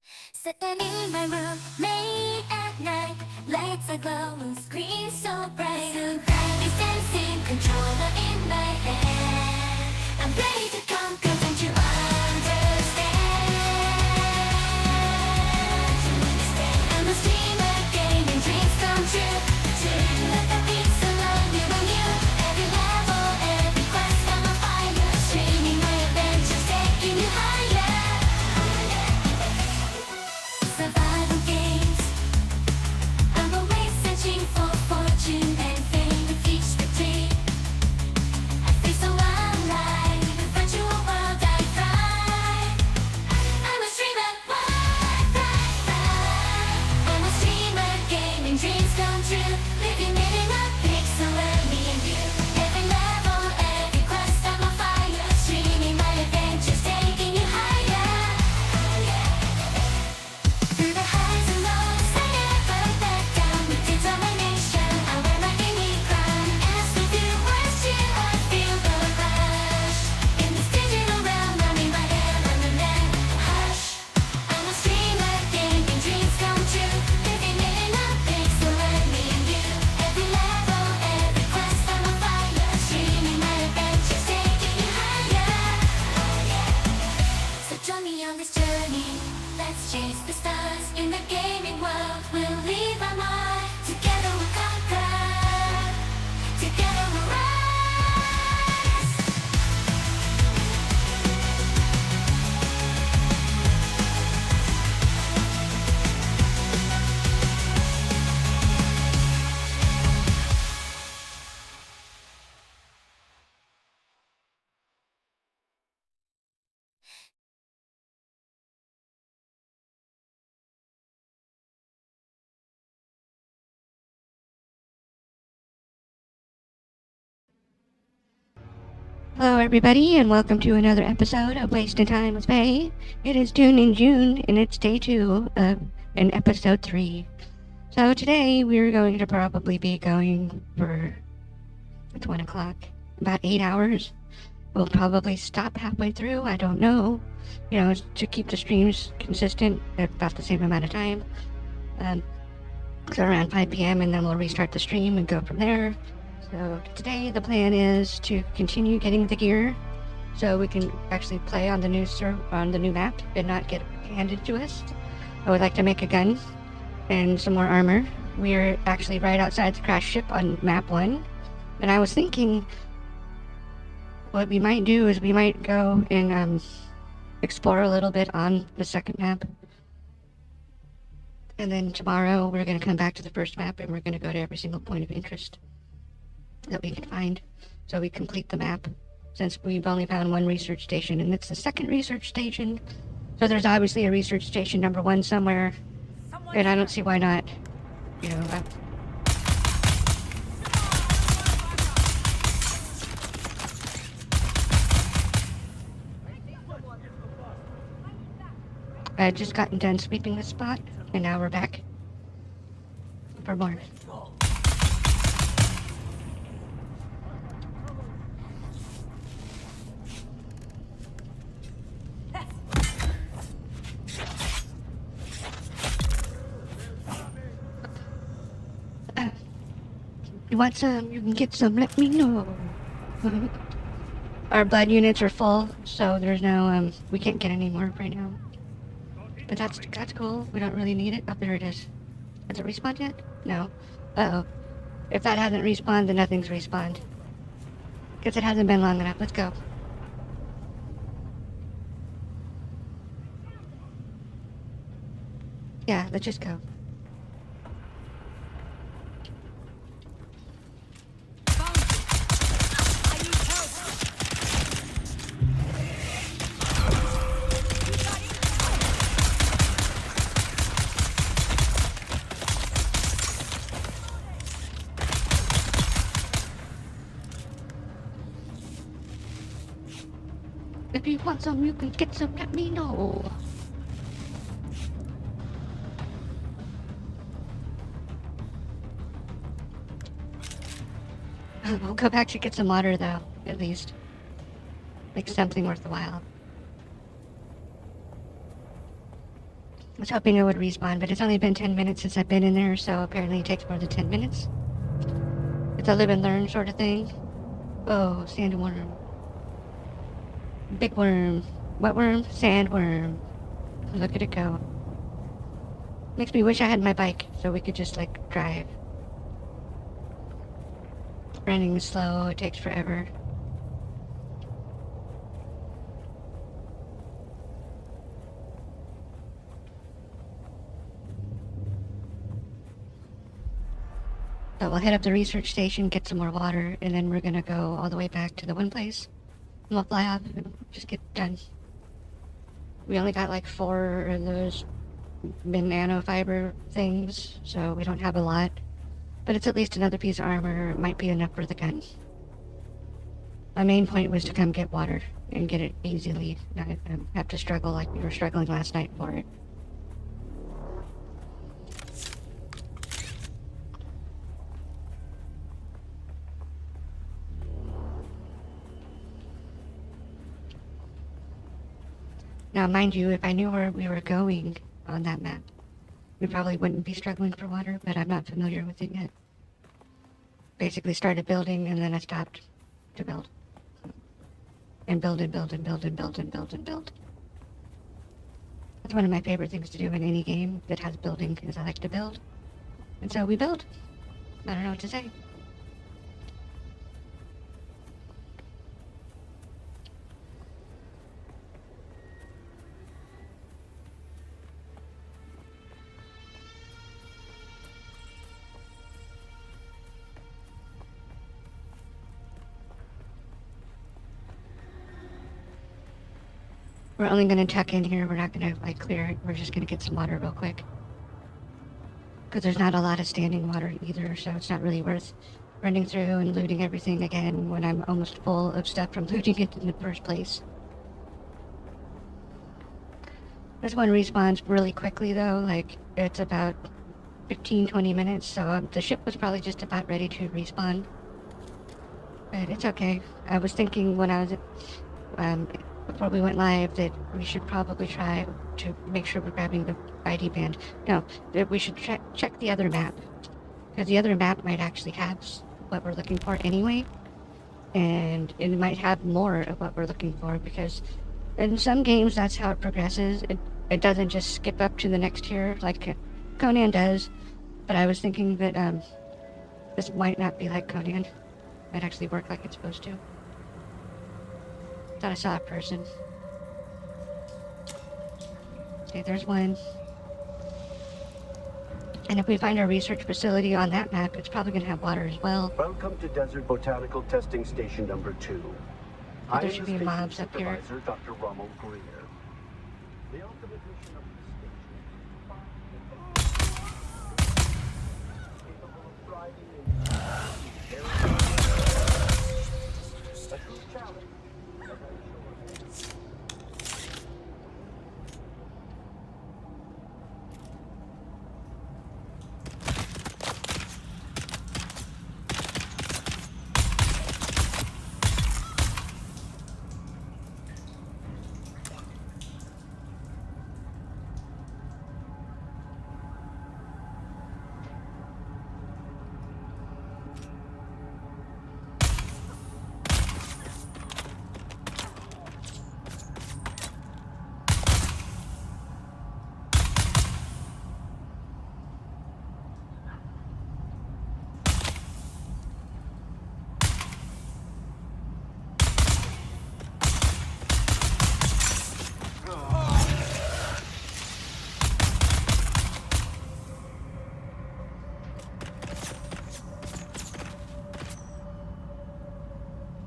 Sitting in my room, late at night, lights are glowing, screen so bright. Surroundings dancing, controller in my hand. I'm ready to conquer, don't you understand? I'm a streamer, gaming dreams come true. Let the beats alone, you and you. Every level, every quest, I'm a fire. Streaming my adventures, taking you higher. Survival games. I'm always searching for fortune and fame to reach victory. I feel so alive, in virtual world I thrive. I'm a streamer, I'm a streamer, gaming dreams come true. Living in a pixel world, me and you. Every level, every quest, I'm on fire. Streaming my adventures, taking you higher. Through the highs and lows, I never back down. With determination, I wear my gaming crown. As we do worst year, I feel the rush. In this digital realm, I'm in my head, I'm the man. Hush, I'm a streamer, gaming dreams come true. Living in a pixel world, me and you. Every level, every quest, I'm on fire. Streaming my adventures, taking you higher. So join me on this journey. Let's chase the stars in the gaming world. We'll leave our mark. Together we'll conquer. Together we'll rise. Hello, everybody, and welcome to another episode of Wasting Time with Faye. It is Dune in June, and it's day 2 of an episode 3. So today we're going to probably be going for 1 o'clock, about 8 hours. We'll probably stop halfway through, I don't know. You know, to keep the streams consistent at about the same amount of time. So around 5 p.m. and then we'll restart the stream and go from there. So today the plan is to continue getting the gear so we can actually play on the new map and not get handed to us. I would like to make a gun and some more armor. We're actually right outside the crash ship on map 1, and I was thinking what we might do is we might go and explore a little bit on the second map. And then tomorrow we're going to come back to the first map and we're going to go to every single point of interest that we can find, so we complete the map, since we've only found one research station, and it's the second research station, so there's obviously a research station number 1 somewhere, and I don't see why not, you know. I had just gotten done sweeping the spot, and now we're back for more. You want some? You can get some, let me know. Our blood units are full, so there's no, we can't get any more right now. But that's cool, we don't really need it. Oh, there it is. Has it respawned yet? No. Uh-oh. If that hasn't respawned, then nothing's respawned. Guess it hasn't been long enough. Let's go. Yeah, let's just go. If you want some, you can get some, let me know. We'll go back to get some water, though, at least. Like something worthwhile. I was hoping it would respawn, but it's only been 10 minutes since I've been in there, so apparently it takes more than 10 minutes. It's a live and learn sort of thing. Oh, sandworm. Big worm. What worm? Sandworm. Look at it go. Makes me wish I had my bike so we could just, like, drive. Running slow, it takes forever. So we'll head up the research station, get some more water, and then we're gonna go all the way back to the one place. And we'll fly off and just get done. We only got like 4 of those nanofiber things, so we don't have a lot. But it's at least another piece of armor. It might be enough for the gun. My main point was to come get water and get it easily, not have to struggle like we were struggling last night for it. Now, mind you, if I knew where we were going on that map, we probably wouldn't be struggling for water, but I'm not familiar with it yet. Basically started building, and then I stopped to build. And build and build and build and build and build and build. That's one of my favorite things to do in any game that has building, is I like to build. And so we build. I don't know what to say. We're only gonna tuck in here, we're not gonna like clear it, we're just gonna get some water real quick. Because there's not a lot of standing water either, so it's not really worth running through and looting everything again when I'm almost full of stuff from looting it in the first place. This one respawns really quickly though, like it's about 15-20 minutes, so the ship was probably just about ready to respawn. But it's okay. I was thinking when I was before we went live that we should probably try to make sure we're grabbing the ID band. No, that we should check the other map. Because the other map might actually have what we're looking for anyway. And it might have more of what we're looking for, because in some games that's how it progresses. It doesn't just skip up to the next tier like Conan does. But I was thinking that this might not be like Conan. It might actually work like it's supposed to. Thought I saw a person. Okay, there's one. And if we find our research facility on that map, it's probably gonna have water as well. Welcome to Desert Botanical Testing Station number 2. So there should be mobs up here. Dr. Rommel Greer. The ultimate mission of the station capable of thriving in a true challenge.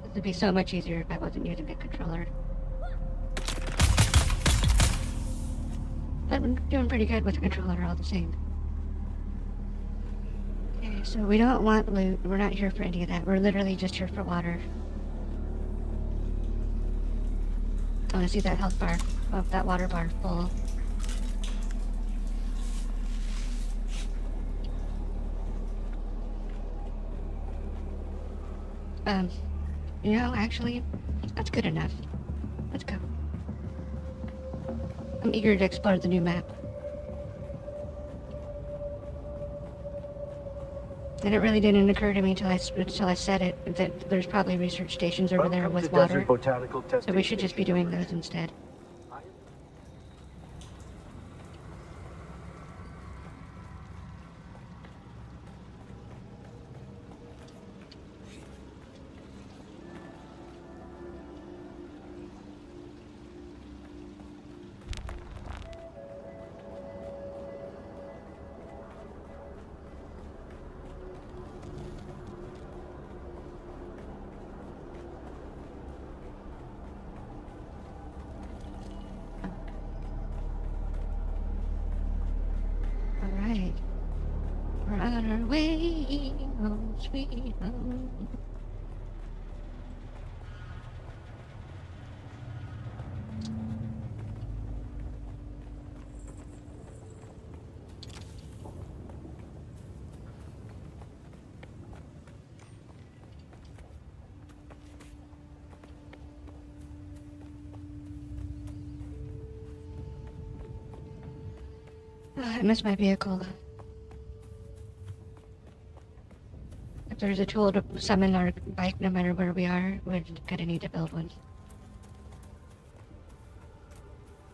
This would be so much easier if I wasn't using a controller. But I'm doing pretty good with a controller all the same. Okay, so we don't want loot. We're not here for any of that. We're literally just here for water. I want to see that health bar. Oh, that water bar full. You know, actually, that's good enough. Let's go. I'm eager to explore the new map. And it really didn't occur to me until I said it that there's probably research stations over there Welcome to with water. Desert Botanical So Testing we should just be Station doing number those instead. Alright. We're on our way home, sweet home. I miss my vehicle. If there's a tool to summon our bike no matter where we are, we're gonna need to build one.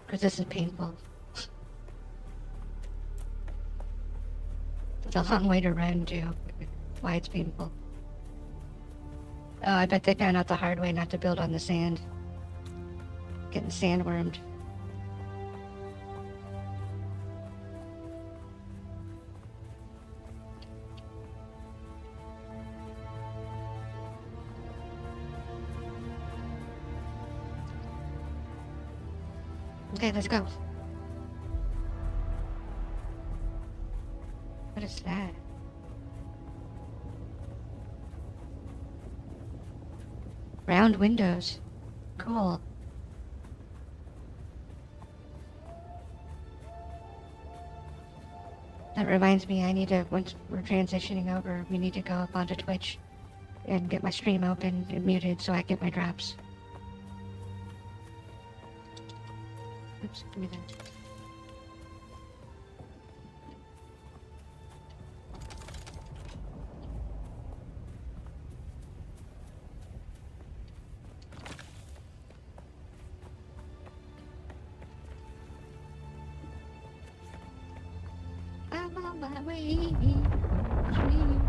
Because this is painful. It's a long way to run, too. Why it's painful. Oh, I bet they found out the hard way not to build on the sand. Getting sandwormed. Okay, let's go. What is that? Round windows. Cool. That reminds me, I need to, once we're transitioning over, we need to go up onto Twitch and get my stream open and muted so I get my drops. Oops, give me that. I'm on my way. Sweet.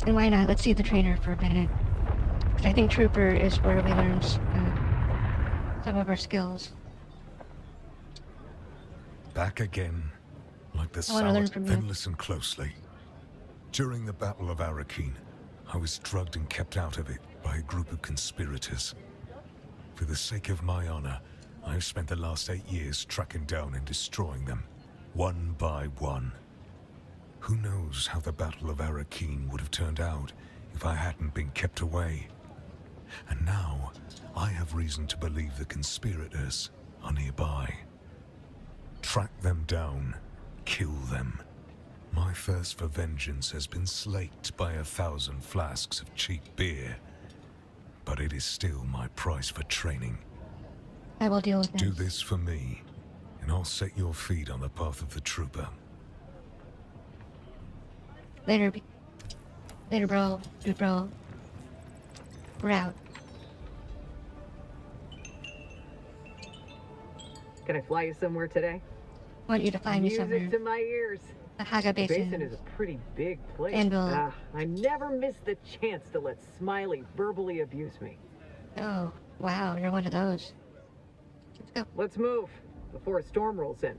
And why not? Let's see the trainer for a minute. 'Cause I think Trooper is where we learn some of our skills. Back again, like the I wanna learn south. from you. Then listen closely. During the Battle of Arakeen, I was drugged and kept out of it by a group of conspirators. For the sake of my honor, I have spent the last 8 years tracking down and destroying them, one by one. Who knows how the Battle of Arakeen would have turned out if I hadn't been kept away. And now, I have reason to believe the conspirators are nearby. Track them down, kill them. My thirst for vengeance has been slaked by 1,000 flasks of cheap beer. But it is still my price for training. I will deal with Do this. this for me, and I'll set your feet on the path of the Trooper. Later, later, bro. Dude, bro. We're out. Can I fly you somewhere today? Want you to find me somewhere. Music to my ears. The Haga The Basin. basin is a pretty big place. Anvil. I never miss the chance to let Smiley verbally abuse me. Oh, wow, you're one of those. Let's go. Let's move before a storm rolls in.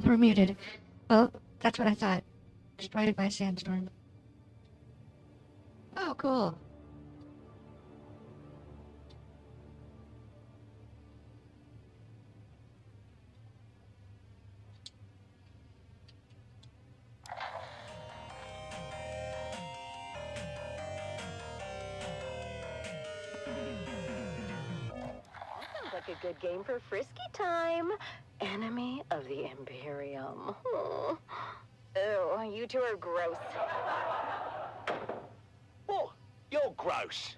We're muted. Well, that's what I thought. Destroyed by a sandstorm. Oh, cool. Sounds like a good game for frisky time. Enemy of the Imperium. Ew, you two are gross. What? You're gross.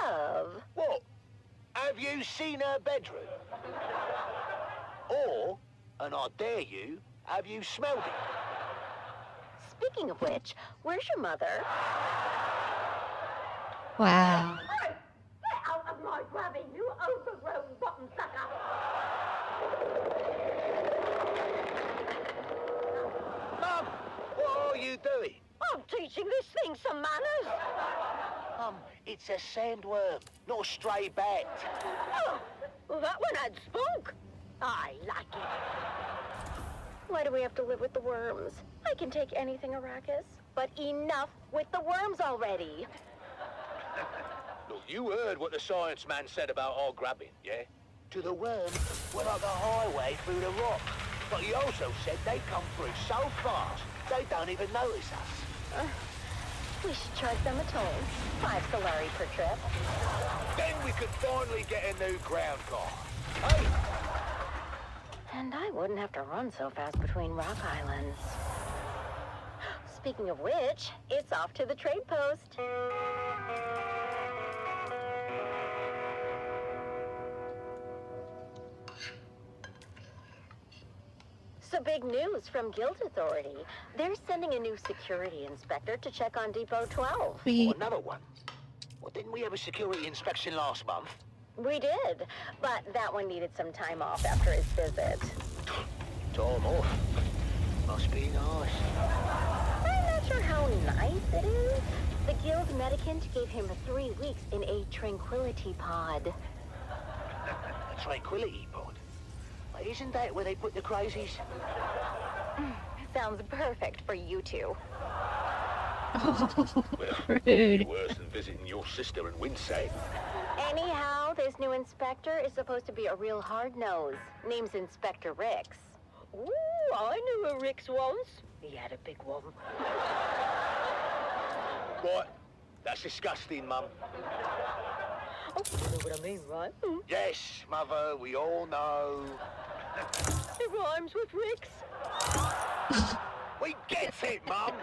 Dove. What? Have you seen her bedroom? Or, and I dare you, have you smelled it? Speaking of which, where's your mother? Wow. Hey! Get out of my grubby, you overgrown bottom sucker! Mum, what are you doing? I'm teaching this thing some manners. It's a sandworm, not a stray bat. Oh, well, that one had spunk. I like it. Why do we have to live with the worms? I can take anything, Arrakis, but enough with the worms already. Look, you heard what the science man said about our grabbing, yeah? To the worms, we're like a highway through the rock. But he also said they come through so fast, they don't even notice us. We should charge them a toll. 5 Solari per trip. Then we could finally get a new ground car. Hey! And I wouldn't have to run so fast between rock islands. Speaking of which, it's off to the trade post. So big news from Guild Authority. They're sending a new security inspector to check on Depot 12. Oh, We another one? Well, didn't we have a security inspection last month? We did, but that one needed some time off after his visit. Time off. Must be nice. I'm not sure how nice it is. The Guild Medicant gave him 3 weeks in a tranquility pod. A tranquility pod. Isn't that where they put the crazies? Sounds perfect for you two. rude. Worse than visiting your sister in Winsay. Anyhow, this new inspector is supposed to be a real hard nose. Name's Inspector Rix. Ooh, I knew a Rix once. He had a big one. What? That's disgusting, Mum. Oh, you know what I mean, right? Yes, Mother, we all know. It rhymes with Rix. We get it, Mum.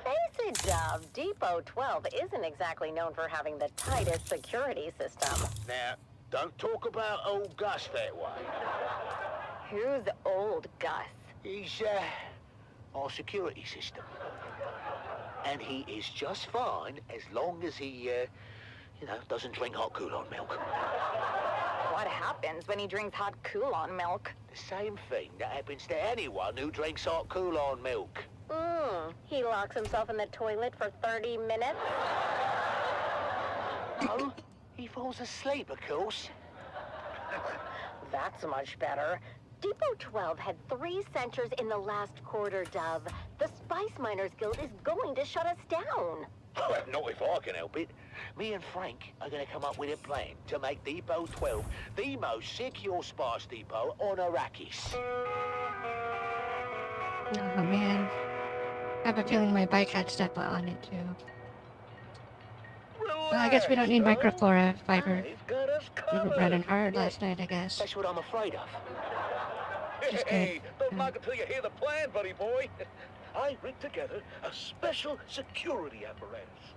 Face it, Dove. Depot 12 isn't exactly known for having the tightest security system. Now, don't talk about old Gus that way. Who's old Gus? He's, our security system. And he is just fine as long as he, doesn't drink hot Coulon milk. What happens when he drinks hot Coulon milk? The same thing that happens to anyone who drinks hot Coulon milk. He locks himself in the toilet for 30 minutes? No, he falls asleep, of course. That's much better. Depot 12 had 3 centers in the last quarter, Dove. The Spice Miners Guild is going to shut us down. Not if I can help it. Me and Frank are going to come up with a plan to make Depot 12 the most secure spice depot on Arrakis. Oh man. I have a feeling my bike had stuff on it too. Well, I guess we don't need microflora fiber. They've got us We were covered. running hard last night, I guess. That's what I'm afraid of. Just Hey, good. don't knock until you hear the plan, buddy boy. I rigged together a special security apparatus.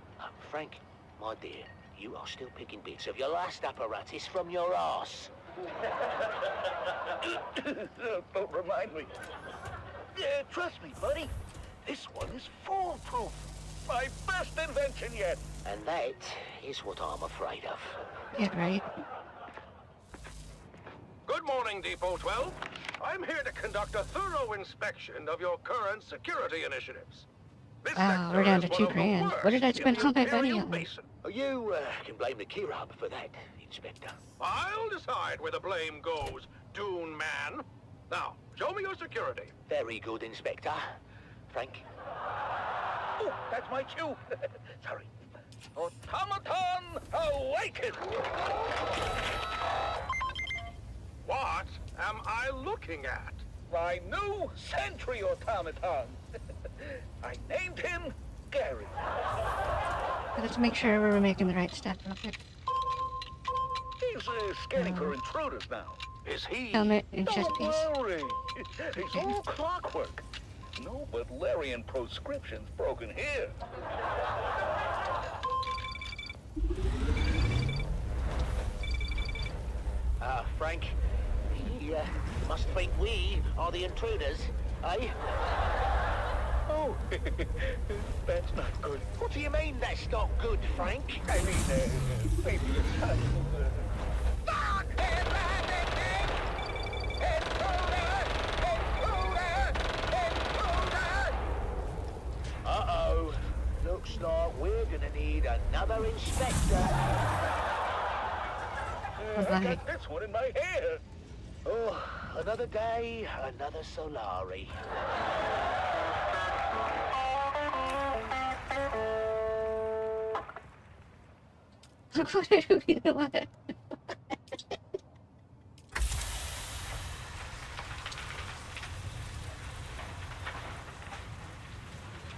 Frank, my dear, you are still picking bits of your last apparatus from your ass. Don't remind me. Yeah, trust me, buddy. This one is foolproof. My best invention yet. And that is what I'm afraid of. Yeah, right. Good morning, Depot 12. I'm here to conduct a thorough inspection of your current security initiatives. This Wow, sector we're down is to one 2 of the grand. worst What did I in spend the all my money Imperial on? Basin. You can blame the Kirab for that, Inspector. I'll decide where the blame goes. Dune man. Now, show me your security. Very good, Inspector. Frank? Oh, that's my cue. Sorry. Automaton, awaken! What am I looking at? My new sentry automaton. I named him Gary. Let's make sure we're making the right stuff real quick. He's scanning for intruders now. Is he? Helmet and chest Don't piece. worry. It's all clockwork. No Butlerian proscriptions broken here. Frank, he must think we are the intruders, eh? Oh, that's not good. What do you mean that's not good, Frank? I mean, maybe it's time to... Fuck! Uh-oh. Looks like we're gonna need another inspector. I got this one in my hair. Oh, another day, another Solari. What?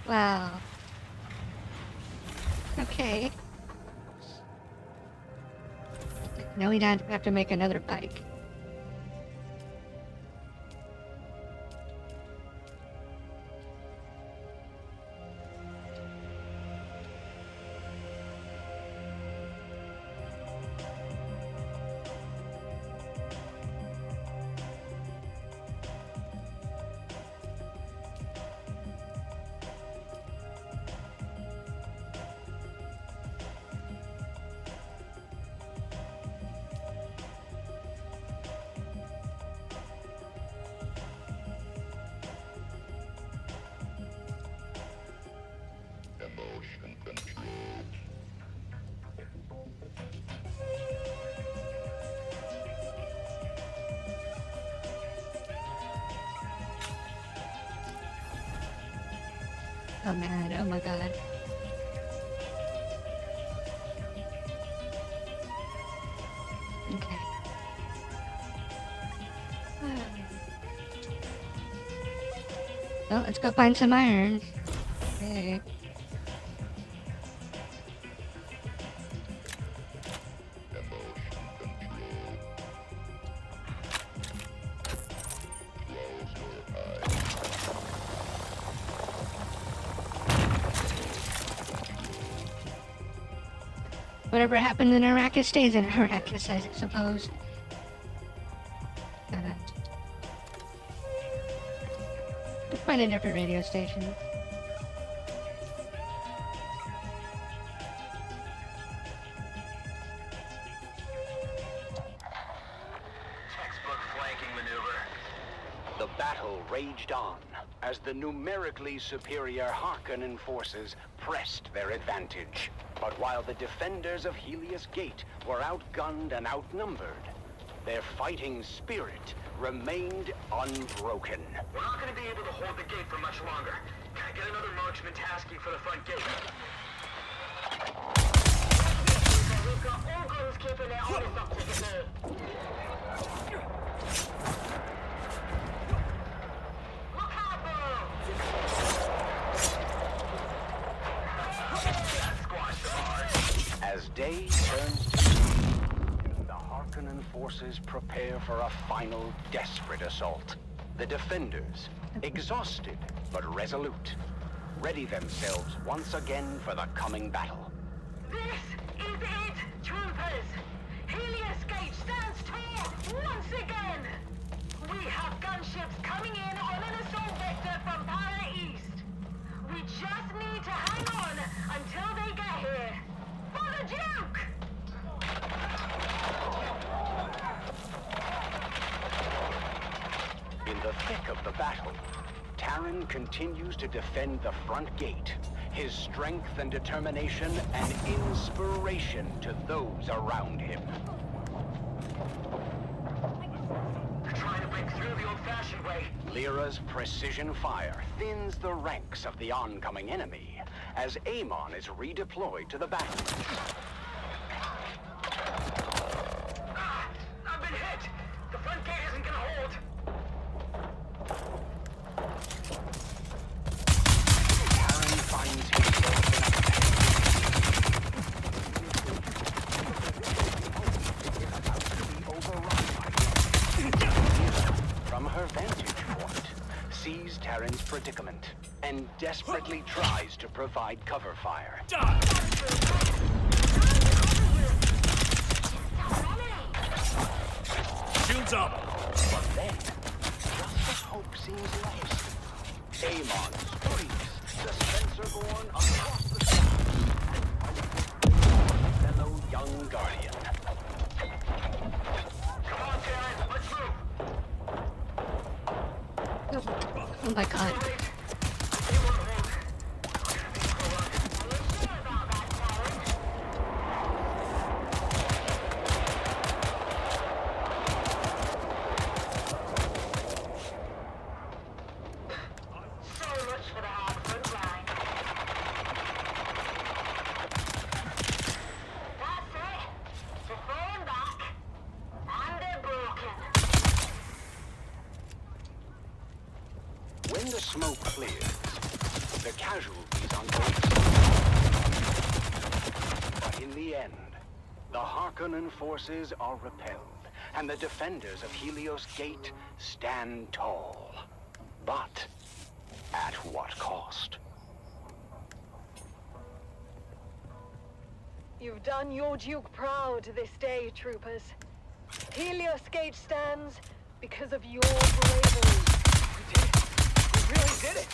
Wow. Okay. Now we don't have to make another bike. Emotion control. Oh man, oh my god. Okay. Well, let's go find some iron. Okay. Whatever happens in Arrakis stays in Arrakis, I suppose. Let's find a different radio station. Textbook flanking maneuver. The battle raged on as the numerically superior Harkonnen forces pressed their advantage. But while the defenders of Helios Gate were outgunned and outnumbered, their fighting spirit remained unbroken. We're not going to be able to hold the gate for much longer. Get another marksman tasking for the front gate. We've got all guns keeping their eyes up to the moon. Look out, Burrow! That squashed the bars. As day turns to evening, the Harkonnen forces prepare for a final desperate assault. The defenders, exhausted but resolute, ready themselves once again for the coming battle. This is it, troopers! Helios Gate stands tall once again! We have gunships coming in on an assault vector from Para East. We just need to hang on until they get here. For the Duke! In the thick of the battle, Taran continues to defend the front gate, his strength and determination an inspiration to those around him. way. Lyra's precision fire thins the ranks of the oncoming enemy as Amon is redeployed to the battle. Ah! I've been hit! The front gate isn't gonna hold! Karen finds himself in a from her vantage point, sees Terran's predicament and desperately tries to provide cover fire. Shields up! But then, just as hope seems lost, Amon streaks the Spencer-born across the sky. Fellow young guardian. Come on, Terran, let's move! Oh my god. So much for the hard front line. That's it. They're falling back. And they're broken. When the smoke clears, the casualties on both sides. But in the end, the Harkonnen forces are repelled, and the defenders of Helios Gate stand tall. But at what cost? You've done your Duke proud this day, troopers. Helios Gate stands because of your bravery. We really did it!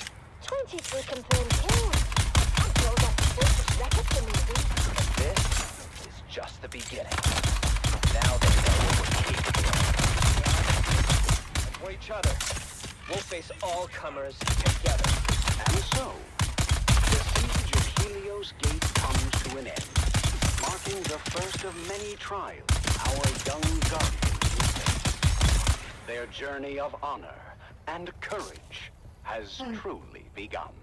23 confirmed kills. That blows up the closest record for me. This is just the beginning. Now they know what we're capable of. And for each other, we'll face all comers together. And so, the siege of Helios Gate comes to an end, marking the first of many trials our young guardians will face. Their journey of honor and courage has truly begun.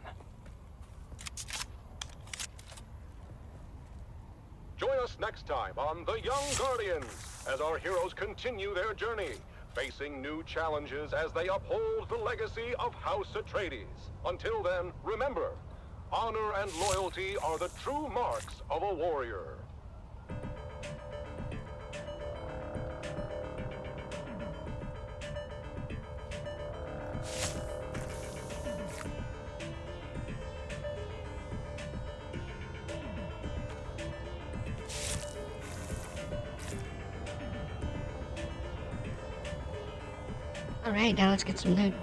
Join us next time on The Young Guardians as our heroes continue their journey, facing new challenges as they uphold the legacy of House Atreides. Until then, remember, honor and loyalty are the true marks of a warrior. Alright, now let's get some loot.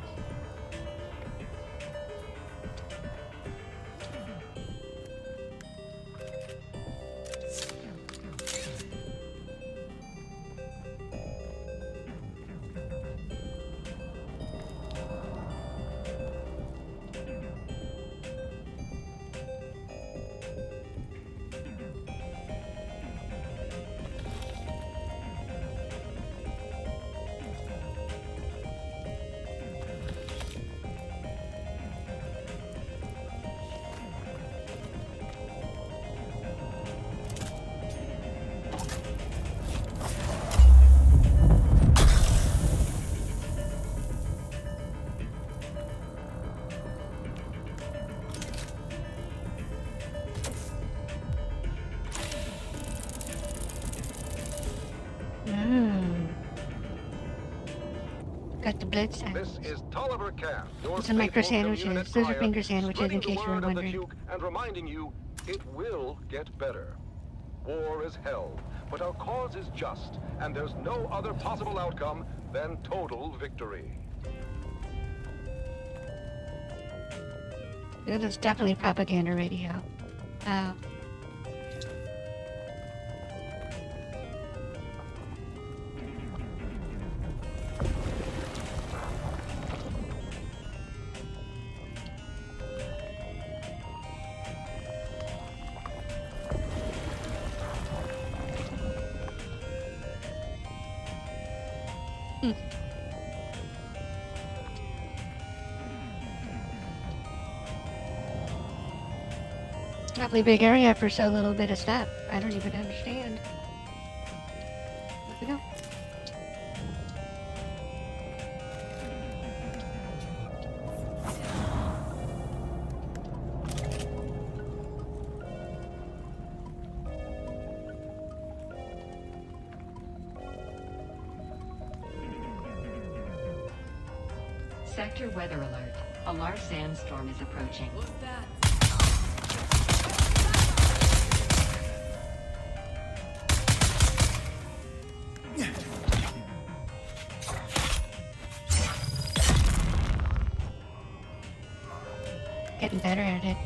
Got the blood This sandwich. is Tolliver Camp, your Those are micro faithful sandwiches. community Those are crier, finger sandwiches, in spreading case the you were word of the wondering. Duke and reminding you it will get better. War is hell, but our cause is just, and there's no other possible outcome than total victory. This is definitely propaganda radio. Oh. Awfully big area for so little bit of stuff. I don't even understand. Here we go. Sector weather alert. A large sandstorm is approaching. Getting better at it.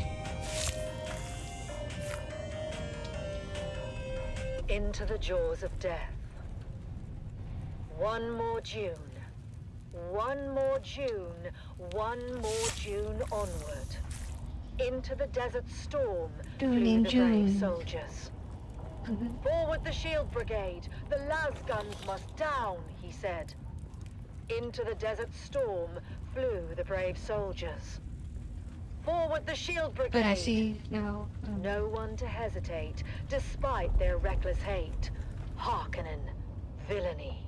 Into the jaws of death. One more June. One more June. One more June onward. Into the desert storm Dune flew in the June. brave soldiers. Forward the shield brigade! The las guns must down, he said. Into the desert storm flew the brave soldiers. Forward the shield brigade! But I see now. No one to hesitate, despite their reckless hate. Hearkening, villainy.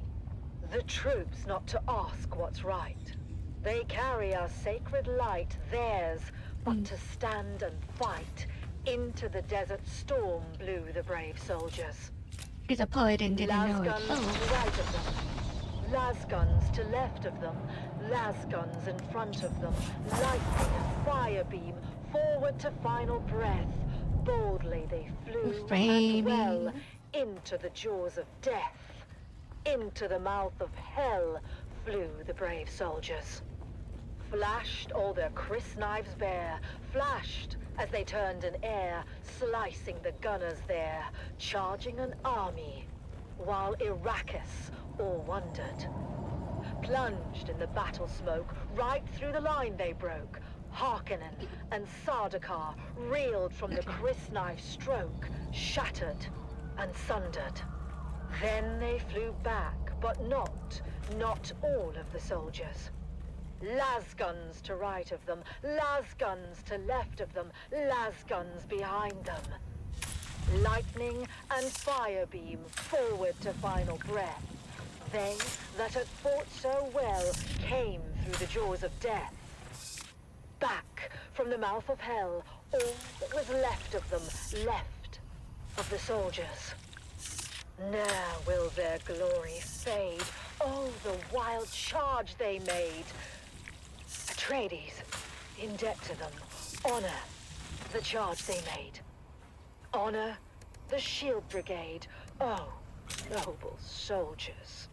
The troops not to ask what's right. They carry our sacred light, theirs, but to stand and fight. Into the desert storm blew the brave soldiers. He's a poet and didn't Las know it. guns to Oh, right of them. Las guns to left of them. Las guns in front of them. Lightning and fire beam. Forward to final breath. Boldly they flew and well into the jaws of death. Into the mouth of hell flew the brave soldiers. Flashed all their crisp knives bare, flashed as they turned in air, slicing the gunners there, charging an army, while Arrakis all wondered. Plunged in the battle smoke, right through the line they broke. Harkonnen and Sardaukar reeled from the crisp knife stroke, shattered and sundered. Then they flew back, but not all of the soldiers. Las guns to right of them, las guns to left of them, las guns behind them. Lightning and fire beam forward to final breath. They that had fought so well came through the jaws of death. Back from the mouth of hell, all that was left of them, left of the soldiers. Ne'er will their glory fade. Oh, the wild charge they made. Atreides, in debt to them, honor the charge they made. Honor the shield brigade. Oh, noble soldiers.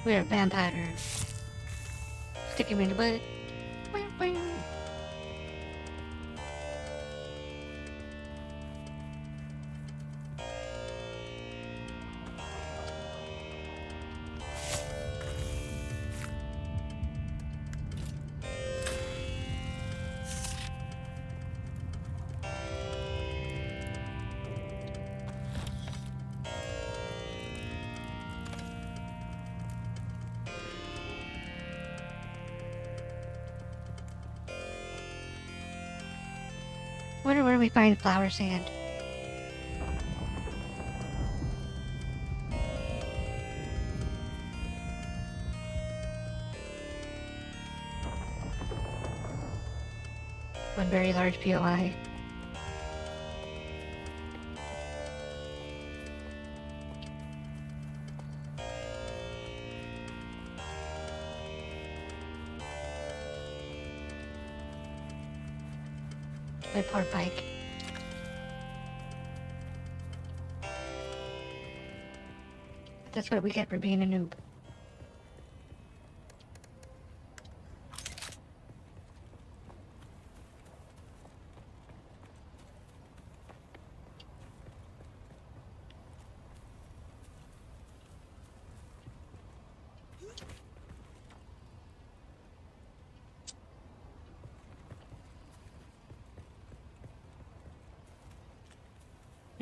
we're a vampire. Stick him in the butt. Wonder where we find flower sand. One very large POI. My poor bike. That's what we get for being a noob.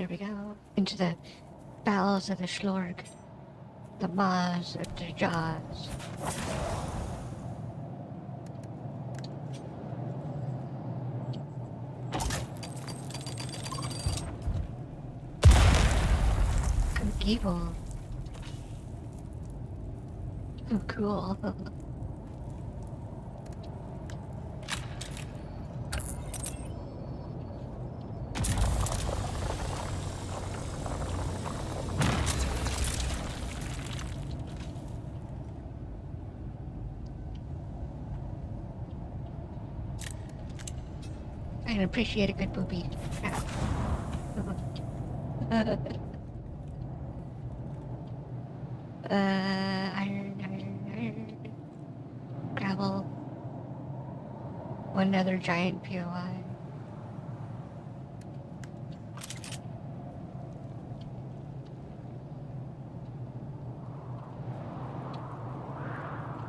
There we go. Into the bowels of the Schlorg. The maws of the jaws. Evil. Oh, cool. I can appreciate a good booby. Iron. Gravel. One other giant POI.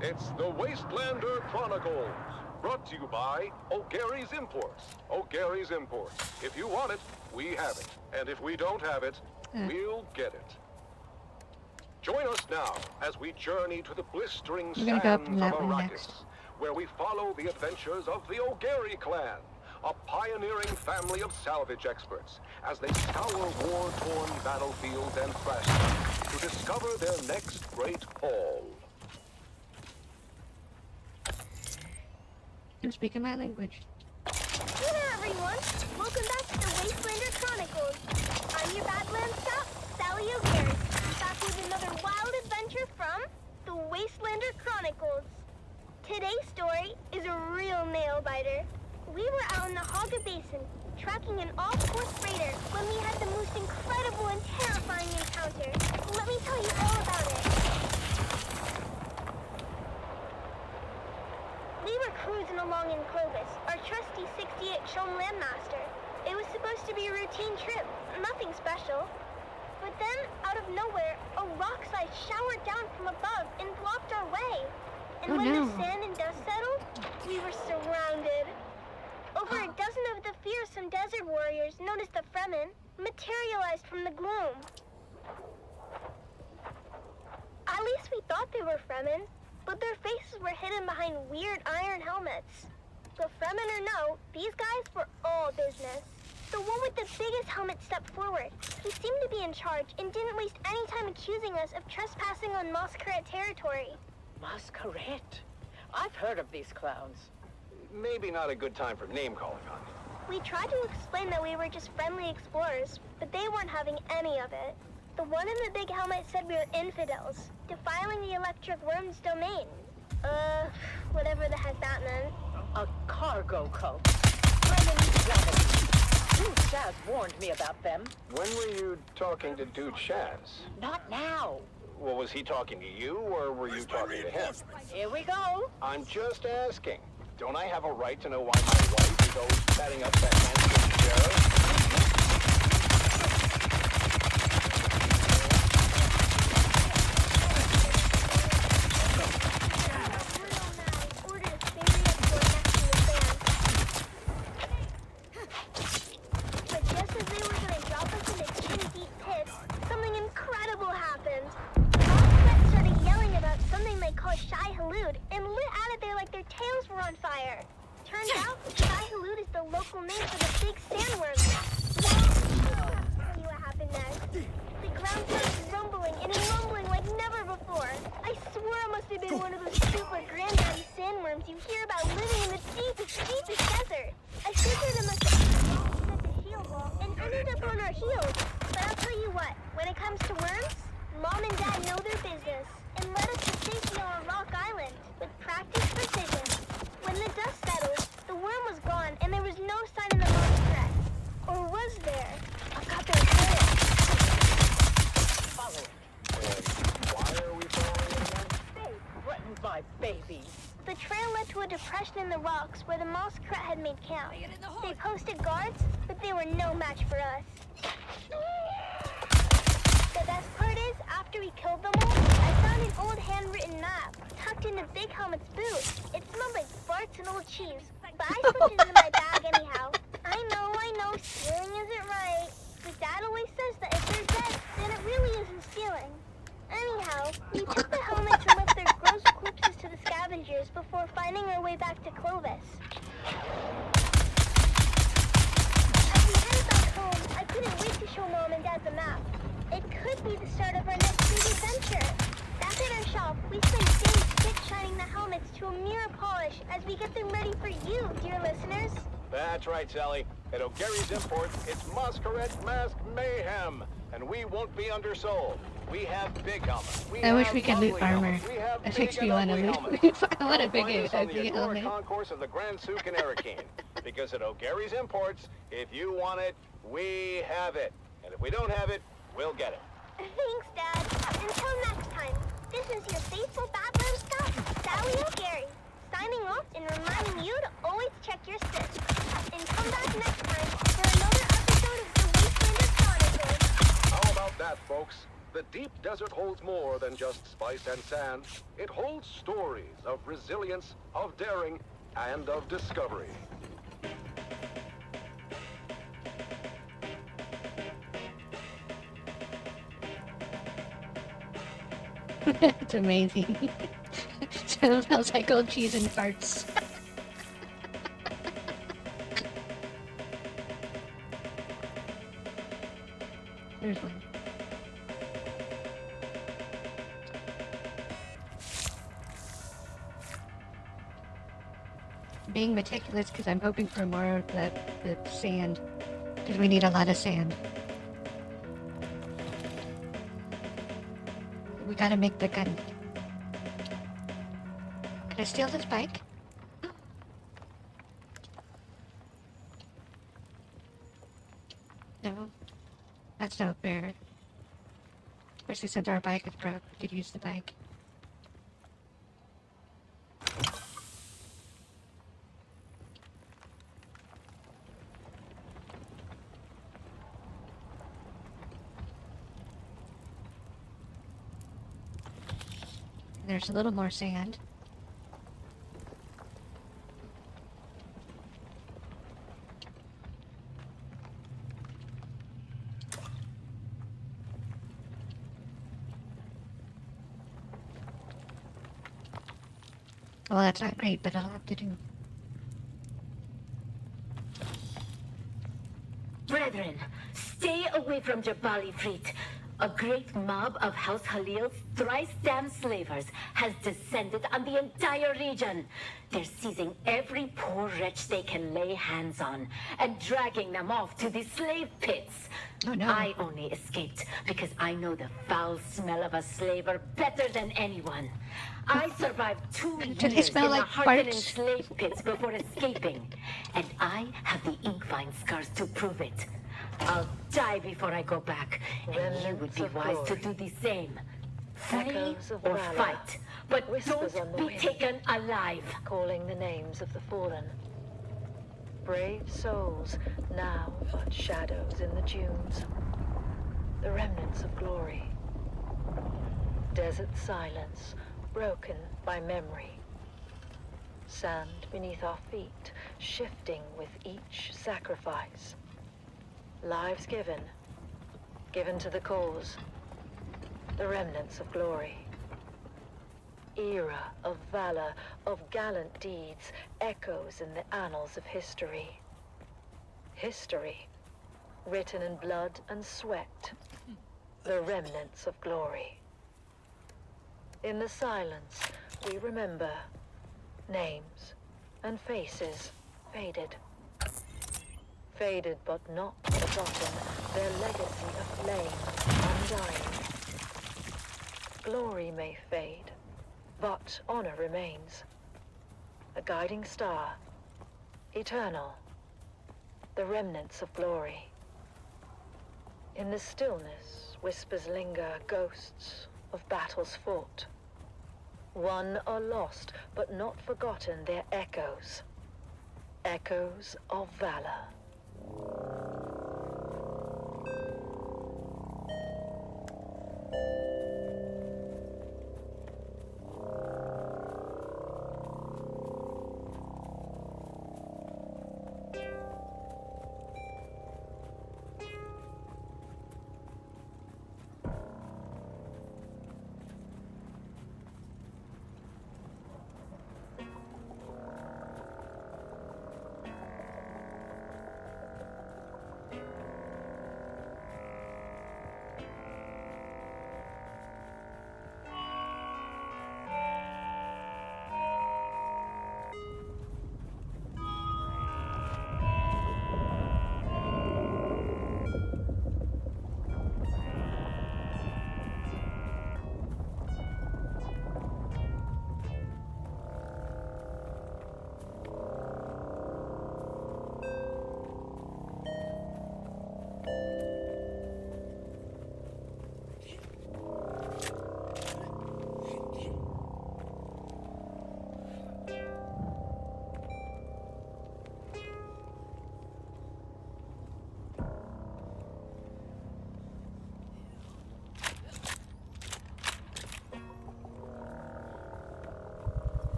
It's the Wastelander Chronicles, brought to you by O'Gary's Imports. O'Gary's Imports. If you want it, we have it. And if we don't have it, we'll get it. Join us now as we journey to the blistering sands of Arrakis, where we follow the adventures of the O'Gary clan, a pioneering family of salvage experts, as they scour war-torn battlefields and thrashlands to discover their next great haul. I'm speaking my language. Hey there, everyone! Welcome back to the Wastelander Chronicles. I'm your Badlands Scout, Sally O'Gary. Back with another wild adventure from the Wastelander Chronicles. Today's story is a real nail-biter. We were out in the Haga Basin, tracking an all-force raider when we had the most incredible and terrifying encounter. Let me tell you all about it. We were cruising along in Clovis, our trusty 68 Shom Landmaster. It was supposed to be a routine trip, nothing special. But then, out of nowhere, a rock slide showered down from above and blocked our way. And when the sand and dust settled, we were surrounded. Over a dozen of the fearsome desert warriors, known as the Fremen, materialized from the gloom. At least we thought they were Fremen, but their faces were hidden behind weird iron helmets. But Fremen or no, these guys were all business. The one with the biggest helmet stepped forward. He seemed to be in charge and didn't waste any time accusing us of trespassing on Masquerade territory. Masquerade? I've heard of these clowns. Maybe not a good time for name-calling on you. We tried to explain that we were just friendly explorers, but they weren't having any of it. The one in the big helmet said we were infidels, defiling the Electric Worm's domain. Whatever the heck that meant. A cargo cult. Fremen Dude Shaz warned me about them. When were you talking to Dude Shaz? Not now. Well, was he talking to you, or were you talking to him? Here we go. I'm just asking. Don't I have a right to know why my wife is always setting up that handsome sheriff? In the rocks where the Masquerade had made camp. They posted guards, but they were no match for us. The best part is, after we killed them all, I found an old handwritten map tucked into Big Helmet's boot. It smelled like farts and old cheese, but I slipped it into my bag anyhow. I know, stealing isn't right, but Dad always Anyhow, we took the helmets and left their gross corpses to the scavengers before finding our way back to Clovis. As we headed back home, I couldn't wait to show Mom and Dad the map. It could be the start of our next big adventure. Back at our shop, we spent days spit-shining the helmets to a mirror polish as we get them ready for you, dear listeners. That's right, Sally. At O'Gary's Imports, it's Masquerade Mask Mayhem, and we won't be undersold. We have big helmets. I wish we could loot armor. We have That big makes me and want to ugly loot. helmets. I want a You'll find us on the big Agora helmet. concourse of the Grand Souk in Arakeen. Because at O'Gary's Imports, if you want it, we have it. And if we don't have it, we'll get it. Thanks, Dad. Until next time, this is your faithful bathroom scout, Sally O'Gary, signing off and reminding you to always check your sits. And come back next time for another episode of the Wastelander Chronicles. How about that, folks? The deep desert holds more than just spice and sand. It holds stories of resilience, of daring, and of discovery. It's amazing. Smells like old cheese and farts. There's one. Being meticulous because I'm hoping for more of the sand. Because we need a lot of sand. We gotta make the gun. Can I steal this bike? No. That's not fair. Especially since our bike is broke, we could use the bike. There's a little more sand. Well, that's not great, but I'll have to do. Brethren, stay away from Jabali Fleet. A great mob of House Halil's thrice-damned slavers has descended on the entire region. They're seizing every poor wretch they can lay hands on and dragging them off to the slave pits. Oh, no. I only escaped because I know the foul smell of a slaver better than anyone. I survived 2 Do they years smell in like the hardened farts? slave pits before escaping, and I have the ink-vine scars to prove it. I'll die before I go back, and you would be wise to do the same. Flee Echoes of or valor. fight, but Whispers on don't the be wind. taken alive. Calling the names of the fallen. Brave souls, now but shadows in the dunes. The remnants of glory. Desert silence, broken by memory. Sand beneath our feet, shifting with each sacrifice. Lives given, given to the cause. The remnants of glory. Era of valor, of gallant deeds, echoes in the annals of history. History, written in blood and sweat. The remnants of glory. In the silence, we remember names and faces faded. Faded but not forgotten, their legacy of flame undying. Glory may fade, but honor remains. A guiding star, eternal, the remnants of glory. In the stillness, whispers linger, ghosts of battles fought. Won or lost, but not forgotten, their echoes. Echoes of valor.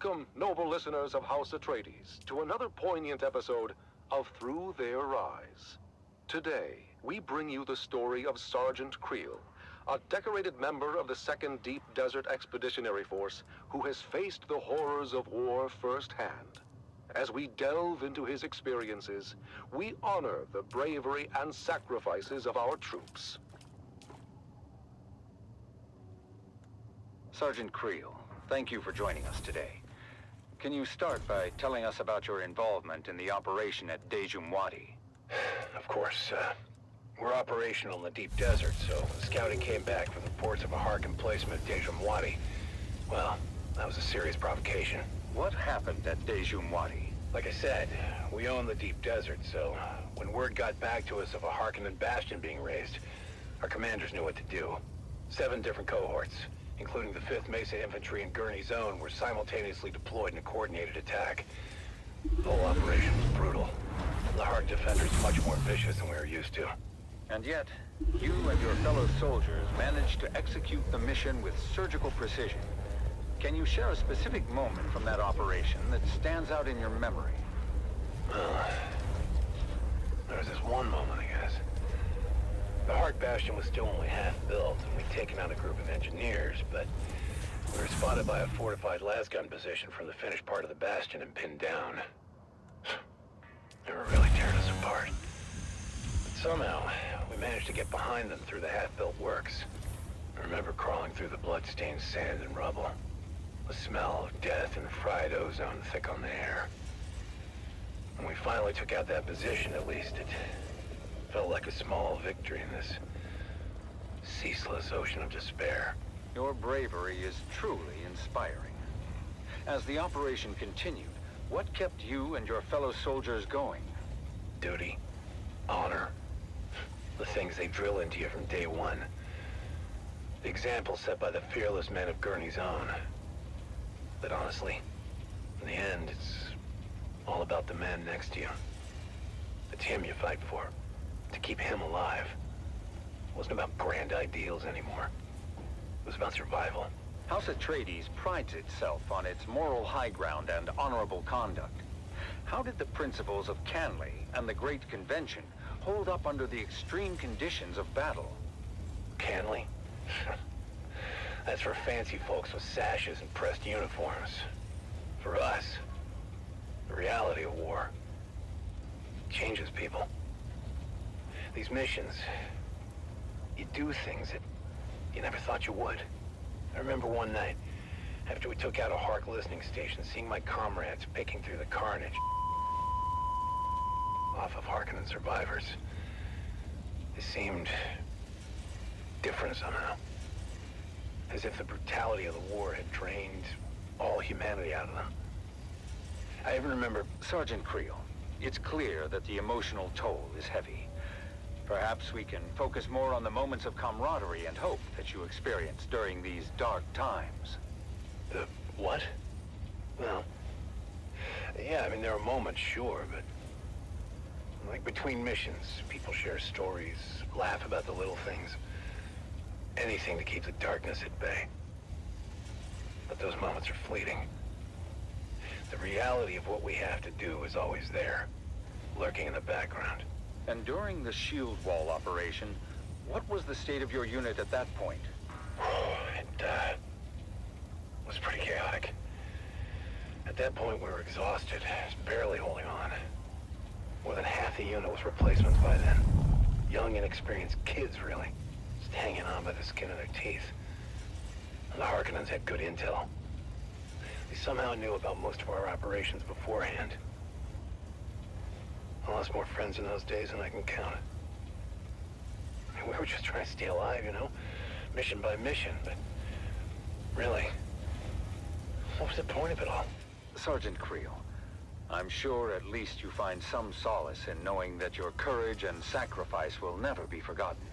Welcome, noble listeners of House Atreides, to another poignant episode of Through Their Eyes. Today, we bring you the story of Sergeant Creel, a decorated member of the 2nd Deep Desert Expeditionary Force who has faced the horrors of war firsthand. As we delve into his experiences, we honor the bravery and sacrifices of our troops. Sergeant Creel, thank you for joining us today. Can you start by telling us about your involvement in the operation at Dejumwadi? Of course, we're operational in the deep desert, so scouting came back with reports of a Hark emplacement at Dejumwadi. Well, that was a serious provocation. What happened at Dejumwadi? Like I said, we own the deep desert, so when word got back to us of a Harkonnen bastion being raised, our commanders knew what to do. 7 different cohorts, including the 5th Mesa Infantry and Gurney Zone, were simultaneously deployed in a coordinated attack. The whole operation was brutal. The Hark defenders much more vicious than we were used to. And yet, you and your fellow soldiers managed to execute the mission with surgical precision. Can you share a specific moment from that operation that stands out in your memory? Well, there was this one moment, I guess. The Hark bastion was still only half built, and we'd taken out a group of engineers, but we were spotted by a fortified lasgun position from the finished part of the bastion and pinned down. They were really tearing us apart. But somehow, we managed to get behind them through the half-built works. I remember crawling through the blood-stained sand and rubble. The smell of death and fried ozone thick on the air. When we finally took out that position, at least, it felt like a small victory in this ceaseless ocean of despair. Your bravery is truly inspiring. As the operation continued, what kept you and your fellow soldiers going? Duty, honor, the things they drill into you from day one. The example set by the fearless men of Gurney's Own. But honestly, in the end, it's all about the man next to you. It's him you fight for, to keep him alive. It wasn't about grand ideals anymore. It was about survival. House Atreides prides itself on its moral high ground and honorable conduct. How did the principles of Canley and the Great Convention hold up under the extreme conditions of battle? Canley? That's for fancy folks with sashes and pressed uniforms. For us, the reality of war changes people. These missions, you do things that you never thought you would. I remember one night, after we took out a Hark listening station, seeing my comrades picking through the carnage off of Harkonnen survivors. It seemed different somehow. As if the brutality of the war had drained all humanity out of them. I even remember... Sergeant Creel, it's clear that the emotional toll is heavy. Perhaps we can focus more on the moments of camaraderie and hope that you experienced during these dark times. The what? Well, yeah, I mean, there are moments, sure, but... like between missions, people share stories, laugh about the little things. Anything to keep the darkness at bay. But those moments are fleeting. The reality of what we have to do is always there, lurking in the background. And during the shield wall operation, what was the state of your unit at that point? It was pretty chaotic. At that point, we were exhausted, just barely holding on. More than half the unit was replacements by then. Young, inexperienced kids, really. Just hanging on by the skin of their teeth. And the Harkonnens had good intel. They somehow knew about most of our operations beforehand. I lost more friends in those days than I can count. I mean, we were just trying to stay alive, you know? Mission by mission, but... really, what was the point of it all? Sergeant Creel, I'm sure at least you find some solace in knowing that your courage and sacrifice will never be forgotten.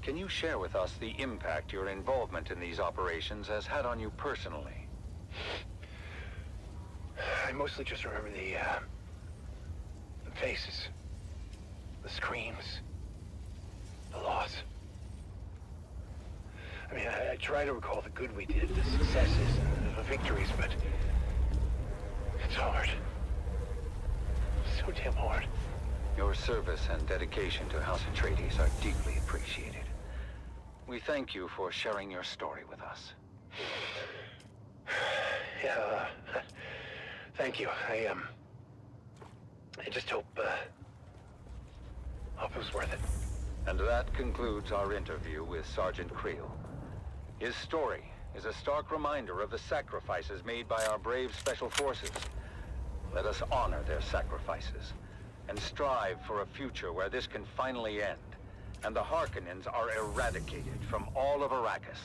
Can you share with us the impact your involvement in these operations has had on you personally? I mostly just remember the faces, the screams, the loss. I mean, I try to recall the good we did, the successes and the victories, but It's hard. So damn hard. Your service and dedication to House Atreides are deeply appreciated. We thank you for sharing your story with us. Yeah, thank you. I just hope it was worth it. And that concludes our interview with Sergeant Creel. His story is a stark reminder of the sacrifices made by our brave Special Forces. Let us honor their sacrifices and strive for a future where this can finally end and the Harkonnens are eradicated from all of Arrakis.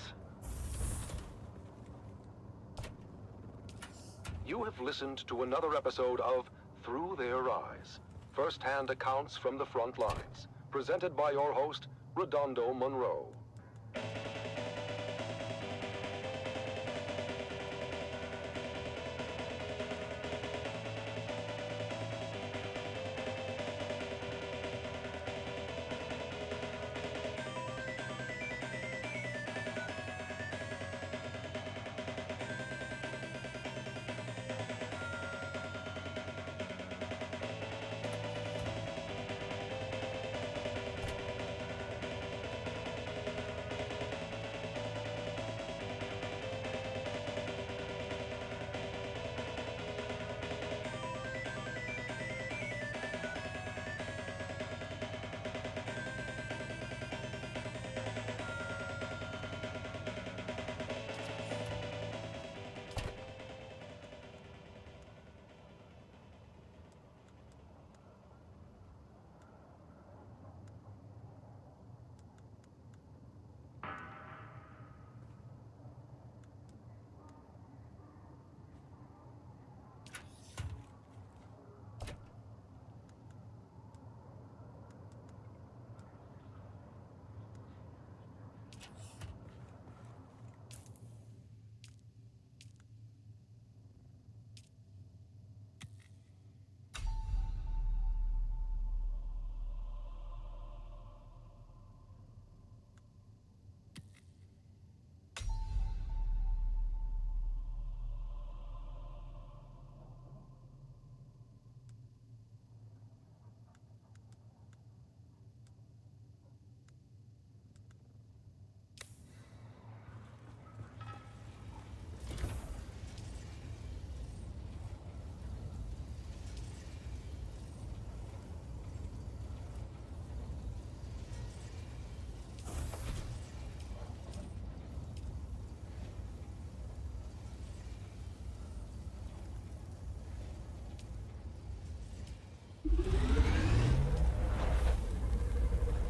You have listened to another episode of Through Their Eyes, first-hand accounts from the front lines, presented by your host, Redondo Monroe.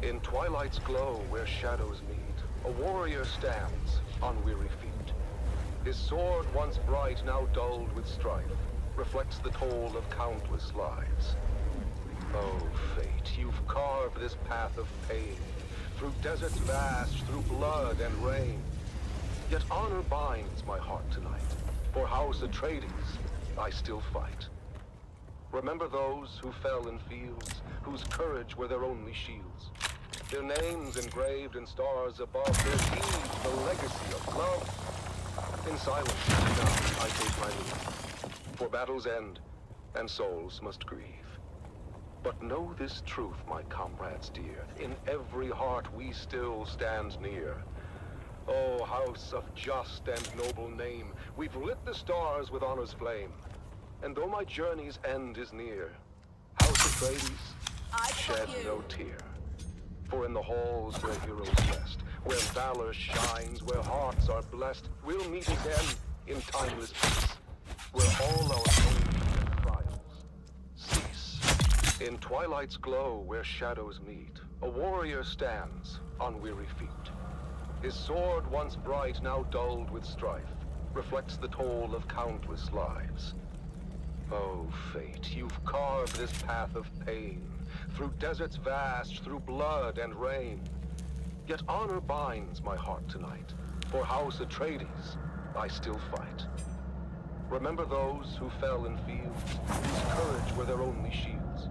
In twilight's glow where shadows meet, a warrior stands on weary feet. His sword, once bright, now dulled with strife, reflects the toll of countless lives. Oh, fate, you've carved this path of pain, through deserts vast, through blood and rain. Yet honor binds my heart tonight. For House Atreides, I still fight. Remember those who fell in fields, whose courage were their only shields. Their names engraved in stars above, their deeds the legacy of love. In silence, now I take my leave. For battles end, and souls must grieve. But know this truth, my comrades dear, in every heart we still stand near. Oh, house of just and noble name, we've lit the stars with honor's flame. And though my journey's end is near, House Atreides, shed no tear. For in the halls where heroes rest, where valor shines, where hearts are blessed, we'll meet again in timeless peace, where all our pain and trials cease. In twilight's glow where shadows meet, a warrior stands on weary feet. His sword, once bright, now dulled with strife, reflects the toll of countless lives. Oh, fate, you've carved this path of pain, through deserts vast, through blood and rain. Yet honor binds my heart tonight. For House Atreides, I still fight. Remember those who fell in fields, whose courage were their only shields.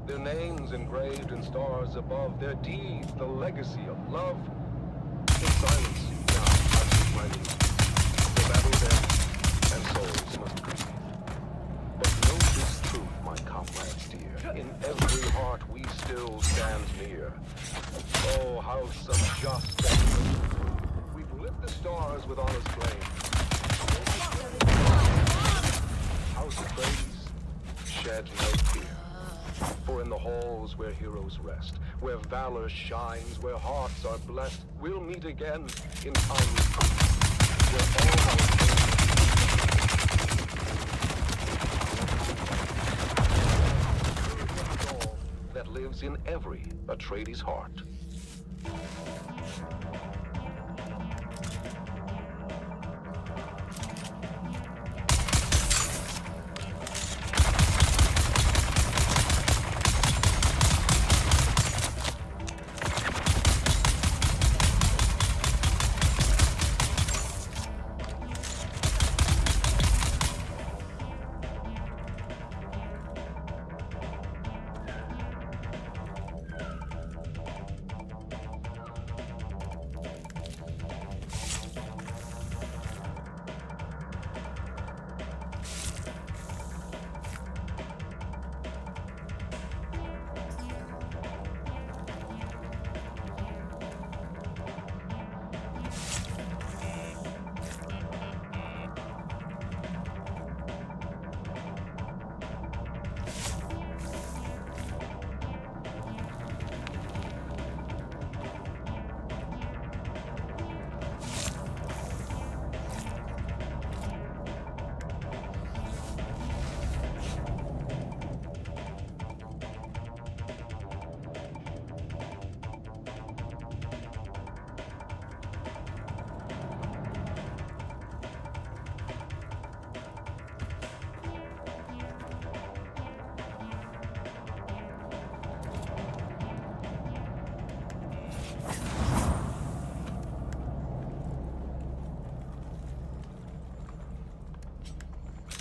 Their names engraved in stars above, their deeds the legacy of love. In silence, now I take my leave. The battle's end, and souls must grieve. But stars with honest flame. House Atreides, shed no tear. For in the halls where heroes rest, where valor shines, where hearts are blessed, we'll meet again in timeless peace, where all our that lives in every Atreides heart.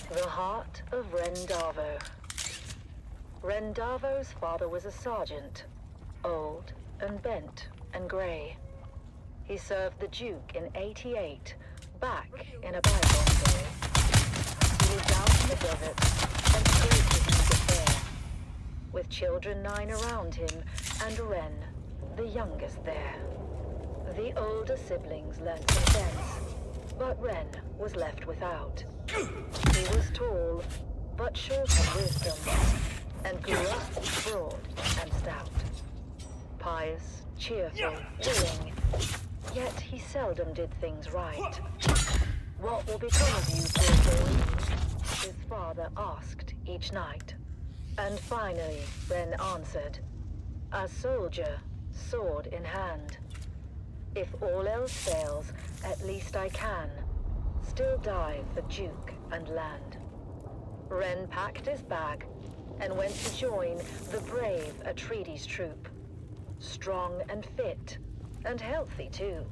The heart of Rendavo. Rendavo's father was a sergeant, old and bent and grey. He served the Duke in '88, back in a bygone day. He lived out in the desert and scraped his meager fare, with children 9 around him and Ren, the youngest there. The older siblings learnt some sense, but Ren was left without. He was tall, but short of wisdom, and grew up broad and stout. Pious, cheerful, willing, yet he seldom did things right. What will become of you, poor boy? His father asked each night. And finally, Ren answered, a soldier, sword in hand. If all else fails, at least I can still die for Duke and land. Ren packed his bag and went to join the brave Atreides troop. Strong and fit, and healthy too,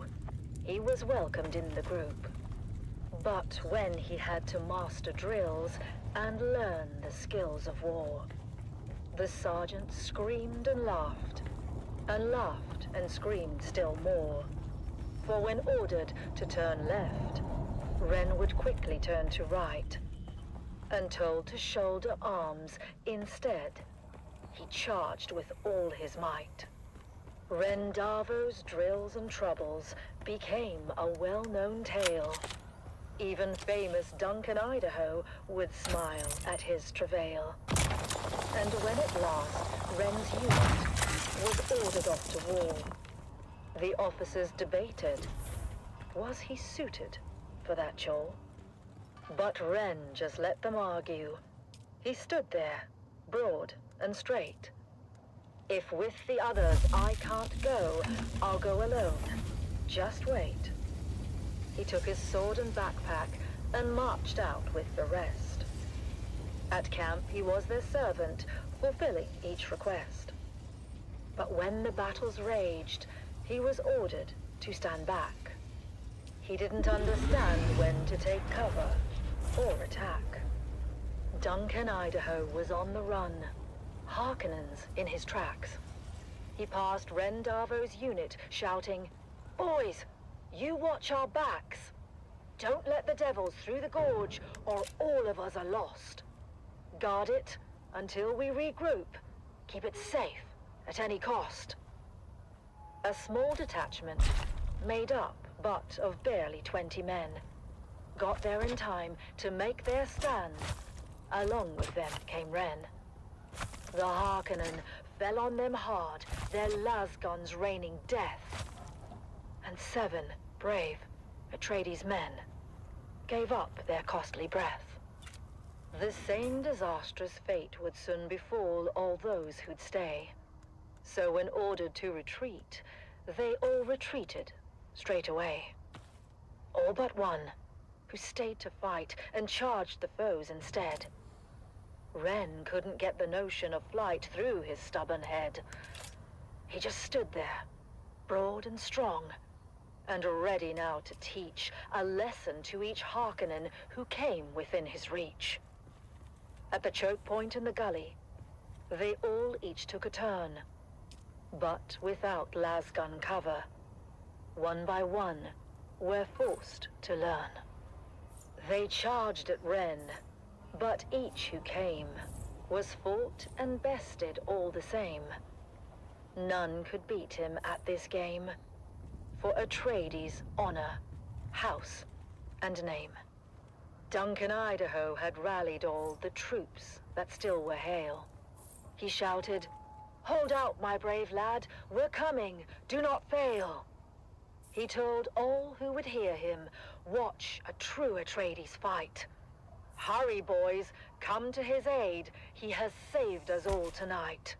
he was welcomed in the group. But when he had to master drills and learn the skills of war, the sergeant screamed and laughed and screamed still more. For when ordered to turn left, Ren would quickly turn to right, and told to shoulder arms instead, he charged with all his might. Rendavo's drills and troubles became a well-known tale. Even famous Duncan, Idaho, would smile at his travail. And when at last Ren's unit was ordered off to war, the officers debated, was he suited for that chore? But Ren just let them argue. He stood there, broad and straight. If with the others I can't go, I'll go alone. Just wait. He took his sword and backpack and marched out with the rest. At camp he was their servant, fulfilling each request. But when the battles raged, he was ordered to stand back. He didn't understand when to take cover or attack. Duncan, Idaho was on the run, Harkonnens in his tracks. He passed Rendavo's unit, shouting, "Boys, you watch our backs. Don't let the devils through the gorge, or all of us are lost. Guard it until we regroup. Keep it safe at any cost." A small detachment, made up but of barely 20 men. Got there in time to make their stand. Along with them came Ren. The Harkonnen fell on them hard, their lasguns raining death. And 7 brave Atreides men gave up their costly breath. The same disastrous fate would soon befall all those who'd stay. So when ordered to retreat, they all retreated straight away. All but one, who stayed to fight and charged the foes instead. Ren couldn't get the notion of flight through his stubborn head. He just stood there, broad and strong, and ready now to teach a lesson to each Harkonnen who came within his reach. At the choke point in the gully, they all each took a turn, but without lasgun cover. One by one, were forced to learn. They charged at Ren, but each who came was fought and bested all the same. None could beat him at this game, for Atreides' honor, house, and name. Duncan Idaho had rallied all the troops that still were hale. He shouted, "Hold out, my brave lad, we're coming, do not fail." He told all who would hear him, watch a true Atreides fight. Hurry, boys, come to his aid, he has saved us all tonight.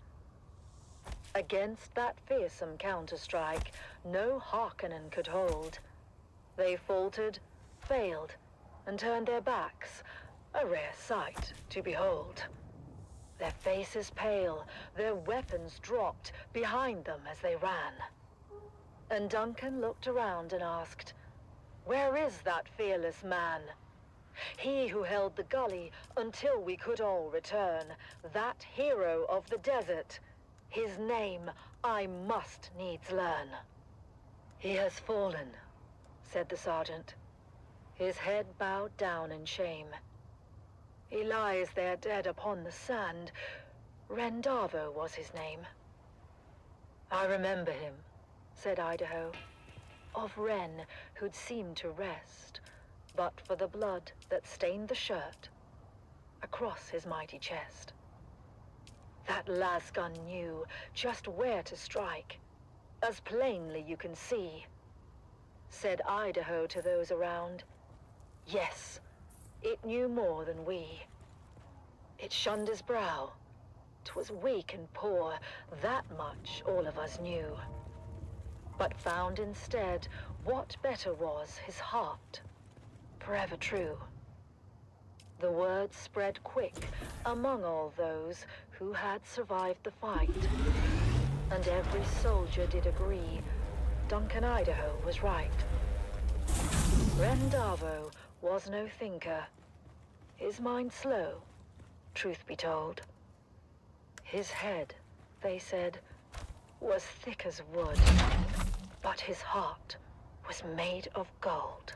Against that fearsome counterstrike, no Harkonnen could hold. They faltered, failed, and turned their backs, a rare sight to behold. Their faces pale, their weapons dropped behind them as they ran. And Duncan looked around and asked, "Where is that fearless man? He who held the gully until we could all return, that hero of the desert. His name I must needs learn." "He has fallen," said the sergeant, his head bowed down in shame. "He lies there dead upon the sand. Rendavo was his name." "I remember him," said Idaho, of Ren who'd seemed to rest, but for the blood that stained the shirt across his mighty chest. That lasgun knew just where to strike, as plainly you can see. Said Idaho to those around, "Yes, it knew more than we." It shunned his brow. 'Twas weak and poor, that much all of us knew. But found instead what better was his heart, forever true. The word spread quick among all those who had survived the fight. And every soldier did agree Duncan Idaho was right. Rendavo was no thinker. His mind slow, truth be told. His head, they said, was thick as wood, but his heart was made of gold.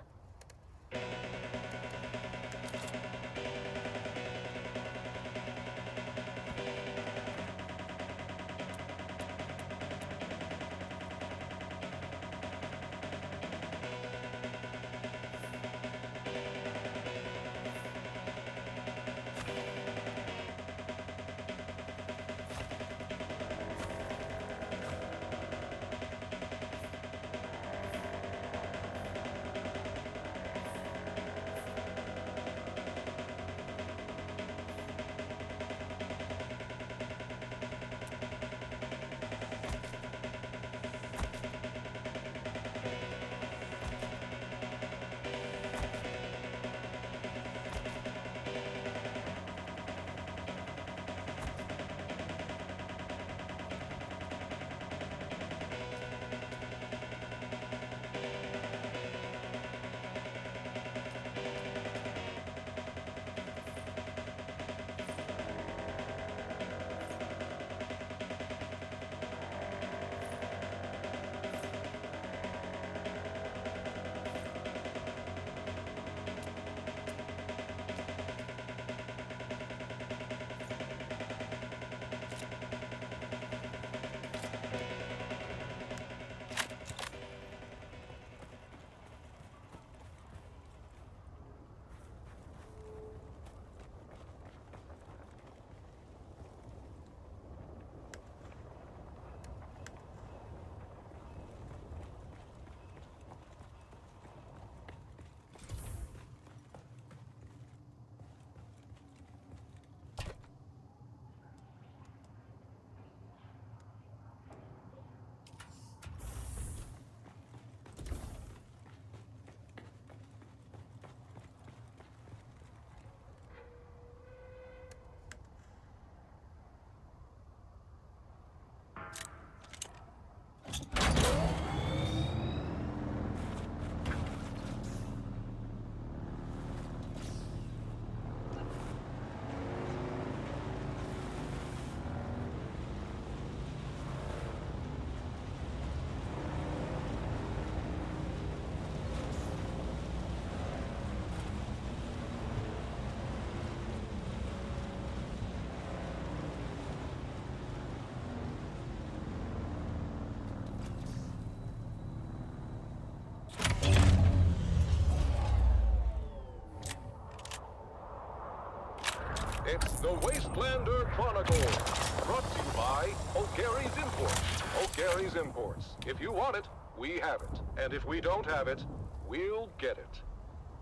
It's the Wastelander Chronicles, brought to you by O'Gary's Imports. O'Gary's Imports. If you want it, we have it. And if we don't have it, we'll get it.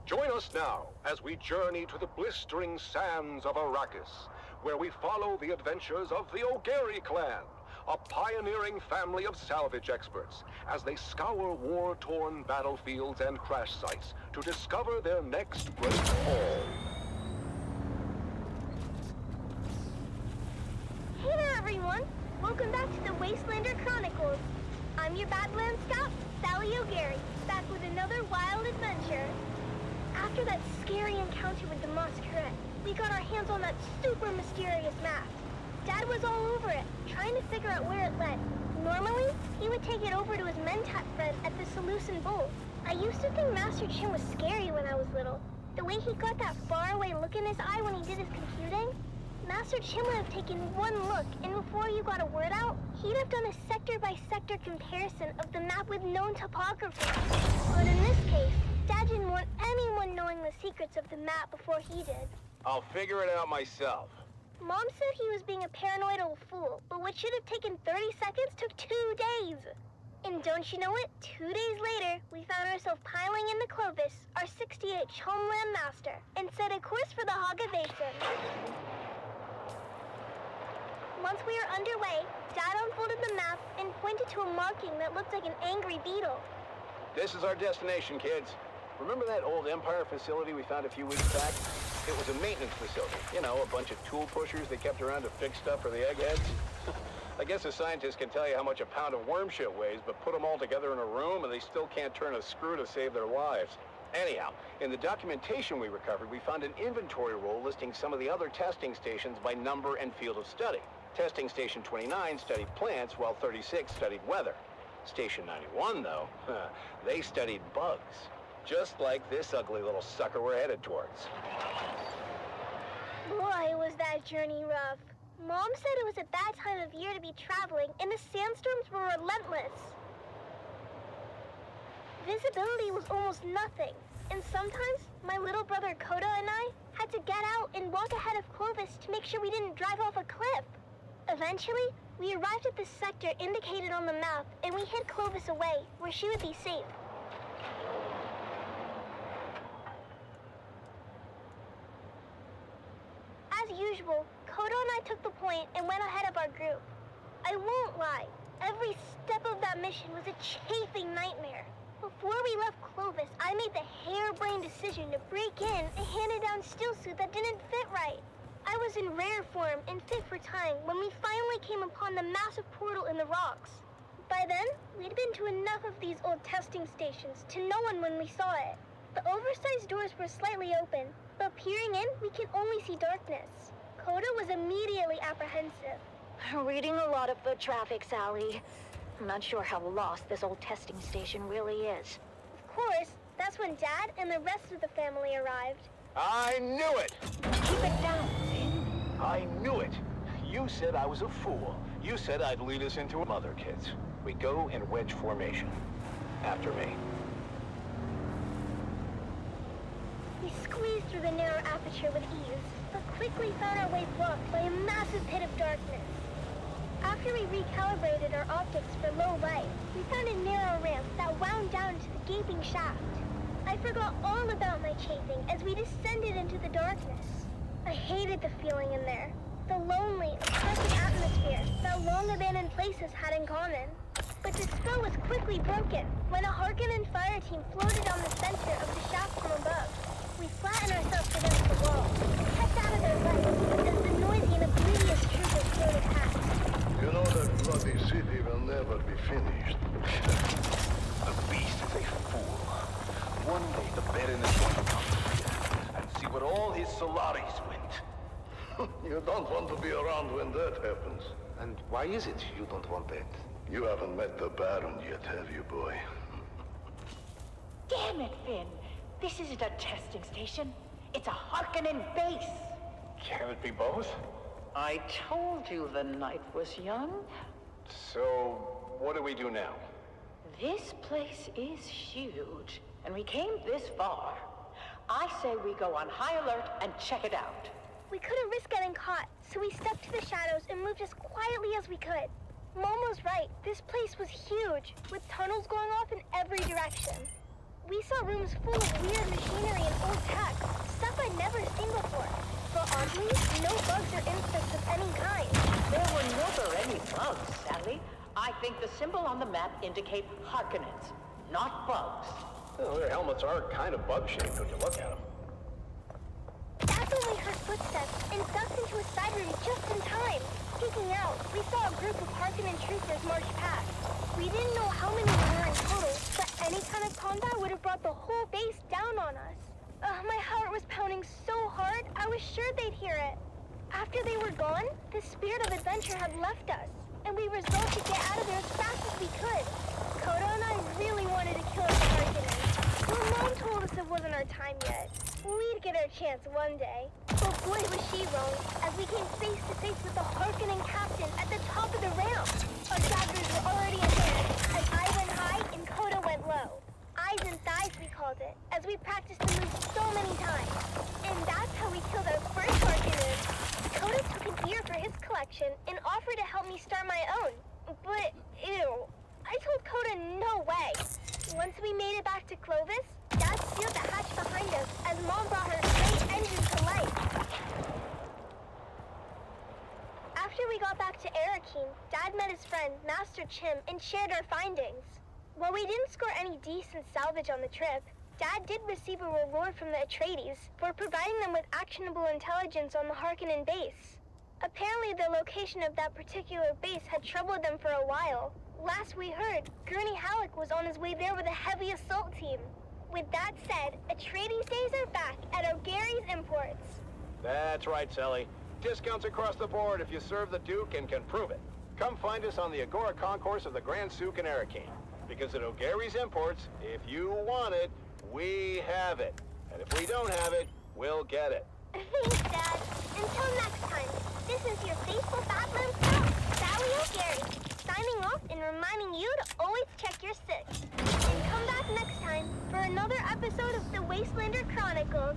Join us now as we journey to the blistering sands of Arrakis, where we follow the adventures of the O'Gary clan, a pioneering family of salvage experts, as they scour war-torn battlefields and crash sites to discover their next great haul. Hey there, everyone! Welcome back to the Wastelander Chronicles. I'm your Badlands Scout, Sally O'Gary, back with another wild adventure. After that scary encounter with the Masquerade, we got our hands on that super mysterious map. Dad was all over it, trying to figure out where it led. Normally, he would take it over to his Mentat friend at the Seleucid Bowl. I used to think Master Chin was scary when I was little. The way he got that faraway look in his eye when he did his computing. Master Chin would have taken one look, and before you got a word out, he'd have done a sector-by-sector comparison of the map with known topography. But in this case, Dad didn't want anyone knowing the secrets of the map before he did. I'll figure it out myself. Mom said he was being a paranoid old fool, but what should have taken 30 seconds took 2 days. And don't you know it, 2 days later, we found ourselves piling into Clovis, our 68th Homeland Master, and set a course for the Haga Basin. Once we were underway, Dad unfolded the map and pointed to a marking that looked like an angry beetle. This is our destination, kids. Remember that old Empire facility we found a few weeks back? It was a maintenance facility. You know, a bunch of tool pushers they kept around to fix stuff for the eggheads. I guess a scientist can tell you how much a pound of worm shit weighs, but put them all together in a room and they still can't turn a screw to save their lives. Anyhow, in the documentation we recovered, we found an inventory roll listing some of the other testing stations by number and field of study. Testing Station 29 studied plants, while 36 studied weather. Station 91, though, they studied bugs. Just like this ugly little sucker we're headed towards. Boy, was that journey rough. Mom said it was a bad time of year to be traveling, and the sandstorms were relentless. Visibility was almost nothing, and sometimes my little brother Koda and I had to get out and walk ahead of Clovis to make sure we didn't drive off a cliff. Eventually, we arrived at the sector indicated on the map, and we hid Clovis away, where she would be safe. As usual, Kodo and I took the point and went ahead of our group. I won't lie, every step of that mission was a chafing nightmare. Before we left Clovis, I made the harebrained decision to break in a handed-down stillsuit that didn't fit right. I was in rare form and fit for time when we finally came upon the massive portal in the rocks. By then, we'd been to enough of these old testing stations to know one when we saw it. The oversized doors were slightly open, but peering in, we could only see darkness. Koda was immediately apprehensive. Reading a lot of foot traffic, Sally. I'm not sure how lost this old testing station really is. Of course, that's when Dad and the rest of the family arrived. I knew it! Keep it down, Finn. I knew it! You said I was a fool. You said I'd lead us into mother kids. We go in wedge formation. After me. We squeezed through the narrow aperture with ease, but quickly found our way blocked by a massive pit of darkness. After we recalibrated our optics for low light, we found a narrow ramp that wound down into the gaping shaft. I forgot all about my chafing as we descended into the darkness. I hated the feeling in there. The lonely, oppressive atmosphere that long-abandoned places had in common. But the spell was quickly broken when a Harkonnen fire team floated on the center of the shaft from above. We flattened ourselves against the wall and kept out of their light as the noisy and oblivious troopers floated past. You know that bloody city will never be finished. The beast is a fool. One day the Baron is going to come here and see where all his Solaris went. You don't want to be around when that happens. And why is it you don't want that? You haven't met the Baron yet, have you, boy? Damn it, Finn. This isn't a testing station. It's a Harkonnen base. Can it be both? I told you the night was young. So, what do we do now? This place is huge, and we came this far. I say we go on high alert and check it out. We couldn't risk getting caught, so we stepped to the shadows and moved as quietly as we could. Mom was right. This place was huge, with tunnels going off in every direction. We saw rooms full of weird machinery and old tech, stuff I'd never seen before. But oddly, no bugs or insects of any kind. There were never any bugs, Sally. I think the symbol on the map indicate Harkonnens, not bugs. Well, their helmets are kind of bug-shaped when you look at them. That's when we heard footsteps and ducked into a side room just in time. Peeking out, we saw a group of Harkonnen troopers march past. We didn't know how many there were in total, but any kind of combat would have brought the whole base down on us. My heart was pounding so hard, I was sure they'd hear it. After they were gone, the spirit of adventure had left us, and we resolved to get out of there as fast as we could. Koda and I really wanted to kill the Harkonnens, but Mom told us it wasn't our time yet. We'd get our chance one day. But boy was she wrong, as we came face to face with the Harkonnen captain at the top of the ramp. Our daggers were already in hand, as I went high and Koda went low. Eyes and thighs, we called it, as we practiced the move so many times. And that's how we killed our first Harkonnen. Koda took a deer for his collection and offered to help me start my own. But, ew, I told Koda no way. Once we made it back to Clovis, Dad sealed the hatch behind us as Mom brought her great engine to life. After we got back to Arakeen, Dad met his friend, Master Chim, and shared our findings. While we didn't score any decent salvage on the trip, Dad did receive a reward from the Atreides for providing them with actionable intelligence on the Harkonnen base. Apparently the location of that particular base had troubled them for a while. Last we heard, Gurney Halleck was on his way there with a heavy assault team. With that said, Atreides days are back at O'Gary's Imports. That's right, Sally. Discounts across the board if you serve the Duke and can prove it. Come find us on the Agora Concourse of the Grand Souk in Arakeen. Because at O'Gary's Imports, if you want it, we have it. And if we don't have it, we'll get it. Thanks, Dad. Until next time, this is your faithful Batman pal, Sally O'Gary, signing off and reminding you to always check your six. And come back next time for another episode of the Wastelander Chronicles.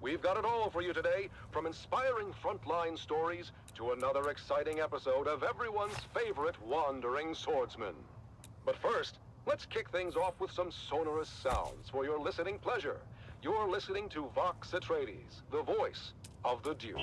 We've got it all for you today, from inspiring frontline stories to another exciting episode of everyone's favorite wandering swordsman. But first, let's kick things off with some sonorous sounds for your listening pleasure. You're listening to Vox Atreides, the voice of the Duke.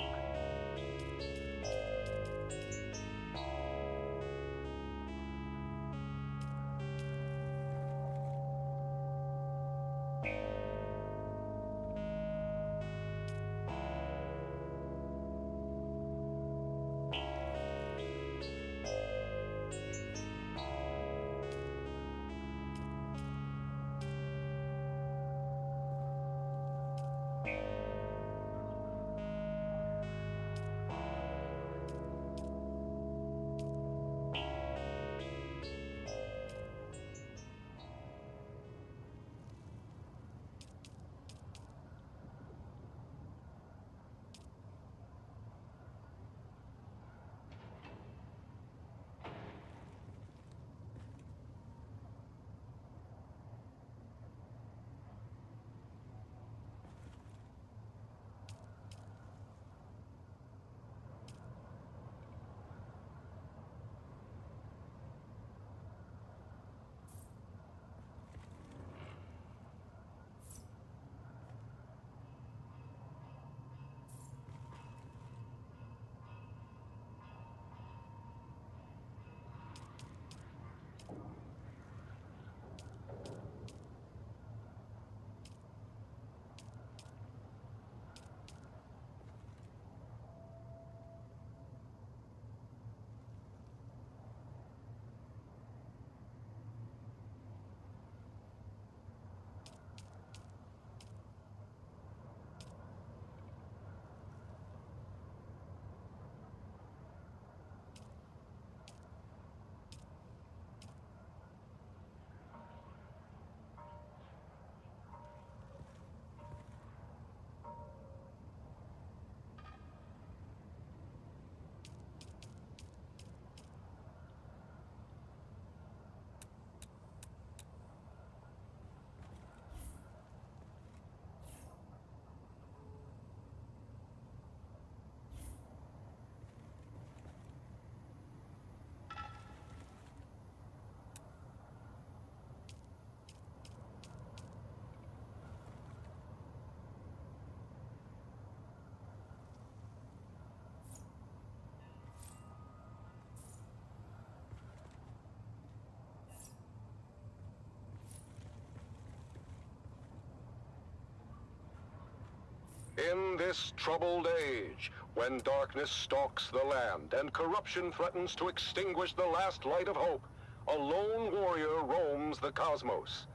In this troubled age, when darkness stalks the land and corruption threatens to extinguish the last light of hope, a lone warrior roams the cosmos.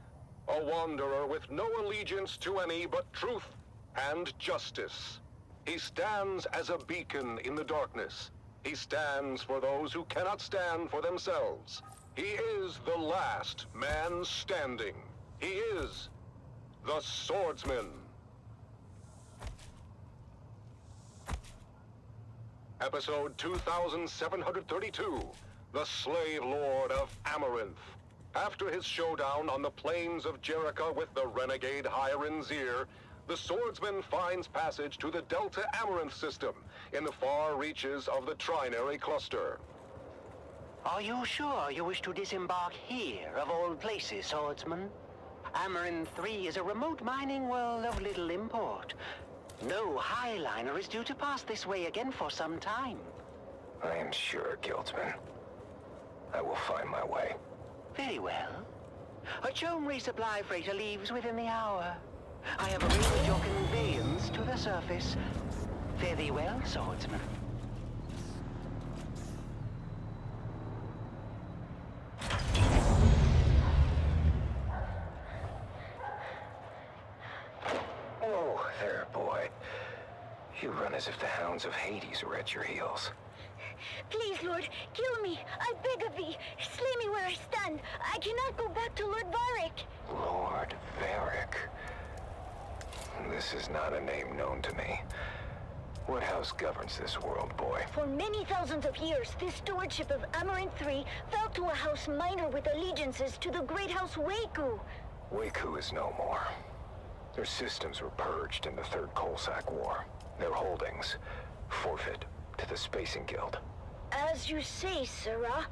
A wanderer with no allegiance to any but truth and justice. He stands as a beacon in the darkness. He stands for those who cannot stand for themselves. He is the last man standing. He is the swordsman. Episode 2732, The Slave Lord of Amaranth. After his showdown on the plains of Jericho with the renegade High-Renzir, the swordsman finds passage to the Delta Amaranth system in the far reaches of the Trinary Cluster. Are you sure you wish to disembark here, of all places, swordsman? Amaranth 3 is a remote mining world of little import. No highliner is due to pass this way again for some time. I am sure, Guildsman. I will find my way. Very well. A Chome resupply freighter leaves within the hour. I have arranged your conveyance to the surface. Fare thee well, swordsman. Oh, there, boy. You run as if the hounds of Hades were at your heels. Please, Lord, kill me. I beg of thee. Slay me where I stand. I cannot go back to Lord Varric. Lord Varric. This is not a name known to me. What house governs this world, boy? For many thousands of years, this stewardship of Amaranth 3 fell to a house minor with allegiances to the great house Waku. Waku is no more. Their systems were purged in the Third Colsack War. Their holdings forfeit to the Spacing Guild. As you say, Sirrah.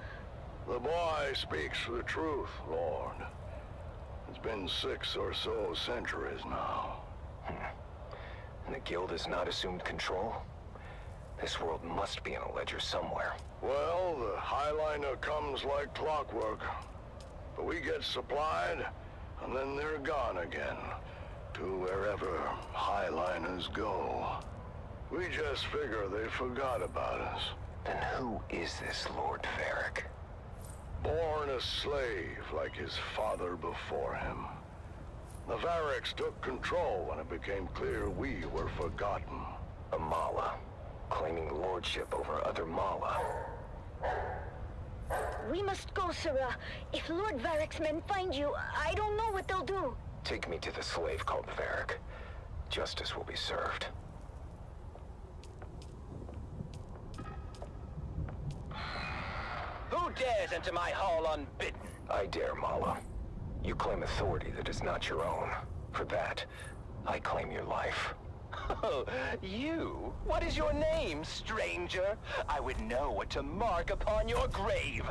The boy speaks the truth, Lord. It's been 6 or so centuries now. And the Guild has not assumed control? This world must be in a ledger somewhere. Well, the Highliner comes like clockwork. But we get supplied, and then they're gone again. To wherever Highliners go. We just figure they forgot about us. Then who is this Lord Varric? Born a slave like his father before him. The Varrics took control when it became clear we were forgotten. A Mala, claiming lordship over other Mala. We must go, Sirrah. If Lord Varric's men find you, I don't know what they'll do. Take me to the slave called Varric. Justice will be served. Who dares enter my hall unbidden? I dare, Mala. You claim authority that is not your own. For that, I claim your life. Oh, you? What is your name, stranger? I would know what to mark upon your grave.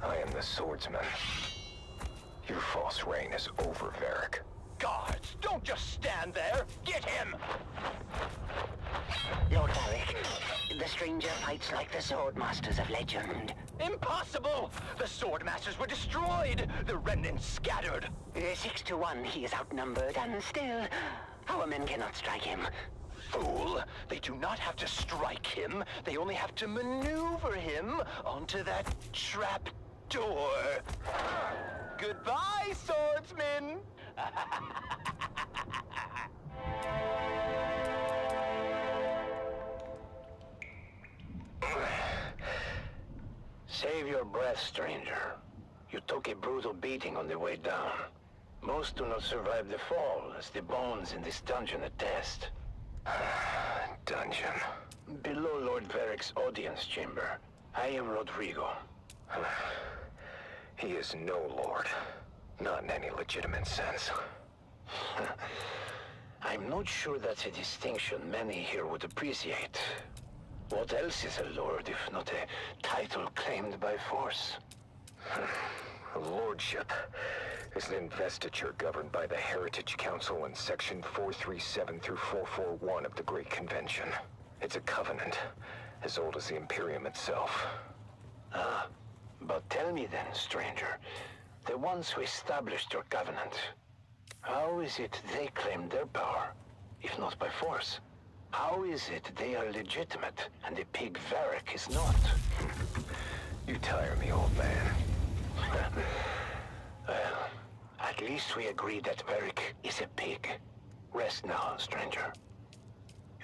I am the swordsman. Your false reign is over, Varric. Guards, don't just stand there. Get him! Lord Varric, the stranger fights like the swordmasters of legend. Impossible! The swordmasters were destroyed. The remnants scattered. 6 to 1, he is outnumbered, and still, our men cannot strike him. Fool! They do not have to strike him. They only have to maneuver him onto that trap door. Goodbye, swordsman! Save your breath, stranger. You took a brutal beating on the way down. Most do not survive the fall, as the bones in this dungeon attest. Dungeon. Below Lord Varric's audience chamber, I am Rodrigo. He is no lord. Not in any legitimate sense. I'm not sure that's a distinction many here would appreciate. What else is a lord if not a title claimed by force? A lordship is an investiture governed by the Heritage Council in Section 437 through 441 of the Great Convention. It's a covenant, as old as the Imperium itself. Ah, but tell me then, stranger, the ones who established your covenant, how is it they claimed their power, if not by force? How is it they are legitimate and the pig Varric is not? You tire me, old man. Well, at least we agreed that Varric is a pig. Rest now, stranger.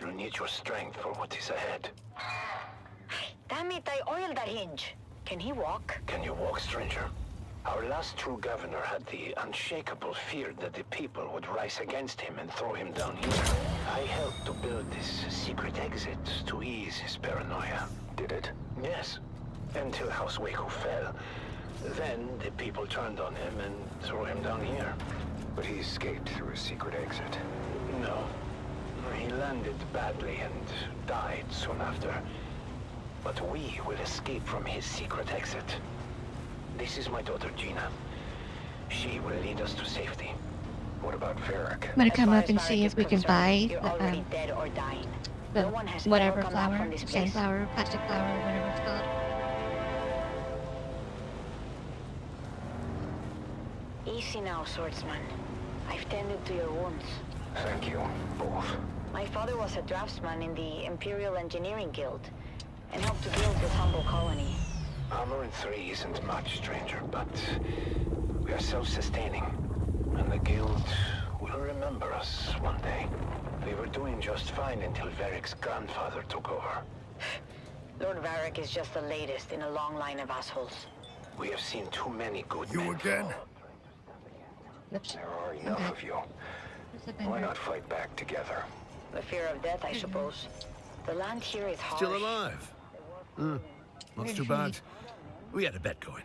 You'll need your strength for what is ahead. Damn it, I oiled that hinge. Can he walk? Can you walk, stranger? Our last true governor had the unshakable fear that the people would rise against him and throw him down here. I helped to build this secret exit to ease his paranoia. Did it? Yes. Until House Waco fell. Then the people turned on him and threw him down here. But he escaped through a secret exit. No. He landed badly and died soon after. But we will escape from his secret exit. This is my daughter, Gina. She will lead us to safety. What about Varric? I'm gonna come up and see if we can buy You're already dead or dying. the No one has whatever ever come back flower, from this place. sunflower, plastic flower, whatever it's called. Easy now, swordsman. I've tended to your wounds. Thank you, both. My father was a draftsman in the Imperial Engineering Guild and helped to build this humble colony. Armor in 3 isn't much, stranger, but we are self-sustaining. And the Guild will remember us one day. We were doing just fine until Varric's grandfather took over. Lord Varric is just the latest in a long line of assholes. We have seen too many good men. again? There are enough of you. Why not fight back together? The fear of death, I suppose. The land here is harsh. Still alive? Not too bad. We had a bet going.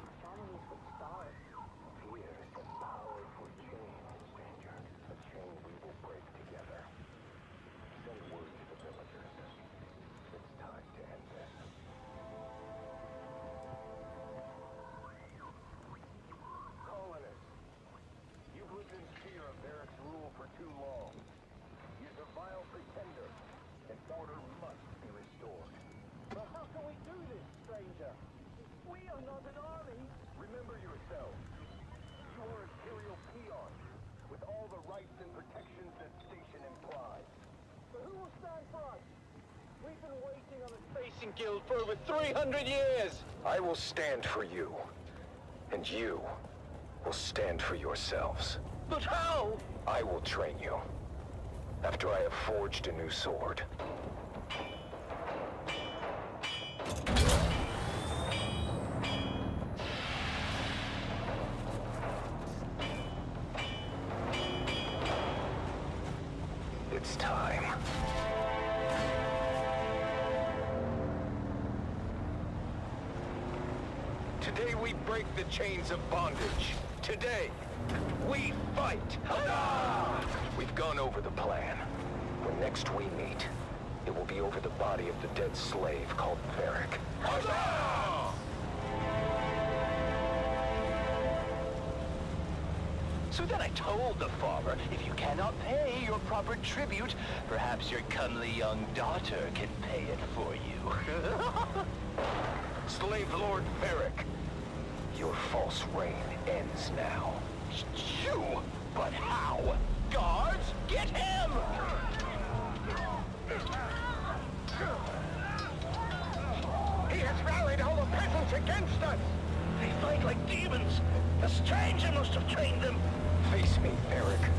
Guild for over 300 years! I will stand for you. And you will stand for yourselves. But how? I will train you. After I have forged a new sword. It's time. Today we break the chains of bondage. Today, we fight. Huzzah! We've gone over the plan. When next we meet, it will be over the body of the dead slave called Varric. Huzzah! So then I told the farmer, if you cannot pay your proper tribute, perhaps your comely young daughter can pay it for you. Slave Lord Varric. Your false reign ends now. You? But how? Guards, get him! He has rallied all the peasants against us! They fight like demons! A stranger must have trained them! Face me, Varric.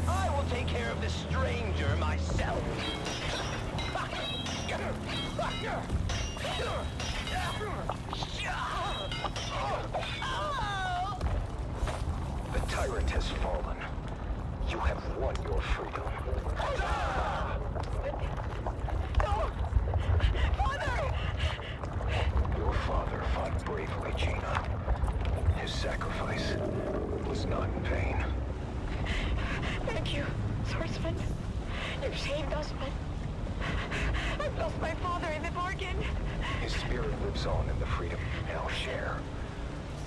I will take care of this stranger myself. The tyrant has fallen. You have won your freedom. Your father fought bravely, Gina. His sacrifice was not in vain. Thank you, swordsman. You've saved us, but I've lost my father in the bargain. His spirit lives on in the freedom you now share.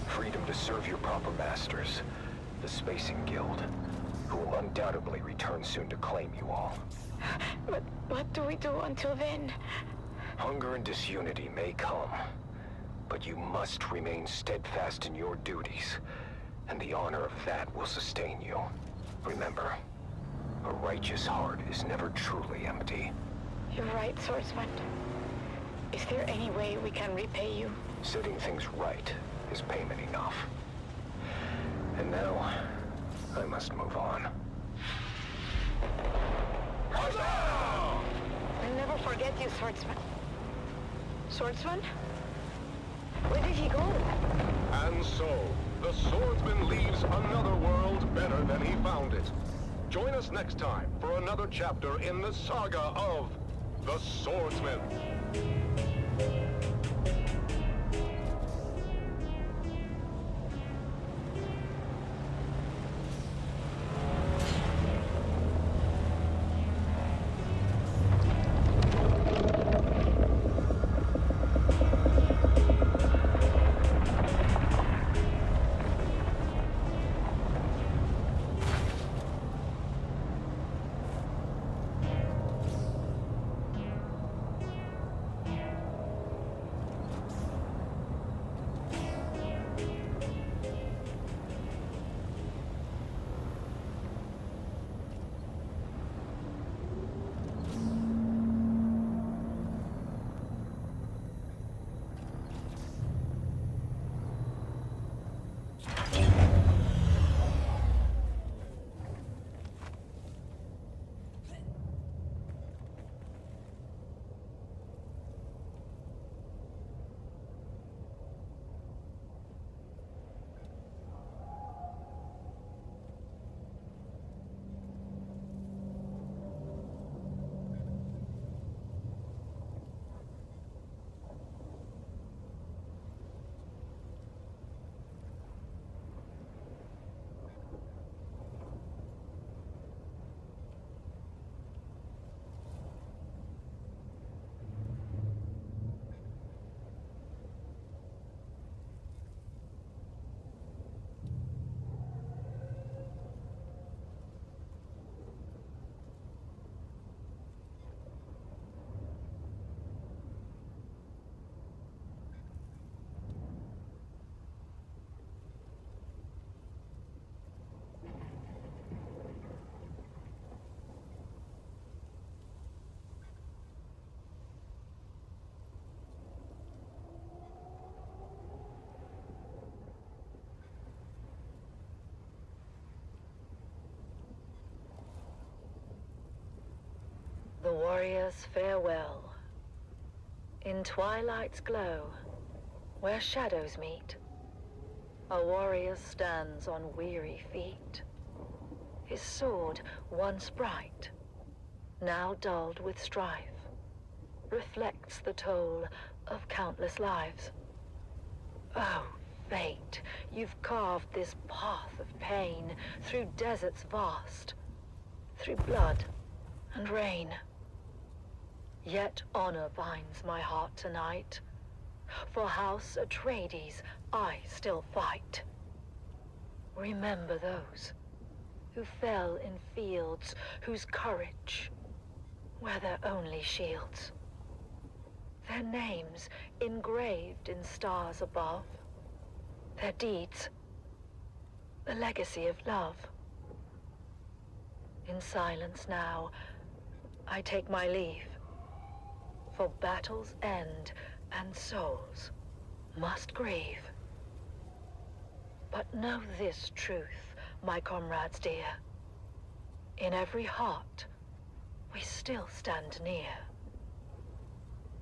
Freedom to serve your proper masters, the Spacing Guild, who will undoubtedly return soon to claim you all. But what do we do until then? Hunger and disunity may come, but you must remain steadfast in your duties, and the honor of that will sustain you. Remember, a righteous heart is never truly empty. You're right, Swordsman. Is there any way we can repay you? Setting things right is payment enough. And now, I must move on. I'll never forget you, Swordsman. Swordsman? Where did he go? And so, the swordsman leaves another world better than he found it. Join us next time for another chapter in the saga of the Swordsman. The warriors farewell. In twilight's glow, where shadows meet, a warrior stands on weary feet. His sword, once bright, now dulled with strife, reflects the toll of countless lives. Oh, fate, you've carved this path of pain through deserts vast, through blood and rain. Yet honor binds my heart tonight. For House Atreides, I still fight. Remember those who fell in fields whose courage were their only shields. Their names engraved in stars above. Their deeds, the legacy of love. In silence now, I take my leave. For battles end, and souls must grieve. But know this truth, my comrades dear. In every heart, we still stand near.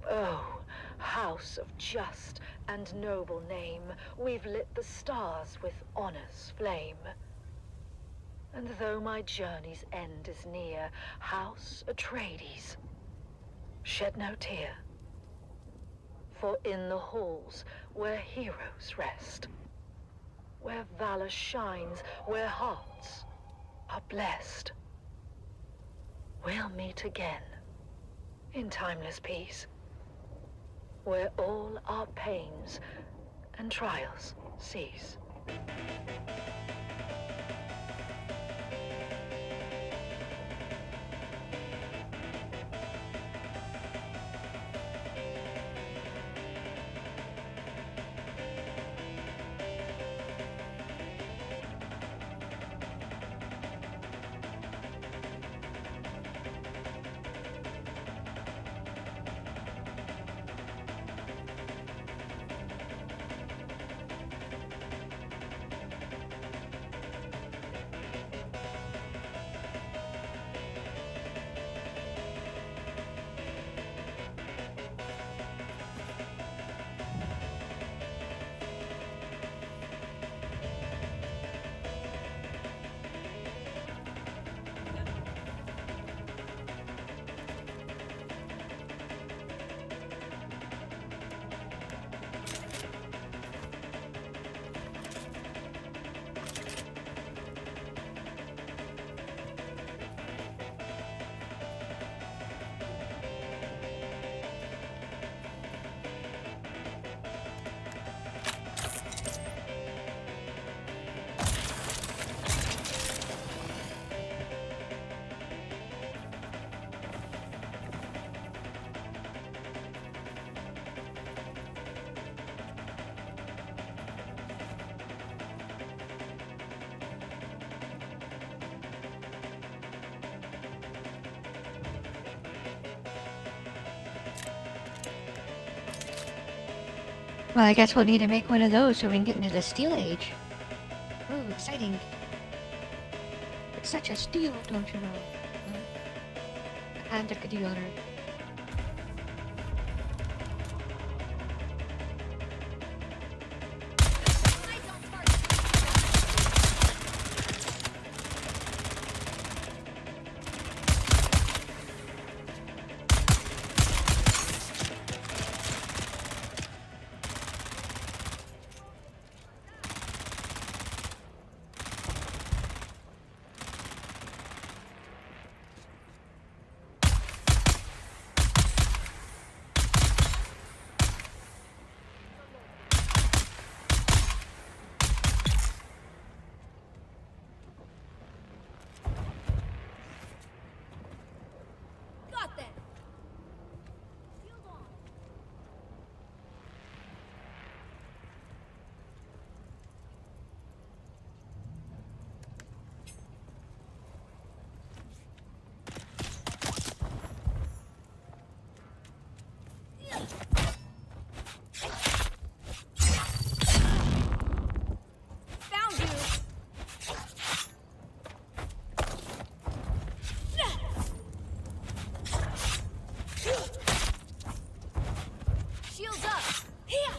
Oh, house of just and noble name, we've lit the stars with honor's flame. And though my journey's end is near, House Atreides, shed no tear. For in the halls where heroes rest, where valor shines, where hearts are blessed, we'll meet again in timeless peace, where all our pains and trials cease. Well, I guess we'll need to make one of those so we can get into the Steel Age. Oh, exciting. It's such a steal, don't you know? And a dealer. Got that. Found you. Shields up. Here.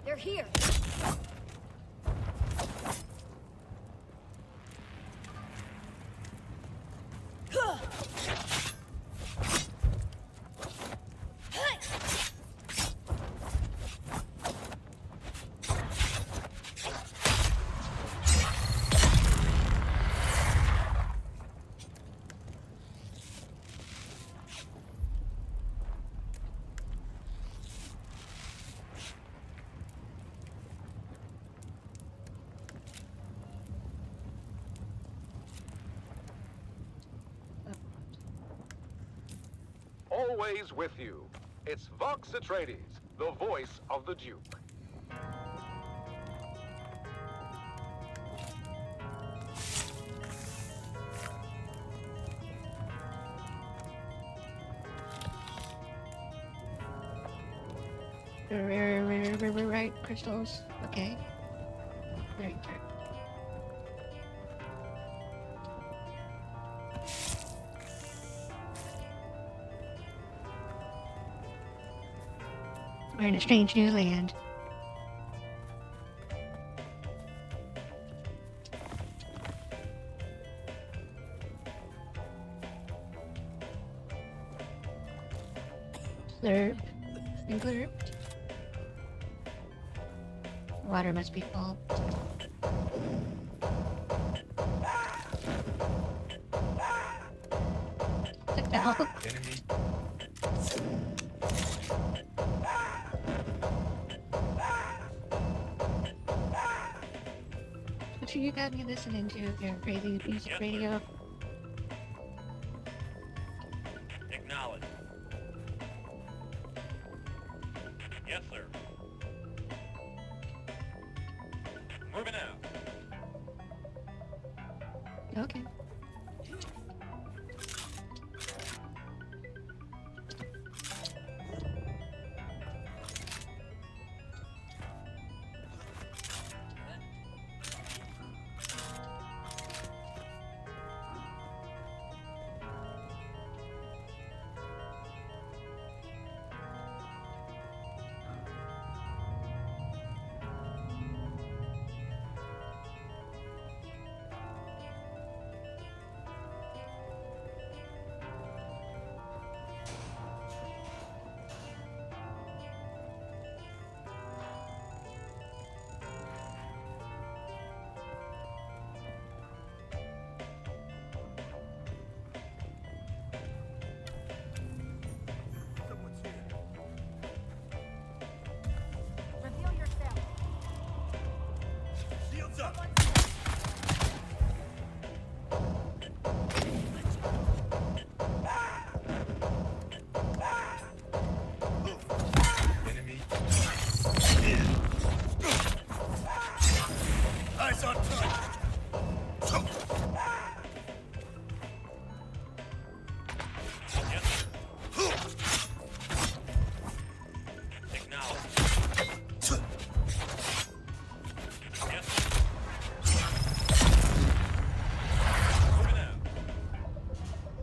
They're here. Always with you. It's Vox Atreides, the voice of the Duke. Right, crystals. Okay. Right. We're in a strange new land. Slurp and glurp. Water must be full. What the hell? What you got me listening to your crazy music radio? Acknowledge. Yes, sir. Moving out. Okay.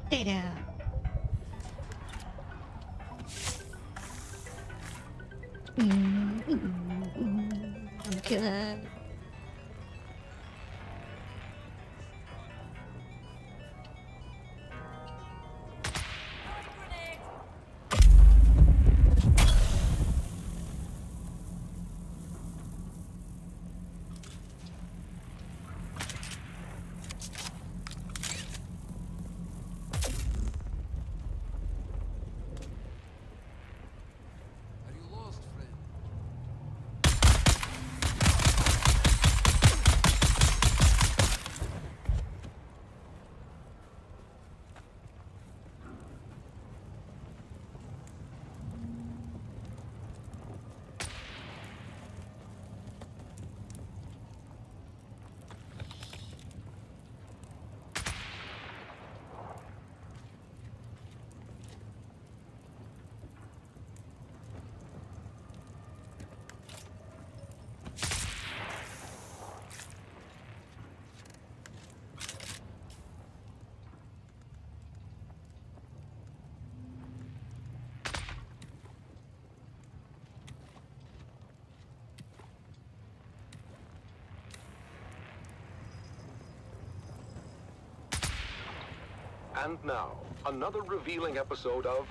Stay down. I'm killer. And now, another revealing episode of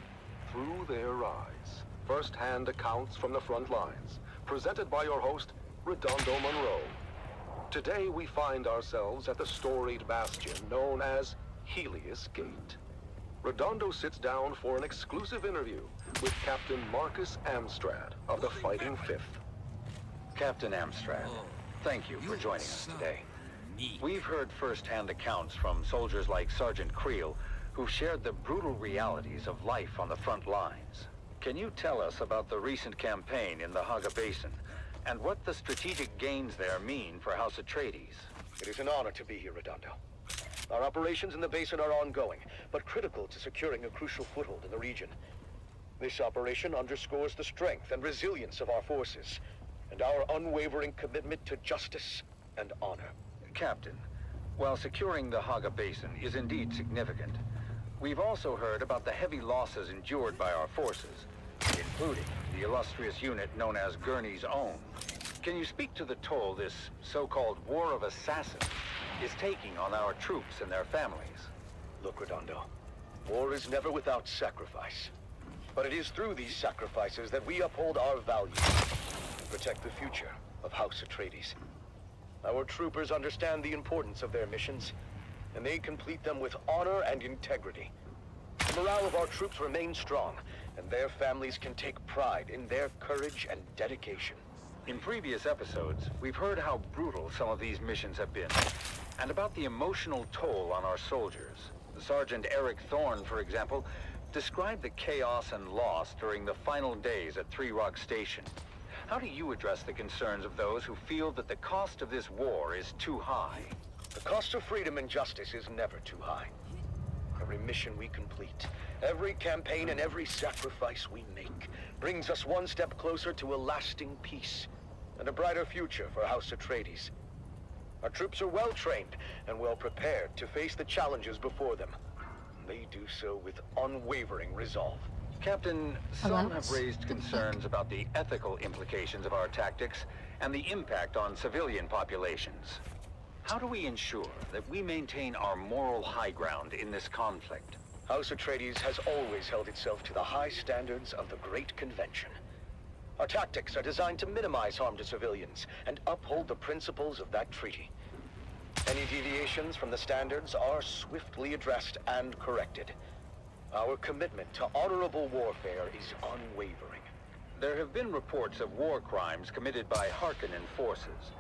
Through Their Eyes. First-hand accounts from the front lines, presented by your host, Redondo Monroe. Today we find ourselves at the storied bastion known as Helios Gate. Redondo sits down for an exclusive interview with Captain Marcus Amstrad of the Fighting Fifth. Captain Amstrad, thank you for joining us today. We've heard first-hand accounts from soldiers like Sergeant Creel, who've shared the brutal realities of life on the front lines. Can you tell us about the recent campaign in the Haga Basin, and what the strategic gains there mean for House Atreides? It is an honor to be here, Redondo. Our operations in the basin are ongoing, but critical to securing a crucial foothold in the region. This operation underscores the strength and resilience of our forces, and our unwavering commitment to justice and honor. Captain, while securing the Haga Basin is indeed significant, we've also heard about the heavy losses endured by our forces, including the illustrious unit known as Gurney's Own. Can you speak to the toll this so-called War of Assassins is taking on our troops and their families? Look, Redondo, war is never without sacrifice. But it is through these sacrifices that we uphold our values and protect the future of House Atreides. Our troopers understand the importance of their missions, and they complete them with honor and integrity. The morale of our troops remains strong, and their families can take pride in their courage and dedication. In previous episodes, we've heard how brutal some of these missions have been, and about the emotional toll on our soldiers. Sergeant Eric Thorne, for example, described the chaos and loss during the final days at Three Rock Station. How do you address the concerns of those who feel that the cost of this war is too high? The cost of freedom and justice is never too high. Every mission we complete, every campaign and every sacrifice we make brings us one step closer to a lasting peace and a brighter future for House Atreides. Our troops are well trained and well prepared to face the challenges before them. They do so with unwavering resolve. Captain, some have raised concerns about the ethical implications of our tactics and the impact on civilian populations. How do we ensure that we maintain our moral high ground in this conflict? House Atreides has always held itself to the high standards of the Great Convention. Our tactics are designed to minimize harm to civilians and uphold the principles of that treaty. Any deviations from the standards are swiftly addressed and corrected. Our commitment to honorable warfare is unwavering. There have been reports of war crimes committed by Harkonnen forces,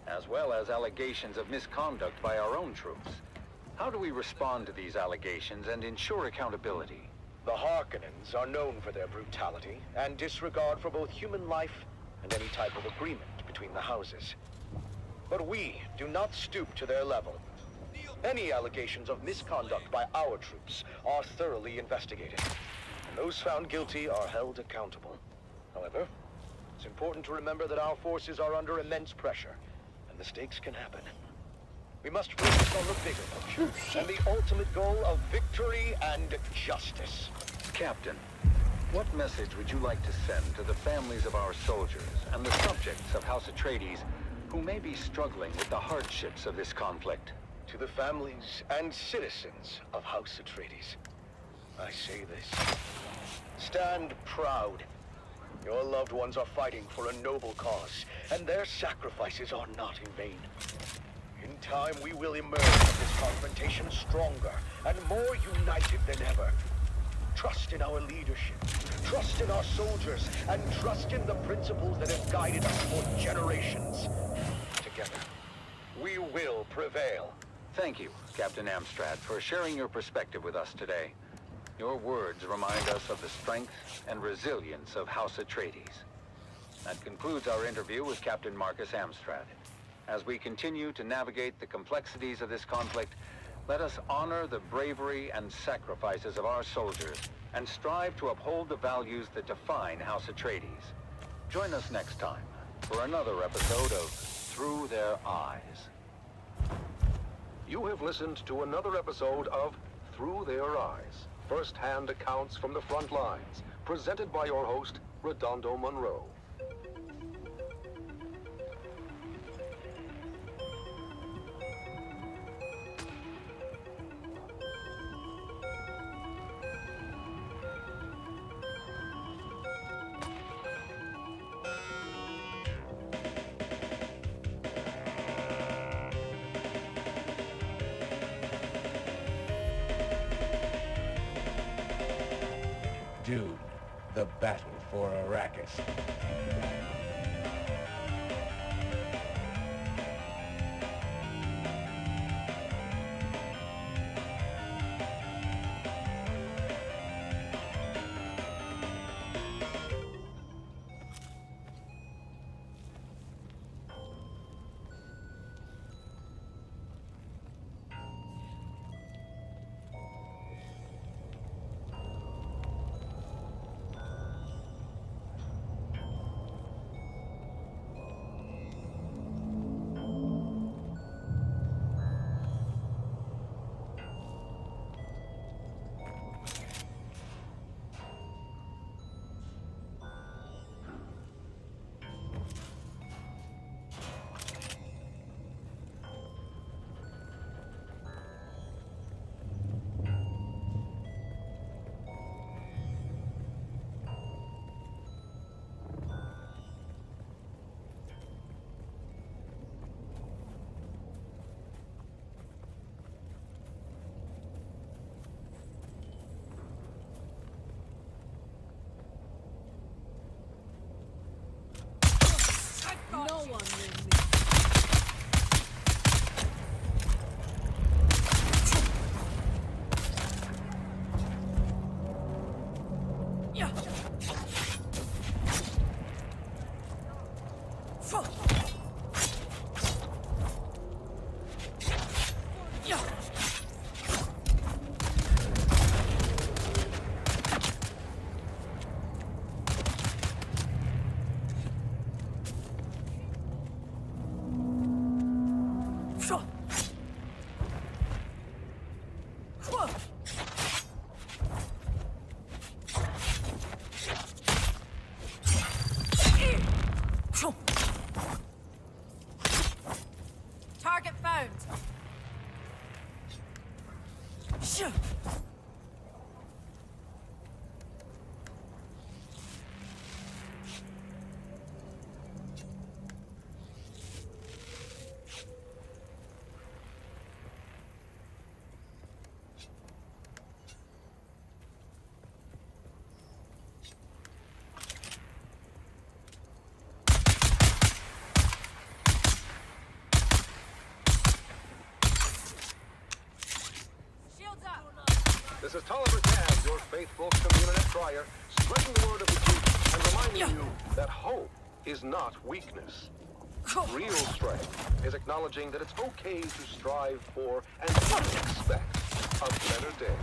as well as allegations of misconduct by our own troops. How do we respond to these allegations and ensure accountability? The Harkonnens are known for their brutality and disregard for both human life and any type of agreement between the houses. But we do not stoop to their level. Any allegations of misconduct by our troops are thoroughly investigated, and those found guilty are held accountable. However, It's important to remember that our forces are under immense pressure, and mistakes can happen. We must focus on the bigger picture, and the ultimate goal of victory and justice. Captain, what message would you like to send to the families of our soldiers and the subjects of House Atreides who may be struggling with the hardships of this conflict? To the families and citizens of House Atreides, I say this. Stand proud. Your loved ones are fighting for a noble cause, and their sacrifices are not in vain. In time, we will emerge from this confrontation stronger and more united than ever. Trust in our leadership, trust in our soldiers, and trust in the principles that have guided us for generations. Together, we will prevail. Thank you, Captain Amstrad, for sharing your perspective with us today. Your words remind us of the strength and resilience of House Atreides. That concludes our interview with Captain Marcus Amstrad. As we continue to navigate the complexities of this conflict, let us honor the bravery and sacrifices of our soldiers and strive to uphold the values that define House Atreides. Join us next time for another episode of Through Their Eyes. You have listened to another episode of Through Their Eyes, first-hand accounts from the front lines, presented by your host, Redondo Monroe. Dune, the battle for Arrakis. No one will me. Yeah. Yeah. Target found. This is Tolliver Cam, your faithful community crier, spreading the word of the truth and reminding you that hope is not weakness. Real strength is acknowledging that it's okay to strive for and expect a better day.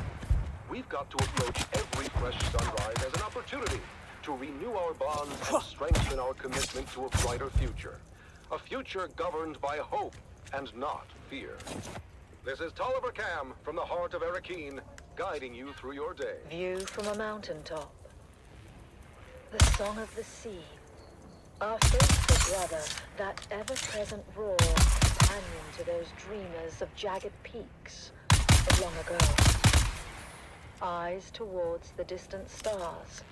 We've got to approach every fresh sunrise as an opportunity to renew our bonds and strengthen our commitment to a brighter future. A future governed by hope and not fear. This is Tolliver Cam from the heart of Arakeen, guiding you through your day. View from a mountaintop. The song of the sea. Our faithful brother, that ever-present roar, companion to those dreamers of jagged peaks of long ago. Eyes towards the distant stars.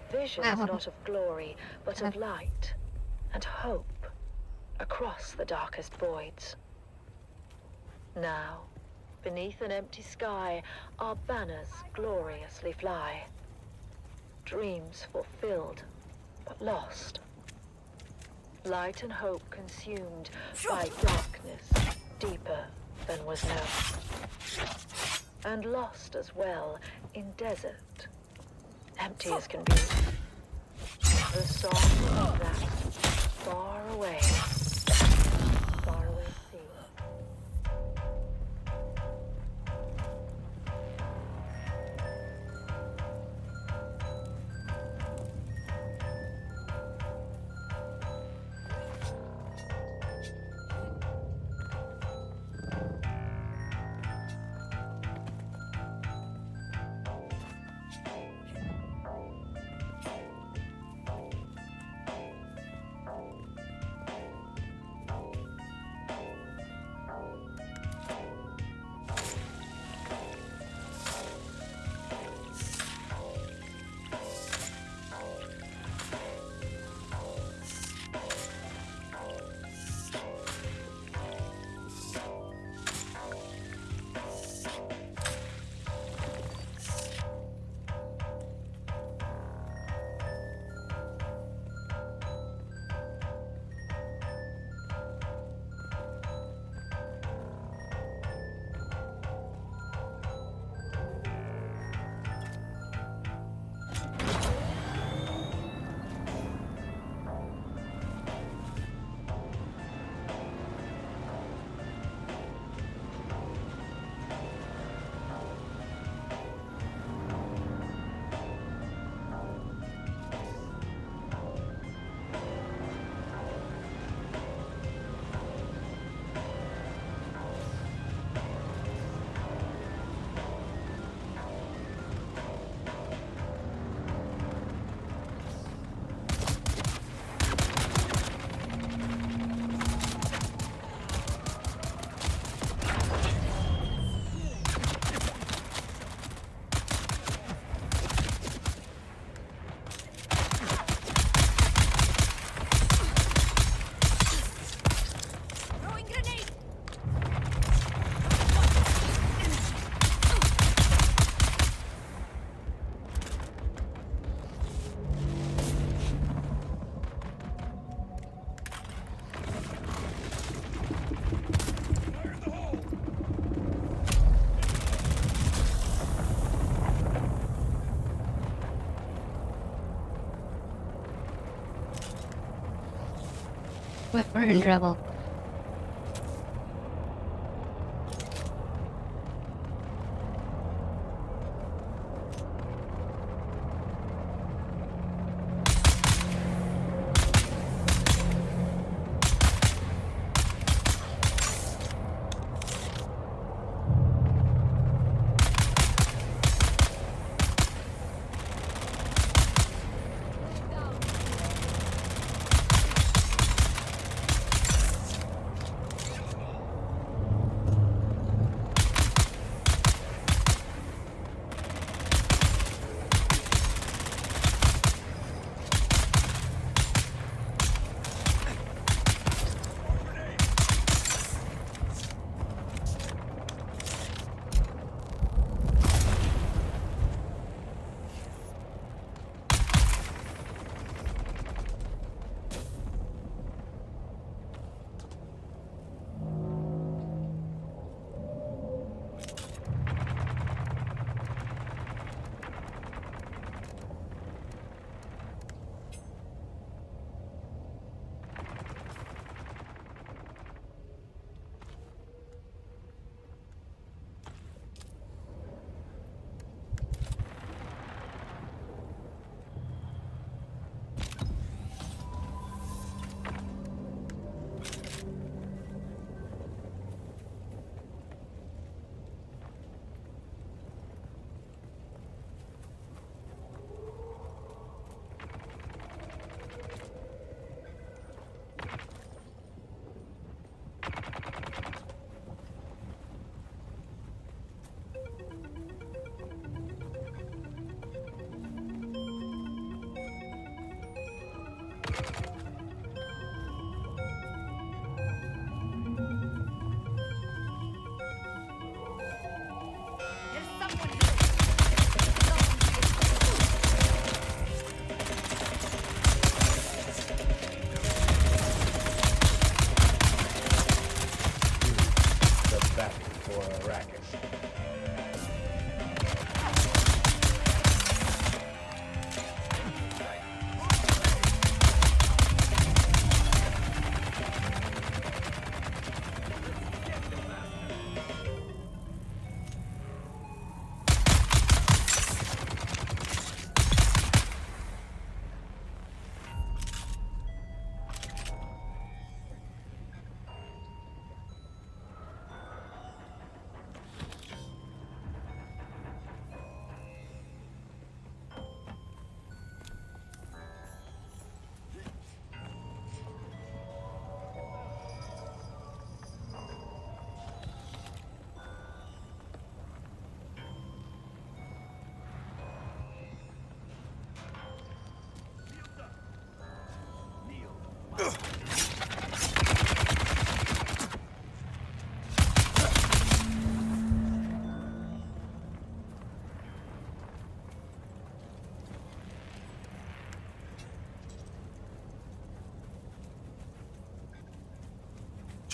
Visions not of glory, but of light and hope across the darkest voids. Now, beneath an empty sky, our banners gloriously fly. Dreams fulfilled, but lost. Light and hope consumed by darkness deeper than was known. And lost as well in desert, empty as can be. The song of that far away sea. We're in trouble.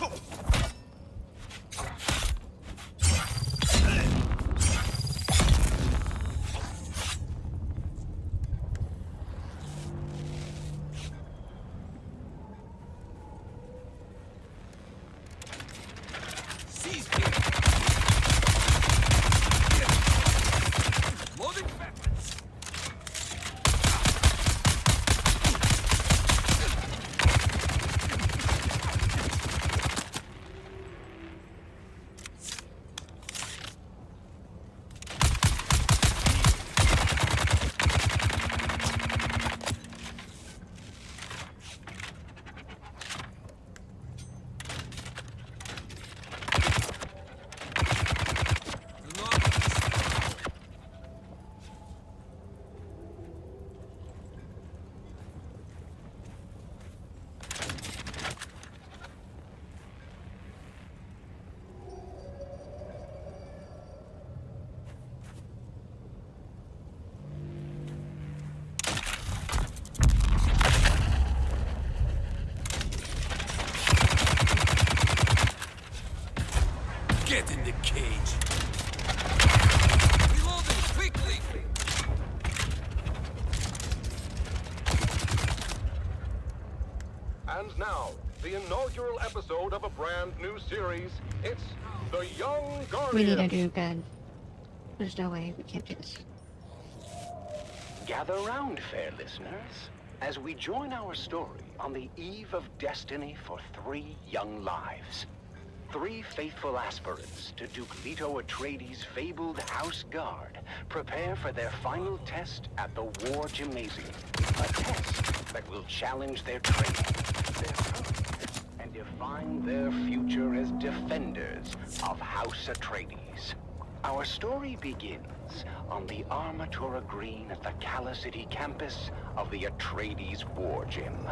Seize me! Loading weapons! Get in the cage! Reloading quickly! And now, the inaugural episode of a brand new series. It's The Young We need Guardians. a new gun. There's no way we can't do this. Gather round, fair listeners, as we join our story on the eve of destiny for 3 young lives. 3 faithful aspirants to Duke Leto Atreides' fabled House Guard prepare for their final test at the War Gymnasium. A test that will challenge their training, their courage, and define their future as defenders of House Atreides. Our story begins on the Armatura Green at the Cala City campus of the Atreides War Gym.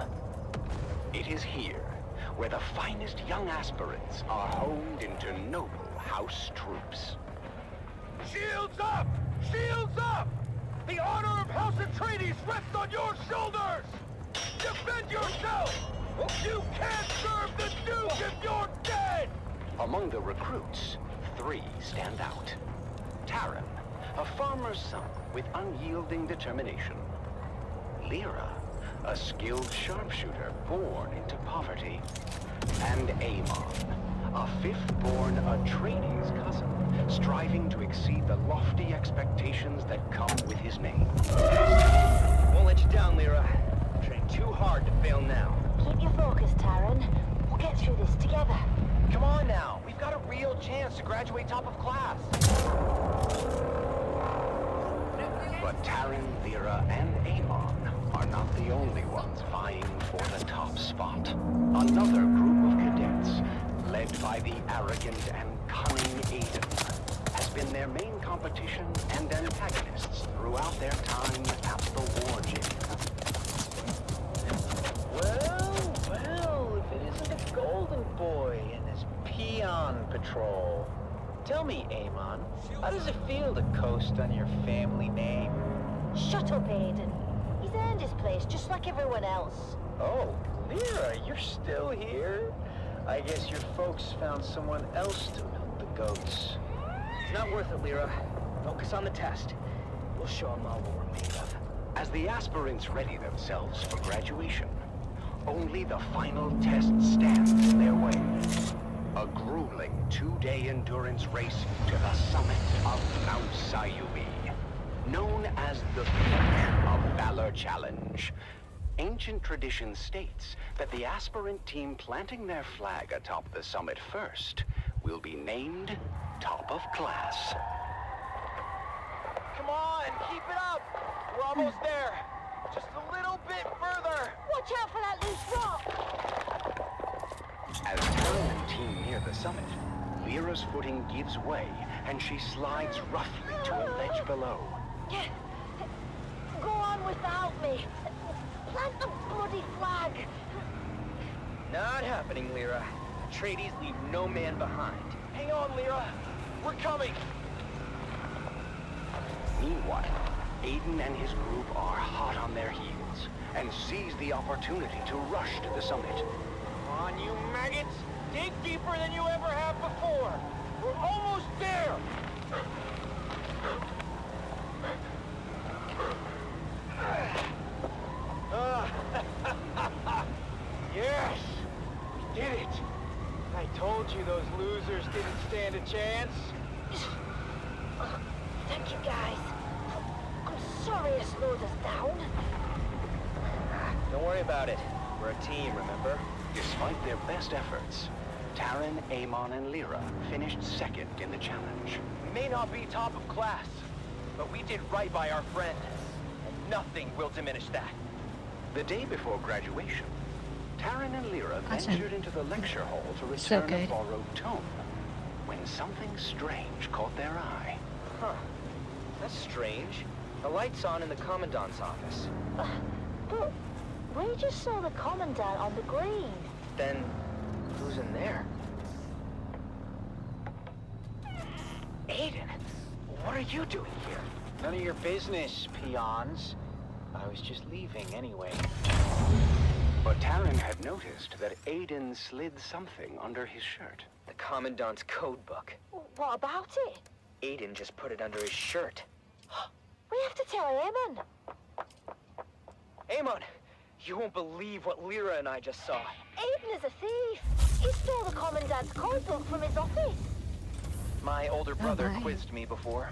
It is here where the finest young aspirants are honed into noble house troops. Shields up! Shields up! The honor of House Atreides rests on your shoulders! Defend yourself! You can't serve the Duke if you're dead! Among the recruits, 3 stand out. Taran, a farmer's son with unyielding determination. Lyra, a skilled sharpshooter born into poverty. And Amon, a 5th-born Atreides cousin, striving to exceed the lofty expectations that come with his name. Won't let you down, Lyra. Train too hard to fail now. Keep your focus, Taran. We'll get through this together. Come on now. We've got a real chance to graduate top of class. But Taran, Lyra, and Amon are not the only ones vying for the top spot. Another group of cadets, led by the arrogant and cunning Aiden, has been their main competition and antagonists throughout their time at the War Gym. Well, if it isn't the Golden Boy and his peon patrol. Tell me, Amon, how does it feel to coast on your family name? Shut up, Aiden. He's earned his place just like everyone else. Oh, Lyra, you're still here? I guess your folks found someone else to milk the goats. It's not worth it, Lyra. Focus on the test. We'll show them all what we're made of. As the aspirants ready themselves for graduation, only the final test stands in their way. A grueling 2-day endurance race to the summit of Mount Sayubi, known as the Peak of Valor Challenge. Ancient tradition states that the aspirant team planting their flag atop the summit first will be named top of class. Come on, keep it up! We're almost there. Just a little bit further. Watch out for that loose rock! As Taran and team near the summit, Lyra's footing gives way, and she slides roughly to a ledge below. Go on without me. Plant the bloody flag. Not happening, Lyra. Atreides leave no man behind. Hang on, Lyra. We're coming. Meanwhile, Aiden and his group are hot on their heels and seize the opportunity to rush to the summit. Come on, you maggots! Dig deeper than you ever have before! We're almost there! Yes! We did it! I told you those losers didn't stand a chance. Thank you, guys. I'm sorry I slowed us down. Don't worry about it. We're a team, remember? Despite their best efforts, Taran, Amon, and Lyra finished second in the challenge. We may not be top of class, but we did right by our friend. And nothing will diminish that. The day before graduation, Taran and Lyra Awesome. ventured into the lecture hall to So return a good. borrowed tome, when something strange caught their eye. Huh. That's strange. The light's on in the Commandant's office. But we just saw the Commandant on the green. Then, who's in there? Aiden, what are you doing here? None of your business, peons. I was just leaving anyway. But Taran had noticed that Aiden slid something under his shirt. The Commandant's code book. What about it? Aiden just put it under his shirt. We have to tell Eamon. Amon, you won't believe what Lyra and I just saw. Aiden is a thief. He stole the Commandant's code book from his office. My older brother my. quizzed me before.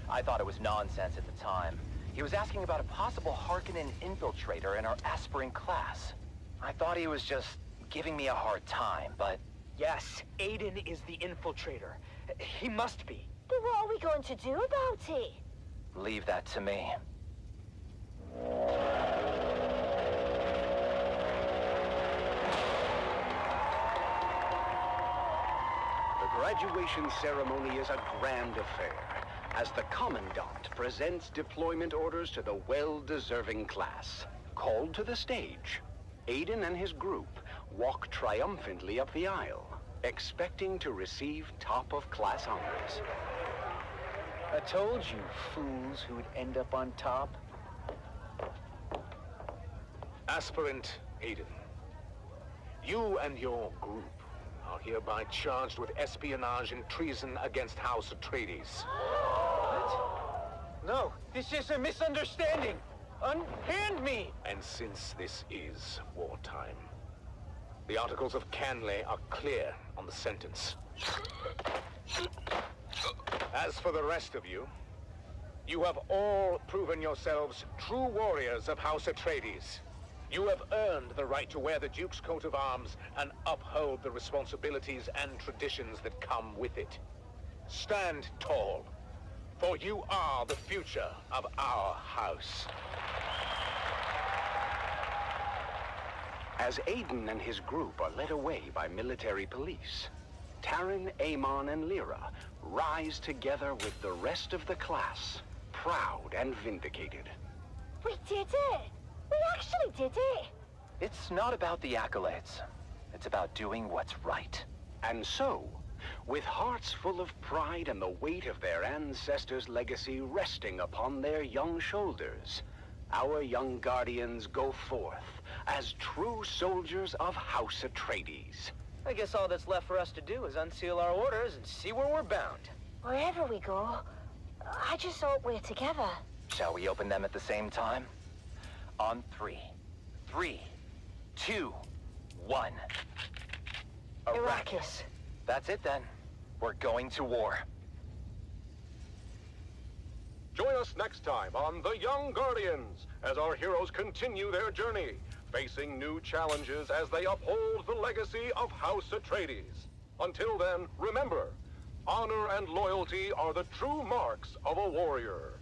I thought it was nonsense at the time. He was asking about a possible Harkonnen infiltrator in our aspiring class. I thought he was just giving me a hard time, but... Yes, Aiden is the infiltrator. He must be. Then what are we going to do about it? Leave that to me. The graduation ceremony is a grand affair, as the Commandant presents deployment orders to the well-deserving class. Called to the stage, Aiden and his group walk triumphantly up the aisle, expecting to receive top-of-class honors. I told you, fools, who would end up on top. Aspirant Aiden, you and your group are hereby charged with espionage and treason against House Atreides. What? No, this is a misunderstanding. Unhand me! And since this is wartime, the Articles of Canley are clear on the sentence. As for the rest of you, you have all proven yourselves true warriors of House Atreides. You have earned the right to wear the Duke's coat of arms and uphold the responsibilities and traditions that come with it. Stand tall, for you are the future of our house. As Aiden and his group are led away by military police, Taran, Amon, and Lyra rise together with the rest of the class, proud and vindicated. We did it! We actually did it! It's not about the accolades. It's about doing what's right. And so, with hearts full of pride and the weight of their ancestors' legacy resting upon their young shoulders, our young guardians go forth as true soldiers of House Atreides. I guess all that's left for us to do is unseal our orders and see where we're bound. Wherever we go, I just hope we're together. Shall we open them at the same time? On 3. 3, 2, 1. Arrakis. That's it then. We're going to war. Join us next time on The Young Guardians as our heroes continue their journey, facing new challenges as they uphold the legacy of House Atreides. Until then, remember, honor and loyalty are the true marks of a warrior.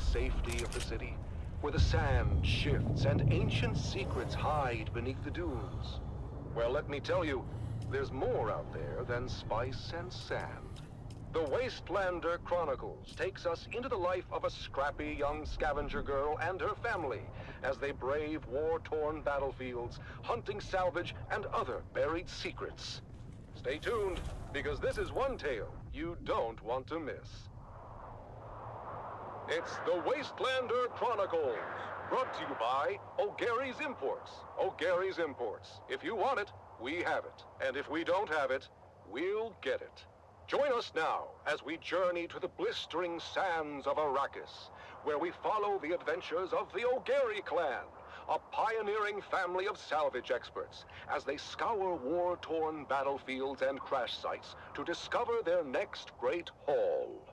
the safety of the city, where the sand shifts and ancient secrets hide beneath the dunes. Well, let me tell you, there's more out there than spice and sand. The Wastelander Chronicles takes us into the life of a scrappy young scavenger girl and her family as they brave war-torn battlefields, hunting salvage and other buried secrets. Stay tuned, because this is one tale you don't want to miss. It's the Wastelander Chronicles, brought to you by O'Gary's Imports. O'Gary's Imports. If you want it, we have it. And if we don't have it, we'll get it. Join us now as we journey to the blistering sands of Arrakis, where we follow the adventures of the O'Gary clan, a pioneering family of salvage experts, as they scour war-torn battlefields and crash sites to discover their next great haul.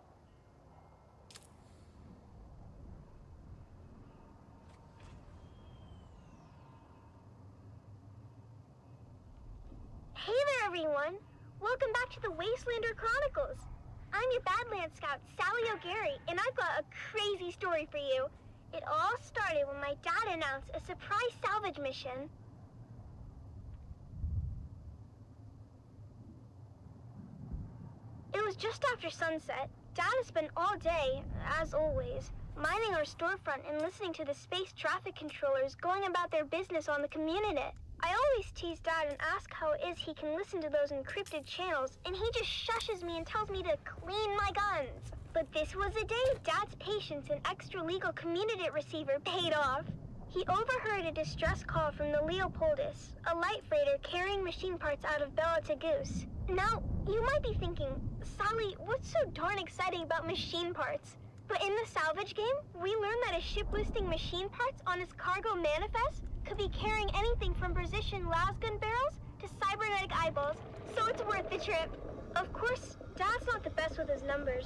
Hey there, everyone! Welcome back to the Wastelander Chronicles. I'm your Badlands Scout, Sally O'Gary, and I've got a crazy story for you. It all started when my dad announced a surprise salvage mission. It was just after sunset. Dad had spent all day, as always, minding our storefront and listening to the space traffic controllers going about their business on the Communinet. I always tease Dad and ask how it is he can listen to those encrypted channels, and he just shushes me and tells me to clean my guns. But this was the day Dad's patience and extra-legal Communinet receiver paid off. He overheard a distress call from the Leopoldus, a light freighter carrying machine parts out of Bella to Goose. Now, you might be thinking, Sally, what's so darn exciting about machine parts? But in the salvage game, we learned that a ship listing machine parts on its cargo manifest could be carrying anything from precision lasgun barrels to cybernetic eyeballs, so it's worth the trip. Of course, Dad's not the best with his numbers,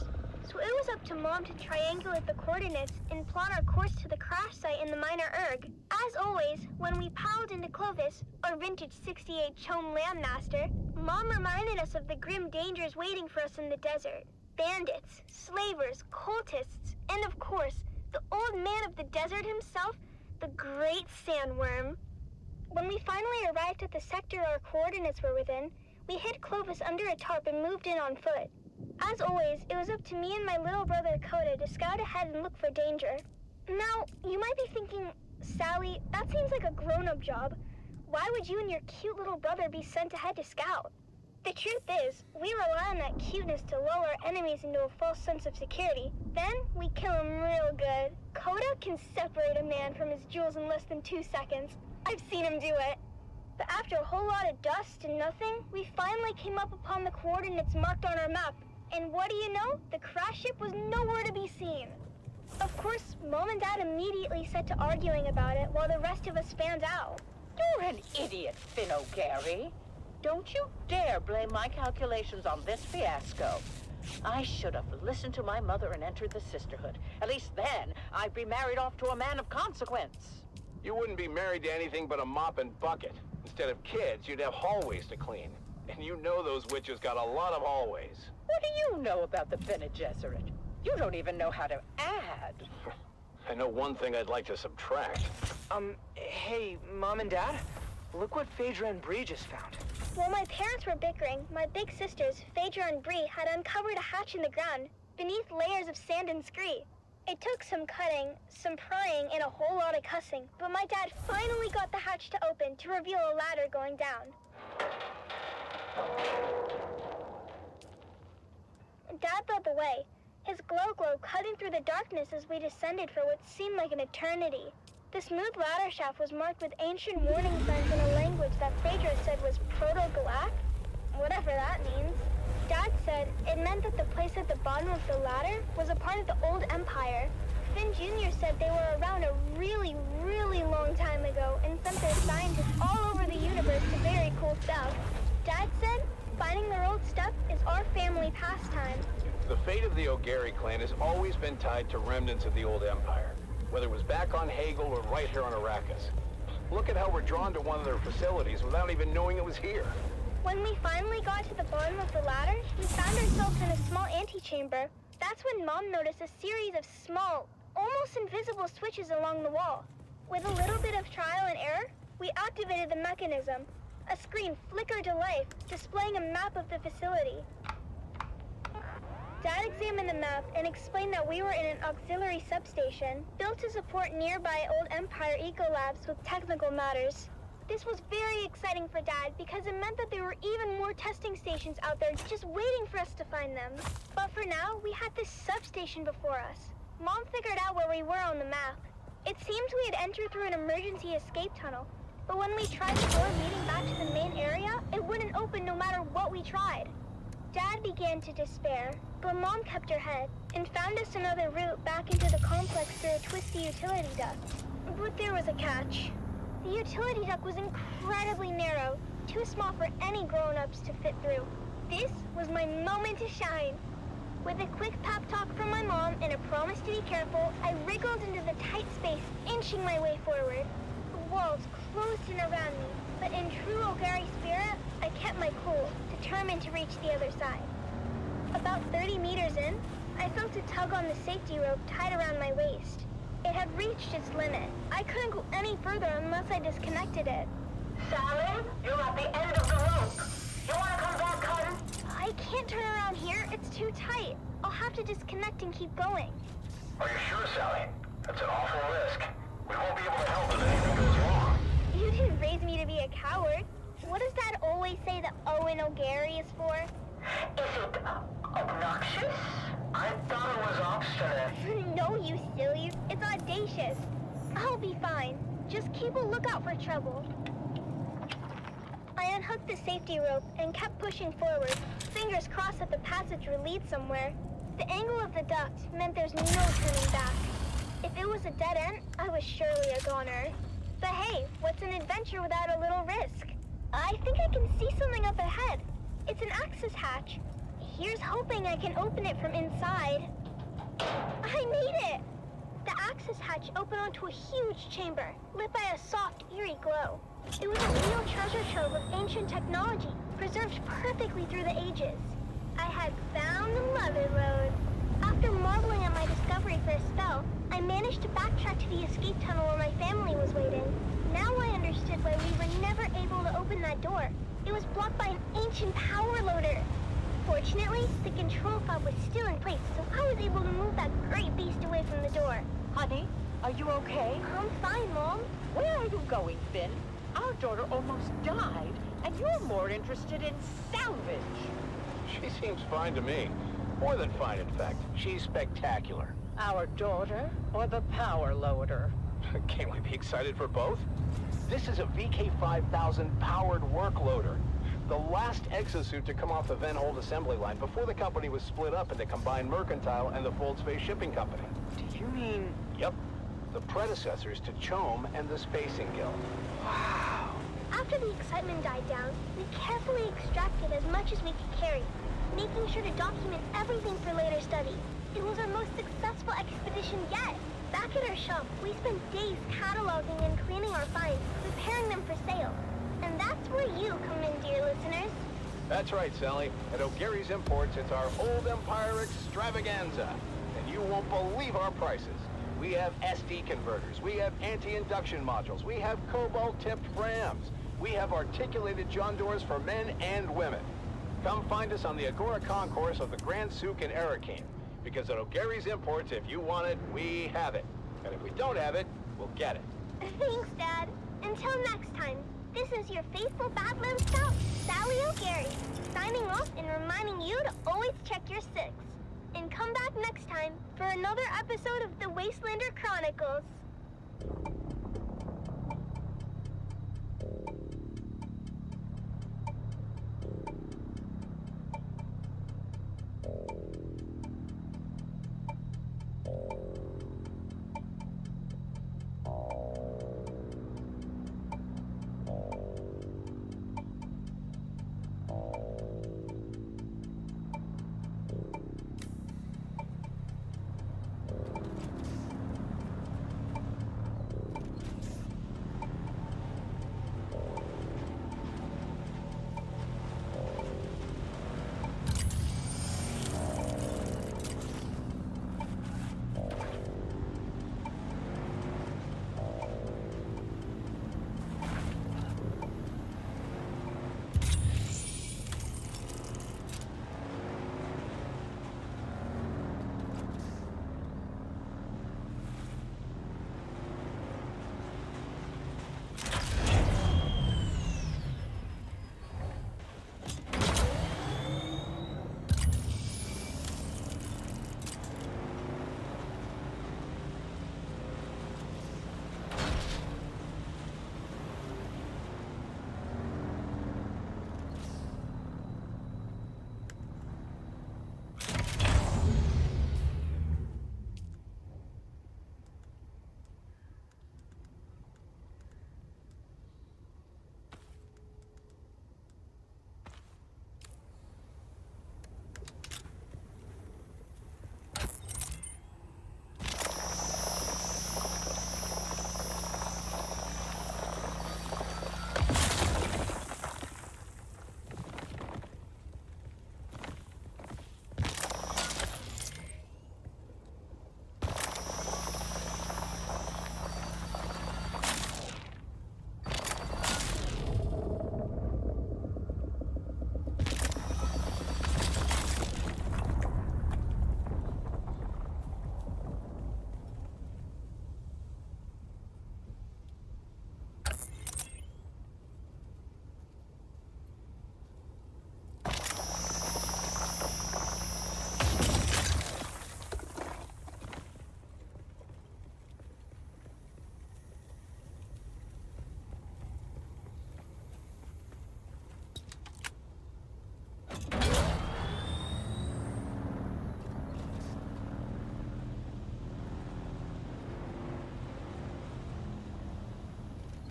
so it was up to Mom to triangulate the coordinates and plot our course to the crash site in the Minor Erg. As always, when we piled into Clovis, our vintage 68 Chome Landmaster, Mom reminded us of the grim dangers waiting for us in the desert. Bandits, slavers, cultists, and of course, the old man of the desert himself, the Great Sandworm. When we finally arrived at the sector our coordinates were within, we hid Clovis under a tarp and moved in on foot. As always, it was up to me and my little brother Coda to scout ahead and look for danger. Now, you might be thinking, Sally, that seems like a grown-up job. Why would you and your cute little brother be sent ahead to scout? The truth is, we rely on that cuteness to lull our enemies into a false sense of security. Then, we kill them real good. Coda can separate a man from his jewels in less than 2 seconds. I've seen him do it. But after a whole lot of dust and nothing, we finally came up upon the coordinates marked on our map. And what do you know? The crash ship was nowhere to be seen. Of course, Mom and Dad immediately set to arguing about it while the rest of us fanned out. You're an idiot, Finn O'Gary. Don't you dare blame my calculations on this fiasco. I should have listened to my mother and entered the sisterhood. At least then, I'd be married off to a man of consequence. You wouldn't be married to anything but a mop and bucket. Instead of kids, you'd have hallways to clean. And you know those witches got a lot of hallways. What do you know about the Bene Gesserit? You don't even know how to add. I know one thing I'd like to subtract. Hey, Mom and Dad? Look what Phaedra and Bree just found. While my parents were bickering, my big sisters, Phaedra and Bree, had uncovered a hatch in the ground, beneath layers of sand and scree. It took some cutting, some prying, and a whole lot of cussing, but my dad finally got the hatch to open to reveal a ladder going down. Dad led the way, his glow cutting through the darkness as we descended for what seemed like an eternity. The smooth ladder shaft was marked with ancient warning signs in a language that Phaedra said was Proto-Galactic, whatever that means. Dad said it meant that the place at the bottom of the ladder was a part of the old empire. Finn Jr. said they were around a really, really long time ago and sent their scientists all over the universe to very cool stuff. Dad said finding their old stuff is our family pastime. The fate of the O'Gary clan has always been tied to remnants of the old empire, whether it was back on Hagel or right here on Arrakis. Look at how we're drawn to one of their facilities without even knowing it was here. When we finally got to the bottom of the ladder, we found ourselves in a small antechamber. That's when Mom noticed a series of small, almost invisible switches along the wall. With a little bit of trial and error, we activated the mechanism. A screen flickered to life, displaying a map of the facility. Dad examined the map and explained that we were in an auxiliary substation built to support nearby Old Empire eco-labs with technical matters. This was very exciting for Dad because it meant that there were even more testing stations out there just waiting for us to find them. But for now, we had this substation before us. Mom figured out where we were on the map. It seemed we had entered through an emergency escape tunnel, but when we tried the door leading back to the main area, it wouldn't open no matter what we tried. Dad began to despair, but Mom kept her head and found us another route back into the complex through a twisty utility duct. But there was a catch. The utility duct was incredibly narrow, too small for any grown-ups to fit through. This was my moment to shine. With a quick pep talk from my mom and a promise to be careful, I wriggled into the tight space, inching my way forward. The walls closed in around me, but in true O'Gary spirit, I kept my cool, determined to reach the other side. About 30 meters in, I felt a tug on the safety rope tied around my waist. It had reached its limit. I couldn't go any further unless I disconnected it. Sally, you're at the end of the rope. You want to come back, hun? I can't turn around here. It's too tight. I'll have to disconnect and keep going. Are you sure, Sally? That's an awful risk. We won't be able to help if anything goes wrong. You didn't raise me to be a coward. What does Dad always say that Owen O'Gary is for? Is it obnoxious? I thought it was obstinate. No, you sillies. It's audacious. I'll be fine. Just keep a lookout for trouble. I unhooked the safety rope and kept pushing forward, fingers crossed that the passage would lead somewhere. The angle of the duct meant there's no turning back. If it was a dead end, I was surely a goner. But hey, what's an adventure without a little risk? I think I can see something up ahead. It's an access hatch. Here's hoping I can open it from inside. I made it! The access hatch opened onto a huge chamber, lit by a soft, eerie glow. It was a real treasure trove of ancient technology, preserved perfectly through the ages. I had found the Mother Lode. After marveling at my discovery for a spell, I managed to backtrack to the escape tunnel where my family was waiting. Now I understood why we were never able to open that door. It was blocked by an ancient power loader. Fortunately, the control fob was still in place, so I was able to move that great beast away from the door. Honey, are you okay? I'm fine, Mom. Where are you going, Finn? Our daughter almost died, and you're more interested in salvage. She seems fine to me. More than fine, in fact. She's spectacular. Our daughter or the power loader? Can't we be excited for both? This is a VK5000 powered work loader. The last exosuit to come off the Venhold assembly line before the company was split up into Combined Mercantile and the Fold Space Shipping Company. Do you mean... Yep. The predecessors to CHOAM and the Spacing Guild. Wow. After the excitement died down, we carefully extracted as much as we could carry, making sure to document everything for later study. It was our most successful expedition yet. Back at our shop, we spent days cataloging and cleaning our finds, preparing them for sale. And that's where you come in, dear listeners. That's right, Sally. At O'Gary's Imports, it's our Old Empire extravaganza. And you won't believe our prices. We have SD converters, we have anti-induction modules, we have cobalt-tipped rams, we have articulated John doors for men and women. Come find us on the Agora Concourse of the Grand Souk in Arakeen. Because at O'Gary's Imports, if you want it, we have it. And if we don't have it, we'll get it. Thanks, Dad. Until next time, this is your faithful Badland Scout, Sally O'Gary, signing off and reminding you to always check your six. And come back next time for another episode of the Wastelander Chronicles.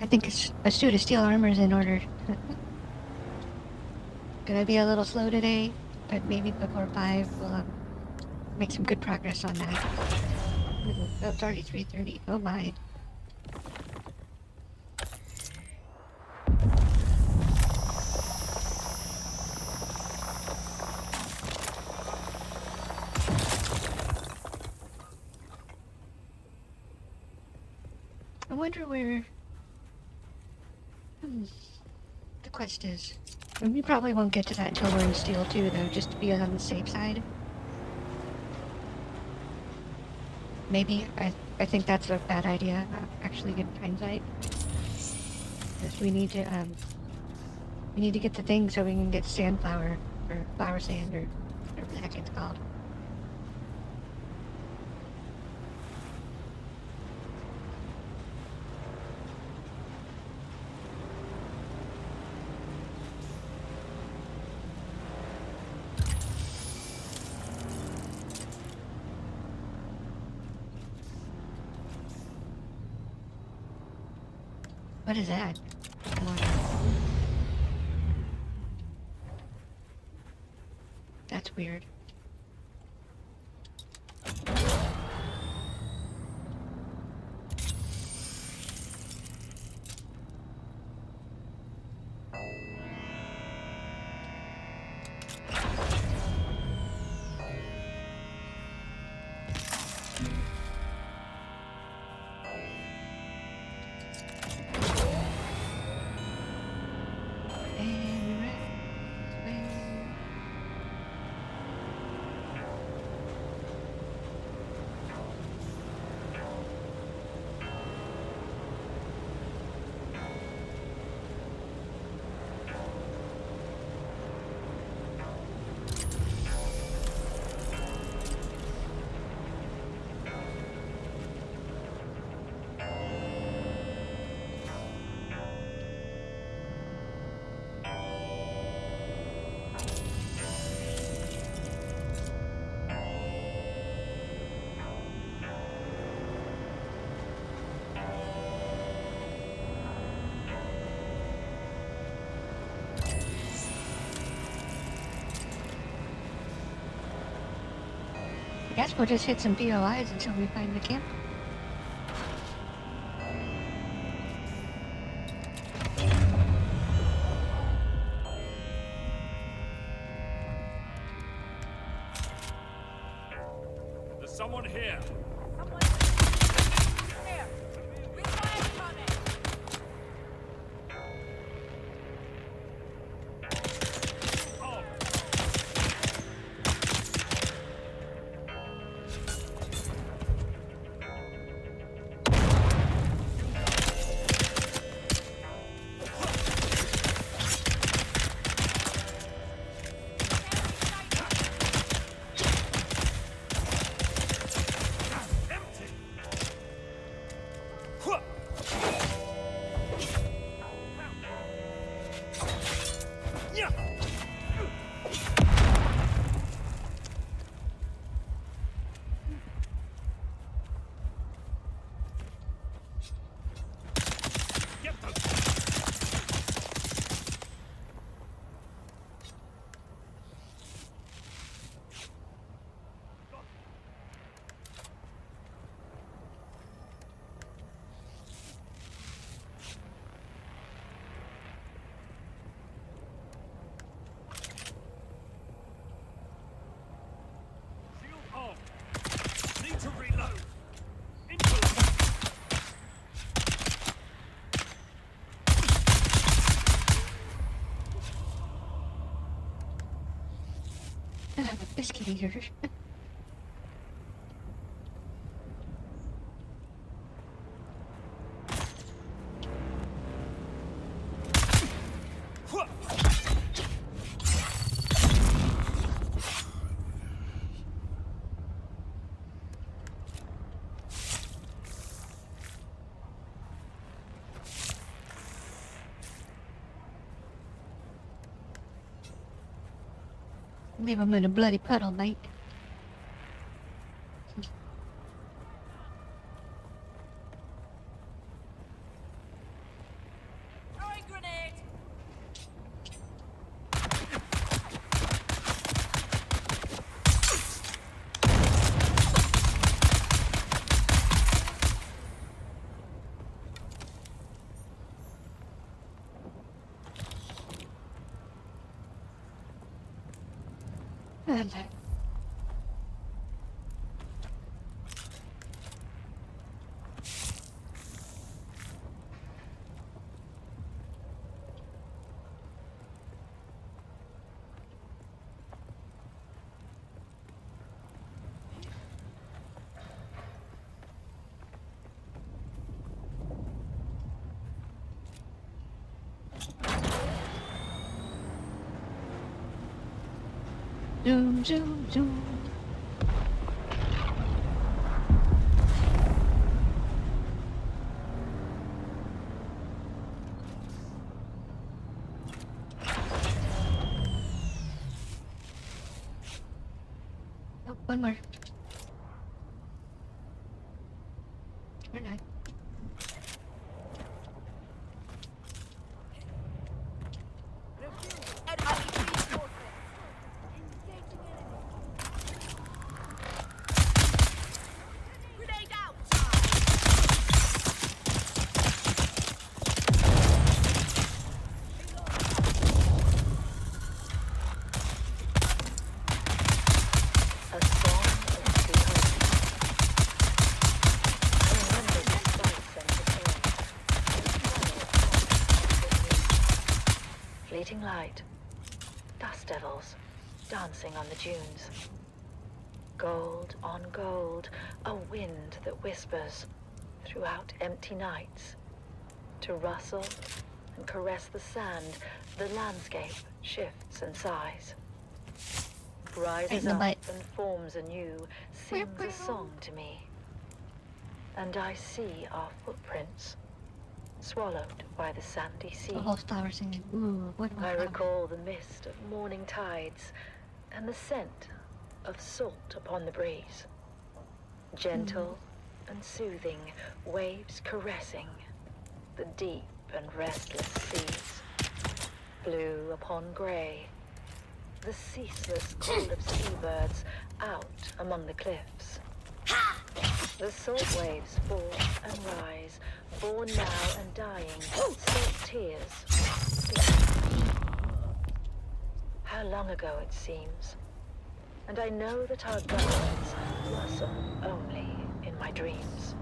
I think a suit of steel armor is in order. Gonna be a little slow today, but maybe before 5 we'll make some good progress on that. Oh, it's already 3:30. Oh my. I wonder where the quest is. And we probably won't get to that until we're in Steel 2, though, just to be on the safe side. Maybe. I think that's a bad idea, actually, in hindsight. Because we need to get the thing so we can get sandflower, or flower sand, or whatever the heck it's called. What is that? That's weird. I guess we'll just hit some POIs until we find the camp. There's someone here. To reload. Biscuit eater. Leave him in a bloody puddle, mate. Zoom, zoom, zoom. Oh, one more. Or not. Fleeting light, dust devils dancing on the dunes. Gold on gold, a wind that whispers throughout empty nights. To rustle and caress the sand, the landscape shifts and sighs. Rises up and forms anew, sings a song to me. And I see our footprints, swallowed by the sandy sea. The whole flower singing. Ooh, what I recall the mist of morning tides and the scent of salt upon the breeze. Gentle and soothing, waves caressing the deep and restless seas. Blue upon grey, the ceaseless call of seabirds out among the cliffs. The salt waves fall and rise, born now and dying, salt tears. How long ago it seems. And I know that our gardens blossom only in my dreams.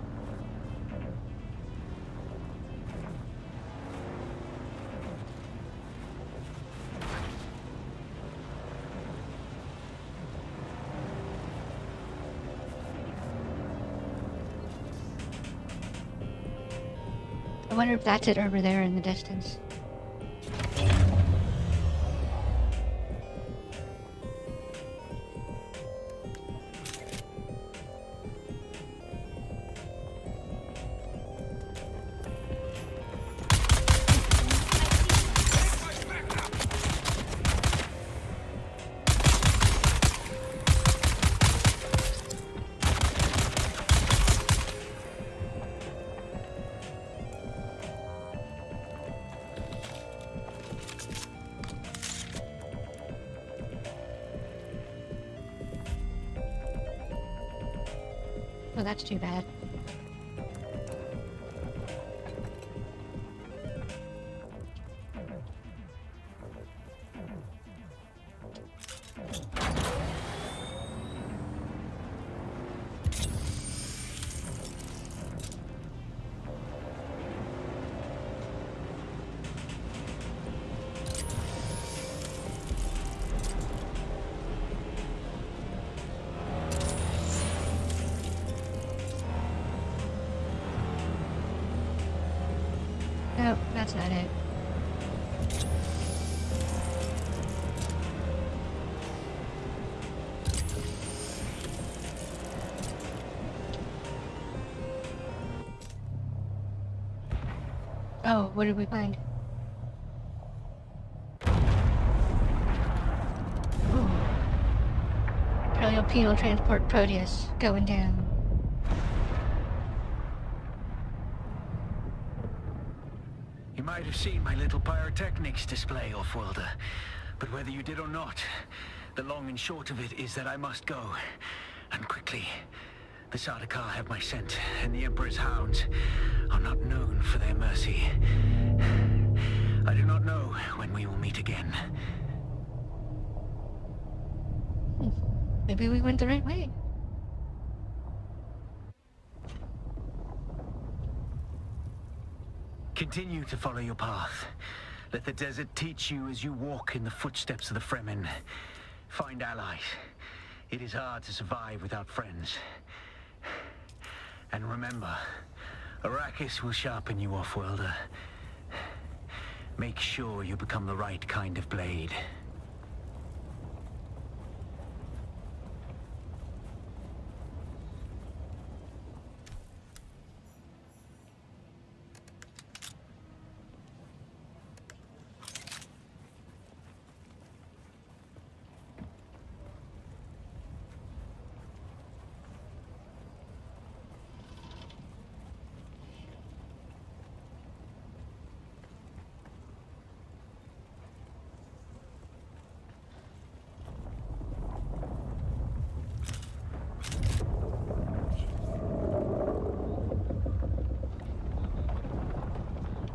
I wonder if that's it over there in the distance. Well, that's too bad. No, that's not it. Oh, what did we find? Ooh. Penal transport Proteus going down. You might have seen my little pyrotechnics display, Off-Worlder. But whether you did or not, the long and short of it is that I must go. And quickly. The Sardaukar have my scent, and the Emperor's hounds are not known for their mercy. I do not know when we will meet again. Maybe we went the right way. Continue to follow your path. Let the desert teach you as you walk in the footsteps of the Fremen. Find allies. It is hard to survive without friends. And remember, Arrakis will sharpen you, Offworlder. Make sure you become the right kind of blade.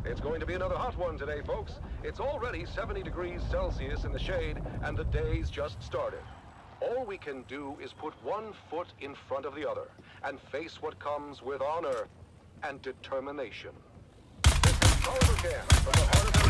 It's going to be another hot one today, folks. It's already 70 degrees Celsius in the shade, and the day's just started. All we can do is put one foot in front of the other and face what comes with honor and determination. This is Oliver Camp from the heart of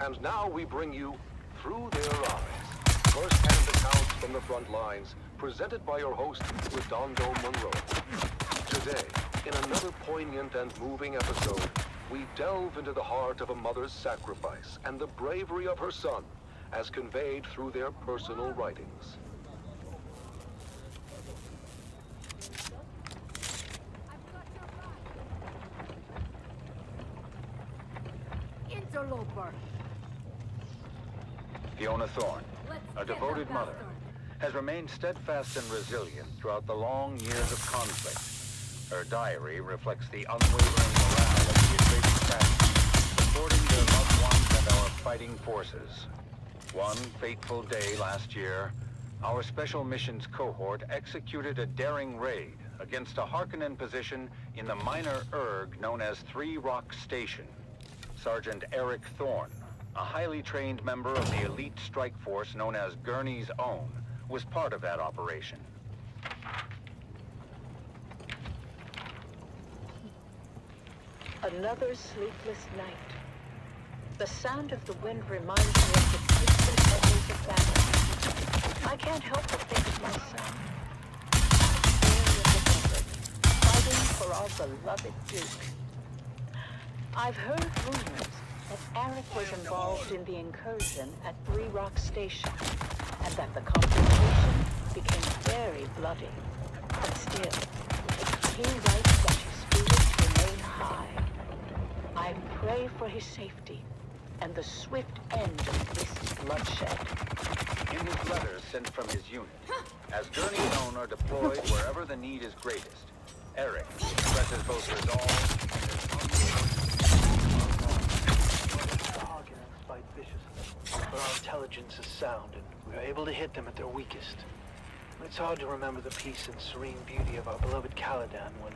And now we bring you Through Their Eyes, first-hand accounts from the front lines, presented by your host, Redondo Monroe. Today, in another poignant and moving episode, we delve into the heart of a mother's sacrifice and the bravery of her son, as conveyed through their personal writings. Interloper. Fiona Thorne, a devoted mother, has remained steadfast and resilient throughout the long years of conflict. Her diary reflects the unwavering morale of the Atreides family, supporting their loved ones and our fighting forces. One fateful day last year, our Special Missions cohort executed a daring raid against a Harkonnen position in the minor erg known as 3 Rock Station. Sergeant Eric Thorne, a highly trained member of the elite strike force known as Gurney's Own, was part of that operation. Another sleepless night. The sound of the wind reminds me of the distant echoes of battle. I can't help but think of my son. There in the desert, fighting for our beloved Duke. I've heard rumors that Eric was involved in the incursion at 3 Rock Station, and that the confrontation became very bloody. But still, he writes that his spirits remain high. I pray for his safety and the swift end of this bloodshed. In his letters sent from his unit, as Gurney's Own are deployed wherever the need is greatest, Eric expresses both resolve and his fight viciously, but our intelligence is sound. ground, and we were able to hit them at their weakest. It's hard to remember the peace and serene beauty of our beloved Caladan when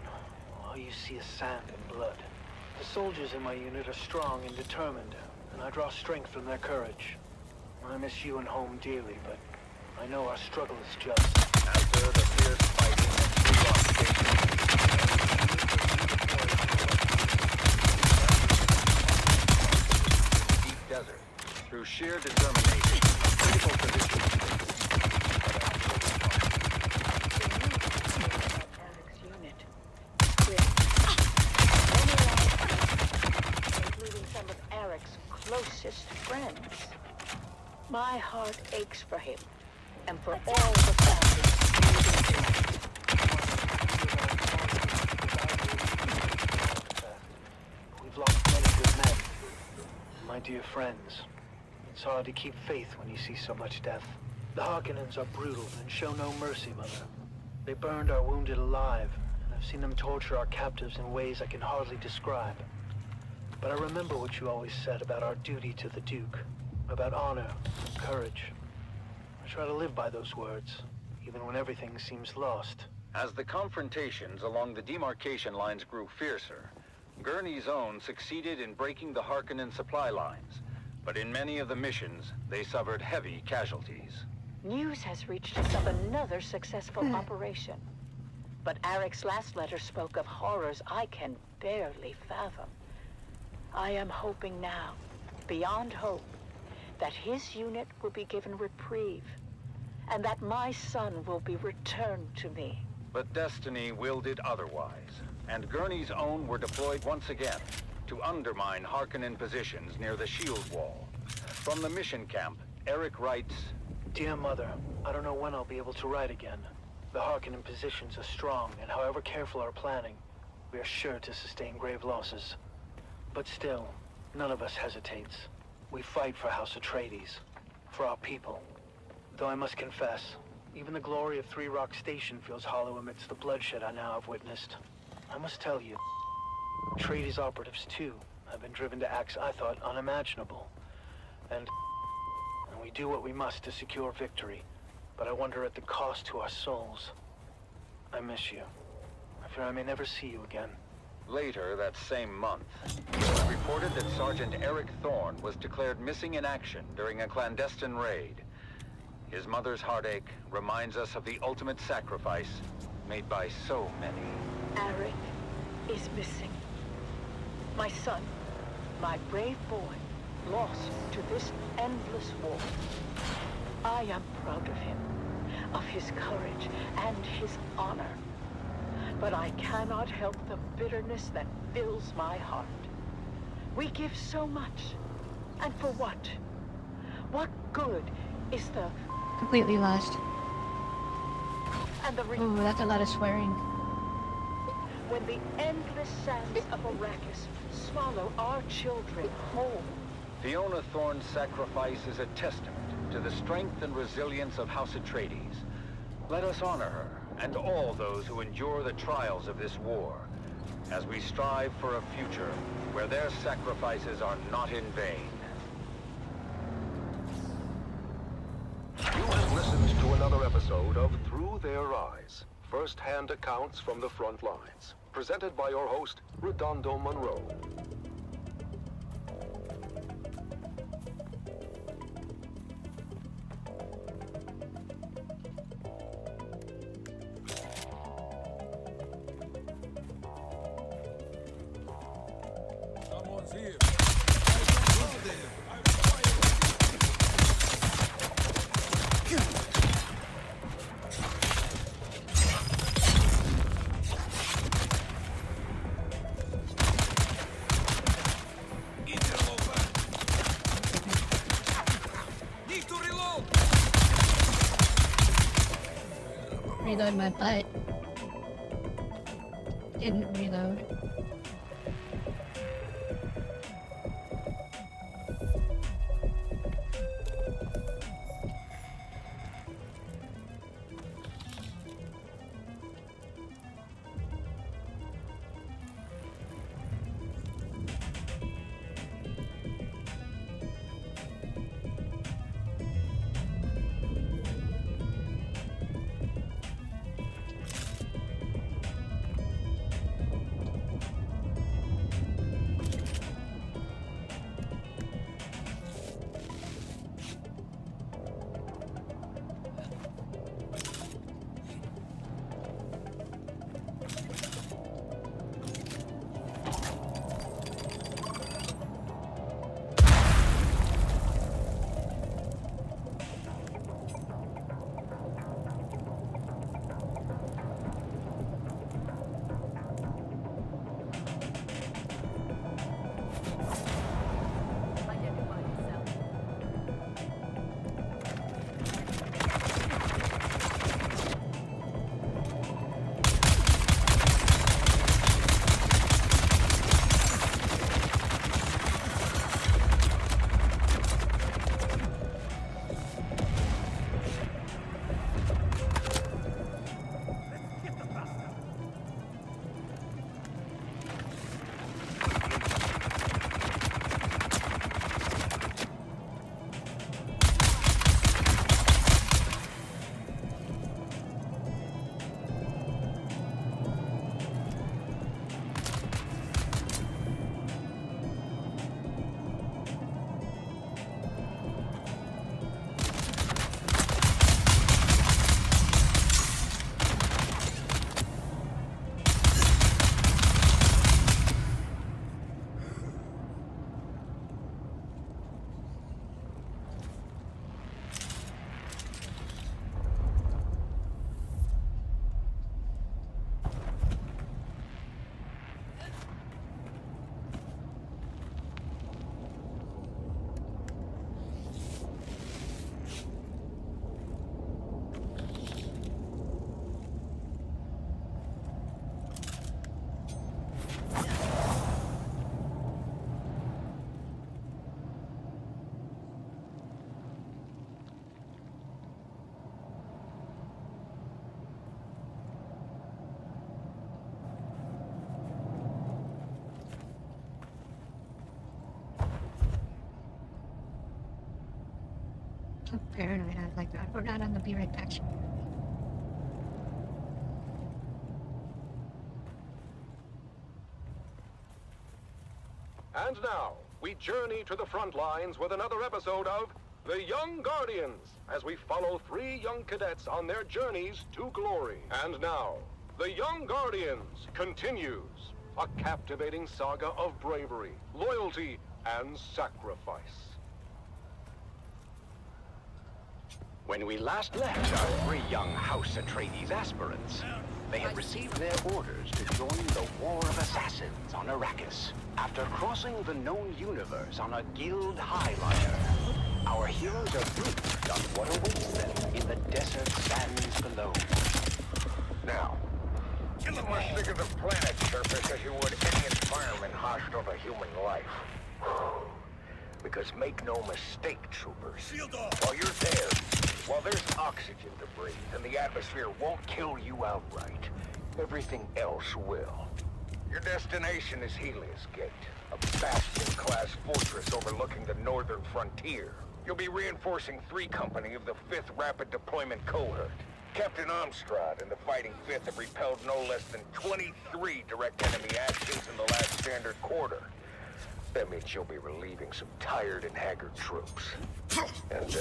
all you see is sand and blood. The soldiers in my unit are strong and determined, and I draw strength from their courage. I miss you and home dearly, but I know our struggle is just. After the fierce fighting at Three Rock Station, deep desert, through sheer determination, critical position. Eric's unit. With including some of Eric's closest friends. My heart aches for him, and for all the families We've lost many good men. My dear friends, it's hard to keep faith when you see so much death. The Harkonnens are brutal and show no mercy, Mother. They burned our wounded alive, and I've seen them torture our captives in ways I can hardly describe. But I remember what you always said about our duty to the Duke, about honor and courage. I try to live by those words, even when everything seems lost. As the confrontations along the demarcation lines grew fiercer, Gurney's own succeeded in breaking the Harkonnen supply lines, but in many of the missions, they suffered heavy casualties. News has reached us of another successful operation. But Eric's last letter spoke of horrors I can barely fathom. I am hoping now, beyond hope, that his unit will be given reprieve, and that my son will be returned to me. But destiny willed it otherwise, and Gurney's own were deployed once again to undermine Harkonnen positions near the shield wall. From the mission camp, Eric writes, Dear Mother, I don't know when I'll be able to write again. The Harkonnen positions are strong, and however careful our planning, we are sure to sustain grave losses. But still, none of us hesitates. We fight for House Atreides, for our people. Though I must confess, even the glory of Three Rock Station feels hollow amidst the bloodshed I now have witnessed. I must tell you, Atreides operatives too have been driven to acts I thought unimaginable. And we do what we must to secure victory, but I wonder at the cost to our souls. I miss you. I fear I may never see you again. Later that same month, it was reported that Sergeant Eric Thorne was declared missing in action during a clandestine raid. His mother's heartache reminds us of the ultimate sacrifice made by so many. Eric is missing. My son, my brave boy, lost to this endless war. I am proud of him, of his courage and his honor. But I cannot help the bitterness that fills my heart. We give so much, and for what? What good is the... Completely lost. And the Ooh, that's a lot of swearing. When the endless sands of Arrakis swallow our children whole. Fiona Thorne's sacrifice is a testament to the strength and resilience of House Atreides. Let us honor her and all those who endure the trials of this war, as we strive for a future where their sacrifices are not in vain. You have listened to another episode of Through Their Eyes, first-hand accounts from the front lines, presented by your host, Redondo Monroe. Someone's here. Need to reload. Reload my butt. Didn't reload. So paranoid, I was like, we're not on the Be Right Back show. And now, we journey to the front lines with another episode of The Young Guardians, as we follow 3 young cadets on their journeys to glory. And now, The Young Guardians continues, a captivating saga of bravery, loyalty, and sacrifice. When we last left our 3 young House Atreides aspirants, they had received their orders to join the War of Assassins on Arrakis. After crossing the known universe on a guild highliner, our heroes are briefed on what awaits them in the desert sands below. Now, you must think of the planet's surface as you would any environment hostile to human life. Because make no mistake, troopers, while you're there, while there's oxygen to breathe and the atmosphere won't kill you outright, everything else will. Your destination is Helios Gate, a Bastion-class fortress overlooking the northern frontier. You'll be reinforcing 3 Company of the 5th Rapid Deployment Cohort. Captain Amstrad and the Fighting 5th have repelled no less than 23 direct enemy actions in the last standard quarter. That means you'll be relieving some tired and haggard troops. And,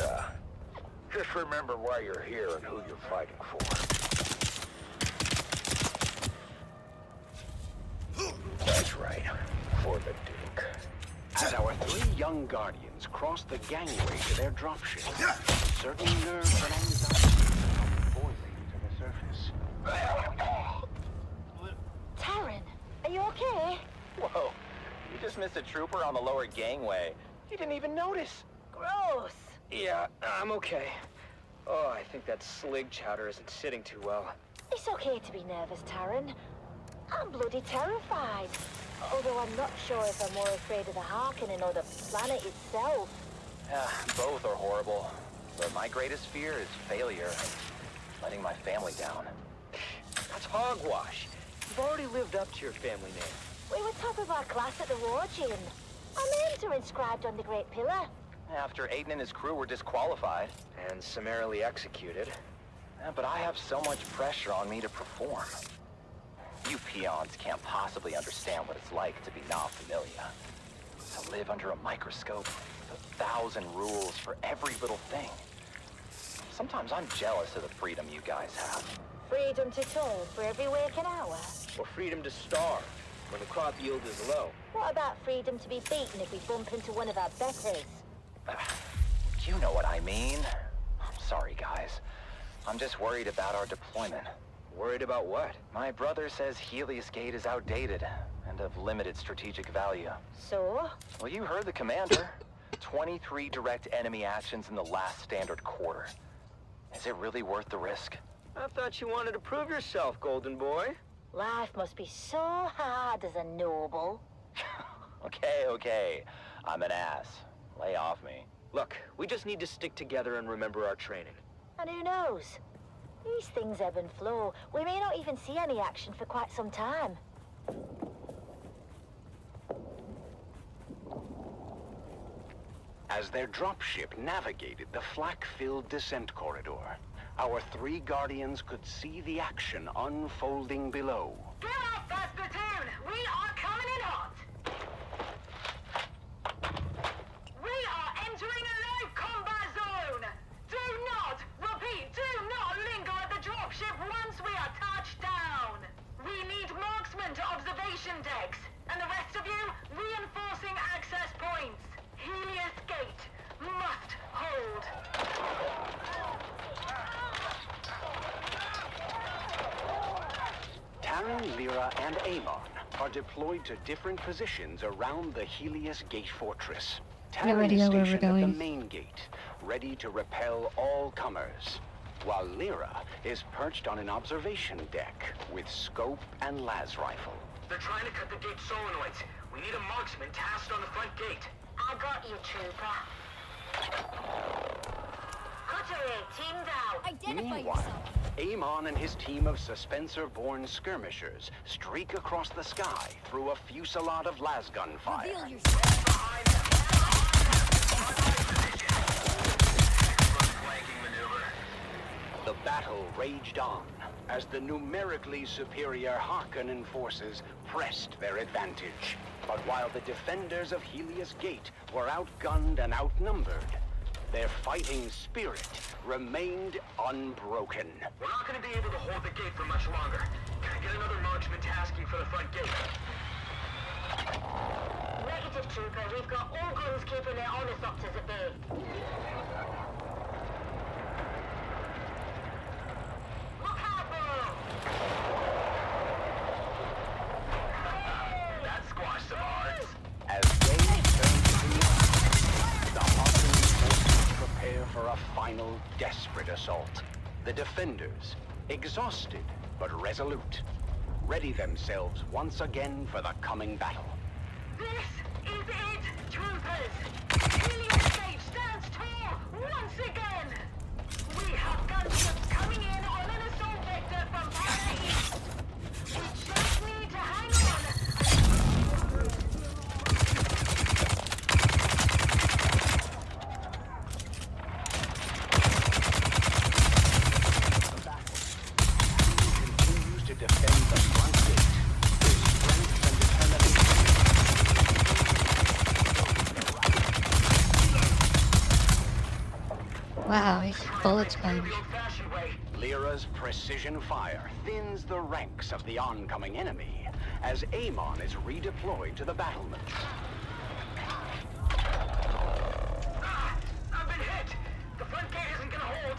just remember why you're here and who you're fighting for. That's right, for the Duke. As our 3 young guardians cross the gangway to their dropship, certain nerves and anxiety come boiling to the surface. Taryn, are you okay? Whoa, you just missed a trooper on the lower gangway. You didn't even notice. Gross. Yeah, I'm okay. Oh, I think that slig chowder isn't sitting too well. It's okay to be nervous, Taryn. I'm bloody terrified. Although I'm not sure if I'm more afraid of the Harkonnen or the planet itself. Both are horrible. But my greatest fear is failure. Letting my family down. That's hogwash. You've already lived up to your family name. We were top of our class at the war gym. Our names are inscribed on the Great Pillar. After Aiden and his crew were disqualified. And summarily executed. But I have so much pressure on me to perform. You peons can't possibly understand what it's like to be not familiar. To live under a microscope with 1,000 rules for every little thing. Sometimes I'm jealous of the freedom you guys have. Freedom to toil for every waking hour. Or freedom to starve when the crop yield is low. What about freedom to be beaten if we bump into one of our betters? You know what I mean. I'm sorry, guys. I'm just worried about our deployment. Worried about what? My brother says Helios Gate is outdated and of limited strategic value. So? Well, you heard the commander. 23 direct enemy actions in the last standard quarter. Is it really worth the risk? I thought you wanted to prove yourself, Golden Boy. Life must be so hard as a noble. Okay. I'm an ass. Lay off me. Look, we just need to stick together and remember our training. And who knows? These things ebb and flow. We may not even see any action for quite some time. As their dropship navigated the flak-filled descent corridor, our 3 guardians could see the action unfolding below. Get up, Bastion! We are coming in hot! We are entering a live combat zone! Do not, repeat, do not linger at the dropship once we are touched down! We need marksmen to observation decks, and the rest of you, reinforcing access points. Helios Gate must hold. Taryn, Lyra, and Amon are deployed to different positions around the Helios Gate fortress. No Taryn idea is where we're stationed at the going. main gate, ready to repel all comers, while Lyra is perched on an observation deck with scope and las rifle. They're trying to cut the gate solenoids. We need a marksman tasked on the front gate. I got you, trooper. Cuttery, teamed out. Identify Meanwhile, yourself. Amon and his team of Suspensor-born skirmishers streak across the sky through a fusillade of lasgun fire. Reveal yourself. The battle raged on as the numerically superior Harkonnen forces pressed their advantage. But while the defenders of Helios Gate were outgunned and outnumbered, their fighting spirit remained unbroken. We're not going to be able to hold the gate for much longer. Can I get another marksman tasking for the front gate? Negative, Trooper. We've got all guns keeping their ornithopters at bay. Look out, Burrow! That squashed some hearts. As they turned to the east, the Harkonnen forces prepare for a final desperate assault. The defenders, exhausted but resolute, ready themselves once again for the coming battle. This is it, Troopers! Helios Gate stands tall once again! We have gunships coming in on an assault vector from far east! We just need to hang on! Continues to defend the front gate. Their strength and determination. Wow, his bullets sponge. Lyra's precision fire thins the ranks of the oncoming enemy as Amon is redeployed to the battlement. I've been hit! The front gate isn't gonna hold!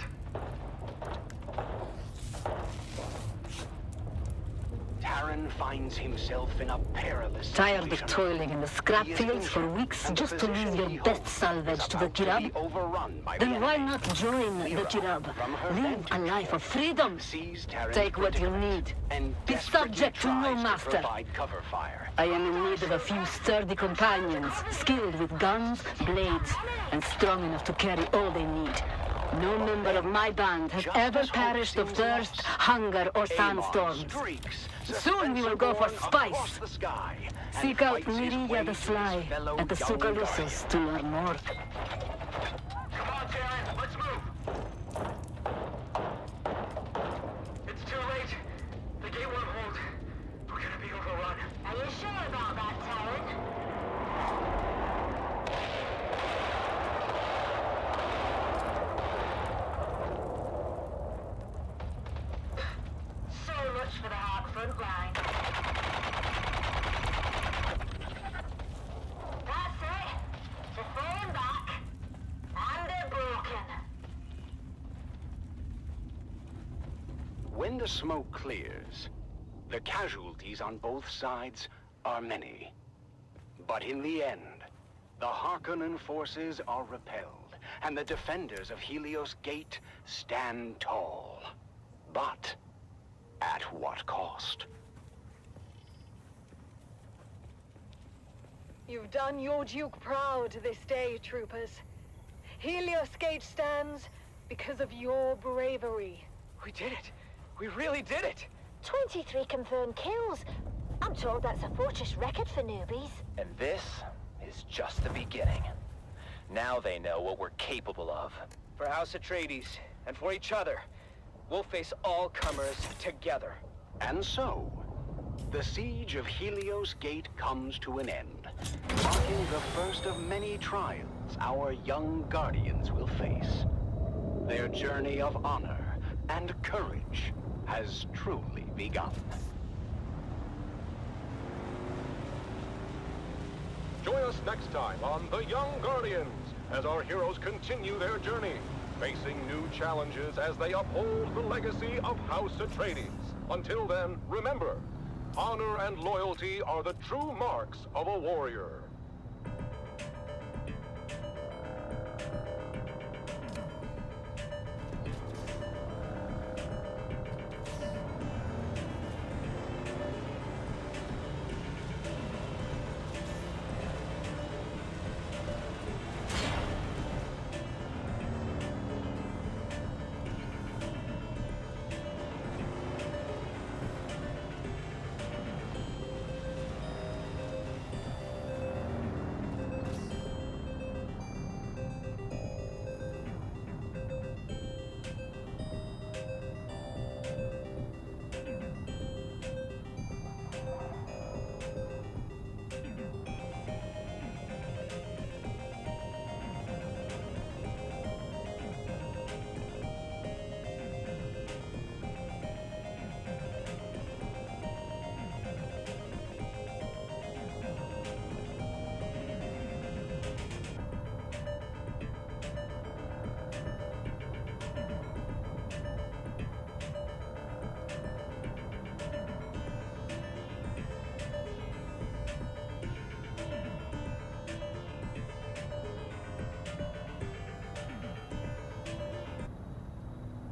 Taran finds himself in a perilous Tired situation. of toiling in the scrap fields for weeks just to lose your best salvage to the Kirab? Then why not join the Kirab? Live a life of freedom. Take what you need. Be subject to no master. I am in need of a few sturdy companions, skilled with guns, blades, and strong enough to carry all they need. No member of my band has ever perished of thirst, hunger, or sandstorms. Soon we will go for spice. Seek out Miria the Sly and the Sukalusas to learn more. Come on, Taran, let's move! It's too late. The gate won't hold. We're gonna be overrun. Are you sure about that, Taran? So much for the hard front line. That's it. They're falling back. And they're broken. When the smoke clears, the casualties on both sides are many. But in the end, the Harkonnen forces are repelled, and the defenders of Helios Gate stand tall. But at what cost? You've done your Duke proud this day, troopers. Helios Gate stands because of your bravery. We did it. We really did it. 23 confirmed kills. I'm told that's a fortress record for newbies. And this is just the beginning. Now they know what we're capable of. For House Atreides, and for each other, we'll face all comers together. And so, the siege of Helios Gate comes to an end, marking the first of many trials our young guardians will face. Their journey of honor and courage has truly begun. Join us next time on The Young Guardians as our heroes continue their journey, facing new challenges as they uphold the legacy of House Atreides. Until then, remember, honor and loyalty are the true marks of a warrior.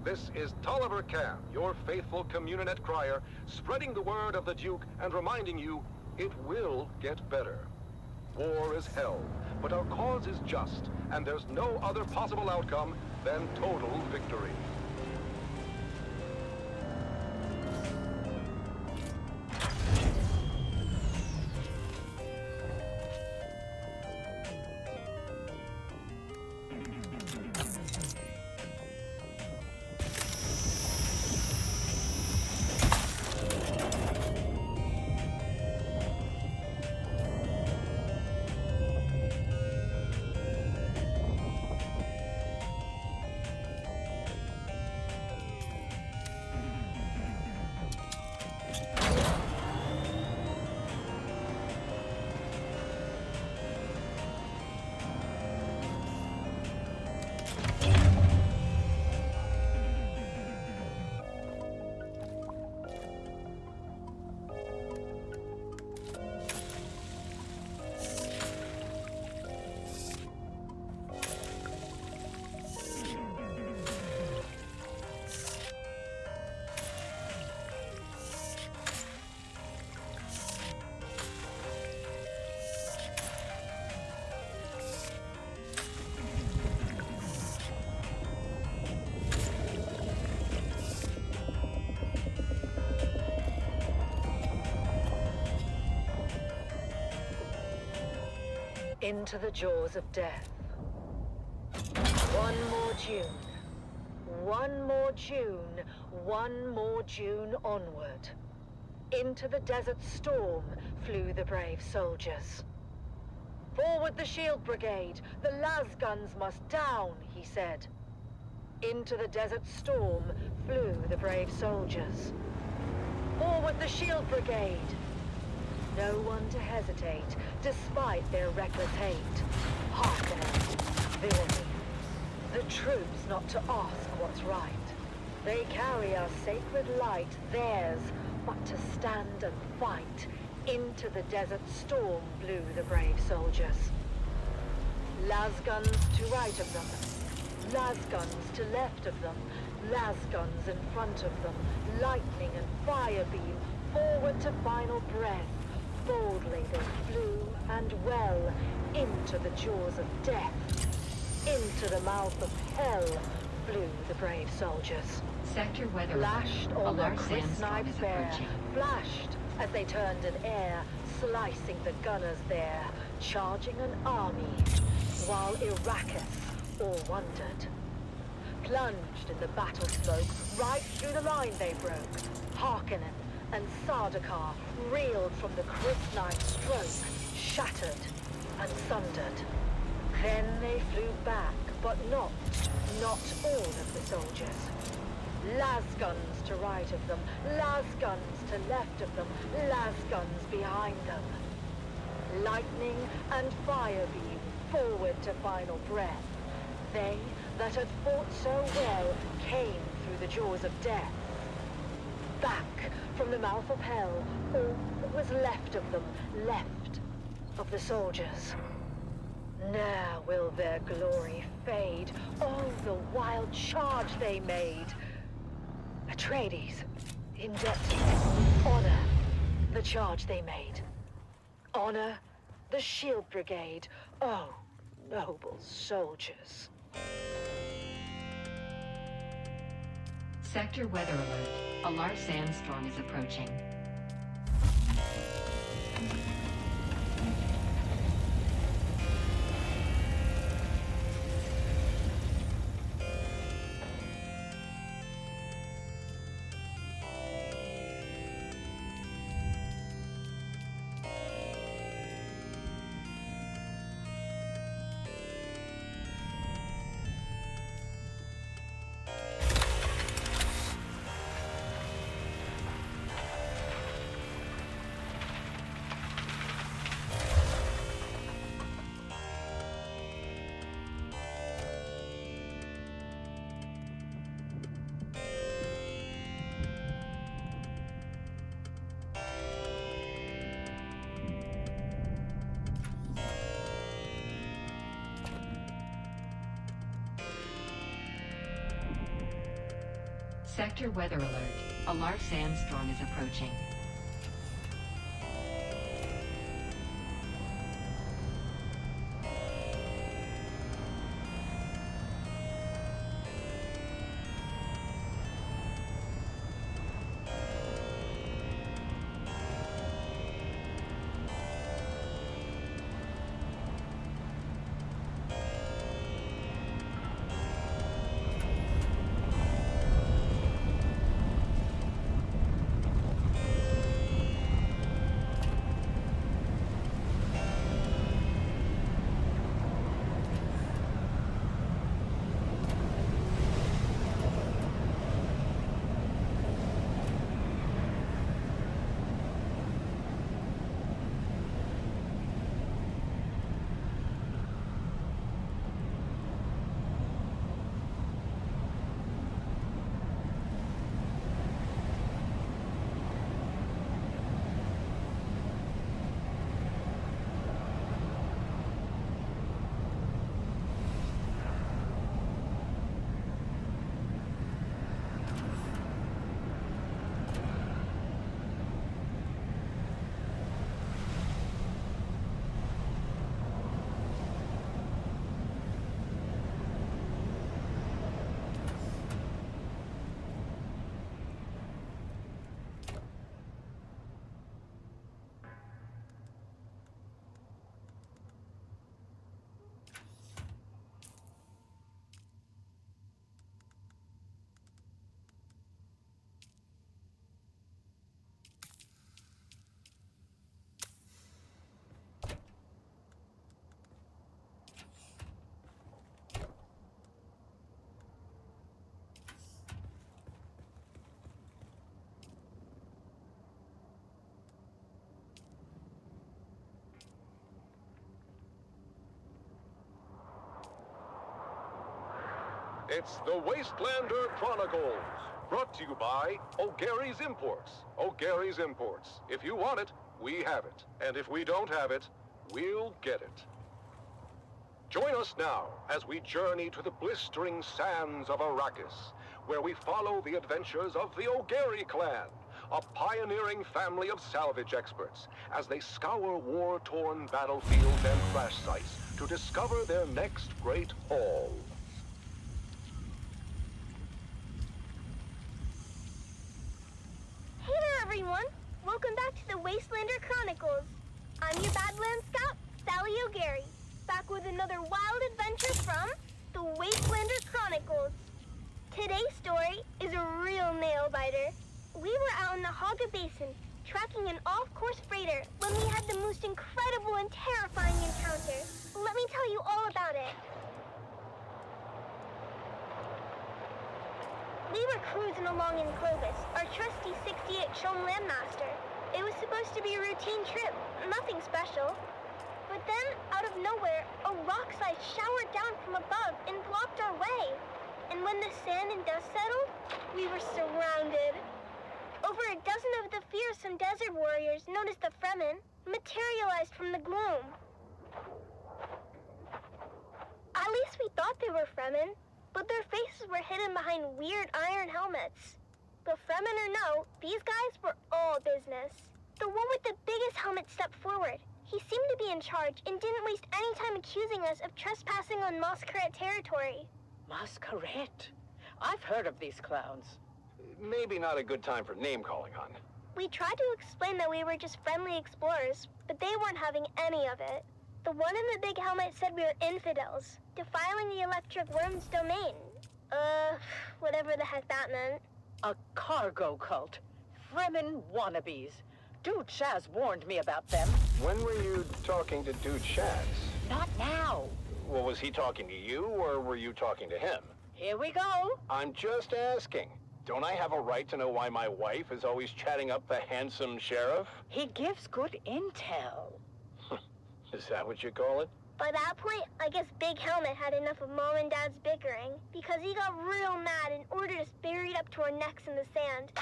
This is Tolliver Cam, your faithful Communinet crier, spreading the word of the Duke and reminding you it will get better. War is hell, but our cause is just, and there's no other possible outcome than total victory. Into the jaws of death. One more June. One more June. One more June onward. Into the desert storm flew the brave soldiers. Forward the shield brigade! The lasguns must down, he said. Into the desert storm flew the brave soldiers. Forward the shield brigade! No one to hesitate, despite their reckless hate. Hearkening, villainy. The troops not to ask what's right. They carry our sacred light, theirs, but to stand and fight. Into the desert storm blew the brave soldiers. Lasguns to right of them, lasguns to left of them, lasguns in front of them, lightning and fire beam, forward to final breath. Boldly they flew, and well, into the jaws of death. Into the mouth of hell flew the brave soldiers. Sector weather Flashed all their Alarm crisp sandstorm knives is bare. approaching. Flashed as they turned in air, slicing the gunners there, charging an army, while Arrakis all wondered. Plunged in the battle smoke, right through the line they broke. Harkonnen and Sardaukar reeled from the crisp knife stroke, shattered and sundered. Then they flew back, but not all of the soldiers. Lasguns to right of them, lasguns to left of them, lasguns behind them. Lightning and fire beam forward to final breath. They that had fought so well came through the jaws of death. Back from the mouth of hell, all that was left of them, left of the soldiers. Ne'er will their glory fade. Oh, the wild charge they made. Atreides, in debt, honor the charge they made. Honor the shield brigade. Oh, noble soldiers. Sector weather alert. A large sandstorm is approaching. Sector weather alert. A large sandstorm is approaching. It's the Wastelander Chronicles, brought to you by O'Gary's Imports. O'Gary's Imports. If you want it, we have it. And if we don't have it, we'll get it. Join us now as we journey to the blistering sands of Arrakis, where we follow the adventures of the O'Gary clan, a pioneering family of salvage experts, as they scour war-torn battlefields and crash sites to discover their next great haul. Hey there, everyone! Welcome back to the Wastelander Chronicles. I'm your Badlands Scout, Sally O'Gary, back with another wild adventure from the Wastelander Chronicles. Today's story is a real nail-biter. We were out in the Haga Basin, tracking an off-course freighter when we had the most incredible and terrifying encounter. Let me tell you all about it. We were cruising along in Clovis, our trusty 68 Shom Landmaster. It was supposed to be a routine trip, nothing special. But then, out of nowhere, a rock-sized showered down from above and blocked our way. And when the sand and dust settled, we were surrounded. Over a dozen of the fearsome desert warriors, known as the Fremen, materialized from the gloom. At least we thought they were Fremen, but their faces were hidden behind weird iron helmets. But Fremen or no, these guys were all business. The one with the biggest helmet stepped forward. He seemed to be in charge and didn't waste any time accusing us of trespassing on Masquerade territory. Masquerade? I've heard of these clowns. Maybe not a good time for name-calling, hon. We tried to explain that we were just friendly explorers, but they weren't having any of it. The one in the big helmet said we were infidels, defiling the electric worm's domain. Whatever the heck that meant. A cargo cult. Fremen wannabes. Dude Shaz warned me about them. When were you talking to Dude Shaz? Not now. Well, was he talking to you, or were you talking to him? Here we go. I'm just asking. Don't I have a right to know why my wife is always chatting up the handsome sheriff? He gives good intel. Is that what you call it? By that point, I guess Big Helmet had enough of Mom and Dad's bickering, because he got real mad and ordered us buried up to our necks in the sand.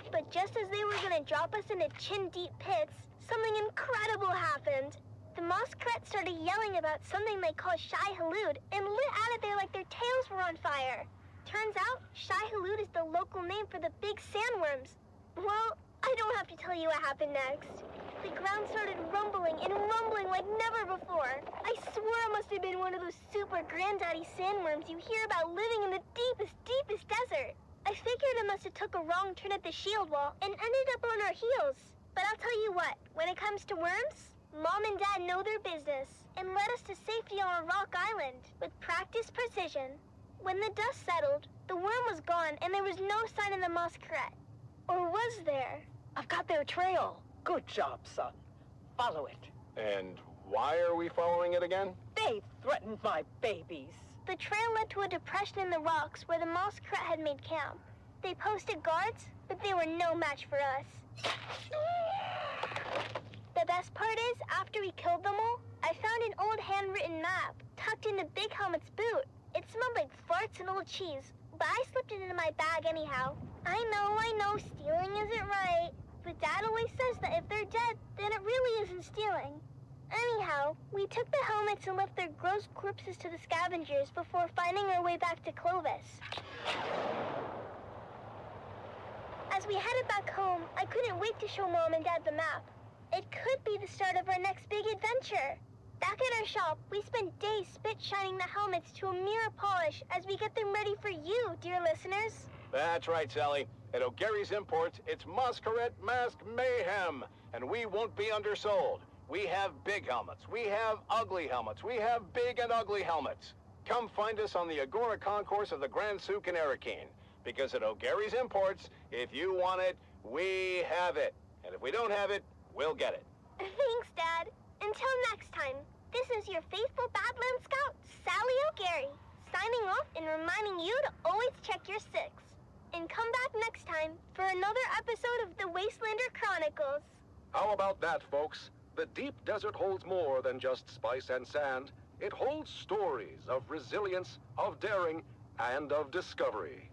But just as they were gonna drop us into chin-deep pits, something incredible happened. The Moskret started yelling about something they call Shai Hulud and lit out of there like their tails were on fire. Turns out, Shai Hulud is the local name for the big sandworms. Well, I don't have to tell you what happened next. The ground started rumbling and rumbling like never before. I swear it must have been one of those super granddaddy sandworms you hear about living in the deepest desert. I figured it must have took a wrong turn at the shield wall and ended up on our heels. But I'll tell you what, when it comes to worms, Mom and Dad know their business and led us to safety on a rock island with practiced precision. When the dust settled, the worm was gone and there was no sign of the masquerade. Or was there? I've got their trail. Good job, son. Follow it. And why are we following it again? They threatened my babies. The trail led to a depression in the rocks where the masquerade had made camp. They posted guards, but they were no match for us. The best part is, after we killed them all, I found an old handwritten map tucked into Big Helmet's boot. It smelled like farts and old cheese, but I slipped it into my bag anyhow. I know, stealing isn't right. But Dad always says that if they're dead, then it really isn't stealing. Anyhow, we took the helmets and left their gross corpses to the scavengers before finding our way back to Clovis. As we headed back home, I couldn't wait to show Mom and Dad the map. It could be the start of our next big adventure. Back at our shop, we spent days spit shining the helmets to a mirror polish as we get them ready for you, dear listeners. That's right, Sally. At O'Gary's Imports, it's Masquerade Mask Mayhem, and we won't be undersold. We have big helmets, we have ugly helmets, we have big and ugly helmets. Come find us on the Agora Concourse of the Grand Souk in Arakeen, because at O'Gary's Imports, if you want it, we have it. And if we don't have it, we'll get it. Thanks, Dad. Until next time, this is your faithful Badland Scout, Sally O'Gary, signing off and reminding you to always check your six. And come back next time for another episode of the Wastelander Chronicles. How about that, folks? The deep desert holds more than just spice and sand. It holds stories of resilience, of daring, and of discovery.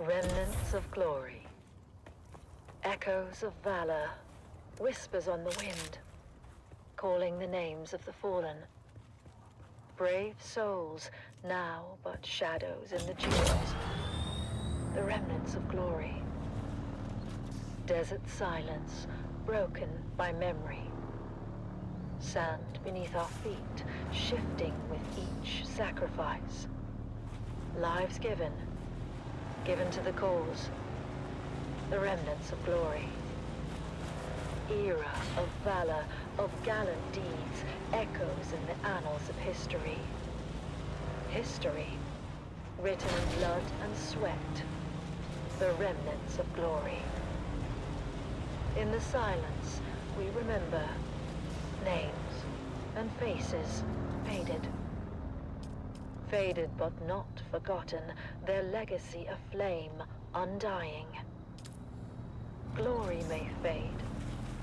Remnants of glory, echoes of valor, whispers on the wind, calling the names of the fallen. Brave souls, now but shadows in the dunes. The remnants of glory. Desert silence, broken by memory. Sand beneath our feet, shifting with each sacrifice. Lives given to the cause. The remnants of glory. era of valor, of gallant deeds, echoes in the annals of history. History, written in blood and sweat, the remnants of glory. In the silence, we remember names and faces faded. Faded but not forgotten, their legacy a flame undying. Glory may fade,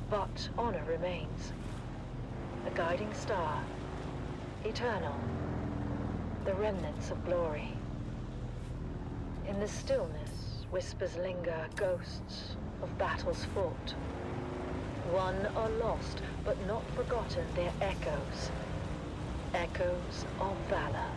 but honor remains. A guiding star, eternal, the remnants of glory. In the stillness, whispers linger, ghosts of battles fought. Won or lost, but not forgotten, their echoes. Echoes of valor.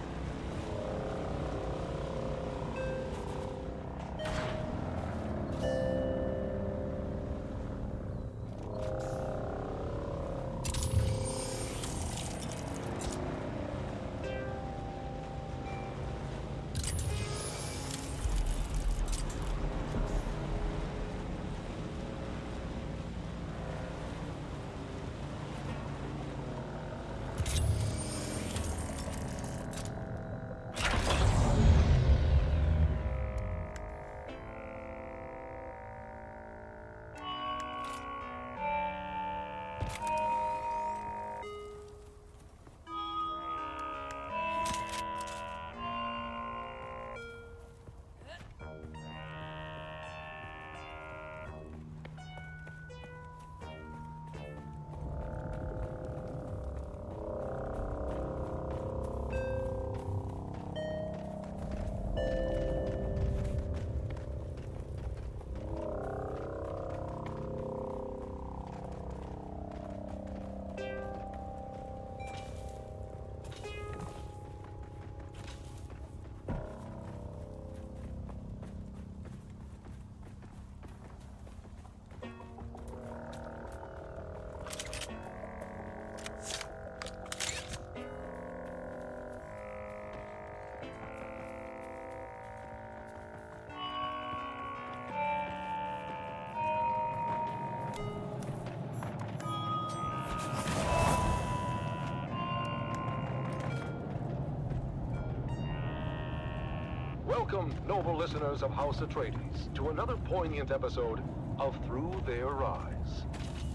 Welcome, noble listeners of House Atreides, to another poignant episode of Through Their Eyes.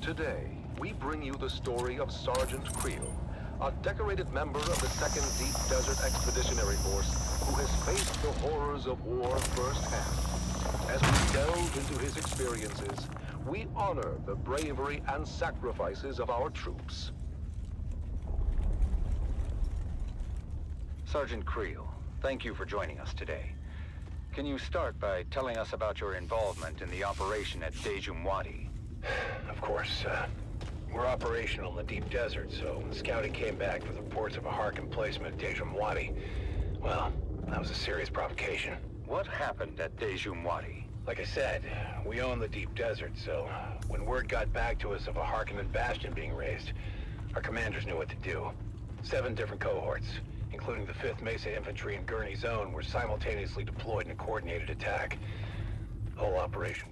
Today, we bring you the story of Sergeant Creel, a decorated member of the 2nd Deep Desert Expeditionary Force who has faced the horrors of war firsthand. As we delve into his experiences, we honor the bravery and sacrifices of our troops. Sergeant Creel, thank you for joining us today. Can you start by telling us about your involvement in the operation at Dejumwadi? Of course, we're operational in the deep desert, so when scouting came back with reports of a Hark emplacement at Dejumwadi, well, that was a serious provocation. What happened at Dejumwadi? Like I said, we own the deep desert, so when word got back to us of a Harkonnen bastion being raised, our commanders knew what to do. 7 different cohorts, including the 5th Mesa Infantry and Gurney Zone, were simultaneously deployed in a coordinated attack. The whole operation.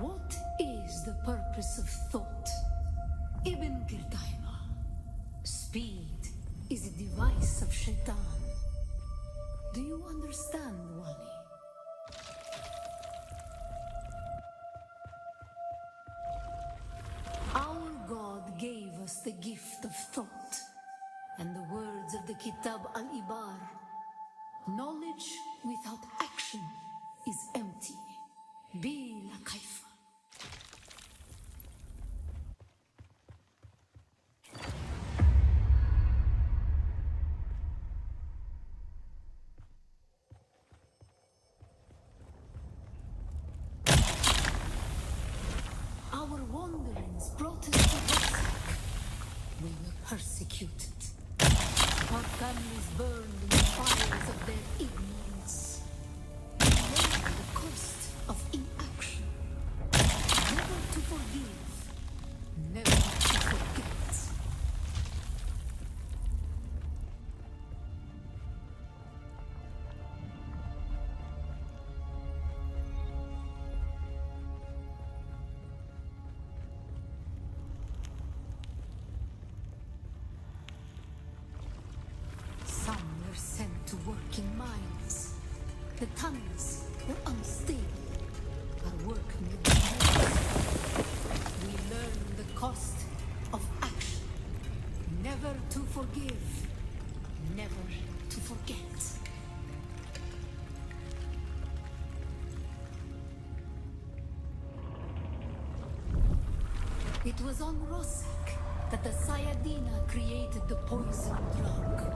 What is the purpose of thought? Ibn Kirtaima. Speed is a device of Shaitan. Do you understand, Wani? Our God gave us the gift of thought, and the words of the Kitab al-Ibar Knowledge without action is empty. Be la kaifa. Our wanderings brought us to Rosak. We were persecuted. Our families burned in the fires of their ignorance. We learned the cost of inaction. Never to forgive, never to forget. Some were sent to work in mines. The tunnels were unstable. Our work made them worse. We learned the cost of action. Never to forgive, never to forget. It was on Rosak that the Sayadina created the poison drug.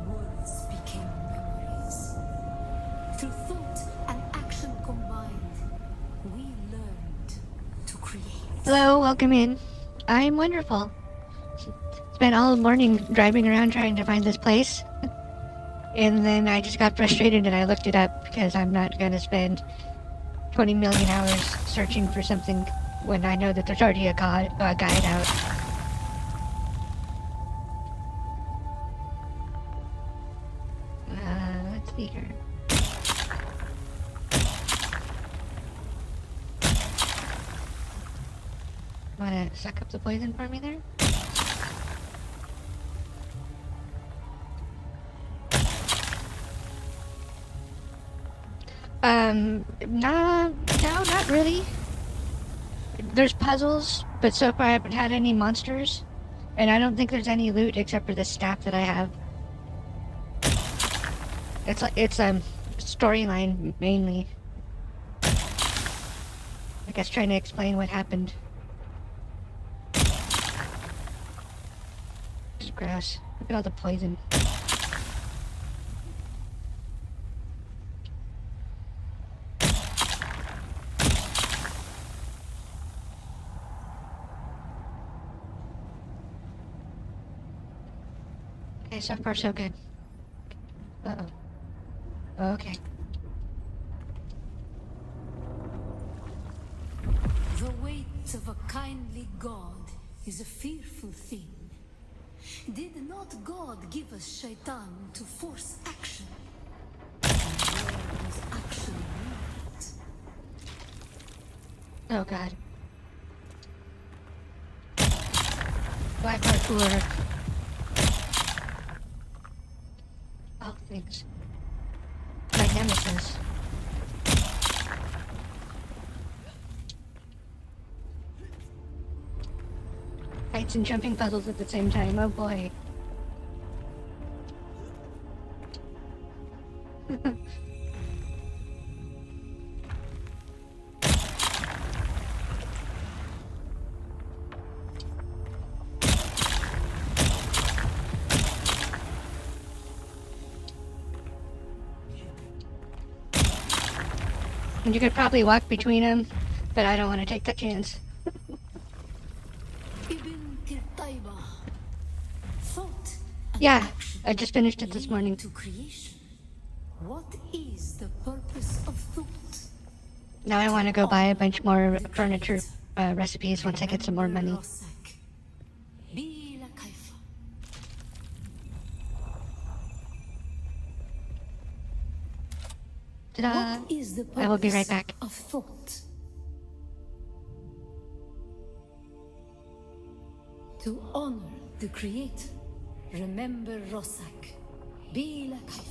Words became memories. Through thought and action combined, we learned to create. Hello, welcome in. I'm wonderful. Spent all morning driving around trying to find this place. And then I just got frustrated and I looked it up because I'm not going to spend 20 million hours searching for something when I know that there's already a guide out. Let's see here. Wanna suck up the poison for me there? No, not really. There's puzzles, but so far I haven't had any monsters. And I don't think there's any loot except for the staff that I have. It's storyline mainly. I guess trying to explain what happened. It's gross. Look at all the poison. Okay, so far so good. Uh-oh. Okay. The weight of a kindly God is a fearful thing. Did not God give us Shaitan to force action? And where was action needed? Oh god. Black Heart Cooler. Oh, thanks. My nemesis. Heights and jumping puzzles at the same time, oh boy. And you could probably walk between them, but I don't want to take that chance. Ibn Kirtaiba. Thought and Yeah, action I just finished it this lead morning. to creation. What is the purpose of thought? Now I want to go buy a bunch more furniture recipes once I get some more money. Rosak. Be la kaifa. Ta-da! What is the I will be right purpose back. of thought? To honor the Creator, remember Rosak. Be la kaifa.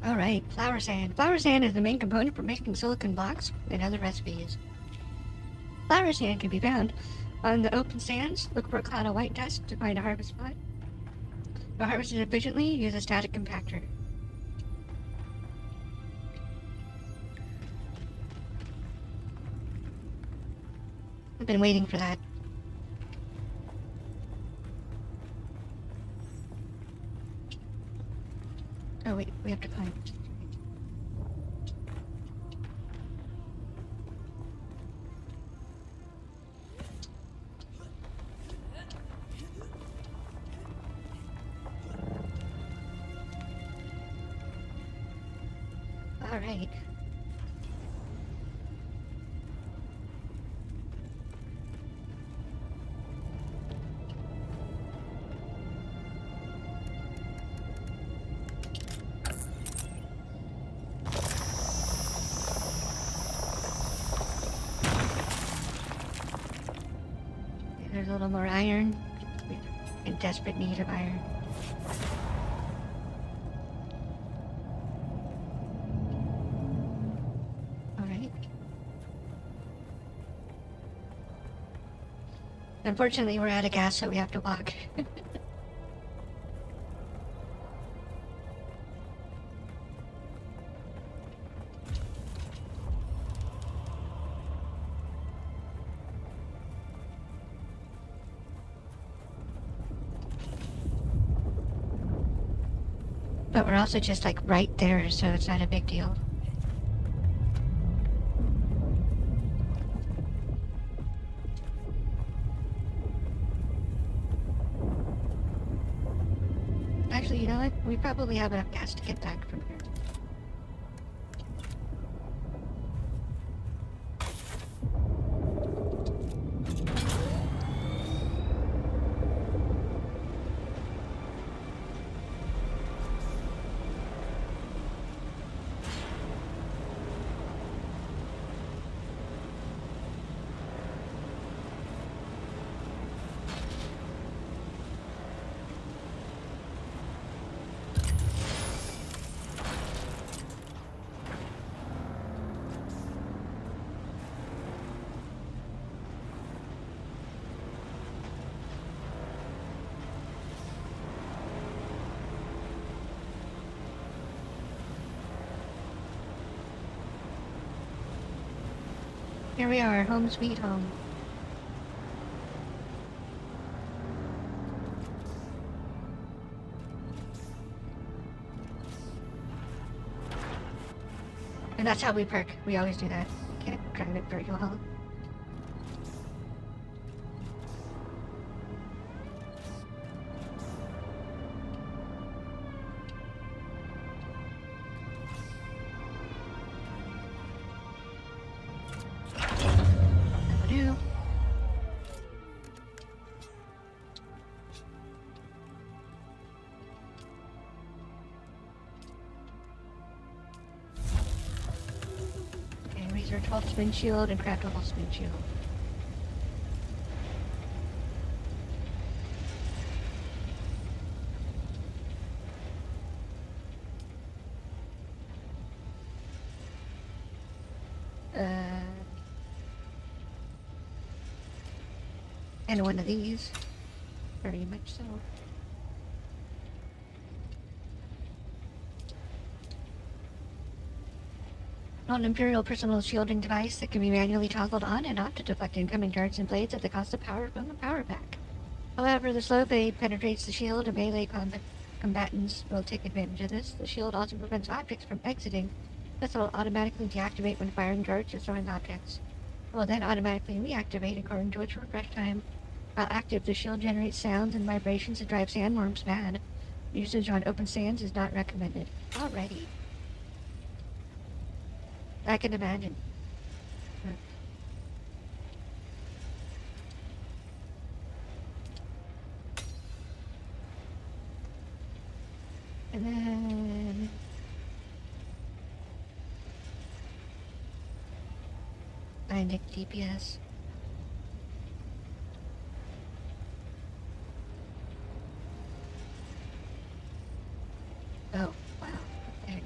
Alright, flower sand. Flower sand is the main component for making silicon blocks and other recipes. Flower sand can be found on the open sands. Look for a cloud of white dust to find a harvest spot. To harvest it efficiently, use a static compactor. I've been waiting for that. Oh wait, we have to climb. Alright. There's a little more iron. We're in desperate need of iron. Alright. Unfortunately, we're out of gas, so we have to walk. But we're also just like right there, so it's not a big deal. Actually, you know what? We probably have enough gas to get back from here. Here we are, home sweet home. And that's how we perk. We always do that. Can't drive it very well. Do. Okay, research 12 spin shield and craftable spin shield. And one of these. Very much so. An Imperial personal shielding device that can be manually toggled on and off to deflect incoming darts and blades at the cost of power from the power pack. However, the slow fade penetrates the shield and melee combatants will take advantage of this. The shield also prevents objects from exiting. This will automatically deactivate when firing darts or throwing objects. It will then automatically reactivate according to its refresh time. While active, the shield generates sounds and vibrations that drive sandworms mad. Usage on open sands is not recommended. Alrighty. I can imagine. And then... Binding DPS. Oh, wow. Okay.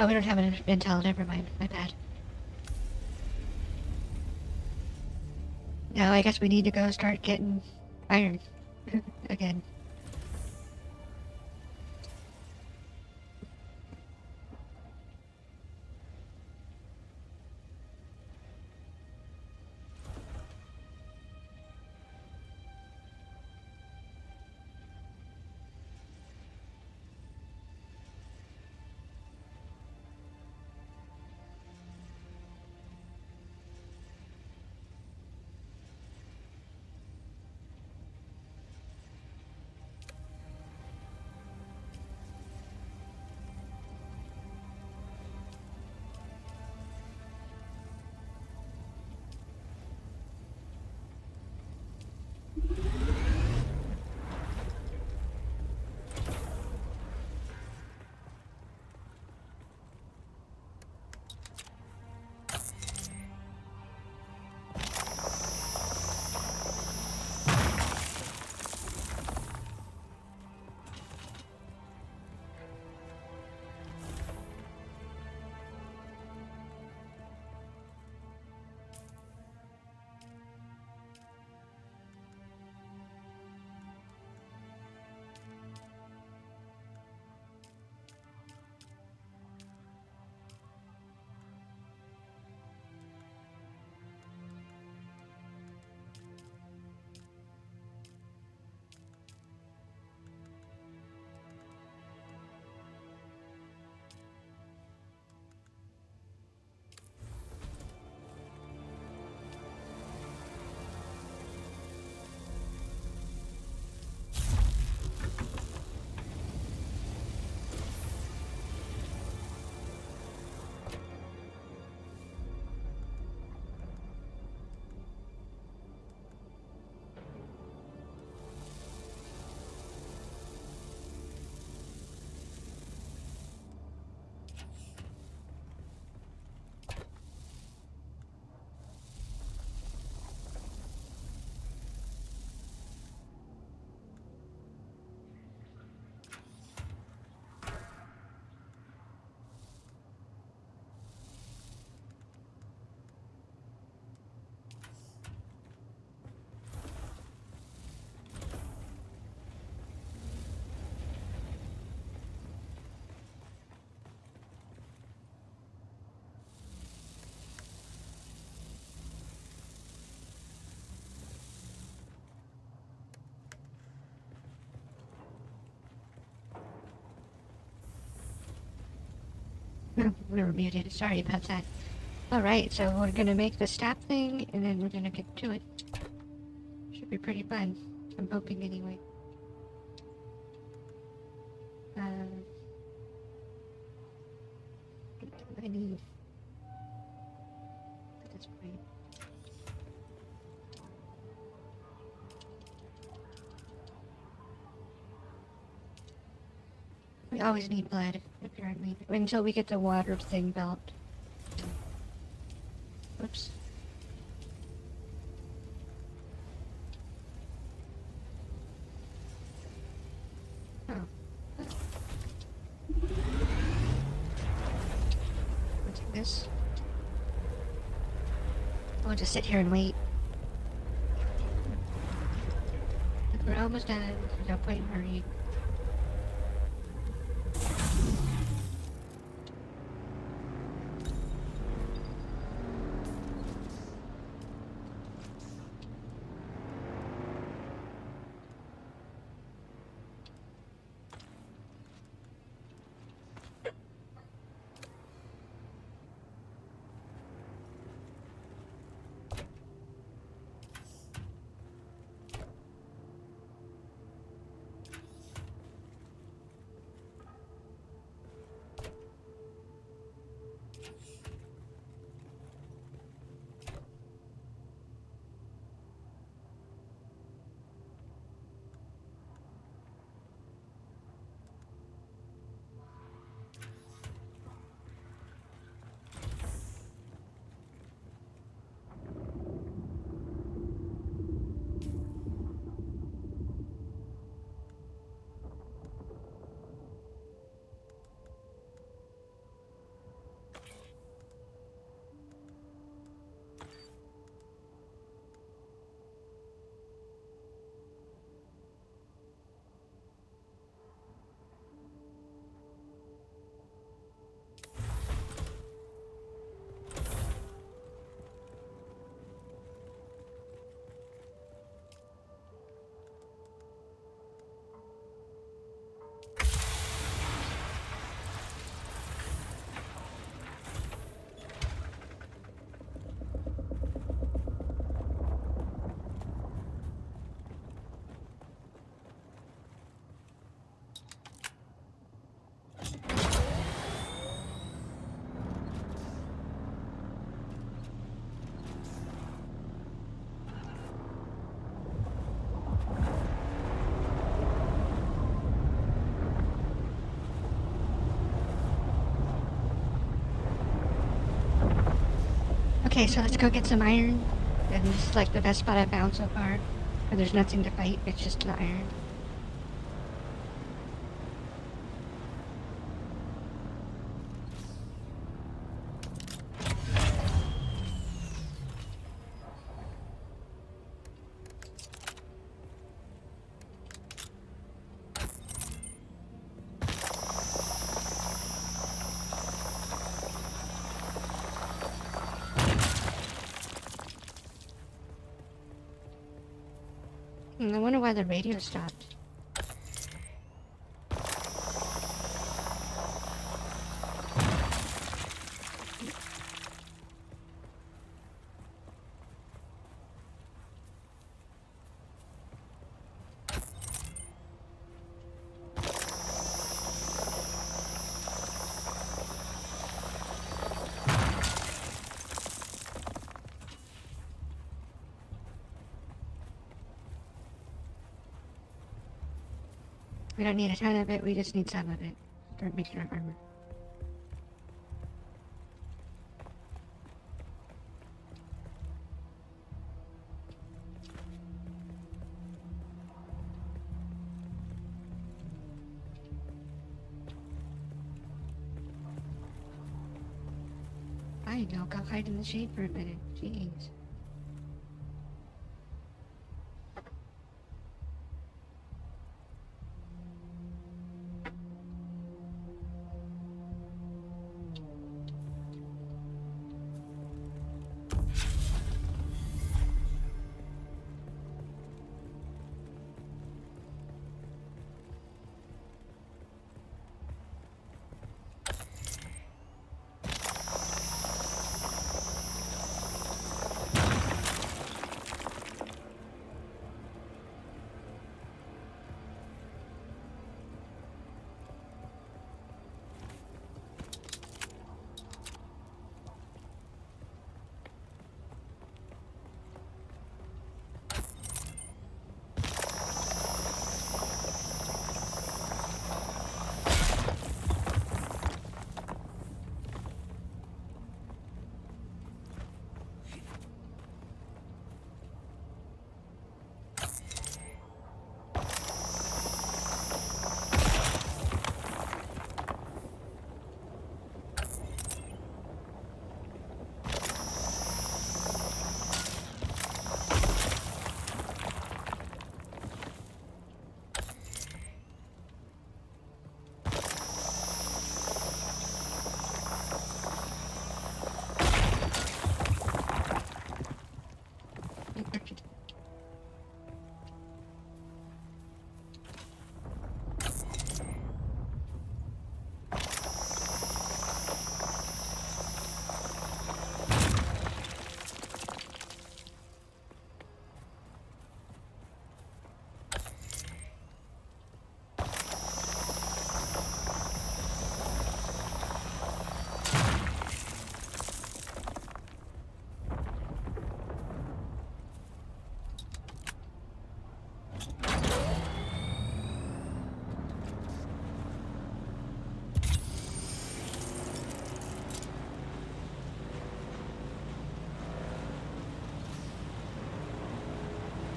Oh, we don't have enough intel. Never mind. My bad. Now I guess we need to go start getting iron again. We were muted. Sorry about that. Alright, so we're gonna make the stop thing, and then we're gonna get to it. Should be pretty fun. I'm hoping anyway. What do I need? At this point. We always need blood, apparently. Until we get the water thing built. Whoops. Oh. I'll take this. I'll just sit here and wait. We're almost done. There's no point in hurrying. Okay, so let's go get some iron. And this is like the best spot I've found so far. Where there's nothing to fight, it's just the iron. I wonder why the radio stopped. We don't need a ton of it, we just need some of it for making our armor. I know, go hide in the shade for a minute. Jeez.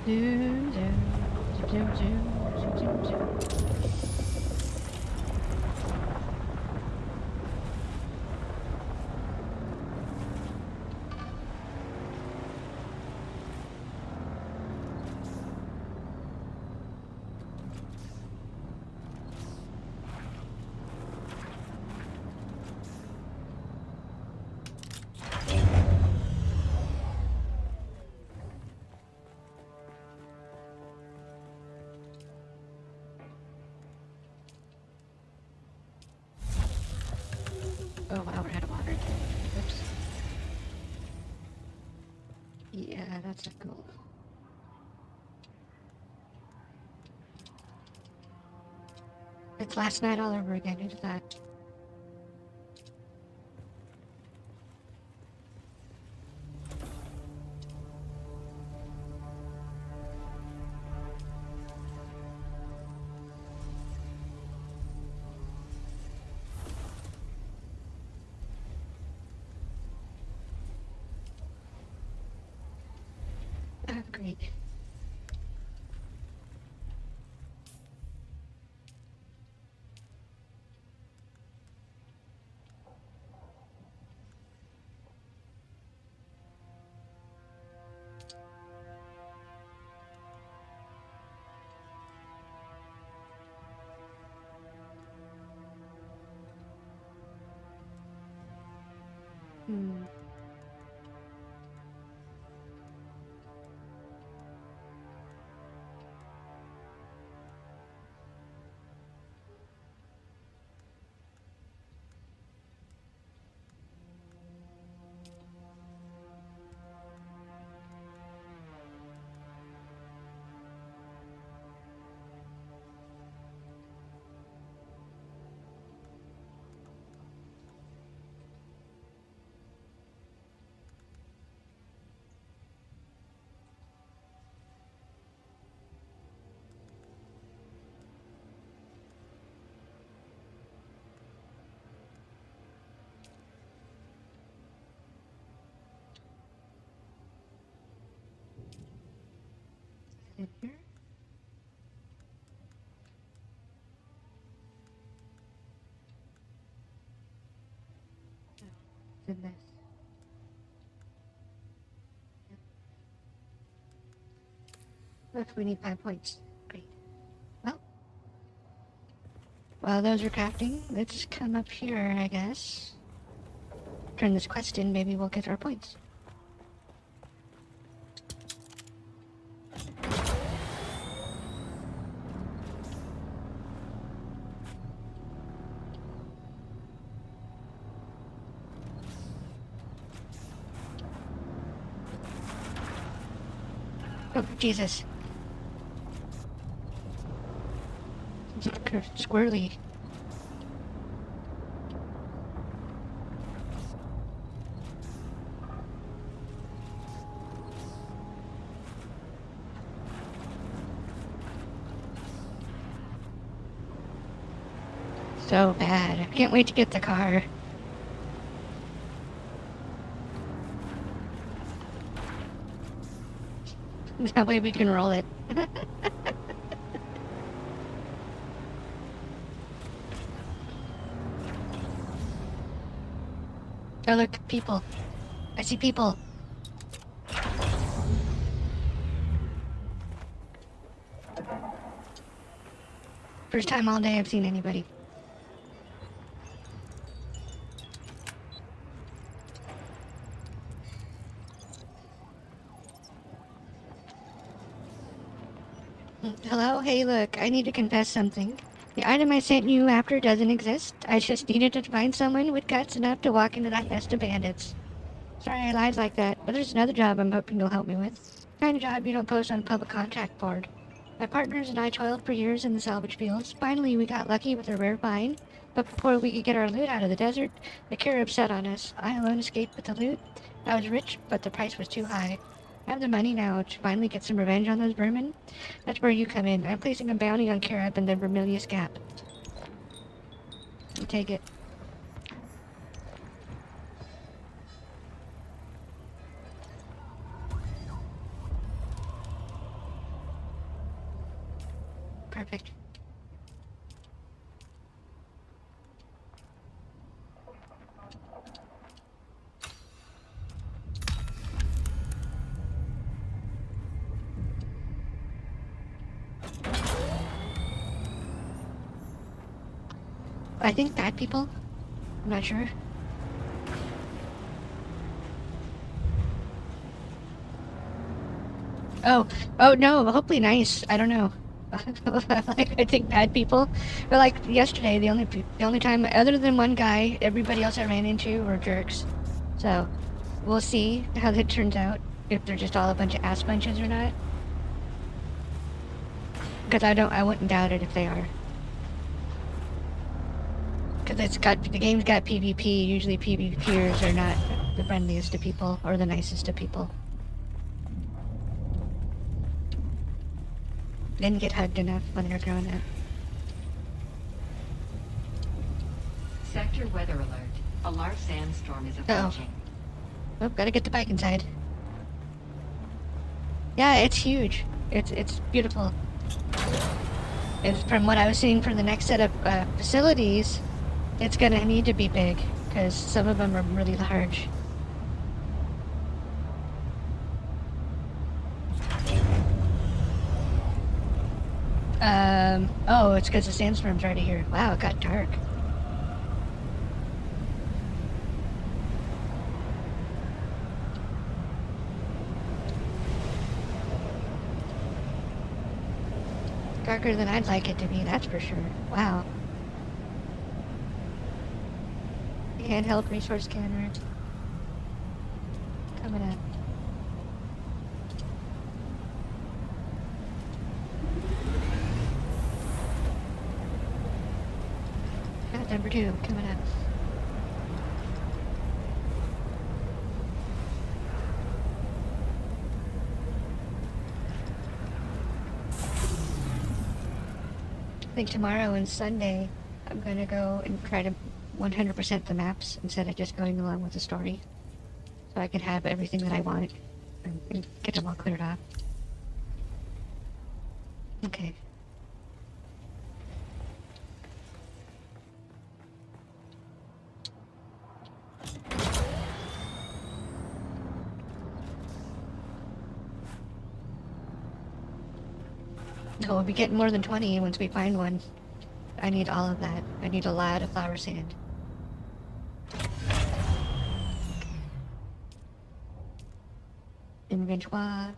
Zoom, zoom, zoom, zoom, zoom, zoom, zoom. Oh wow, we're out of water. Oops. Yeah, that's not cool. It's last night all over again, who did that? Right. Hmm. In here? No, it's in this. Look, we need 5 points. Great. Well, while those are crafting, let's come up here, I guess. Turn this quest in, maybe we'll get our points. Oh, Jesus. It's squirrely. So bad. I can't wait to get the car. That way we can roll it. Oh look, people. I see people. First time all day I've seen anybody. Hello? Hey, look, I need to confess something. The item I sent you after doesn't exist. I just needed to find someone with guts enough to walk into that nest of bandits. Sorry I lied like that, but there's another job I'm hoping you'll help me with. The kind of job you don't post on a public contract board. My partners and I toiled for years in the salvage fields. Finally, we got lucky with a rare find, but before we could get our loot out of the desert, the Kira upset on us. I alone escaped with the loot. I was rich, but the price was too high. I have the money now to finally get some revenge on those vermin. That's where you come in. I'm placing a bounty on Carib in the Vermilius Gap. You take it. Perfect. I think bad people. I'm not sure. Oh no, hopefully nice. I don't know. I think bad people. But like yesterday, the only time, other than one guy, everybody else I ran into were jerks. So, we'll see how that turns out. If they're just all a bunch of ass bunches or not. Because I wouldn't doubt it if they are. Because the game's got PvP. Usually PvPers are not the friendliest of people or the nicest of people. Didn't get hugged enough when they were growing up. Sector weather alert. A large sandstorm is approaching. Oh, gotta get the bike inside. Yeah, it's huge. It's beautiful. It's, from what I was seeing for the next set of facilities, it's gonna need to be big because some of them are really large. Oh, it's because the sandstorm's already here. Wow, it got dark. Darker than I'd like it to be, that's for sure. Wow. Handheld resource scanner. Coming up. Got number 2 coming up. I think tomorrow and Sunday, I'm gonna go and try to 100% the maps instead of just going along with the story. So I can have everything that I want and get them all cleared off. Okay. So we'll be getting more than 20 once we find one. I need all of that. I need a lot of flower sand. Inventory.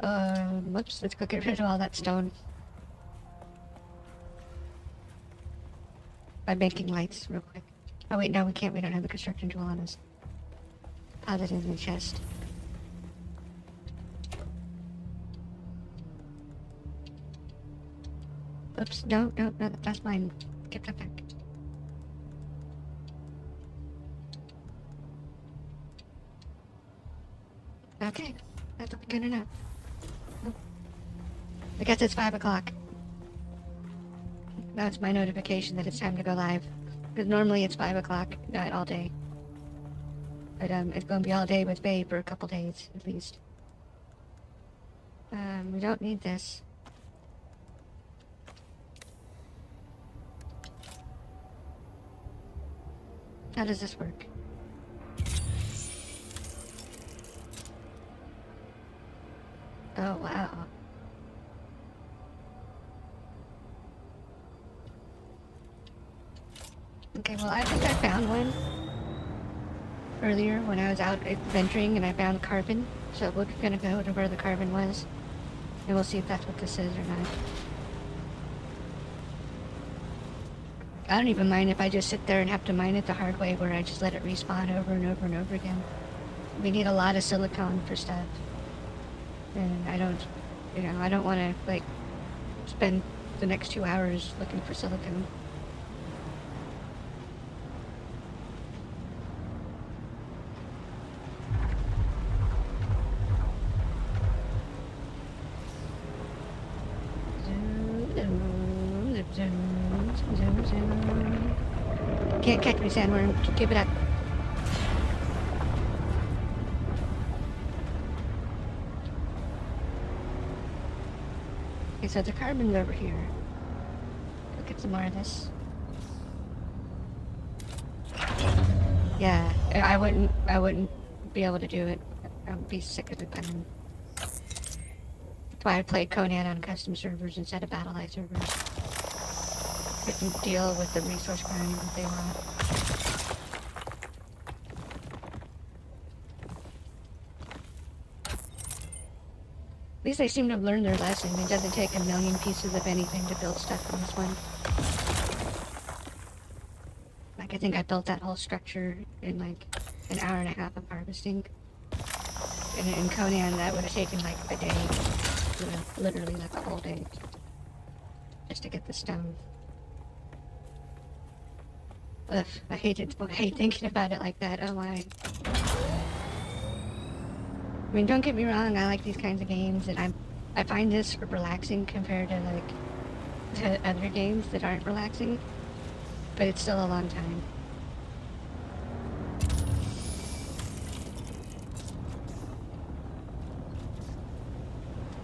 Whoops, let's go get rid of all that stone. By making lights real quick. Oh wait, no we can't, we don't have the construction tool on us. Put it in the chest. Oops, no, that's mine. Get that back. Okay, that's good enough. Oh. I guess it's 5 o'clock. That's my notification that it's time to go live. Because normally it's 5 o'clock, not all day. But it's gonna be all day with Babe for a couple days, at least. We don't need this. How does this work? Oh, wow. Okay, well, I think I found one earlier when I was out adventuring and I found carbon. So we're gonna go to where the carbon was. And we'll see if that's what this is or not. I don't even mind if I just sit there and have to mine it the hard way where I just let it respawn over and over and over again. We need a lot of silicone for stuff. And I don't, I don't want to, like, spend the next 2 hours looking for silicone. Can't catch me, sandworm. Give it up. Okay, so the carbon's over here. Go get some more of this. Yeah, I wouldn't be able to do it. I would be sick of it by then. That's why I played Conan on custom servers instead of BattleEye servers. Couldn't deal with the resource grind that they want. At least they seem to have learned their lesson. It doesn't take a million pieces of anything to build stuff in this one. Like, I think I built that whole structure in like an hour and a half of harvesting. And in Conan, that would have taken like a day. Literally like a whole day. Just to get the stone. Ugh, I hate it. I hate thinking about it like that. Oh my. I mean, don't get me wrong, I like these kinds of games, and I find this relaxing compared to, like, to other games that aren't relaxing, but it's still a long time.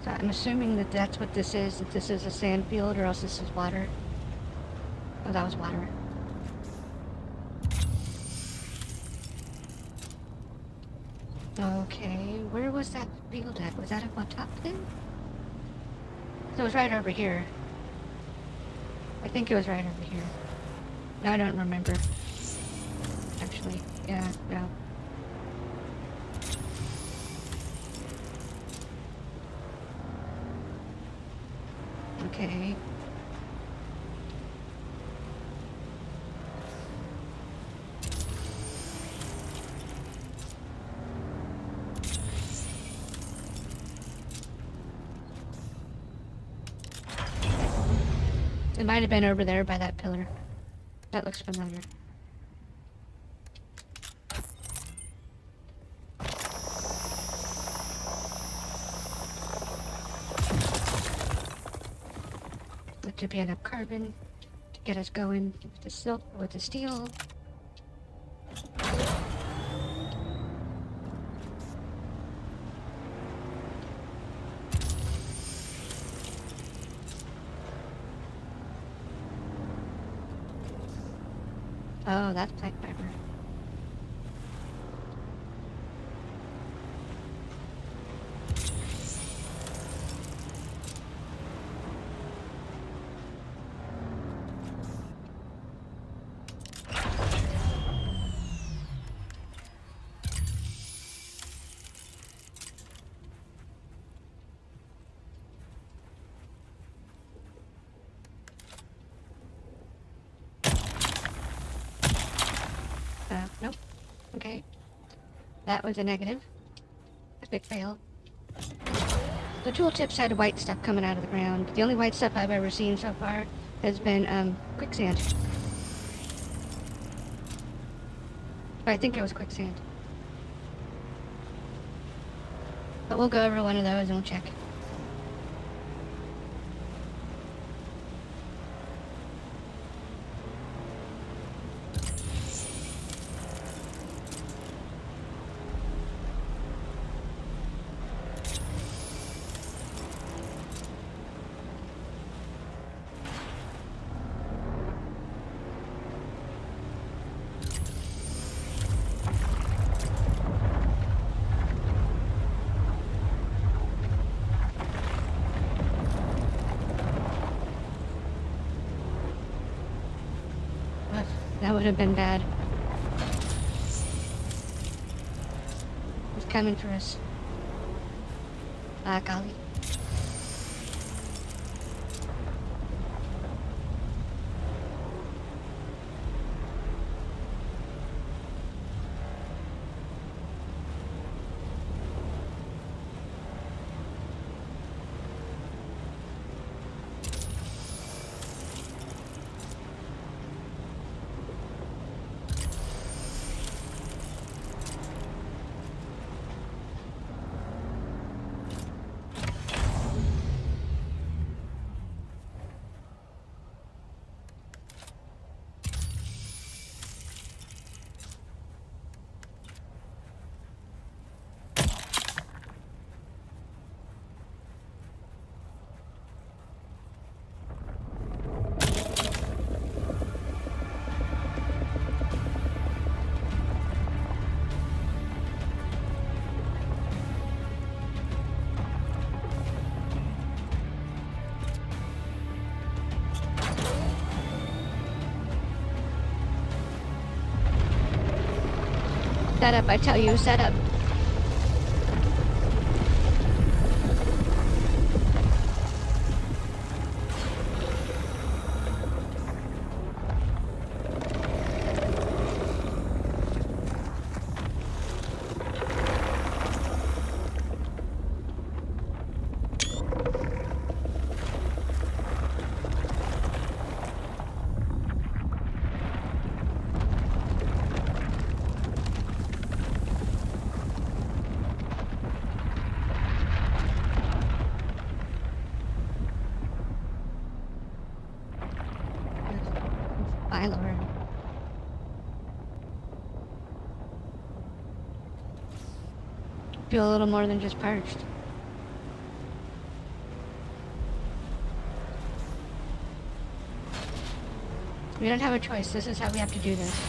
So I'm assuming that that's what this is, that this is a sand field, or else this is water. Oh, that was water. Okay, where was that field at? Was that up on top then? So it was right over here. I think it was right over here. No, I don't remember. Actually, yeah, no. Okay. It might have been over there by that pillar. That looks familiar. That should be enough carbon to get us going with the silk, with the steel. Oh, that's plant fiber. Nope. Okay. That was a negative. A big fail. The tooltips had white stuff coming out of the ground. The only white stuff I've ever seen so far has been, quicksand. But I think it was quicksand. But we'll go over one of those and we'll check. That would have been bad. He's coming for us. Ah, golly. Set up, I tell you, set up. My lord. Feel a little more than just parched. We don't have a choice. This is how we have to do this.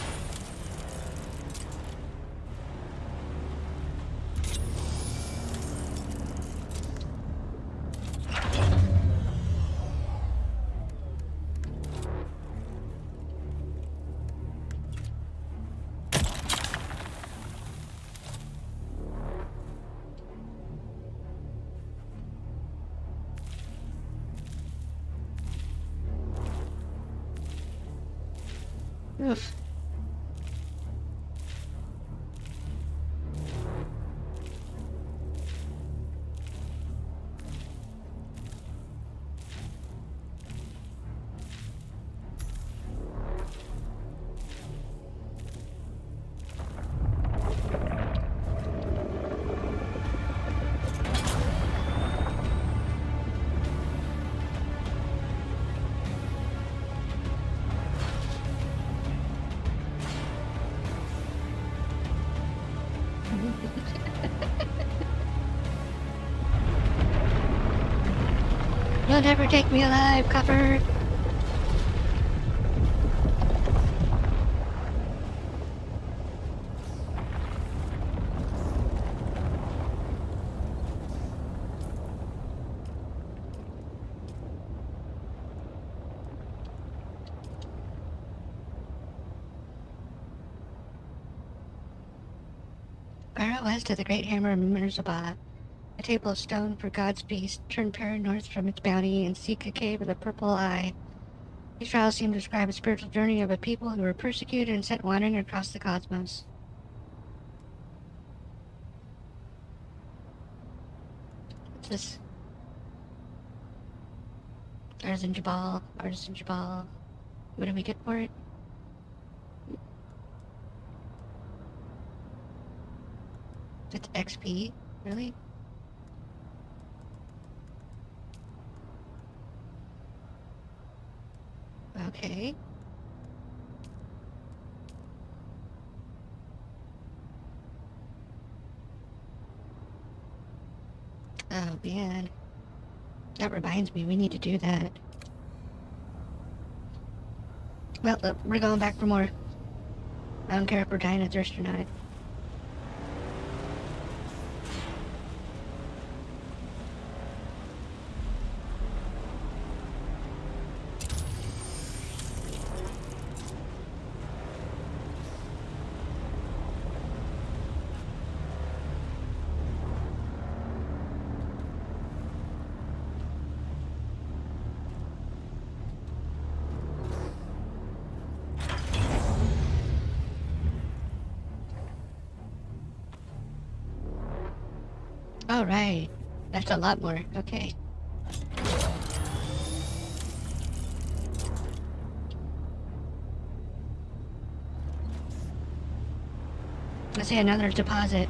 Oof. You'll never take me alive, copper. Far west of the Great Hammer of Mirzabah, a table of stone for God's beast, turn Para north from its bounty and seek a cave with a purple eye. These trials seem to describe a spiritual journey of a people who were persecuted and sent wandering across the cosmos. What's this? Artisan Jabal. Artisan Jabal. What do we get for it? It's XP? Really? Okay. Oh man. That reminds me, we need to do that. Well, look, we're going back for more. I don't care if we're dying of thirst or not. All right. That's a lot more. Okay. Let's see, another deposit.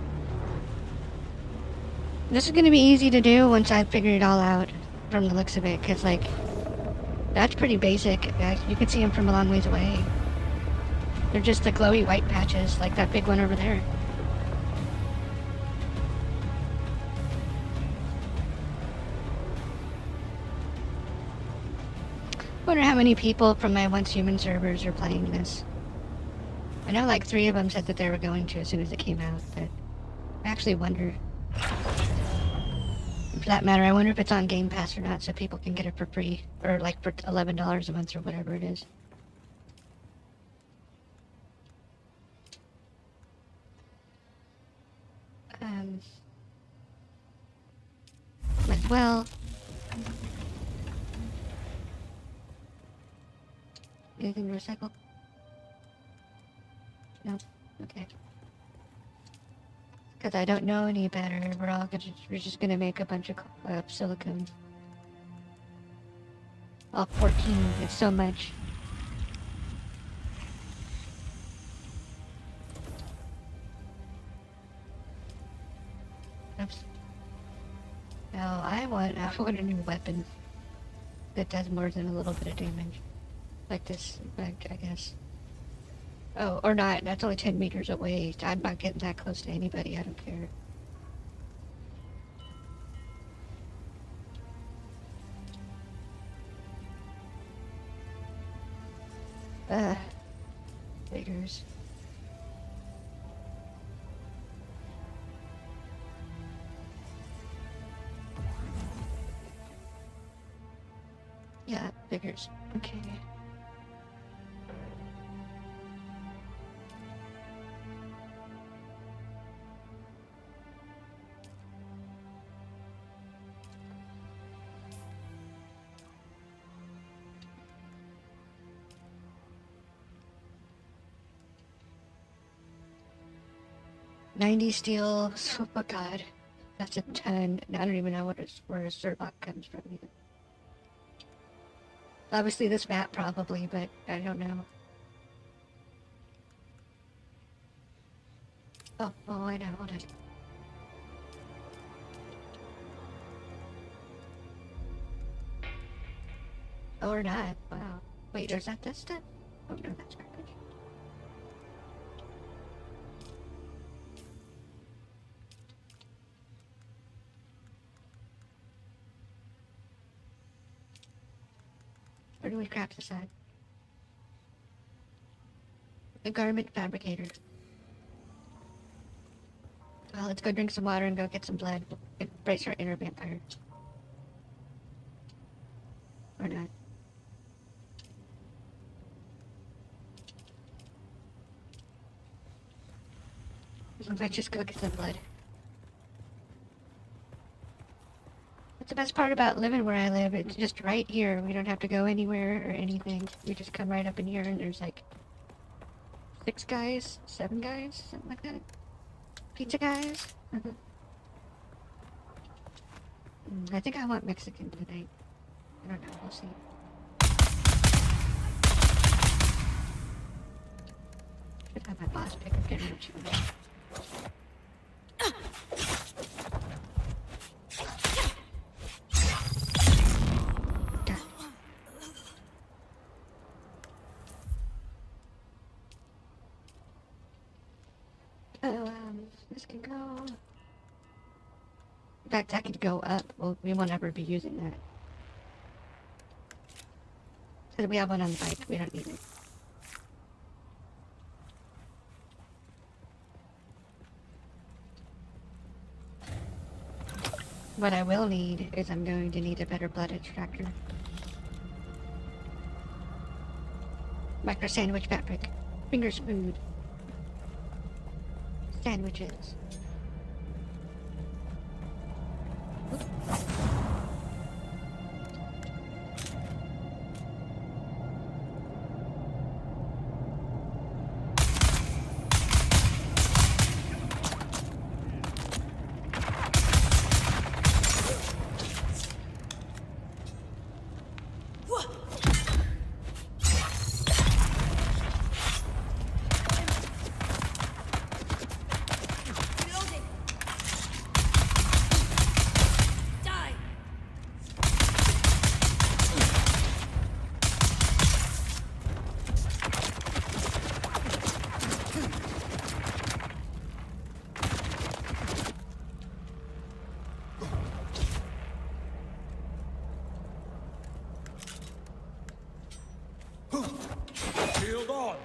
This is gonna be easy to do once I figure it all out from the looks of it, because, like, that's pretty basic. You can see them from a long ways away. They're just the glowy white patches, like that big one over there. Wonder how many people from my once human servers are playing this. I know like 3 of them said that they were going to as soon as it came out, but I actually wonder. For that matter, I wonder if it's on Game Pass or not, so people can get it for free, or like for $11 a month or whatever it is. As well. Anything to recycle? No? Okay. Because I don't know any better, we're just gonna make a bunch of silicone. All 14, it's so much. Oops. No, I want a new weapon that does more than a little bit of damage. Like this, I guess. Oh, or not, that's only 10 meters away. I'm not getting that close to anybody, I don't care. Figures. Yeah, figures. Okay. $90 steel. Oh god. That's a ton. I don't even know where a Surlock comes from either. Obviously this map probably, but I don't know. Oh, I know, hold on. Or not, wow. Wait, is that this stuff? Oh no, that's garbage. Where do we craft this at? A garment fabricator. Well, let's go drink some water and go get some blood. Embrace our inner vampire. Or not. Let's just go get some blood. That's the best part about living where I live. It's just right here. We don't have to go anywhere or anything. We just come right up in here and there's like 6 guys, 7 guys, something like that. Pizza guys. I think I want Mexican tonight. I don't know, we'll see. Should have my boss pick up getting what you want. This can go. In fact, that could go up. Well, we won't ever be using that. Because we have one on the bike. We don't need it. What I will need is I'm going to need a better blood extractor. Micro sandwich fabric. Fingers food. Sandwiches. Shield on!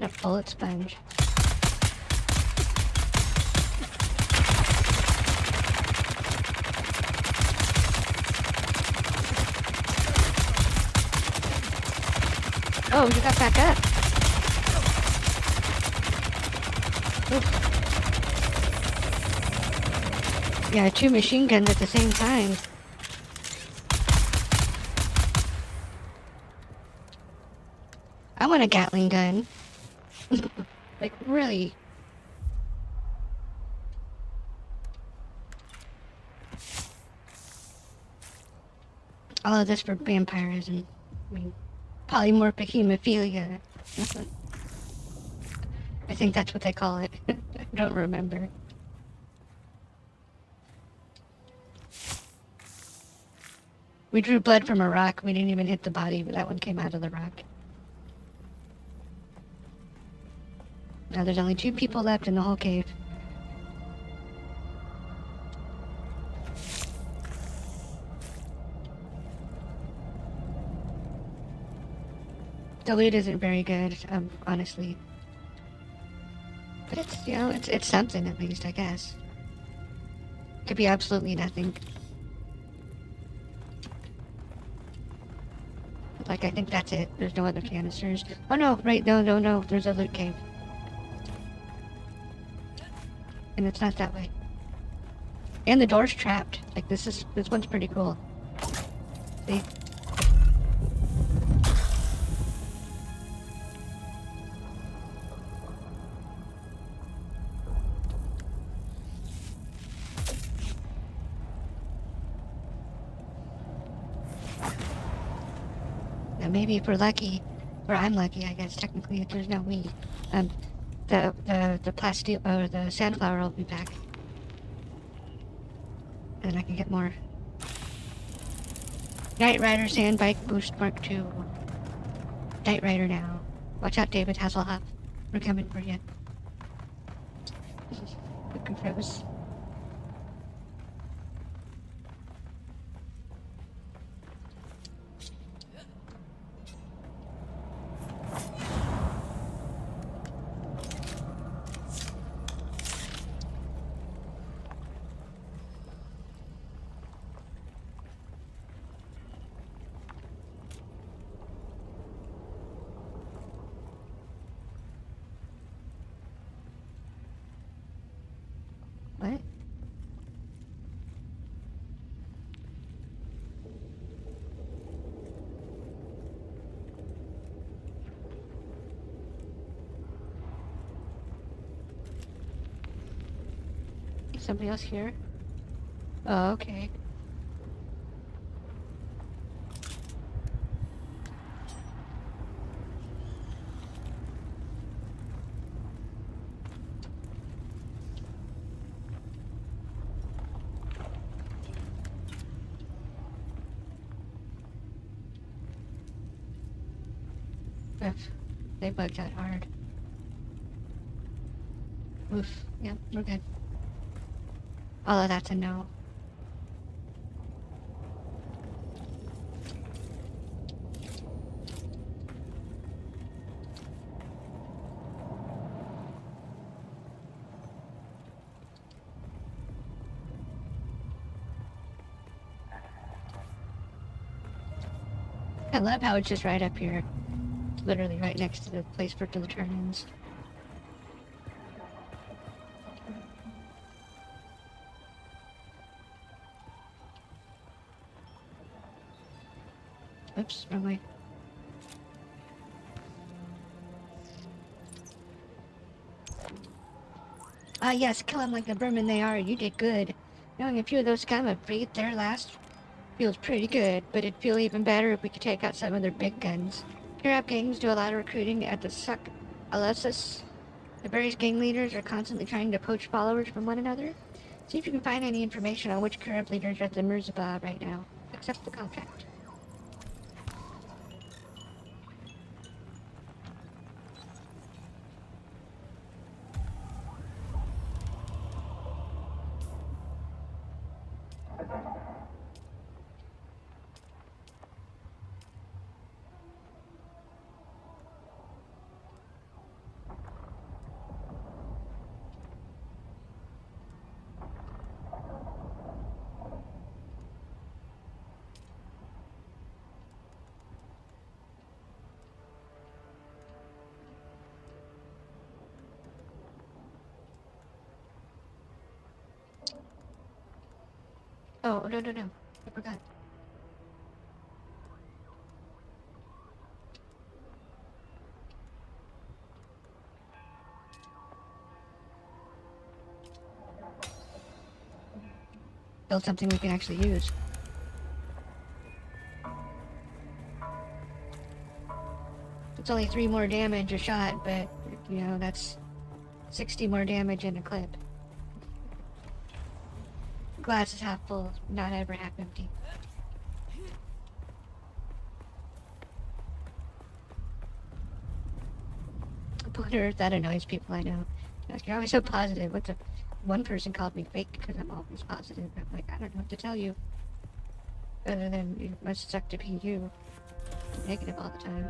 A bullet sponge. Oh, you got back up. Oof. Yeah, 2 machine guns at the same time. I want a Gatling gun. Like, really? All of this for vampirism. I mean, polymorphic hemophilia. I think that's what they call it. I don't remember. We drew blood from a rock. We didn't even hit the body, but that one came out of the rock. Now there's only 2 people left in the whole cave. The loot isn't very good, honestly. But it's, you know, it's something at least, I guess. Could be absolutely nothing. Like, I think that's it. There's no other canisters. Oh no, right, no, there's a loot cave. And it's not that way. And the door's trapped. Like, this one's pretty cool. See? Now maybe if we're lucky, or I'm lucky, I guess technically, if there's no weed, the plastic or the sandflower will be back, and then I can get more. Knight Rider Sand Bike Boost Mark II. Knight Rider now. Watch out, David Hasselhoff. We're coming for you. Looking for us. What? Is somebody else here? Oh, okay. Oof. They bugged out hard. Oof. Yep, we're good. All of that's a no. I love how it's just right up here. It's literally right next to the place for the turn-ins. Oops, wrong way. Ah, yes, kill them like the vermin they are. You did good. Knowing a few of those scum have breathed their last feels pretty good, but it'd feel even better if we could take out some of their big guns. Kirab gangs do a lot of recruiting at the Suck Alessis. The various gang leaders are constantly trying to poach followers from one another. See if you can find any information on which Kirab leaders are at the Mirzabah right now. Accept the contract. Oh, no. I forgot. Build something we can actually use. It's only 3 more damage a shot, but, you know, that's 60 more damage in a clip. Glass is half full, not ever half empty. Planet Earth, that annoys people, I know. You're always so positive. What's a... One person called me fake because I'm always positive. I'm like, I don't know what to tell you. Other than it must suck to be you. Negative all the time.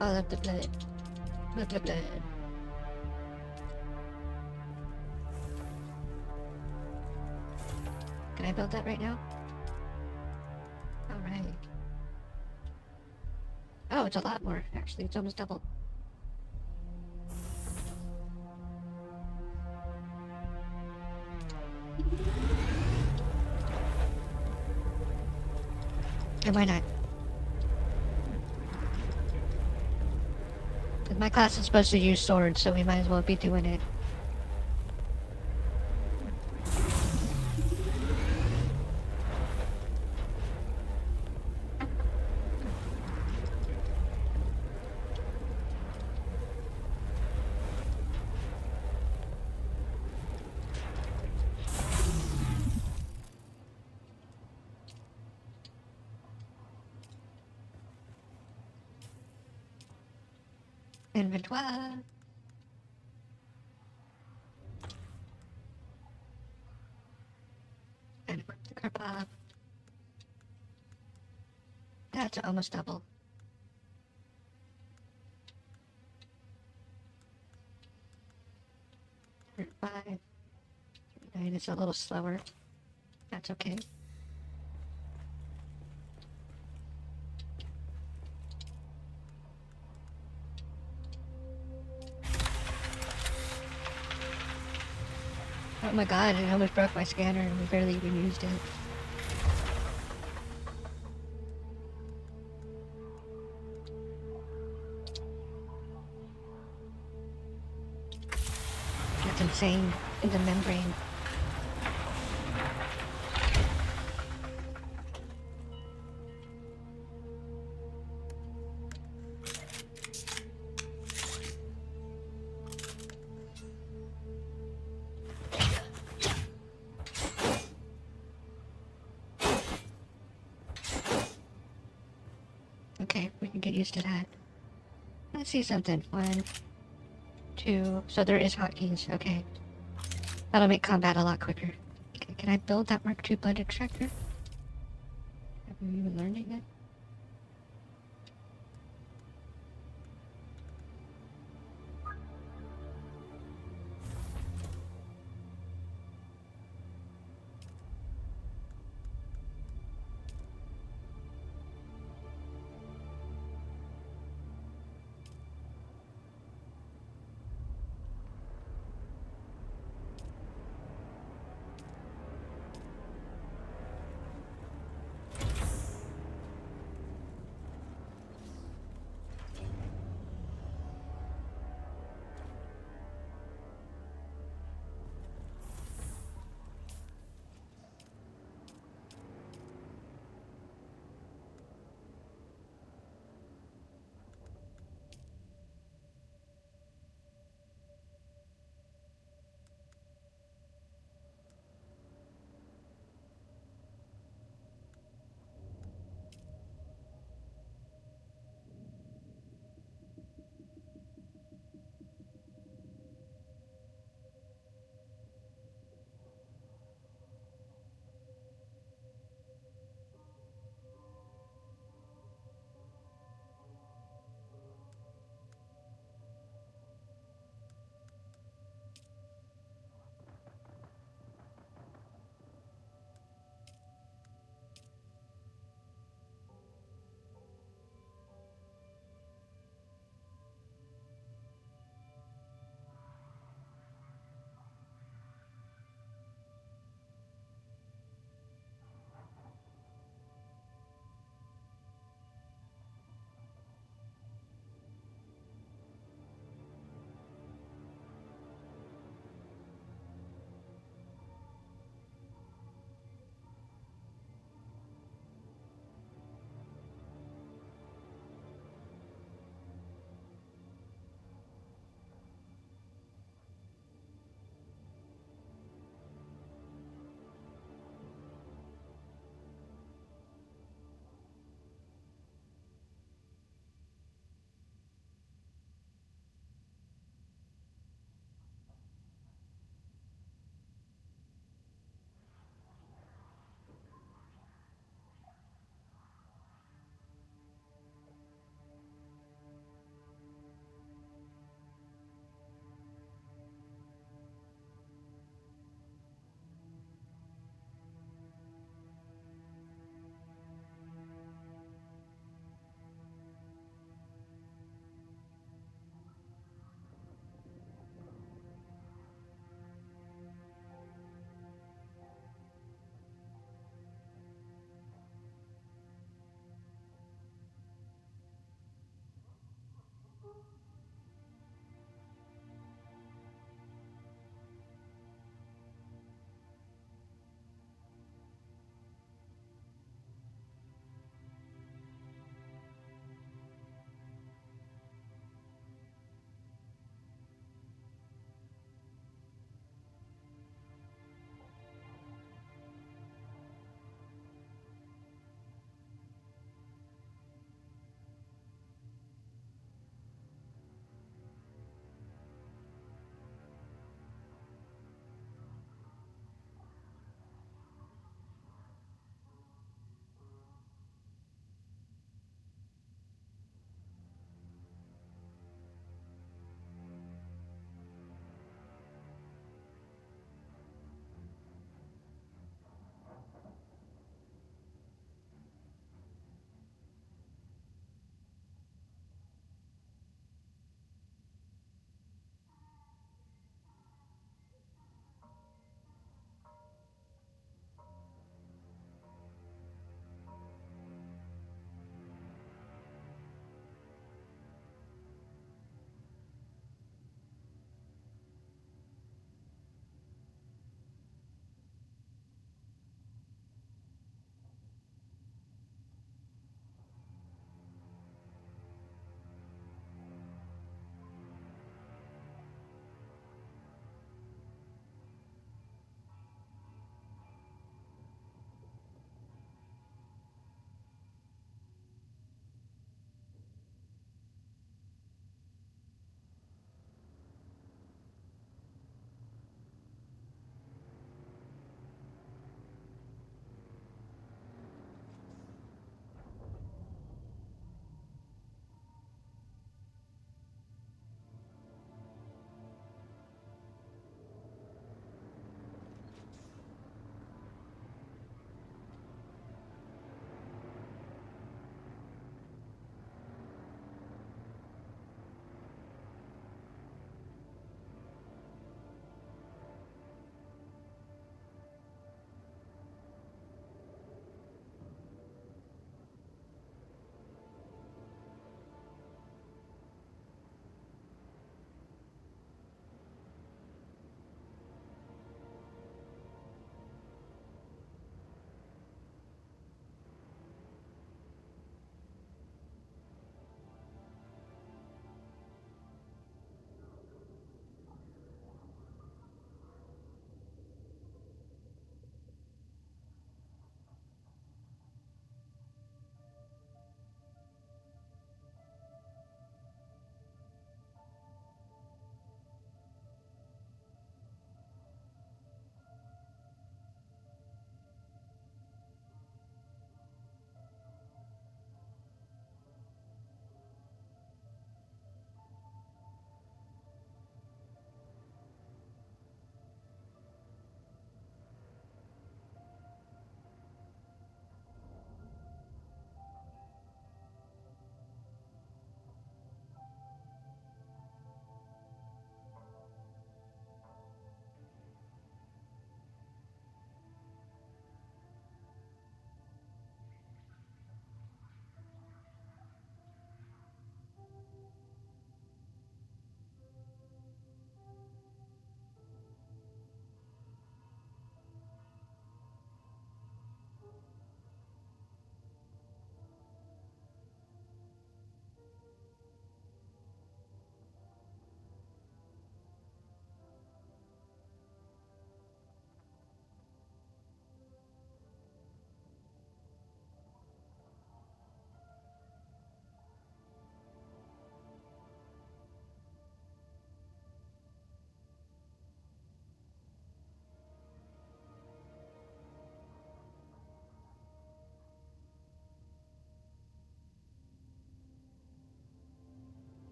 All of the blood. Blood, blood, blood. Can I build that right now? Alright. Oh, it's a lot more, actually. It's almost double. And why not? But my class is supposed to use swords, so we might as well be doing it. Inventoire. And equip the Karpov. That's almost double. 5. 9 is a little slower. That's okay. Oh my god, I almost broke my scanner and we barely even used it. That's insane. In the membrane. Okay, we can get used to that. Let's see something. 1, 2. So there is hotkeys. Okay. That'll make combat a lot quicker. Okay, can I build that Mark II blood extractor? Have we even learned it yet?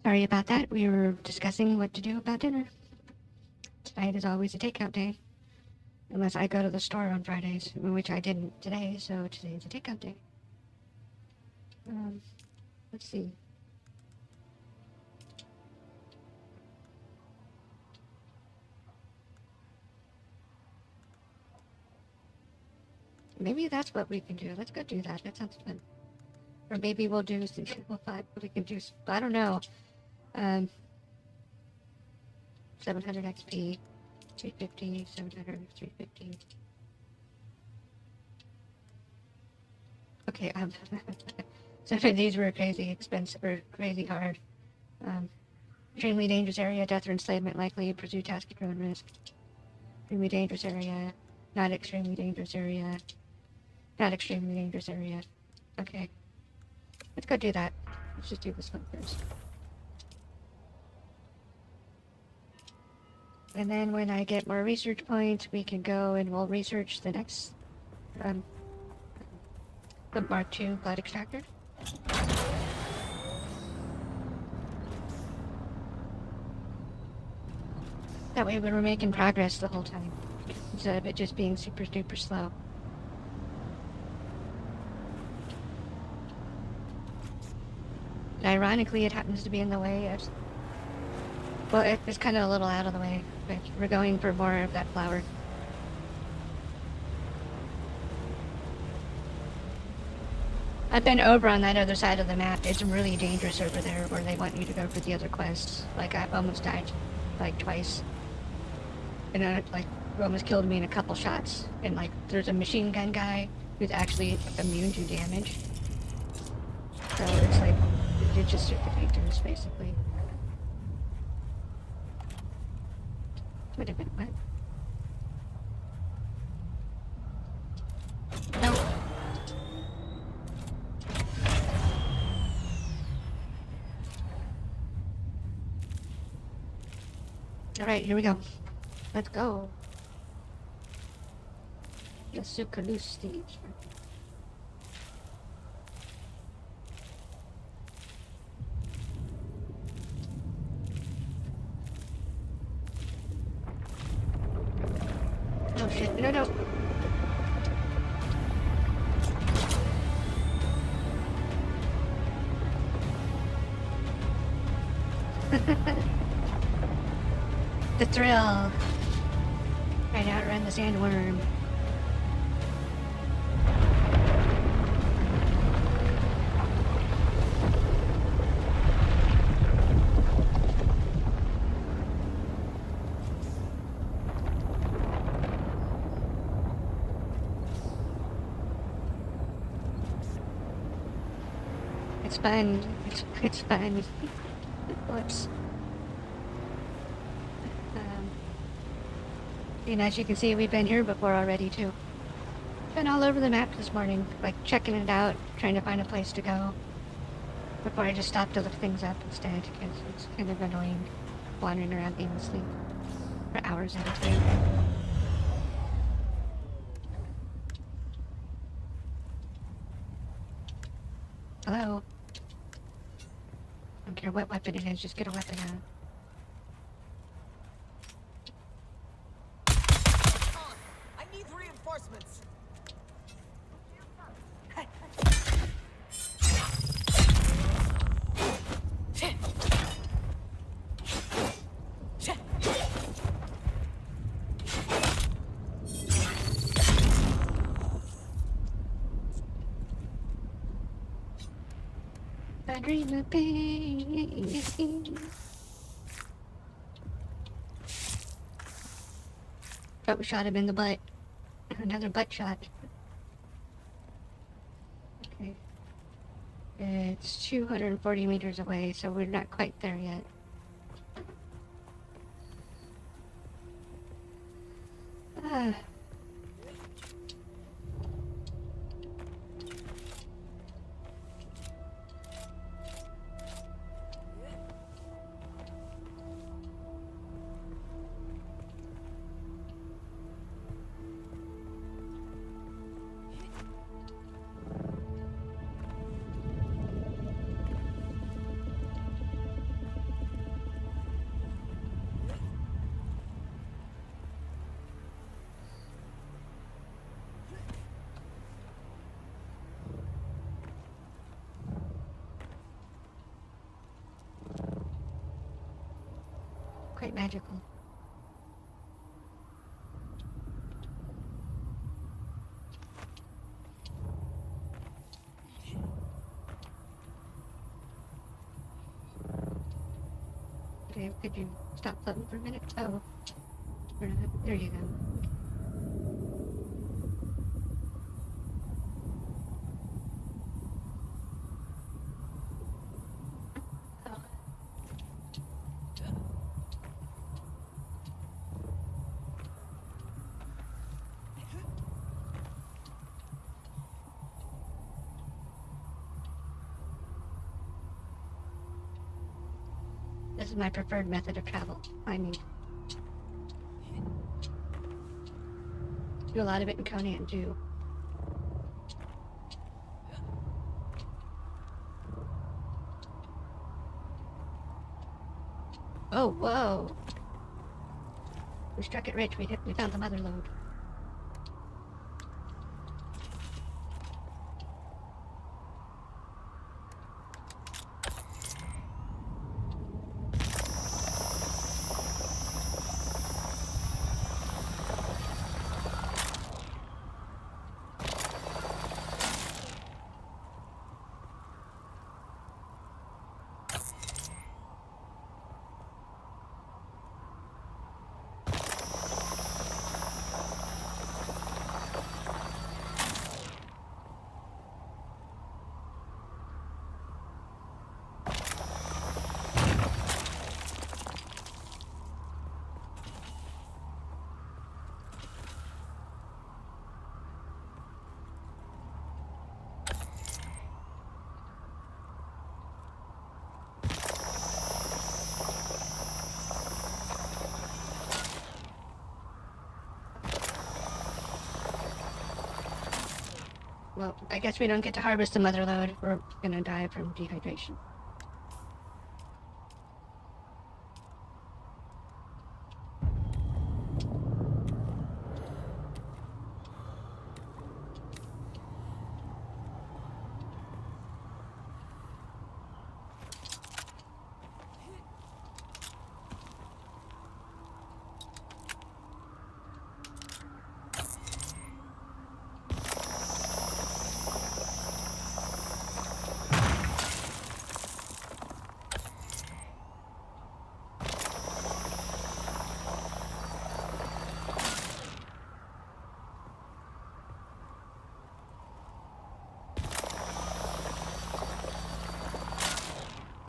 Sorry about that. We were discussing what to do about dinner. Tonight is always a takeout day. Unless I go to the store on Fridays, which I didn't today, so today is a takeout day. Let's see. Maybe that's what we can do. Let's go do that. That sounds fun. Or maybe we'll do Level 5. We can do, I don't know. 700 XP, 350, 700, 350. Okay, some of these were crazy expensive or crazy hard. Extremely dangerous area, death or enslavement likely, pursue task at your own risk. Extremely dangerous area, not extremely dangerous area, not extremely dangerous area. Okay, let's go do that. Let's just do this one first. And then when I get more research points, we can go and we'll research the next, the Mark II blood extractor. That way we're making progress the whole time, instead of it just being super duper slow. And ironically, it happens to be in the way of... Well, it's kind of a little out of the way, but we're going for more of that flower. I've been over on that other side of the map. It's really dangerous over there where they want you to go for the other quests. Like, I've almost died, like, twice. And it, like, almost killed me in a couple shots. And, like, there's a machine gun guy who's actually immune to damage. So it's like, it's just super dangerous, basically. Wait a minute, what? No. Alright, here we go. Let's go. The Sukalu stage. Oh shit, no, no. The thrill. Try to outrun the sandworm. It's fun. It's fun. Whoops. And as you can see, we've been here before already, too. Been all over the map this morning, like checking it out, trying to find a place to go. Before I just stopped to look things up instead, because it's kind of annoying wandering around aimlessly for hours at a time. Hello? I don't care what weapon it is, just get a weapon out. I need reinforcements. I dream of pain. Oh, we shot him in the butt. Another butt shot. Okay. It's 240 meters away, so we're not quite there yet. Ah. quite magical. Okay, could you stop floating for a minute? Oh, there you go. This is my preferred method of travel. I mean, do a lot of it in Conan too. Oh, whoa! We struck it rich. We found the mother lode. Well, I guess we don't get to harvest the mother lode. We're gonna die from dehydration.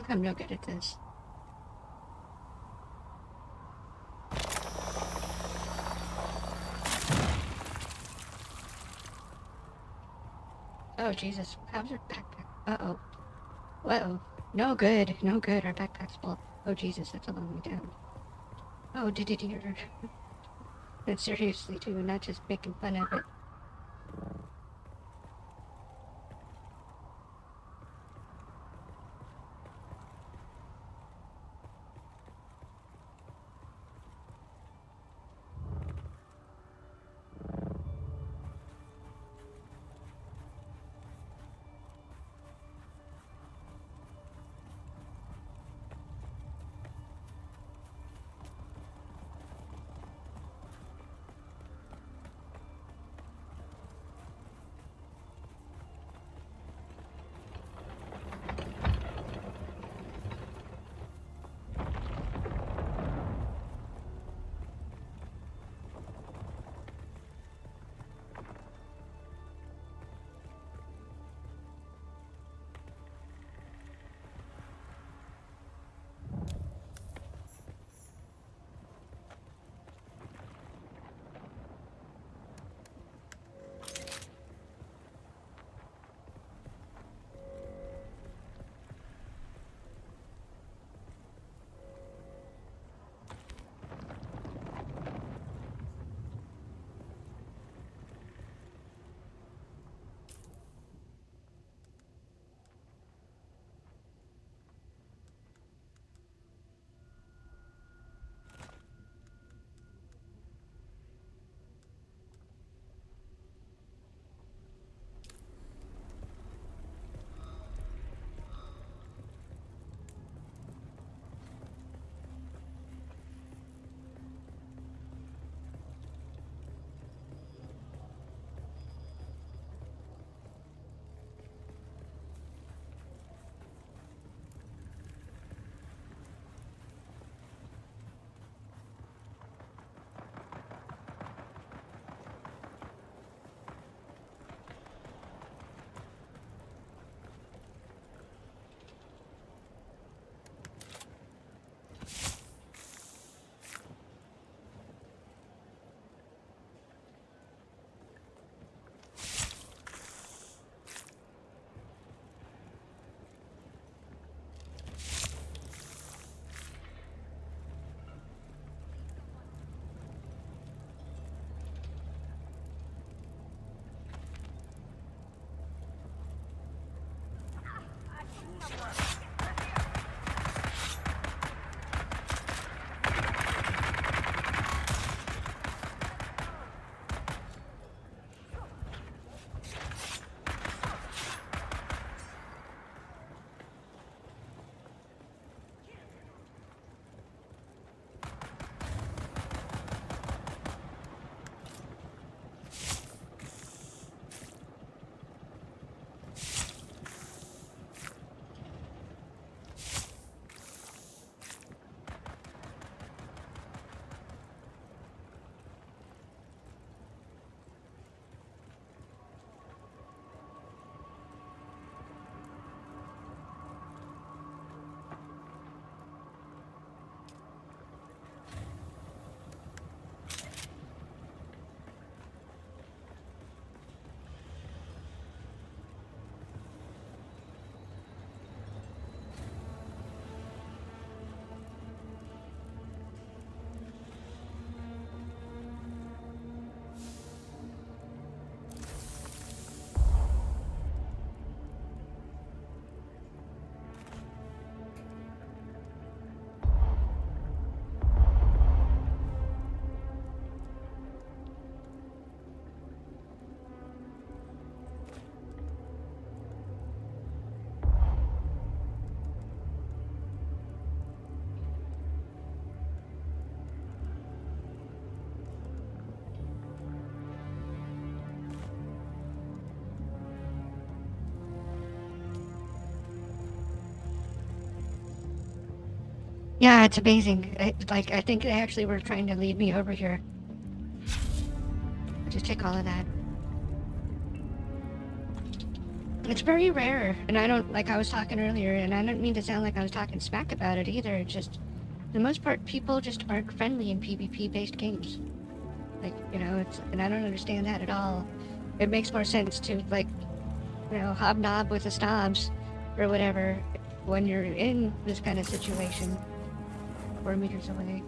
I'm no good at this. Oh, Jesus. How's your backpack? Uh-oh. Uh-oh. No good. No good. Our backpack's full. Oh, Jesus. That's a long way down. Oh, did it hear? And seriously, too, not just making fun of it. Yeah, it's amazing. I think they actually were trying to lead me over here. Just take all of that. It's very rare, and I don't, like I was talking earlier, and I don't mean to sound like I was talking smack about it either. It's just, for the most part, people just aren't friendly in PvP-based games. Like, you know, and I don't understand that at all. It makes more sense to, like, you know, hobnob with the snobs, or whatever, when you're in this kind of situation, 4 meters away.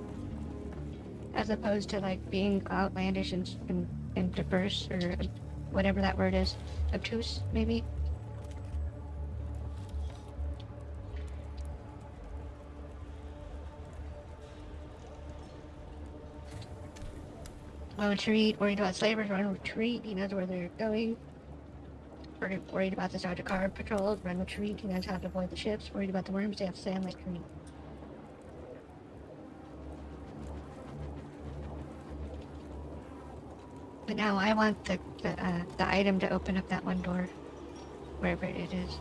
As opposed to, like, being outlandish and diverse, or whatever that word is. Obtuse, maybe? Run retreat, worried about slavers, run retreat, he knows where they're going. Worried about the Sergeant Car patrols, run retreat, he knows how to avoid the ships. Worried about the worms, they have to stay on Lake Tree. But now I want the item to open up that one door, wherever it is.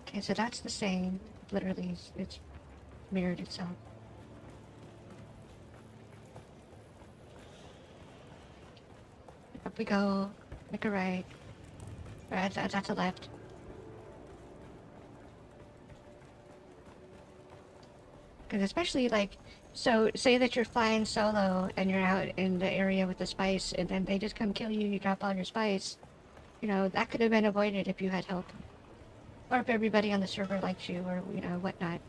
Okay, so that's the same. Literally, it's mirrored itself. Up we go. Make a right. Right, that's a left. Because especially, like, so say that you're flying solo and you're out in the area with the spice, and then they just come kill you, you drop all your spice. You know, that could have been avoided if you had help. Or if everybody on the server likes you, or, you know, whatnot.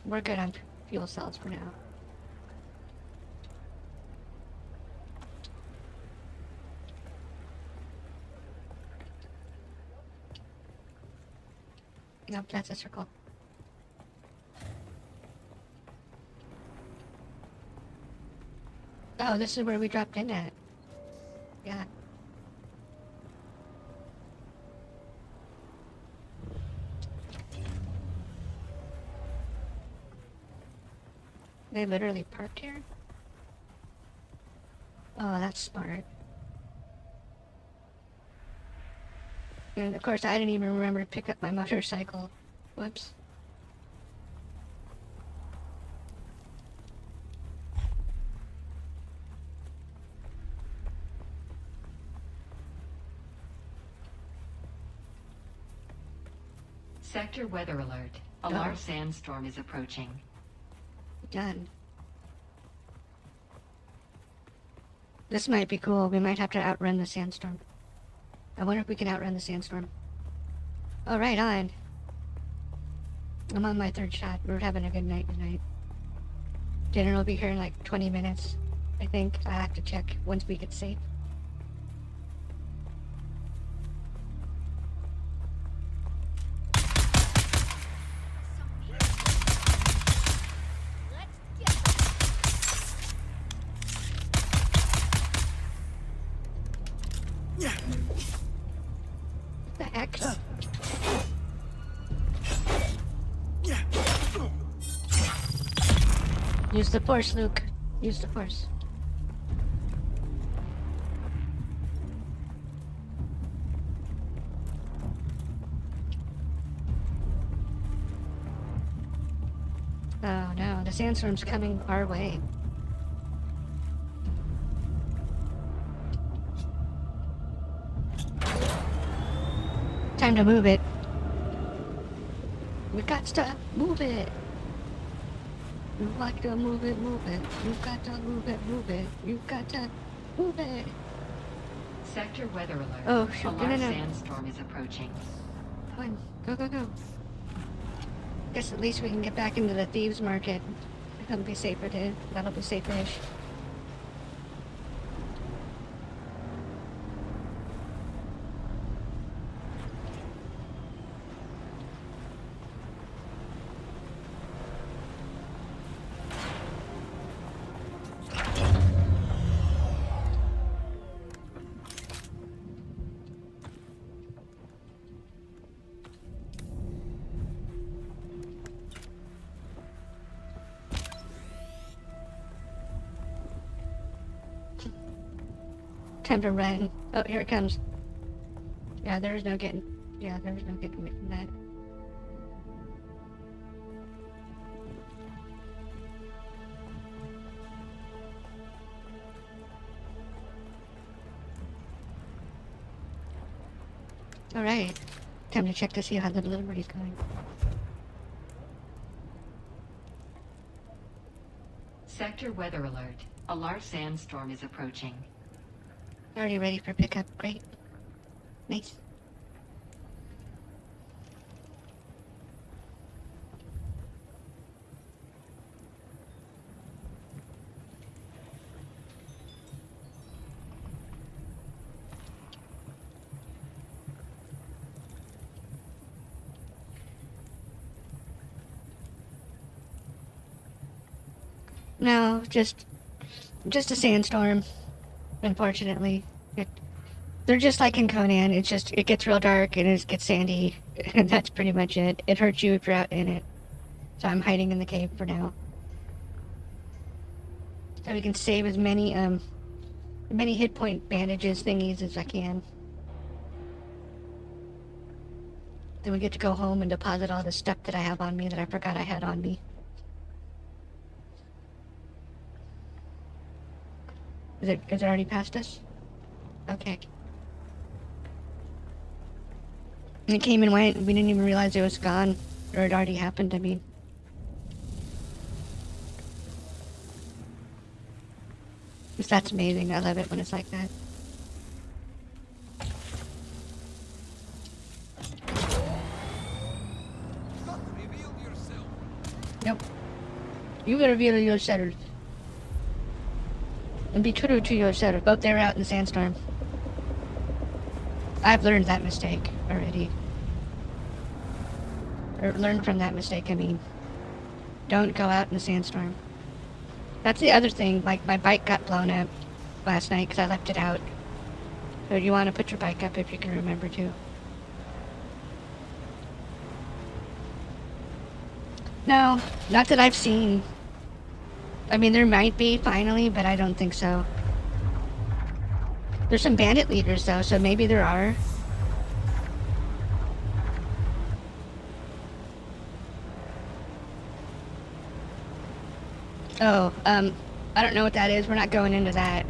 We're good on fuel cells for now. Nope, that's a circle. Oh, this is where we dropped in at. Yeah. They literally parked here? Oh, that's smart. And of course, I didn't even remember to pick up my motorcycle. Whoops. Sector weather alert. A large sandstorm is approaching. Done. This might be cool. We might have to outrun the sandstorm. I wonder if we can outrun the sandstorm. Oh, right on. I'm on my third shot. We're having a good night tonight. Dinner will be here in like 20 minutes, I think. I'll have to check once we get safe. What the heck? Use the force, Luke. Use the force. Oh no, the sandstorm's coming our way. Time to move it. We got to move it. You got to move it, move it. You got to move it, move it. You got to move it. Sector weather alert. Oh, shoot. A large sandstorm is approaching. Come on. Go, go, go. Guess at least we can get back into the thieves market. That'll be safer, dude. That'll be safer-ish. Time to run. Oh, here it comes. Yeah, there's no getting away from that. Alright. Time to check to see how the delivery's going. Sector weather alert. A large sandstorm is approaching. Already ready for pickup. Great. Nice. No, just a sandstorm. Unfortunately, they're just like in Conan. It gets real dark and it gets sandy, and that's pretty much it. It hurts you if you're out in it. So I'm hiding in the cave for now, so we can save as many hit point bandages thingies as I can. Then we get to go home and deposit all the stuff that I have on me that I forgot I had on me. Is it already past us? Okay. And it came and went, and we didn't even realize it was gone. Or it already happened, I mean. That's amazing. I love it when it's like that. Nope. You gotta reveal yourself. And be true to yourself. Both they're out in the sandstorm. I've learned that mistake already. Or learned from that mistake, I mean. Don't go out in the sandstorm. That's the other thing, like my bike got blown up last night because I left it out. So you want to put your bike up if you can remember to. No, not that I've seen. I mean, there might be, finally, but I don't think so. There's some bandit leaders, though, so maybe there are. Oh, I don't know what that is. We're not going into that.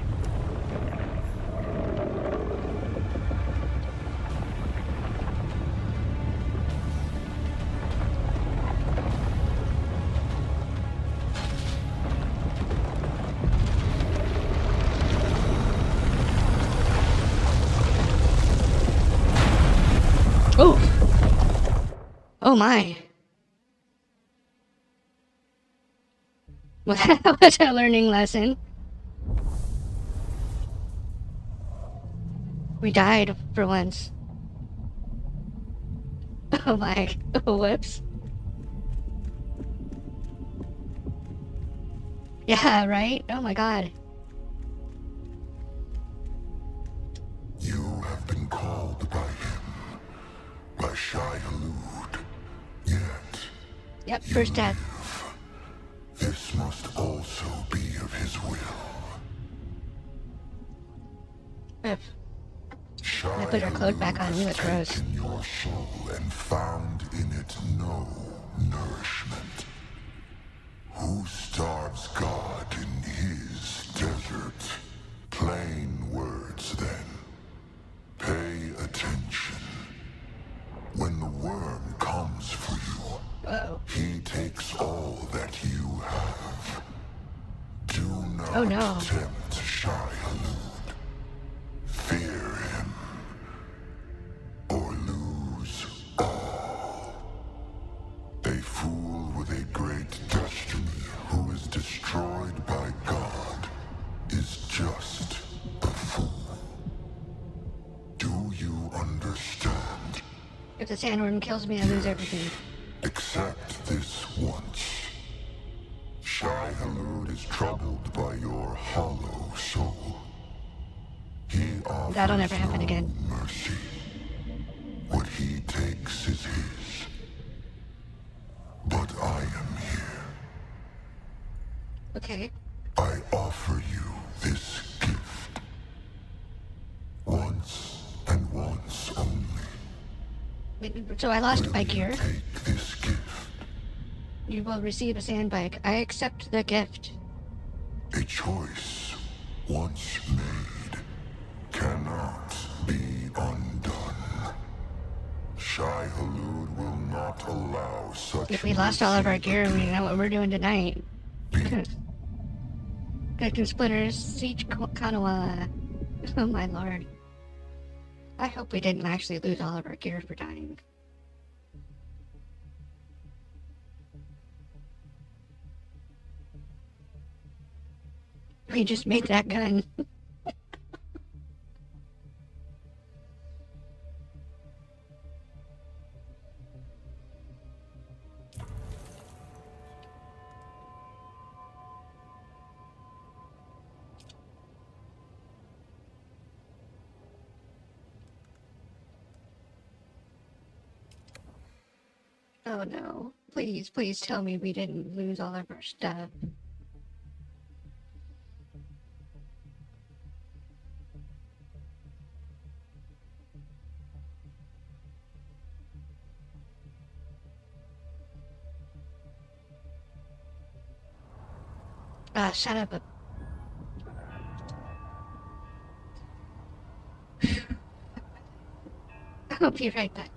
Oh! Oh my! Well, that was a learning lesson. We died for once. Oh my. Oh, whoops. Yeah, right? Oh my god. You have been called by him, by Shai Hulud. Yet, yep, first death. This must also be of his will. I put her cloak back on. You look gross. Taken your soul and found in it no nourishment. Who starves God in his desert? Plain words, then. Pay attention. When the worm comes for you, he takes all that you have. Do not tempt Shai Hulud. Fear him, or lose all. A fool with a great destiny who is destroyed by God is just a fool. Do you understand? If the sandworm kills me, I lose everything. Accept this once. Shai Hulud is troubled by your hollow soul. He offers that'll never happen again. Mercy. What he takes is his. But I am here. Okay. I offer you this gift. So I lost a bike here. You will receive a sand bike. I accept the gift. A choice once made cannot be undone. Shai Halud will not allow such. If we lost all of our gear, we know what we're doing tonight. Collecting splitters, siege Kanawa. Oh my lord. I hope we didn't actually lose all of our gear for dying. We just made that gun. Oh no. Please, please tell me we didn't lose all of our stuff. Shut up. I'll be right back.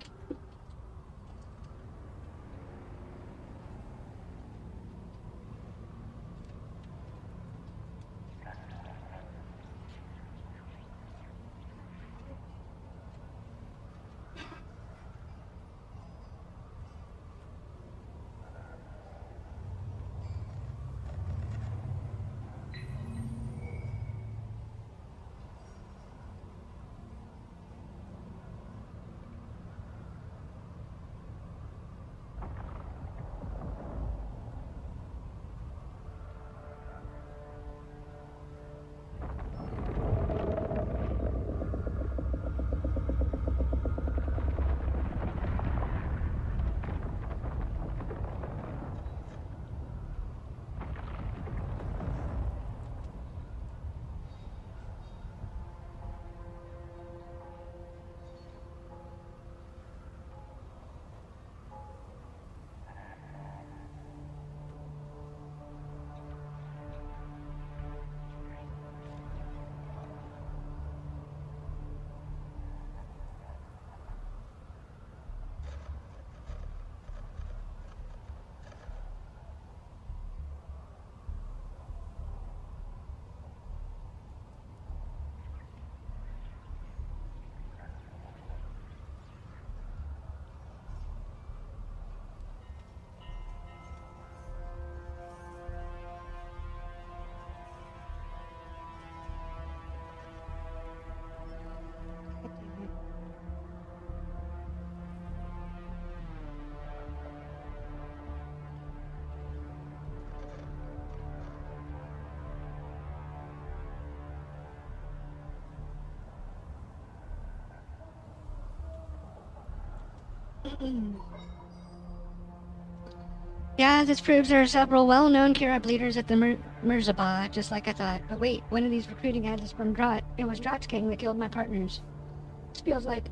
Yeah, this proves there are several well-known Kirab leaders at the Mirzabah, just like I thought. But wait, one of these recruiting ads is from Drat. It was Drat's king that killed my partners. This feels like...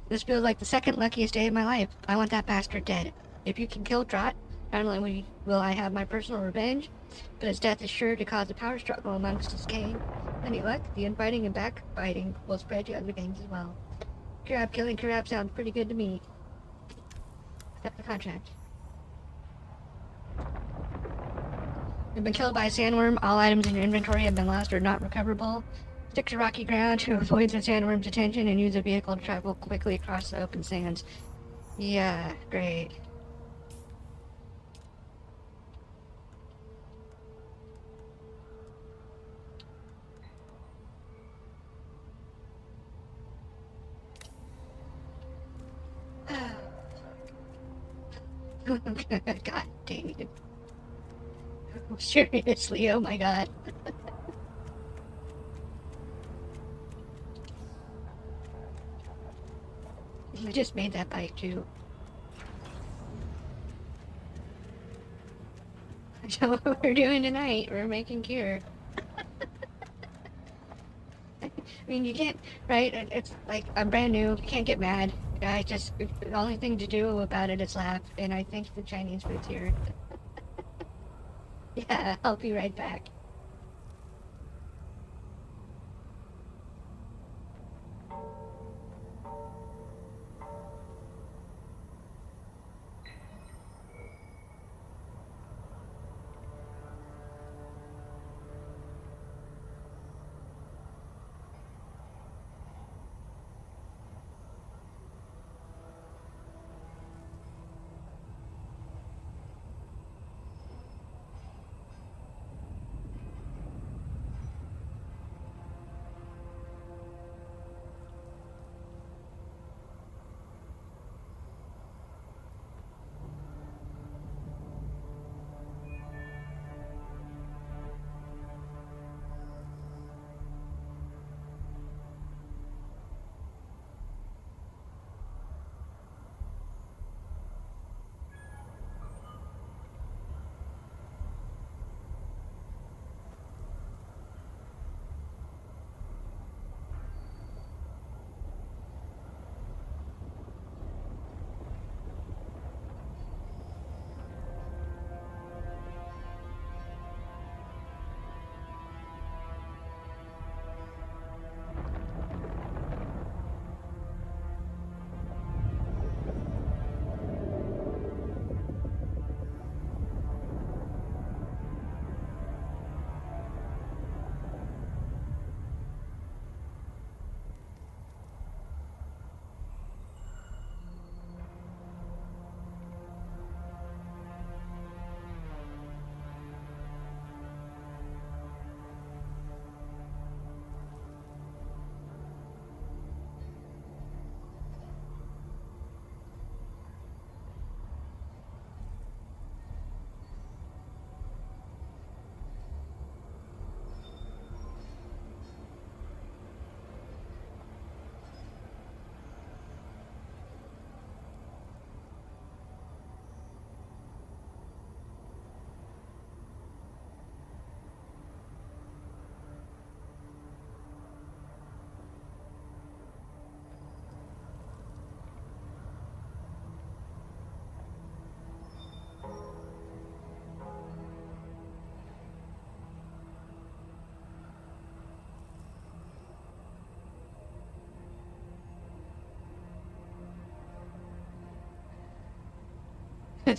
This feels like the second luckiest day of my life. I want that bastard dead. If you can kill Drat, not only will I have my personal revenge, but his death is sure to cause a power struggle amongst his gang. Any luck, the infighting and backbiting will spread to other gangs as well. Kirab killing Kirab sounds pretty good to me. Accept the contract. You've been killed by a sandworm. All items in your inventory have been lost or not recoverable. Stick to rocky ground to avoid the sandworm's attention and use a vehicle to travel quickly across the open sands. Yeah, great. God dang it. Seriously, oh my god. We just made that bike too. So what we're doing tonight, we're making cure. I mean, you can't, right? It's like, I'm brand new, you can't get mad. The only thing to do about it is laugh, and I think the Chinese food's here. Yeah, I'll be right back.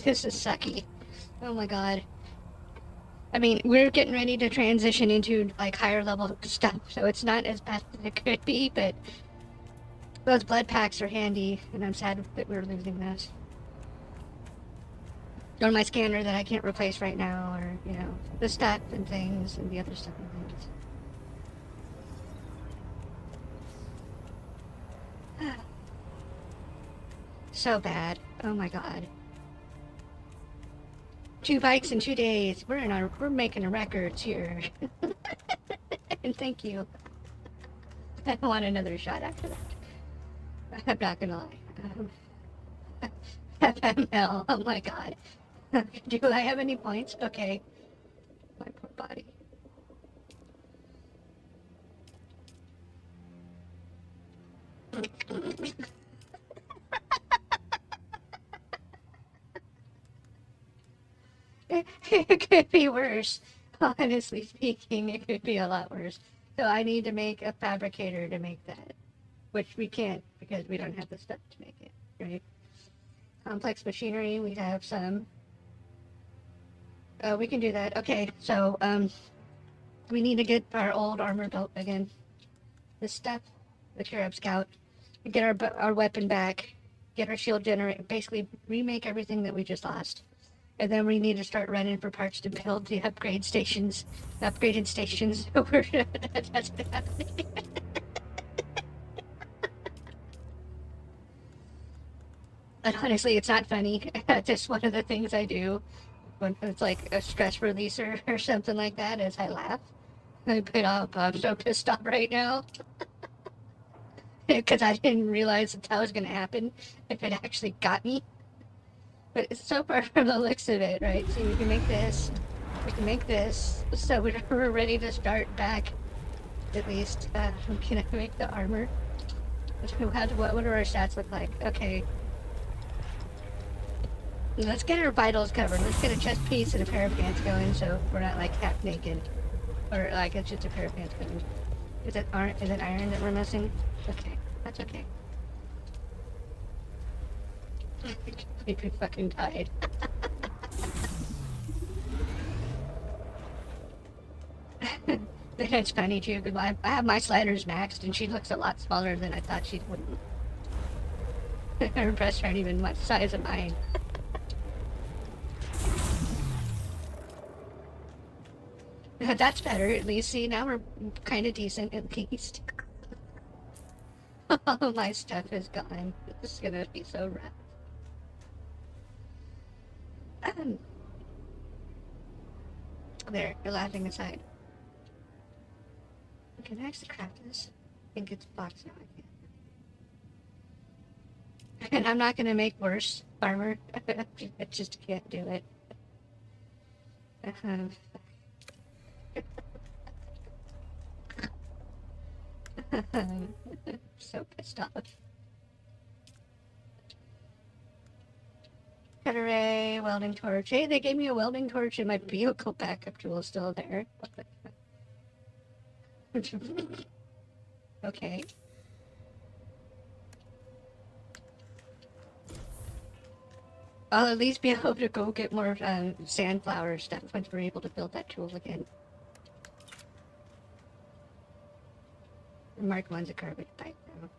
This is sucky. Oh my god. I mean, we're getting ready to transition into, like, higher level stuff, so it's not as bad as it could be, but those blood packs are handy, and I'm sad that we're losing those. Or my scanner that I can't replace right now, or, you know, the stuff and things, and the other stuff and things. So bad. Oh my god. 2 bikes in 2 days. We're making a records here. And thank you. I want another shot after that. I'm not gonna lie. FML. Oh my god. Do I have any points? Okay. My poor body. It could be worse. Honestly speaking, it could be a lot worse. So I need to make a fabricator to make that. Which we can't because we don't have the stuff to make it, right? Complex machinery, we have some. We can do that. Okay, so, we need to get our old armor built again. This stuff, the Cherub Scout. Get our weapon back. Get our shield generator. Basically, remake everything that we just lost. And then we need to start running for parts to build the upgraded stations. That's happening. And honestly, it's not funny. It's just one of the things I do when it's like a stress releaser or something like that, is I laugh. I'm so pissed off right now. Because I didn't realize that's how it was going to happen if it actually got me. But it's so far from the looks of it, right? See, we can make this. We can make this. So we're ready to start back at least. Can I make the armor? What do our stats look like? Okay. Let's get our vitals covered. Let's get a chest piece and a pair of pants going so we're not like half naked. Or like it's just a pair of pants going. Is it iron that we're missing? Okay, that's okay. We fucking died. It's funny too, because I have my sliders maxed and she looks a lot smaller than I thought she would. Her breasts aren't even much size of mine. That's better, at least. See, now we're kind of decent, at least. All my stuff is gone. This is gonna be so rough. There, you're laughing aside. Can I actually craft this? I think it's boxed now. I can't. And I'm not gonna make worse armor. I just can't do it. So pissed off. Cutter ray, welding torch. Hey, they gave me a welding torch and my vehicle backup tool is still there. Okay. I'll at least be able to go get more sandflower stuff once we're able to build that tool again. Mark 1's a garbage pipe now.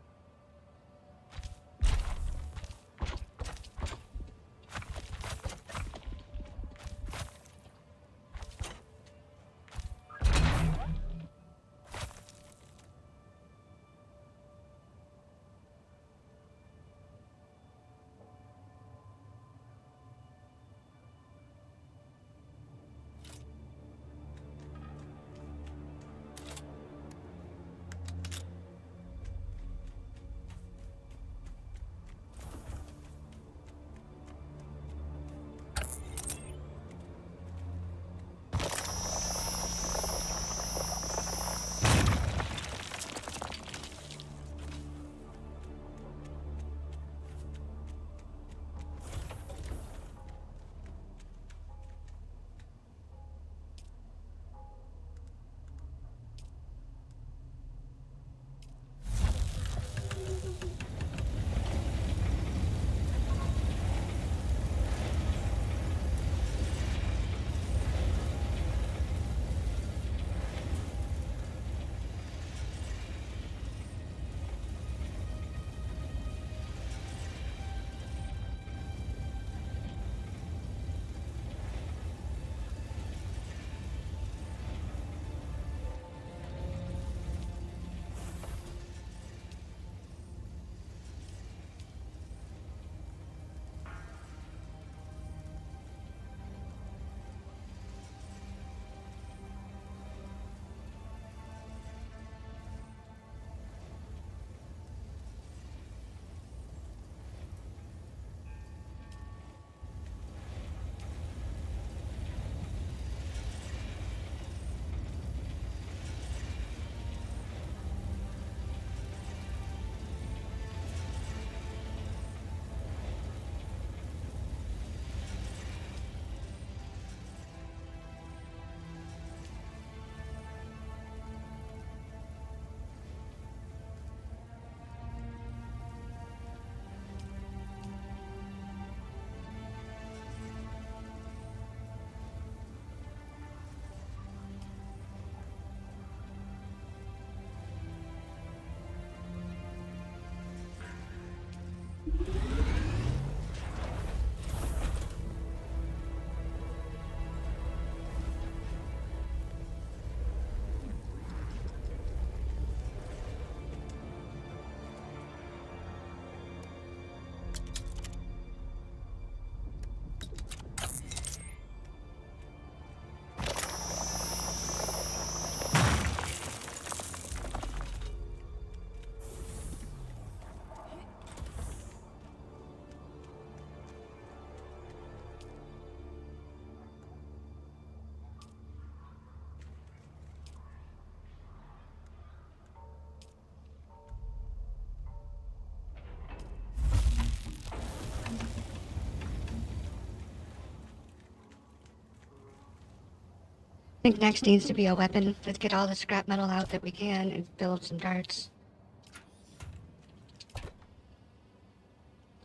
I think next needs to be a weapon. Let's get all the scrap metal out that we can and build some darts.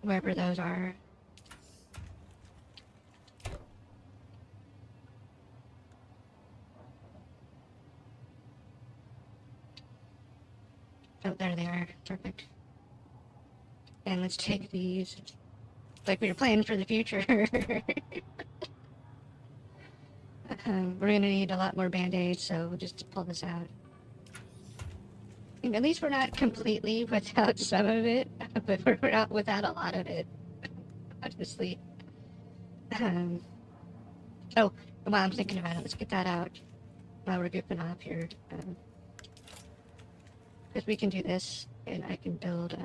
Wherever those are. Oh, there they are. Perfect. And let's take these. Like we were planning for the future. We're gonna need a lot more band-aids, so we'll just pull this out. And at least we're not completely without some of it, but we're not without a lot of it, honestly. Oh, while I'm thinking about it, let's get that out while we're goofing off here. Because we can do this, and I can build,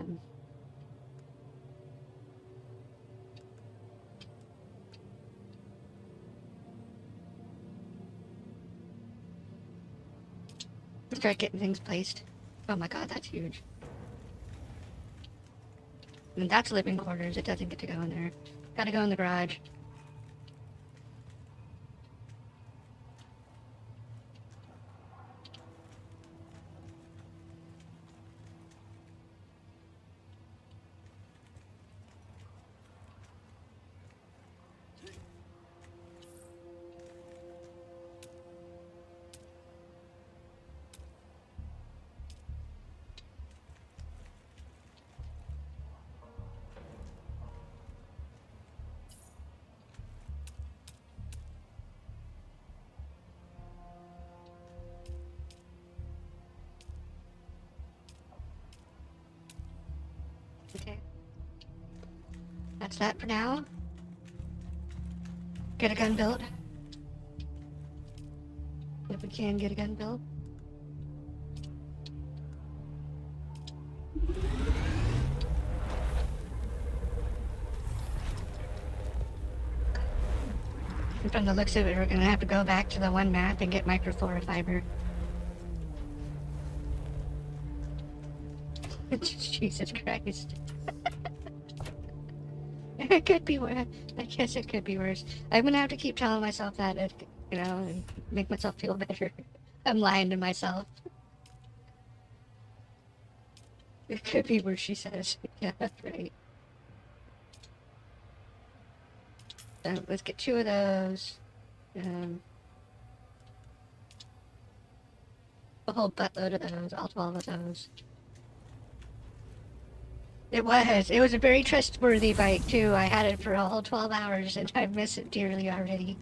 start getting things placed. Oh my god, that's huge. And that's living quarters, it doesn't get to go in there. Gotta go in the garage. Okay. That's that for now. Get a gun built. If we can get a gun built. And from the looks of it, we're gonna have to go back to the one map and get microfluorofiber. Jesus Christ. It could be worse. I guess it could be worse. I'm gonna have to keep telling myself that, you know, and make myself feel better. I'm lying to myself. It could be worse, she says. Yeah, that's right. Let's get 2 of those. A whole buttload of those, all 12 of those. It was a very trustworthy bike too. I had it for a whole 12 hours and I miss it dearly already.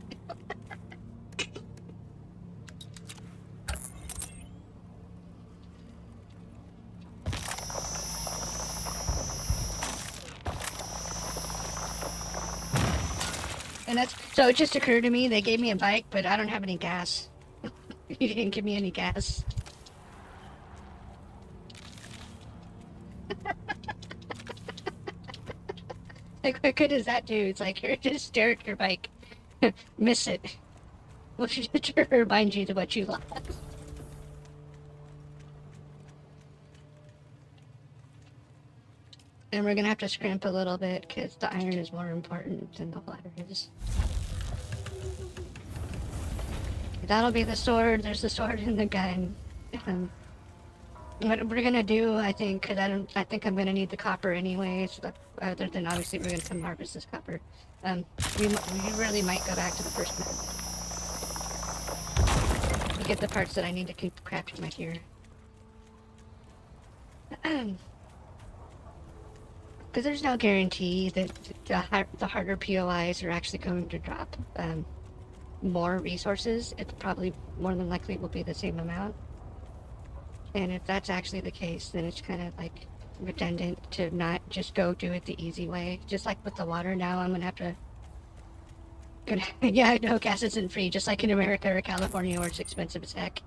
And that's, so it just occurred to me, they gave me a bike, but I don't have any gas. You didn't give me any gas. Like, what good does that do? It's like, you're just stare at your bike. Miss it. Well, she just remind you of what you lost. And we're gonna have to scrimp a little bit, because the iron is more important than the water is. That'll be the sword. There's the sword and the gun. What we're gonna do, I think, because I think I'm gonna need the copper anyways. Other than obviously we're gonna come harvest this copper. We really might go back to the first map. Get the parts that I need to keep crafting my gear. Because there's no guarantee that the harder POIs are actually going to drop more resources. It probably more than likely will be the same amount. And if that's actually the case, then it's kind of like redundant to not just go do it the easy way. Just like with the water now, I'm gonna have to... Yeah, I know gas isn't free, just like in America or California where it's expensive as heck.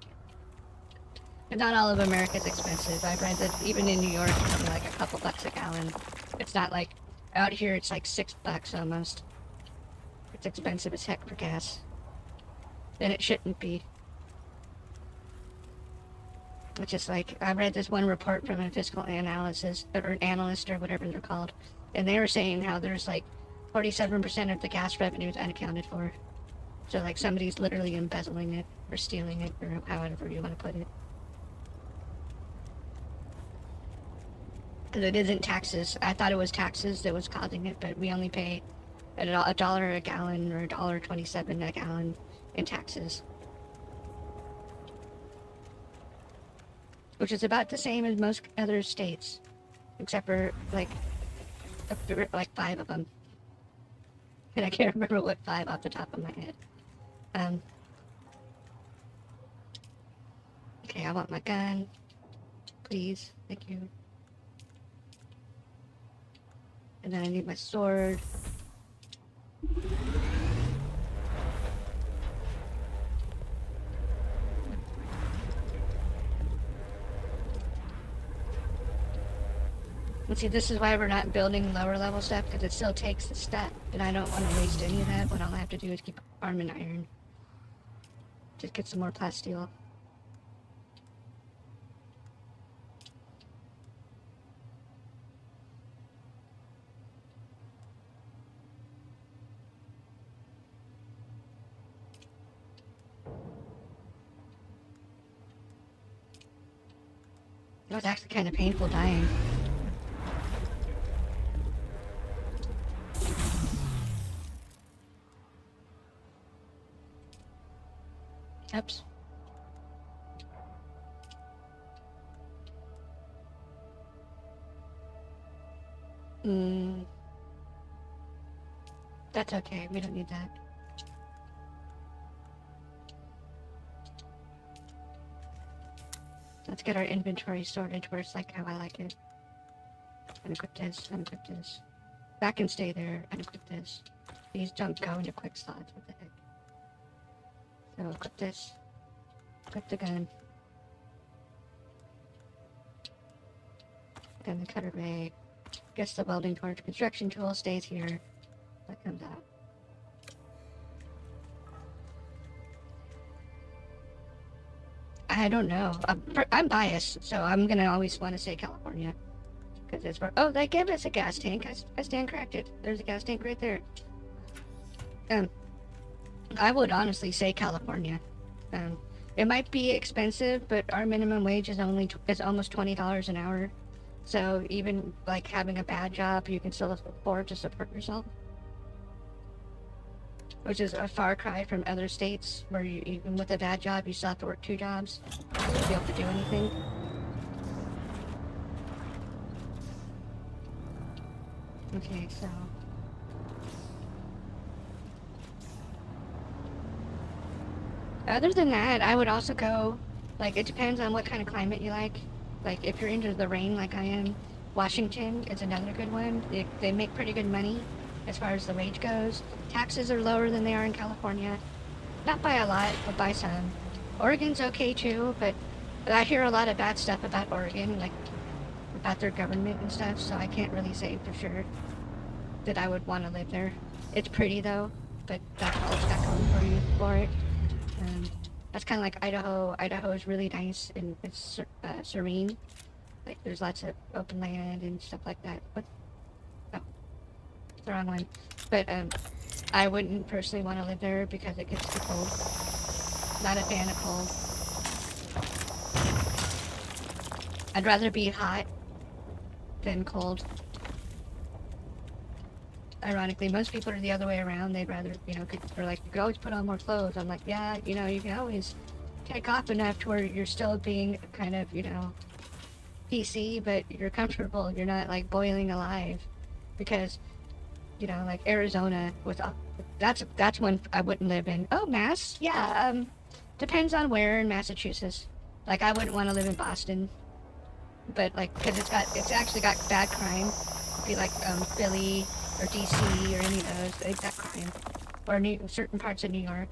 But not all of America's expensive. I've read that even in New York it's only like a couple bucks a gallon. It's not like... Out here it's like $6 almost. It's expensive as heck for gas. And it shouldn't be. It's just like, I read this one report from a fiscal analysis, or an analyst, or whatever they're called, and they were saying how there's like 47% of the gas revenue is unaccounted for. So like somebody's literally embezzling it or stealing it or however you want to put it. Because it isn't taxes. I thought it was taxes that was causing it, but we only pay $1 a gallon or $1.27 a gallon in taxes. Which is about the same as most other states. Except for like 5 of them. And I can't remember what 5 off the top of my head. Okay, I want my gun. Please. Thank you. And then I need my sword. And see, this is why we're not building lower level stuff, because it still takes the stuff, and I don't want to waste any of that. What I'll have to do is keep arming iron. Just get some more plasteel. It was actually kind of painful dying. Oops. That's okay, we don't need that. Let's get our inventory sorted where it's like how I like it. Unequip this, unequip this. That can stay there, unequip this. These don't go into quick slots, what the heck. So equip this. Equip the gun. Then the cutter bay. Guess the welding torch construction tool stays here. That comes out. I don't know. I'm biased, so I'm gonna always want to say California. Because it's where... Oh, they gave us a gas tank. I stand corrected. There's a gas tank right there. I would honestly say California. It might be expensive, but our minimum wage is almost $20 an hour. So even like having a bad job, you can still afford to support yourself. Which is a far cry from other states where you, even with a bad job, you still have to work 2 jobs to be able to do anything. Okay, so... Other than that, I would also go, like, it depends on what kind of climate you like. Like, if you're into the rain like I am, Washington is another good one. They make pretty good money as far as the wage goes. Taxes are lower than they are in California. Not by a lot, but by some. Oregon's okay too, but I hear a lot of bad stuff about Oregon, like, about their government and stuff, so I can't really say for sure that I would want to live there. It's pretty though, but that's all it's got going for it. That's kind of like Idaho. Idaho is really nice and it's serene. Like there's lots of open land and stuff like that. But oh, the wrong one. But I wouldn't personally want to live there because it gets too cold. Not a fan of cold. I'd rather be hot than cold. Ironically, most people are the other way around. They'd rather, you know, they're like, you could always put on more clothes. I'm like, yeah, you know, you can always take off enough to where you're still being kind of, you know, PC, but you're comfortable. You're not like boiling alive. Because, you know, like Arizona was, that's one I wouldn't live in. Oh, Mass? Yeah, depends on where in Massachusetts. Like, I wouldn't want to live in Boston. But like, because it's actually got bad crime. It'd be like Philly or DC or any of those. They've got crime. Or certain parts of New York.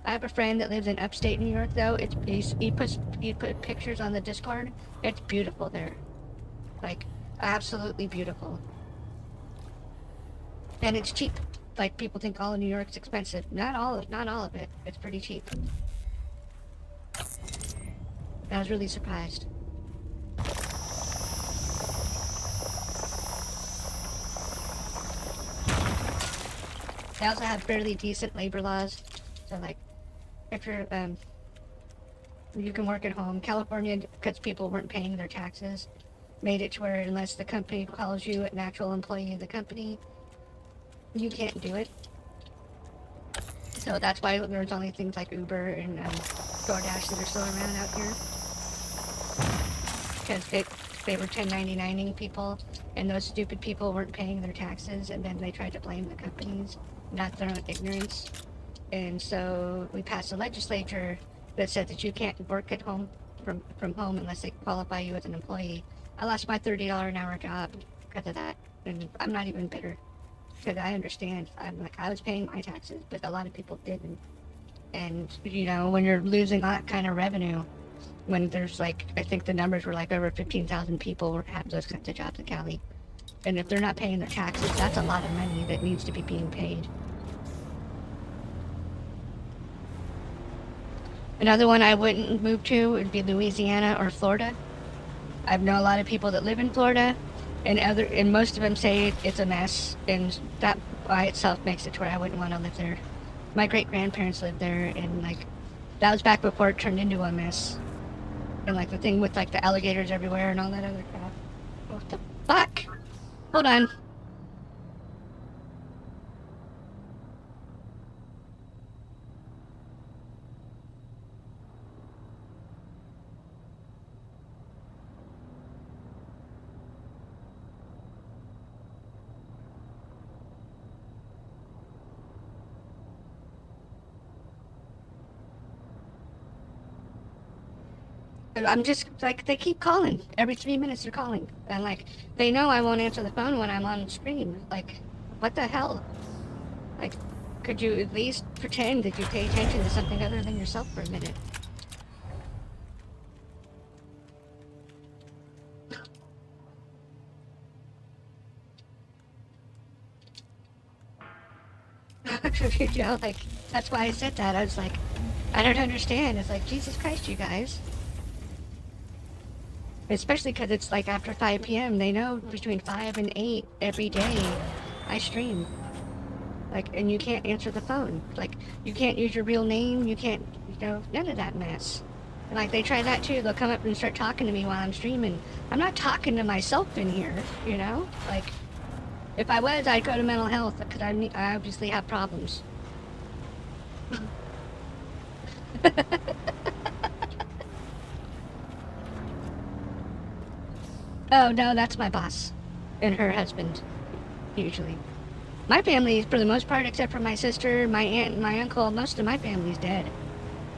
I have a friend that lives in upstate New York though. He put pictures on the Discord. It's beautiful there. Like, absolutely beautiful. And it's cheap. Like, people think all of New York's expensive. Not all of it. It's pretty cheap. I was really surprised. They also have fairly decent labor laws. So like, if you're you can work at home. California, because people weren't paying their taxes, made it to where unless the company calls you an actual employee of the company, you can't do it. So that's why there's only things like Uber and DoorDash that are still around out here. Because they were 1099ing people, and those stupid people weren't paying their taxes, and then they tried to blame the companies, not their own ignorance. And so we passed a legislature that said that you can't work at home from home unless they qualify you as an employee. I lost my $30 an hour job because of that, and I'm not even bitter because I understand. I'm like, I was paying my taxes, but a lot of people didn't. And you know, when you're losing that kind of revenue, when there's like, I think the numbers were like over 15,000 people have those kinds of jobs in Cali, and if they're not paying their taxes, that's a lot of money that needs to be being paid. Another one I wouldn't move to would be Louisiana or Florida. I know a lot of people that live in Florida, and most of them say it's a mess, and that by itself makes it to where I wouldn't want to live there. My great-grandparents lived there, and like, that was back before it turned into a mess. And like the thing with like the alligators everywhere and all that other crap. What the fuck? Hold on. I'm just like, they keep calling. Every 3 minutes they're calling. And like, they know I won't answer the phone when I'm on stream. Like, what the hell? Like, could you at least pretend that you pay attention to something other than yourself for a minute? You know, like, that's why I said that. I was like, I don't understand. It's like, Jesus Christ, you guys. Especially because it's like after 5 p.m. They know between 5 and 8 every day I stream. Like, and you can't answer the phone. Like, you can't use your real name. You can't, you know, none of that mess. And like, they try that too. They'll come up and start talking to me while I'm streaming. I'm not talking to myself in here, you know? Like, if I was, I'd go to mental health because I obviously have problems. Oh, no, that's my boss. And her husband. Usually. My family, for the most part, except for my sister, my aunt, and my uncle, most of my family's dead.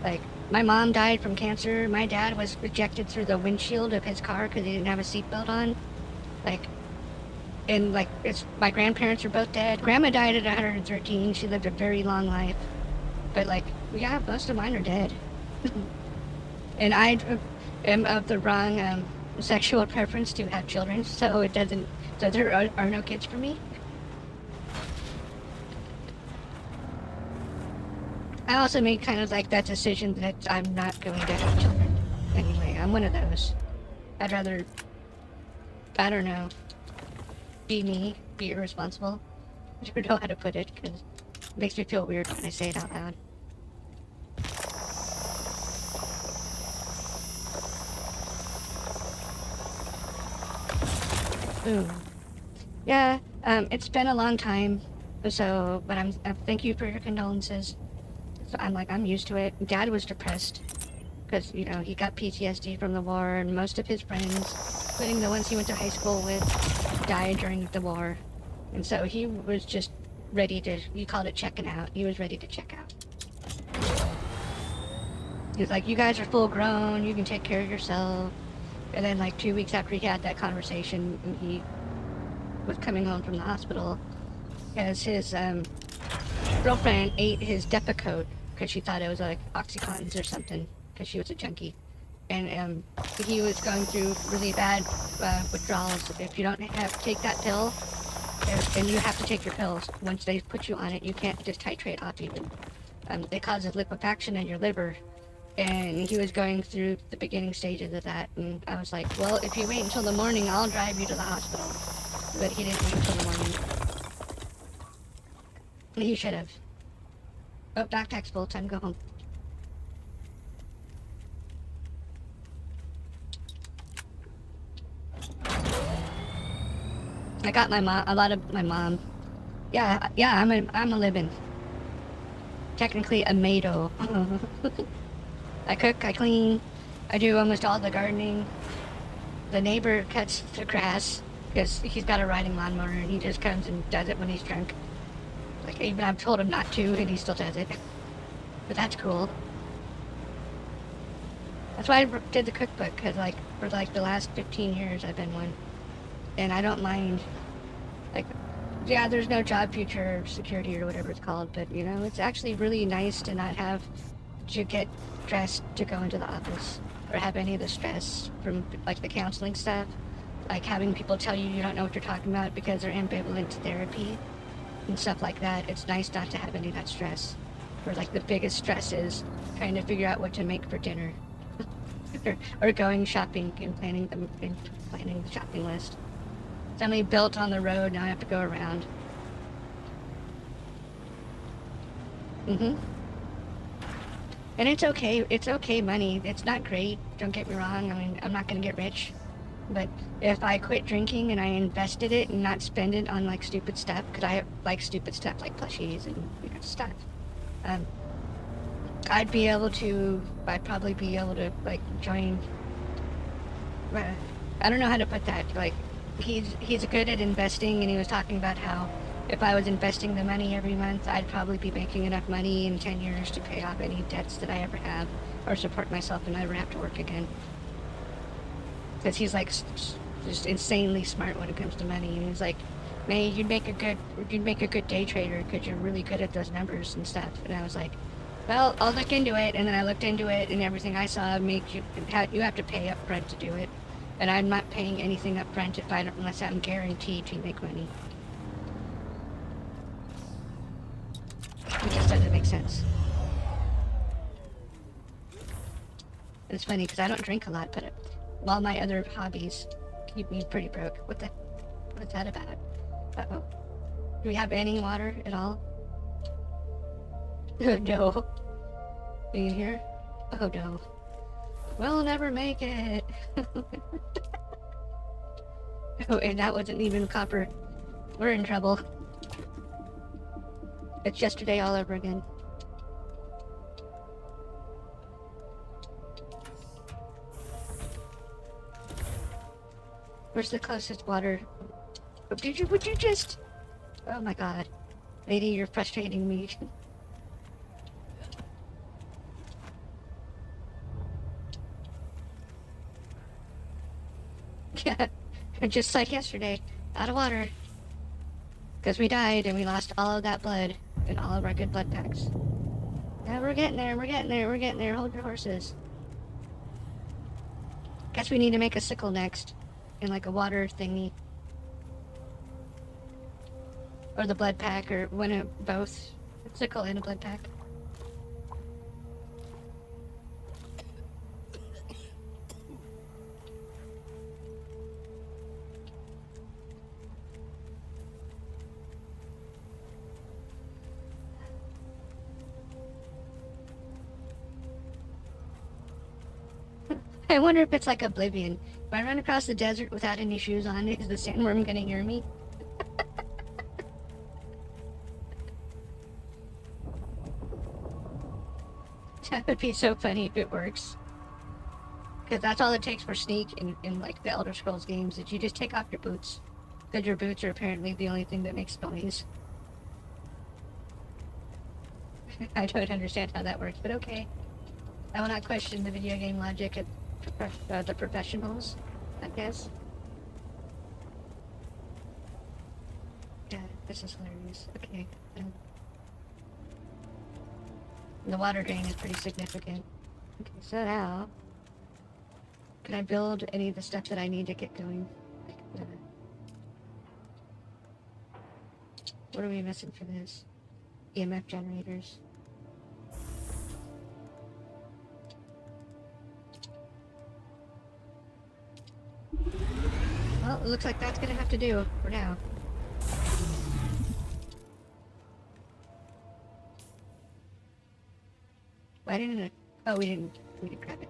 Like, my mom died from cancer. My dad was ejected through the windshield of his car because he didn't have a seatbelt on. Like, and like, my grandparents are both dead. Grandma died at 113. She lived a very long life. But like, yeah, most of mine are dead. And I am of the wrong sexual preference to have children, so it doesn't, so there are no kids for me. I also made kind of like that decision that I'm not going to have children. Anyway, I'm one of those. I'd rather, I don't know, be me, be irresponsible. I don't know how to put it, because it makes me feel weird when I say it out loud. Ooh. Yeah, it's been a long time, so, but thank you for your condolences. So I'm used to it. Dad was depressed, because, you know, he got PTSD from the war, and most of his friends, including the ones he went to high school with, died during the war. And so he was just ready to, he called it checking out. He was ready to check out. He was like, you guys are full grown, you can take care of yourself. And then like 2 weeks after he had that conversation, he was coming home from the hospital, as his girlfriend ate his Depakote because she thought it was like Oxycontins or something, because she was a junkie. And he was going through really bad withdrawals. If you don't take that pill, and you have to take your pills, once they put you on it, you can't just titrate off even. It causes liquefaction in your liver. And he was going through the beginning stages of that, and I was like, well, if you wait until the morning, I'll drive you to the hospital. But he didn't wait until the morning. He should have. Oh, backpack's full. Time to go home. I got my mom, a lot of my mom. Yeah, I'm a living. Technically a maido. I cook, I clean, I do almost all the gardening. The neighbor cuts the grass because he's got a riding lawnmower and he just comes and does it when he's drunk. Like, even I've told him not to and he still does it. But that's cool. That's why I did the cookbook, because like for like the last 15 years I've been one. And I don't mind, like, yeah, there's no job future security or whatever it's called, but you know, it's actually really nice to not have to get dressed to go into the office or have any of the stress from like the counseling stuff, like having people tell you you don't know what you're talking about because they're ambivalent to therapy and stuff like that. It's nice not to have any of that stress. Or like the biggest stress is trying to figure out what to make for dinner or going shopping and planning the shopping list. Suddenly built on the road, now I have to go around. And it's okay money. It's not great, don't get me wrong. I mean, I'm not gonna get rich. But if I quit drinking and I invested it and not spend it on like stupid stuff, because I have like stupid stuff like plushies and you know, stuff. I'd probably be able to like join, I don't know how to put that, like, he's good at investing, and he was talking about how if I was investing the money every month, I'd probably be making enough money in 10 years to pay off any debts that I ever have, or support myself and never have to work again. Because he's like just insanely smart when it comes to money, and he's like, May, you'd make a good day trader because you're really good at those numbers and stuff. And I was like, well, I'll look into it. And then I looked into it, and everything I saw makes you have to pay up front to do it. And I'm not paying anything up front unless I'm guaranteed to make money. It just doesn't make sense. It's funny because I don't drink a lot, but all my other hobbies keep me pretty broke. What's that about? Uh-oh. Do we have any water at all? No. Are you here? Oh no. We'll never make it. Oh, and that wasn't even copper. We're in trouble. It's yesterday all over again. Where's the closest water? Would you just... Oh my god. Lady, you're frustrating me. Yeah, just like yesterday. Out of water. Because we died and we lost all of that blood and all of our good blood packs. Yeah, we're getting there, we're getting there. Hold your horses. Guess we need to make a sickle next. And like a water thingy. Or the blood pack, or one of both. A sickle and a blood pack. I wonder if it's like Oblivion. If I run across the desert without any shoes on, is the sandworm gonna hear me? That would be so funny if it works. Because that's all it takes for sneak in like the Elder Scrolls games, is you just take off your boots. Because your boots are apparently the only thing that makes noise. I don't understand how that works, but okay. I will not question the video game logic of the professionals, I guess. Yeah, this is hilarious. Okay. The water drain is pretty significant. Okay, so now... Can I build any of the stuff that I need to get going? Like, what are we missing for this? EMF generators. Well, it looks like that's gonna have to do for now. Why didn't it? Oh, we didn't grab it.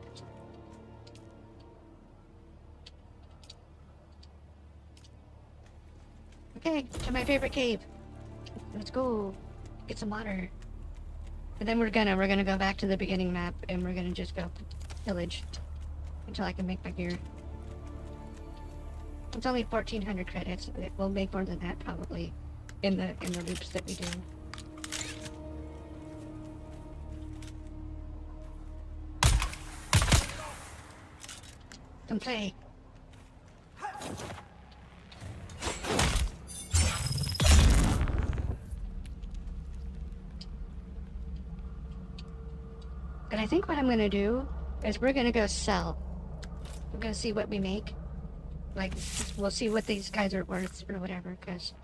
Okay, to my favorite cave. Let's go get some water. And then we're gonna go back to the beginning map and we're gonna just go pillage until I can make my gear. It's only 1,400 credits. We'll make more than that probably in the loops that we do. Come play. And I think what I'm gonna do is we're gonna go sell. We're gonna see what we make. Like, we'll see what these guys are worth or whatever, because,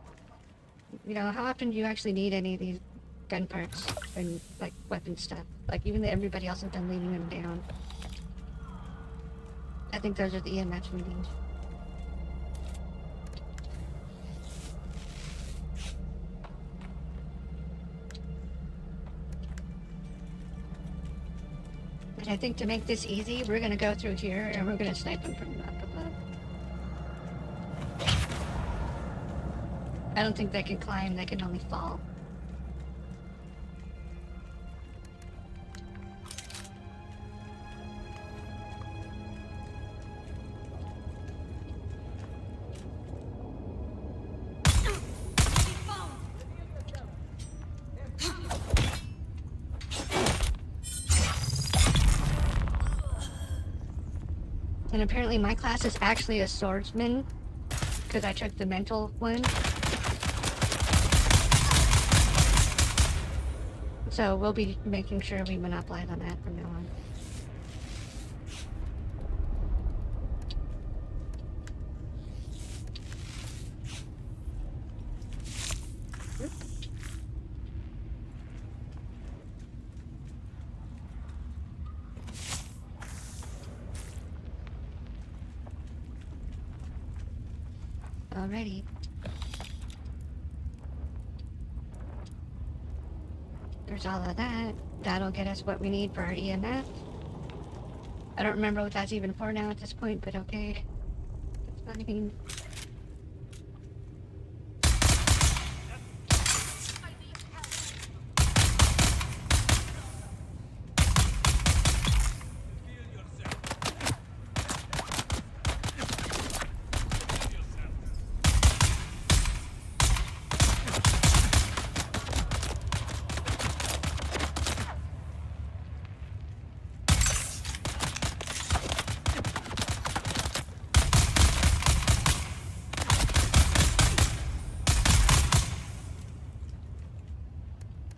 you know, how often do you actually need any of these gun parts and, like, weapon stuff? Like, even though everybody else has been leaving them down. I think those are the EMFs we need. And I think to make this easy, we're gonna go through here and we're gonna snipe them from up above. I don't think they can climb, they can only fall. And apparently my class is actually a swordsman, because I took the mental one. So we'll be making sure we monopolize on that from now on. Alrighty. There's all of that. That'll get us what we need for our EMF. I don't remember what that's even for now at this point, but okay. That's fine.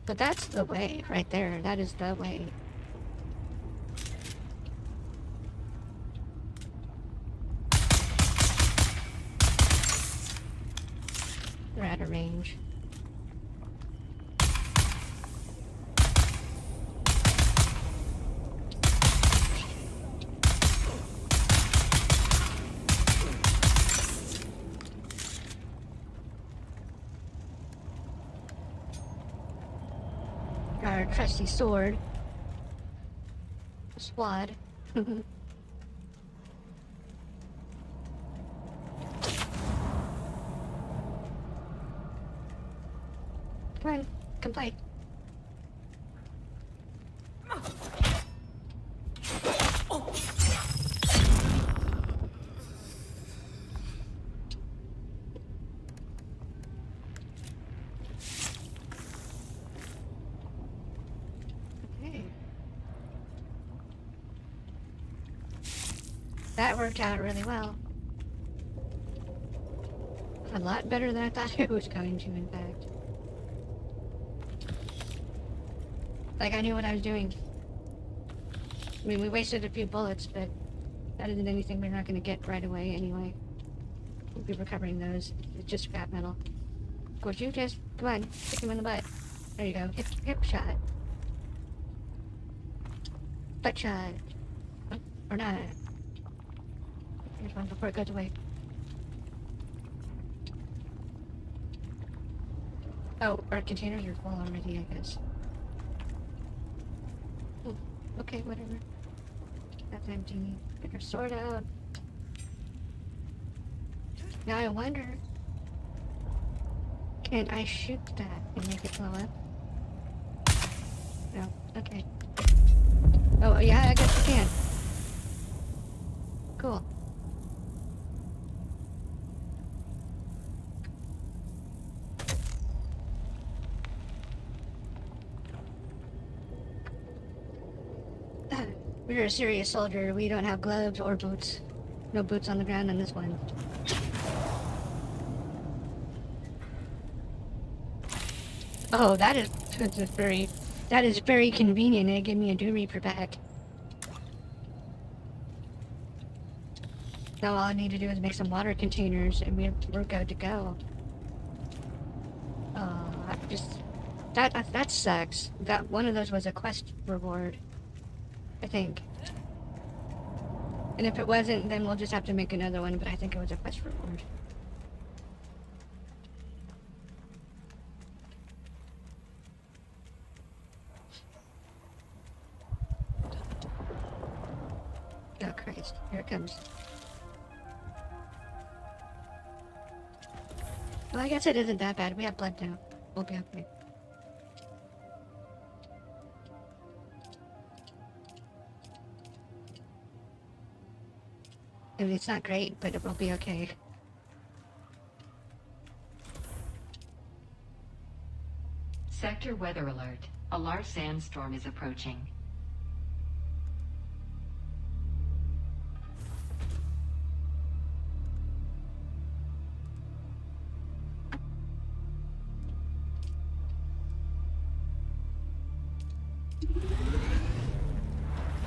But that's the way, right there. That is the way. We're out of range. Our trusty sword. Squad. Come on, come play. That worked out really well. A lot better than I thought it was going to, in fact. Like, I knew what I was doing. I mean, we wasted a few bullets, but that isn't anything we're not going to get right away anyway. We'll be recovering those. It's just scrap metal. Would you just... Come on, kick him in the butt. There you go. Hip shot. Butt shot. Or not. Here's one before it goes away. Oh, our containers are full already, I guess. Ooh. Okay, whatever. That's empty. Get her sword out. Now I wonder, can I shoot that and make it blow up? No. Okay. Oh, yeah, I guess you can. Cool. We're a serious soldier. We don't have gloves or boots. No boots on the ground on this one. Oh, that is very convenient. It gave me a Dune Reaper back. Now all I need to do is make some water containers, and we're good to go. That sucks. That one of those was a quest reward, I think. And if it wasn't, then we'll just have to make another one. But I think it was a quest reward. Oh Christ! Here it comes. Well, I guess it isn't that bad. We have blood now. We'll be okay. I mean, it's not great, but it will be okay. Sector weather alert. A large sandstorm is approaching.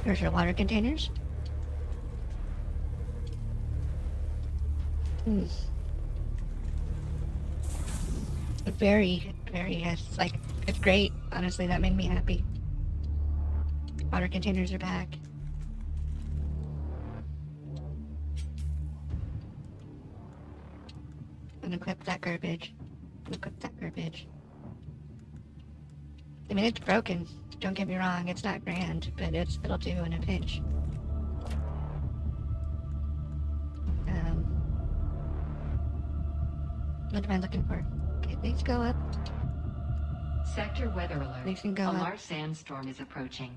Here's your water containers. Very, yes. Like, it's great. Honestly, that made me happy. Water containers are back. Unequip that garbage. Unequip that garbage. I mean, it's broken. Don't get me wrong. It's not grand, but it'll do in a pinch. What am I looking for? Okay, these go up. Sector weather alert. These can go A up. large sandstorm is approaching.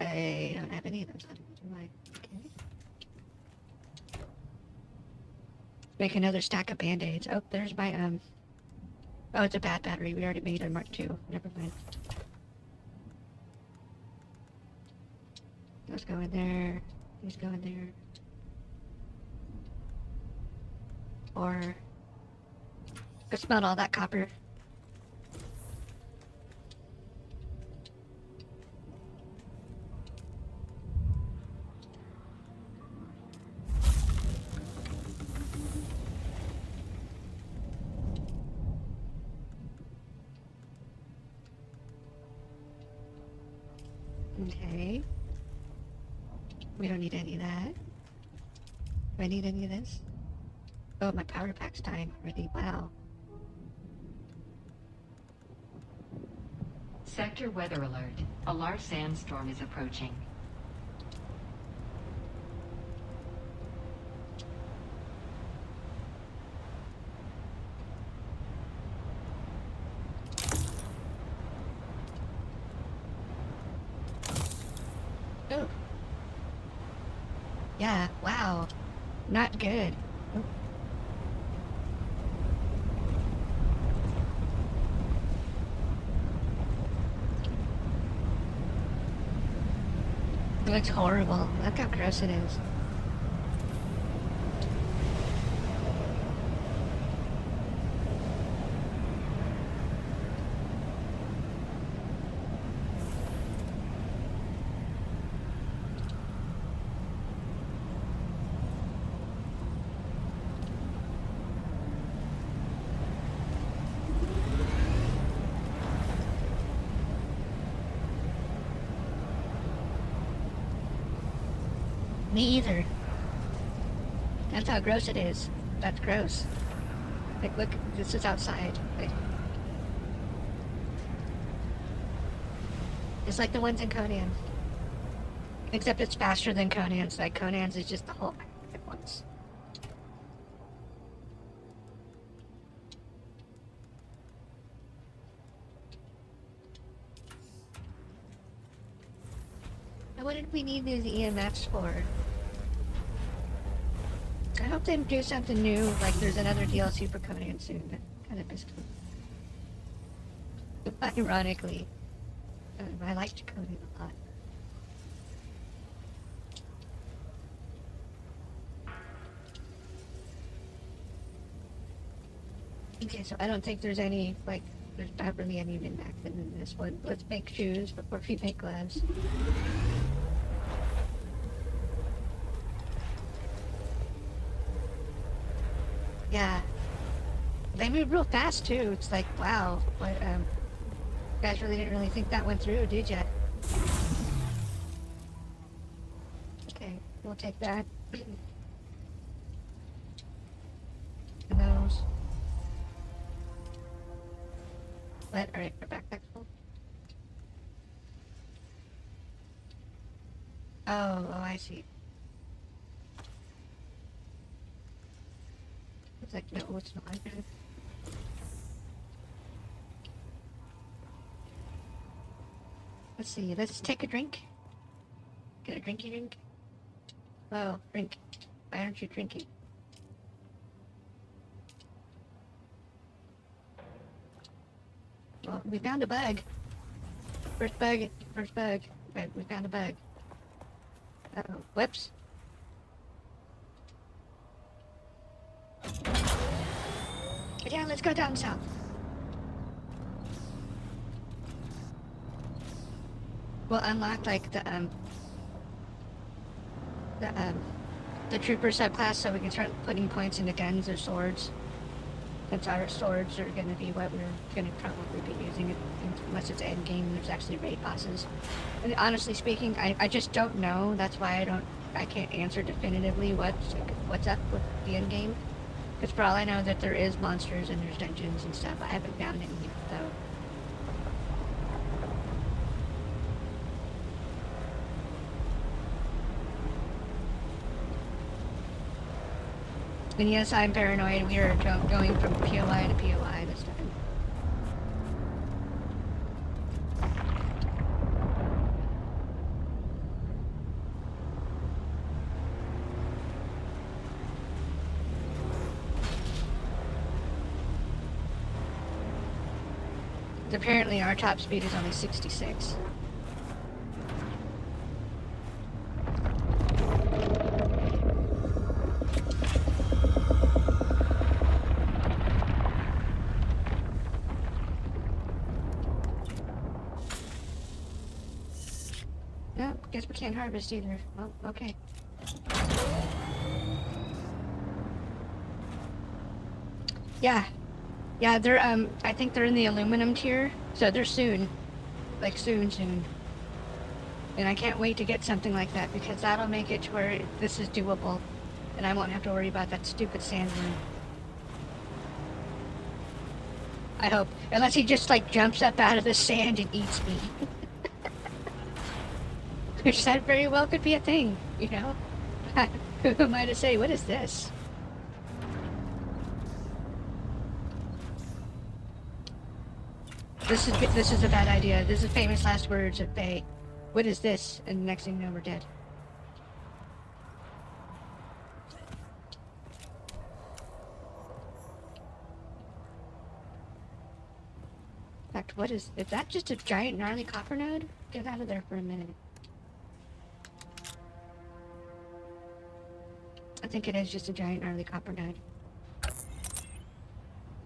I don't have any of those on. Do I? Okay. Make another stack of band-aids. Oh, there's my, oh, it's a bad battery. We already made a Mark II. Never mind. Those go in there. These go in there. Or... I smelled all that copper. Okay. We don't need any of that. Do I need any of this? Oh, my power pack's dying already. Wow. Sector weather alert. A large sandstorm is approaching. Oh. Yeah, wow. Not good. Oh. It looks horrible. Look how gross it is. Me either. That's how gross it is. That's gross. Like, look, this is outside. Like, It's like the ones in Conan. Except it's faster than Conan's. Like Conan's is just the whole at once. What did we need these EMFs for? I hope they do something new, like there's another DLC for Conan soon. That kind of missed it. Ironically, I liked Conan a lot. Okay, so I don't think there's any, like, there's not really any min-max in this one. Let's make shoes before we make gloves. Yeah. They move real fast, too. It's like, wow. But, you guys really didn't really think that went through, did ya? Okay, we'll take that. And those. What? Alright, our backpack's full. Oh, I see. It's like, no, it's not. Let's see, let's take a drink. Get a drinky drink. Oh, drink. Why aren't you drinking? Well, we found a bug. First bug. But we found a bug. Uh-oh, whoops. Yeah, let's go down south. We'll unlock, like, the trooper subclass so we can start putting points into guns or swords. Since our swords are going to be what we're going to probably be using it, unless it's end game, there's actually raid bosses. And honestly speaking, I just don't know. That's why I can't answer definitively what's up with the end game. Because for all I know that there is monsters and there's dungeons and stuff. I haven't found any yet, though. And yes, I'm paranoid. We are going from POI to POI this time. Apparently our top speed is only 66. No, guess we can't harvest either. Well, okay. Yeah, they're, I think they're in the aluminum tier, so they're soon. Like, soon. And I can't wait to get something like that, because that'll make it to where this is doable, and I won't have to worry about that stupid sandworm. I hope. Unless he just, like, jumps up out of the sand and eats me. Which that very well could be a thing, you know? Who am I to say, what is this? This is a bad idea. This is famous last words of Faye. What is this? And the next thing you know, we're dead. In fact, what is that just a giant gnarly copper node? Get out of there for a minute. I think it is just a giant gnarly copper node.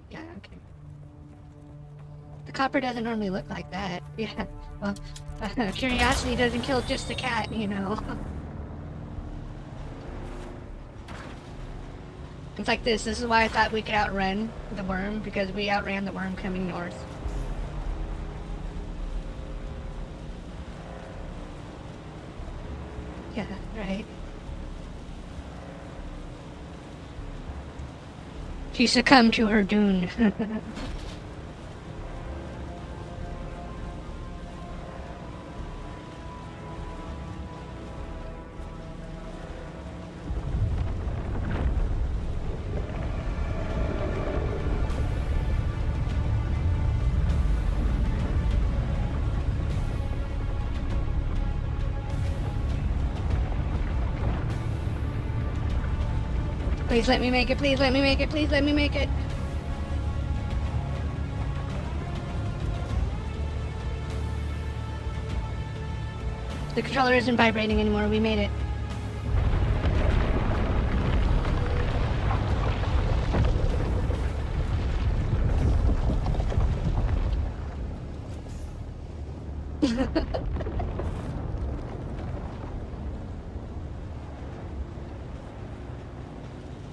Yeah, okay. The copper doesn't normally look like that. Yeah, well, curiosity doesn't kill just the cat, you know. It's like this. This is why I thought we could outrun the worm, because we outran the worm coming north. Yeah, right. She succumbed to her Dune. Please let me make it, please let me make it, please let me make it. The controller isn't vibrating anymore, we made it.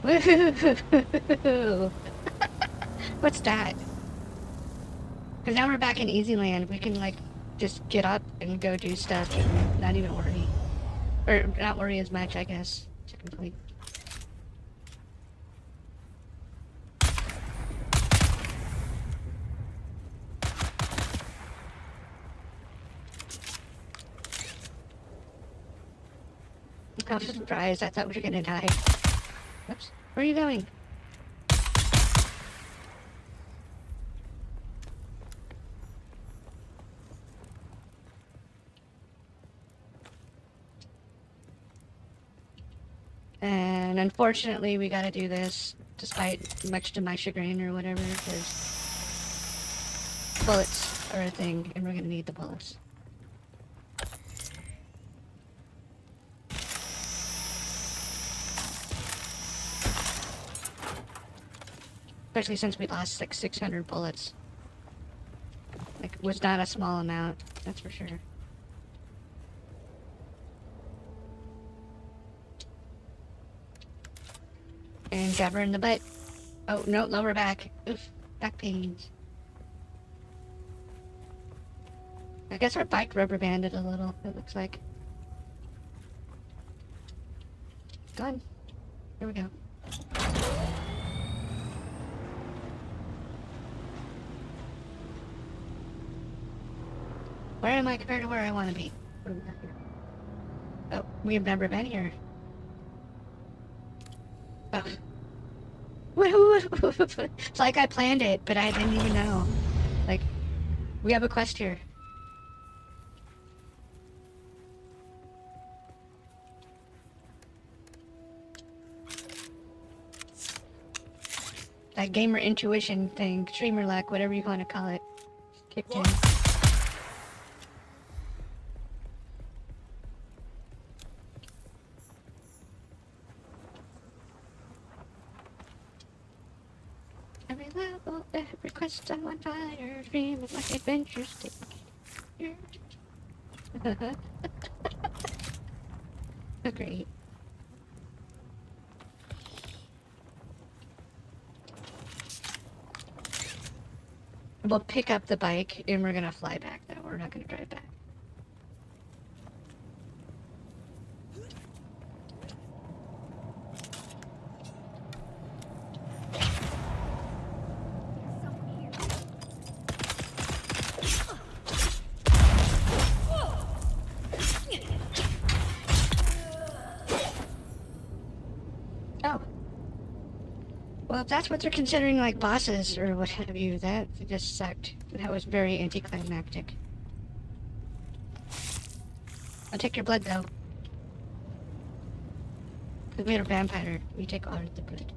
Woohoo! What's that? Because now we're back in Easy Land. We can, like, just get up and go do stuff and not even worry. Or not worry as much, I guess, technically. I was surprised. I thought we were gonna die. Oops. Where are you going? And unfortunately, we gotta do this, despite much to my chagrin or whatever, because bullets are a thing, and we're gonna need the bullets. Especially since we lost like 600 bullets. Like, was not a small amount, that's for sure. And jab her in the butt. Oh, no, lower back. Oof, back pains. I guess our bike rubber banded a little, it looks like. Go on. Here we go. Where am I compared to where I want to be? Oh, we've never been here. Oh. It's like I planned it, but I didn't even know. Like, we have a quest here. That gamer intuition thing, streamer luck, whatever you want to call it, kicked in. Every level, every quest, I'm on fire, dreaming like adventures take. Oh, great. We'll pick up the bike and we're gonna fly back though. We're not gonna drive back. Oh. Well, if that's what they're considering like bosses or what have you, that just sucked. That was very anticlimactic. I'll take your blood though. Because we're a vampire. We take all of the blood.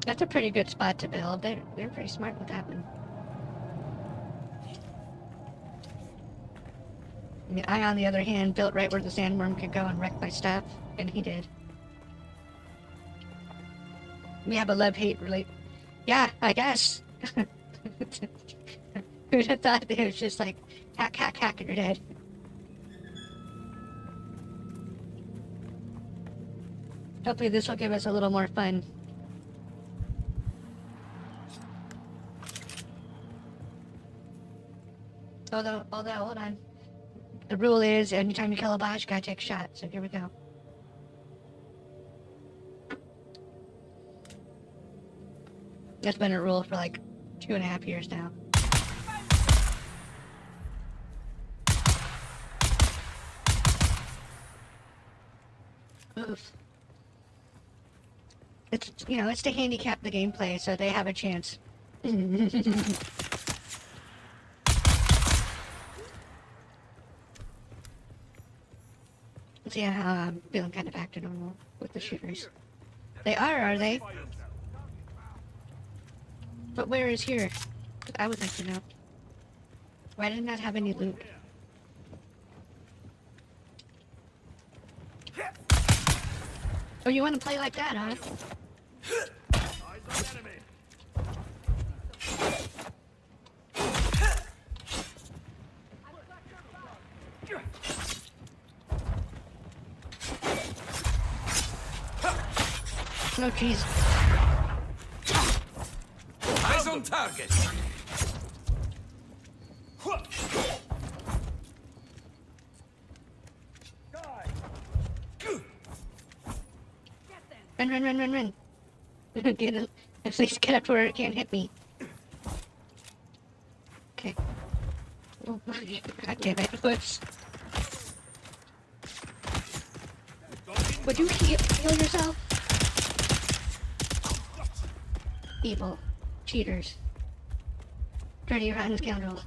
That's a pretty good spot to build. They're pretty smart with that one. I mean, I, on the other hand, built right where the sandworm could go and wreck my stuff, and he did. We have a love-hate relate. Yeah, I guess. Who'd have thought it was just like, hack, hack, hack, and you're dead. Hopefully this will give us a little more fun. Although, hold on. The rule is, anytime you kill a boss, you gotta take a shot. So here we go. That's been a rule for like 2.5 years now. Oof. It's, you know, it's to handicap the gameplay so they have a chance. See how I'm feeling kind of back to normal with the shooters. They are they? But where is here? I would like to know. Why did I not have any loot? Oh, you want to play like that, huh? Oh, jeez. Eyes on target. Run. Get it. At least get up to where it can't hit me. Okay. Oh, God damn it. Whoops. Would you heal yourself? Evil. Cheaters. Dirty, rotten scoundrels.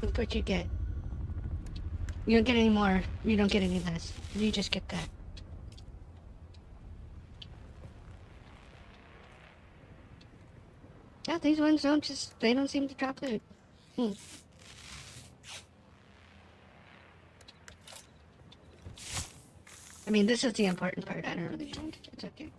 Look what you get. You don't get any more. You don't get any less. You just get that. Yeah, these ones they don't seem to drop loot. I mean, this is the important part. I don't really mind. It's okay.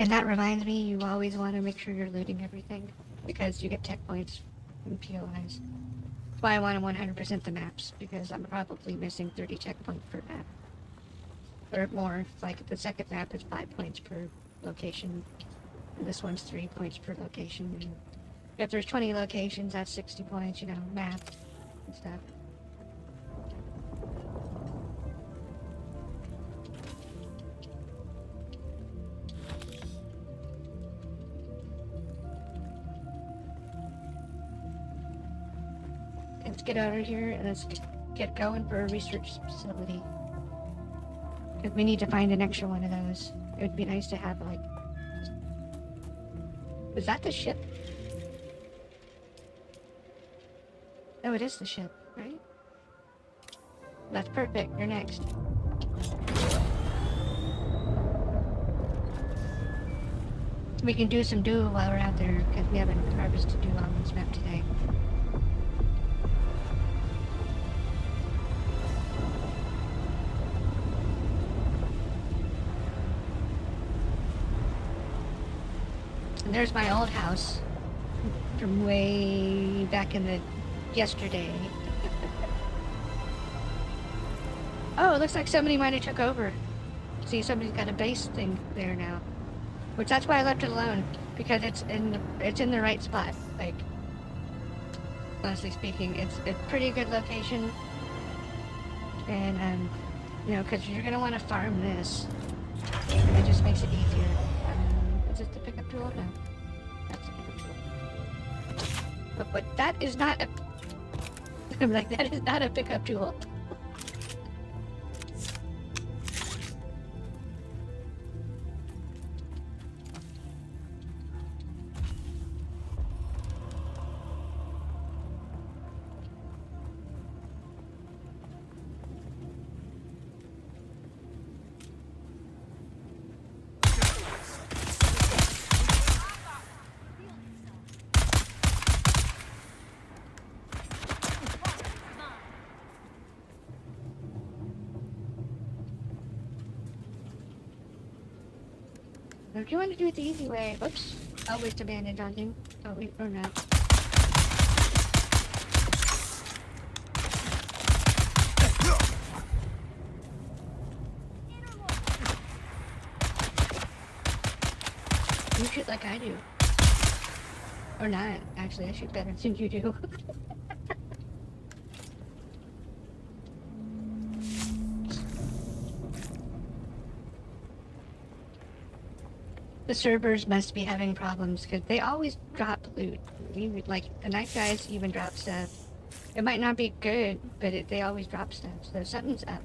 And that reminds me, you always want to make sure you're looting everything, because you get tech points and POIs. That's why I want to 100% the maps, because I'm probably missing 30 tech points per map. Or more. Like, the second map is 5 points per location, and this one's 3 points per location. And if there's 20 locations, that's 60 points, you know, map and stuff. Let's get out of here and let's get going for a research facility. Because we need to find an extra one of those. It would be nice to have, like... Is that the ship? Oh, it is the ship, right? That's perfect. You're next. We can do some Dune while we're out there, because we haven't harvested Dune on this map today. And there's my old house from way back in the yesterday. Oh, it looks like somebody might have took over. See, somebody's got a base thing there now. Which that's why I left it alone, because it's in the right spot. Like, honestly speaking, it's a pretty good location. And you know, because you're gonna want to farm this. It just makes it easier. Is this the pickup tool? No, that's the pickup tool. But that is not a. I'm like, that is not a pickup tool. If you want to do it the easy way, oops, I'll waste a bandage on him. Oh wait, or not. You shoot like I do. Or not, actually, I shoot better than you do. The servers must be having problems because they always drop loot. Like the night guys even drop stuff. It might not be good, but they always drop stuff. So something's up.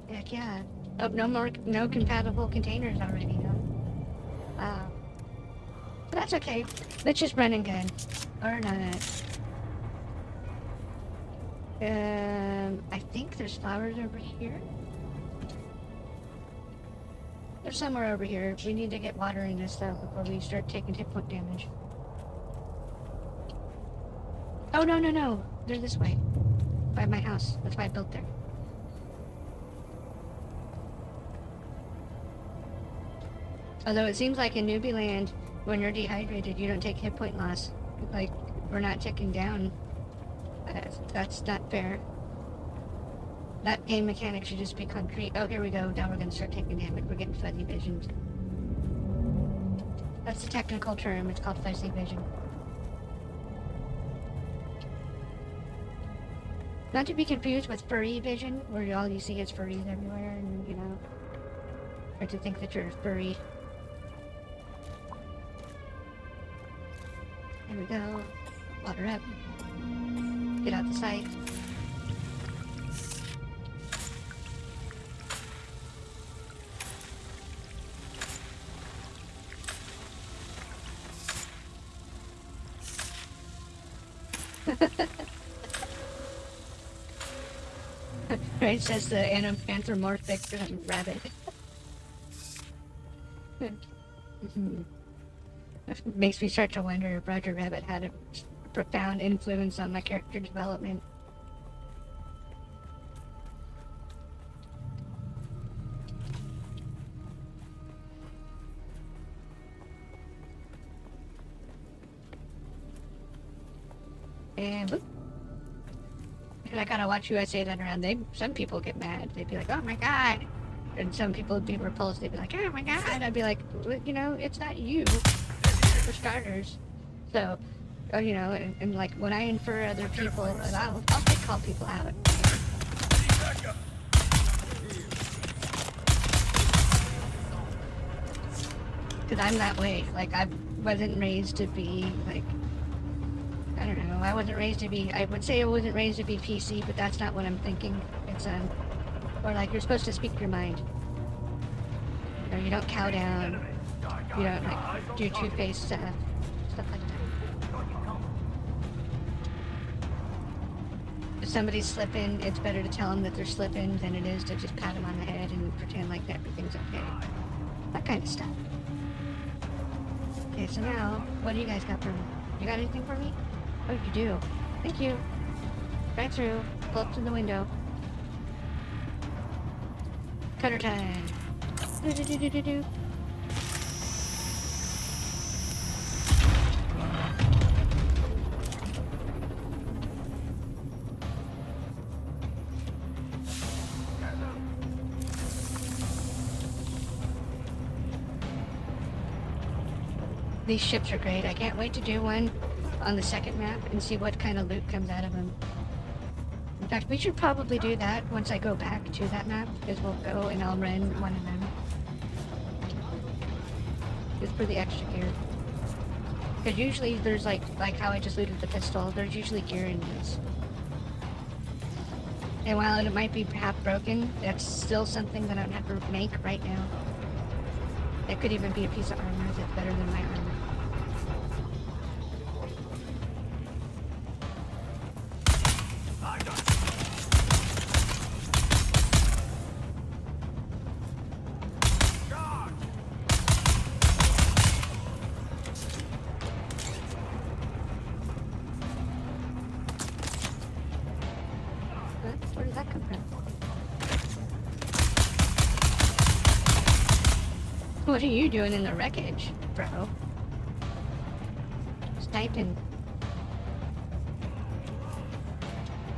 Heck yeah! Oh, no compatible containers already. No. Wow. But that's okay. Let's just run and gun, or not. I think there's flowers over here. There's somewhere over here. We need to get water in this though before we start taking hit point damage. Oh, no. They're this way. By my house. That's why I built there. Although it seems like in Newbie Land, when you're dehydrated, you don't take hit point loss. Like, we're not ticking down. That's not fair. That game mechanic should just be concrete. Oh, here we go. Now we're going to start taking damage. We're getting fuzzy visions. That's the technical term. It's called fuzzy vision. Not to be confused with furry vision, where all you see is furries everywhere, and, you know, or to think that you're furry. There we go. Water up. Get out the sight. Right, says the anthropomorphic rabbit. Makes me start to wonder if Roger Rabbit had a profound influence on my character development. And whoop. And I gotta watch who I say that around. Some people get mad. They'd be like, "Oh my god," and some people would be repulsed. They'd be like, "Oh my god." I'd be like, well, you know, it's not you, for starters. So, you know, and like when I infer other people, I'll call people out. Because I'm that way. Like, I wasn't raised to be like, I don't know, I wasn't raised to be, I would say I wasn't raised to be PC, but that's not what I'm thinking. It's, or like, you're supposed to speak your mind. You know, you don't cow down. You don't like do two-faced stuff like that. If somebody's slipping, it's better to tell them that they're slipping than it is to just pat them on the head and pretend like everything's okay. That kind of stuff. Okay, so now, what do you guys got for me? You got anything for me? Oh, you do. Thank you. Right through. Pull up to the window. Cutter time. Do-do-do-do-do-do. These ships are great. I can't wait to do one on the second map and see what kind of loot comes out of them. In fact, we should probably do that once I go back to that map, because we'll go and I'll run one of them. Just for the extra gear. Because usually there's like how I just looted the pistol, there's usually gear in this. And while it might be half broken, that's still something that I don't have to make right now. It could even be a piece of armor that's better than my armor. Where did that come from? What are you doing in the wreckage, bro? Sniping.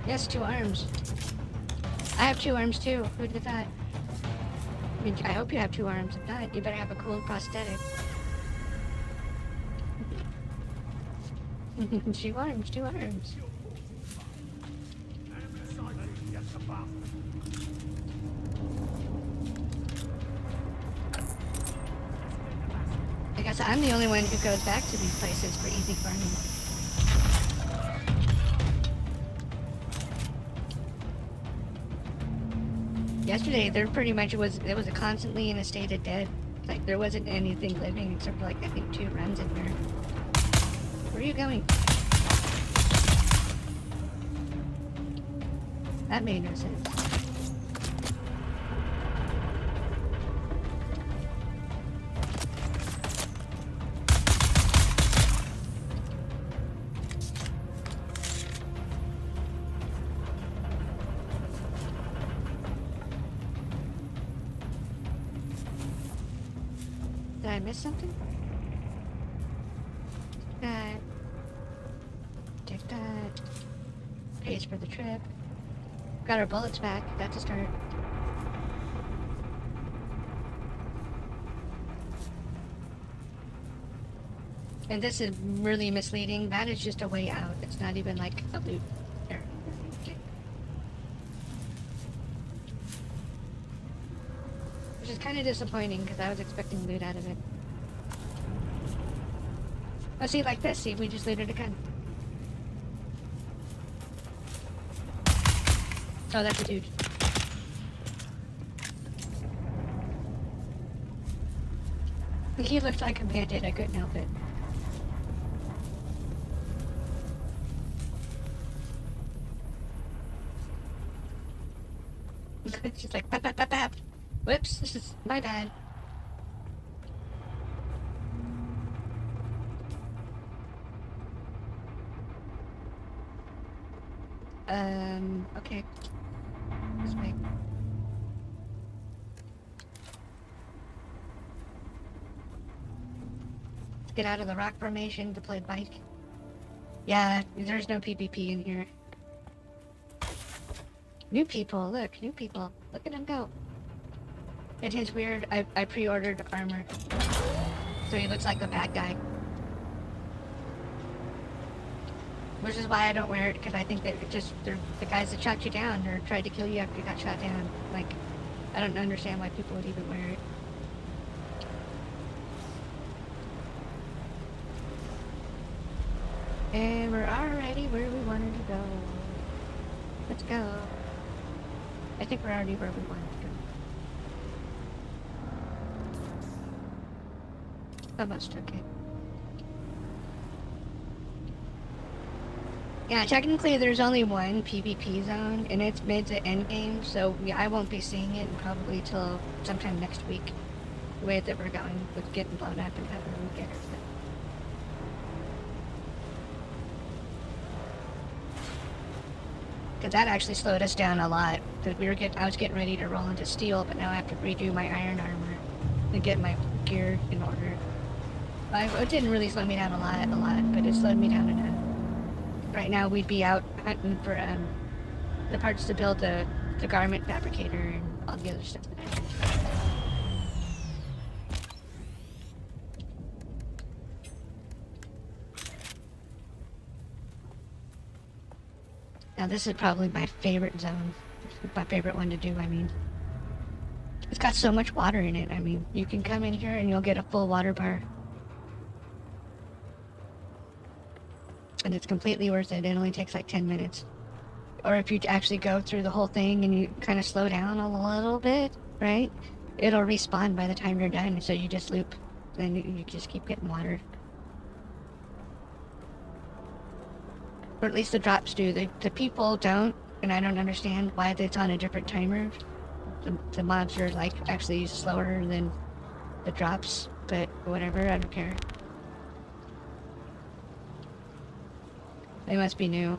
Yes, 2 arms. I have 2 arms too. Who did that? I mean, I hope you have 2 arms. If not, you better have a cool prosthetic. 2 arms, 2 arms. I guess I'm the only one who goes back to these places for easy farming. Yesterday, there pretty much it was constantly in a state of dead. Like, there wasn't anything living except for, like, I think 2 runs in there. Where are you going? That made no sense. Did I miss something? Take that. Pays for the trip. Got our bullets back. That's a start. And this is really misleading. That is just a way out. It's not even like a loot area. Okay. Which is kind of disappointing because I was expecting loot out of it. Oh, see, like this. See, we just looted a gun. Oh, that's a dude. He looked like a bandit. I couldn't help it. It's just like, pap, pap, pap, pap. Whoops, this is my bad. Okay. This way. Let's get out of the rock formation, deploy bike. Yeah, there's no PvP in here. New people, look, new people. Look at him go. It is weird, I pre-ordered armor. So he looks like the bad guy. Which is why I don't wear it, because I think that they're the guys that shot you down or tried to kill you after you got shot down. Like, I don't understand why people would even wear it. And we're already where we wanted to go. Let's go. I think we're already where we wanted to go. Almost, okay. Yeah, technically there's only one PvP zone, and it's mid to end game, so I won't be seeing it probably till sometime next week. The way that we're going with getting blown up and having to get everything. Because that actually slowed us down a lot. Because I was getting ready to roll into steel, but now I have to redo my iron armor and get my gear in order. It didn't really slow me down a lot, but it slowed me down enough. Right now we'd be out hunting for the parts to build the garment fabricator and all the other stuff. Now this is probably my favorite zone. My favorite one to do, I mean. It's got so much water in it, I mean. You can come in here and you'll get a full water bar. And it's completely worth it. It only takes like 10 minutes. Or if you actually go through the whole thing and you kind of slow down a little bit, right? It'll respawn by the time you're done, so you just loop. Then you just keep getting water. Or at least the drops do. The people don't, and I don't understand why it's on a different timer. The mobs are like actually slower than the drops, but whatever, I don't care. They must be new.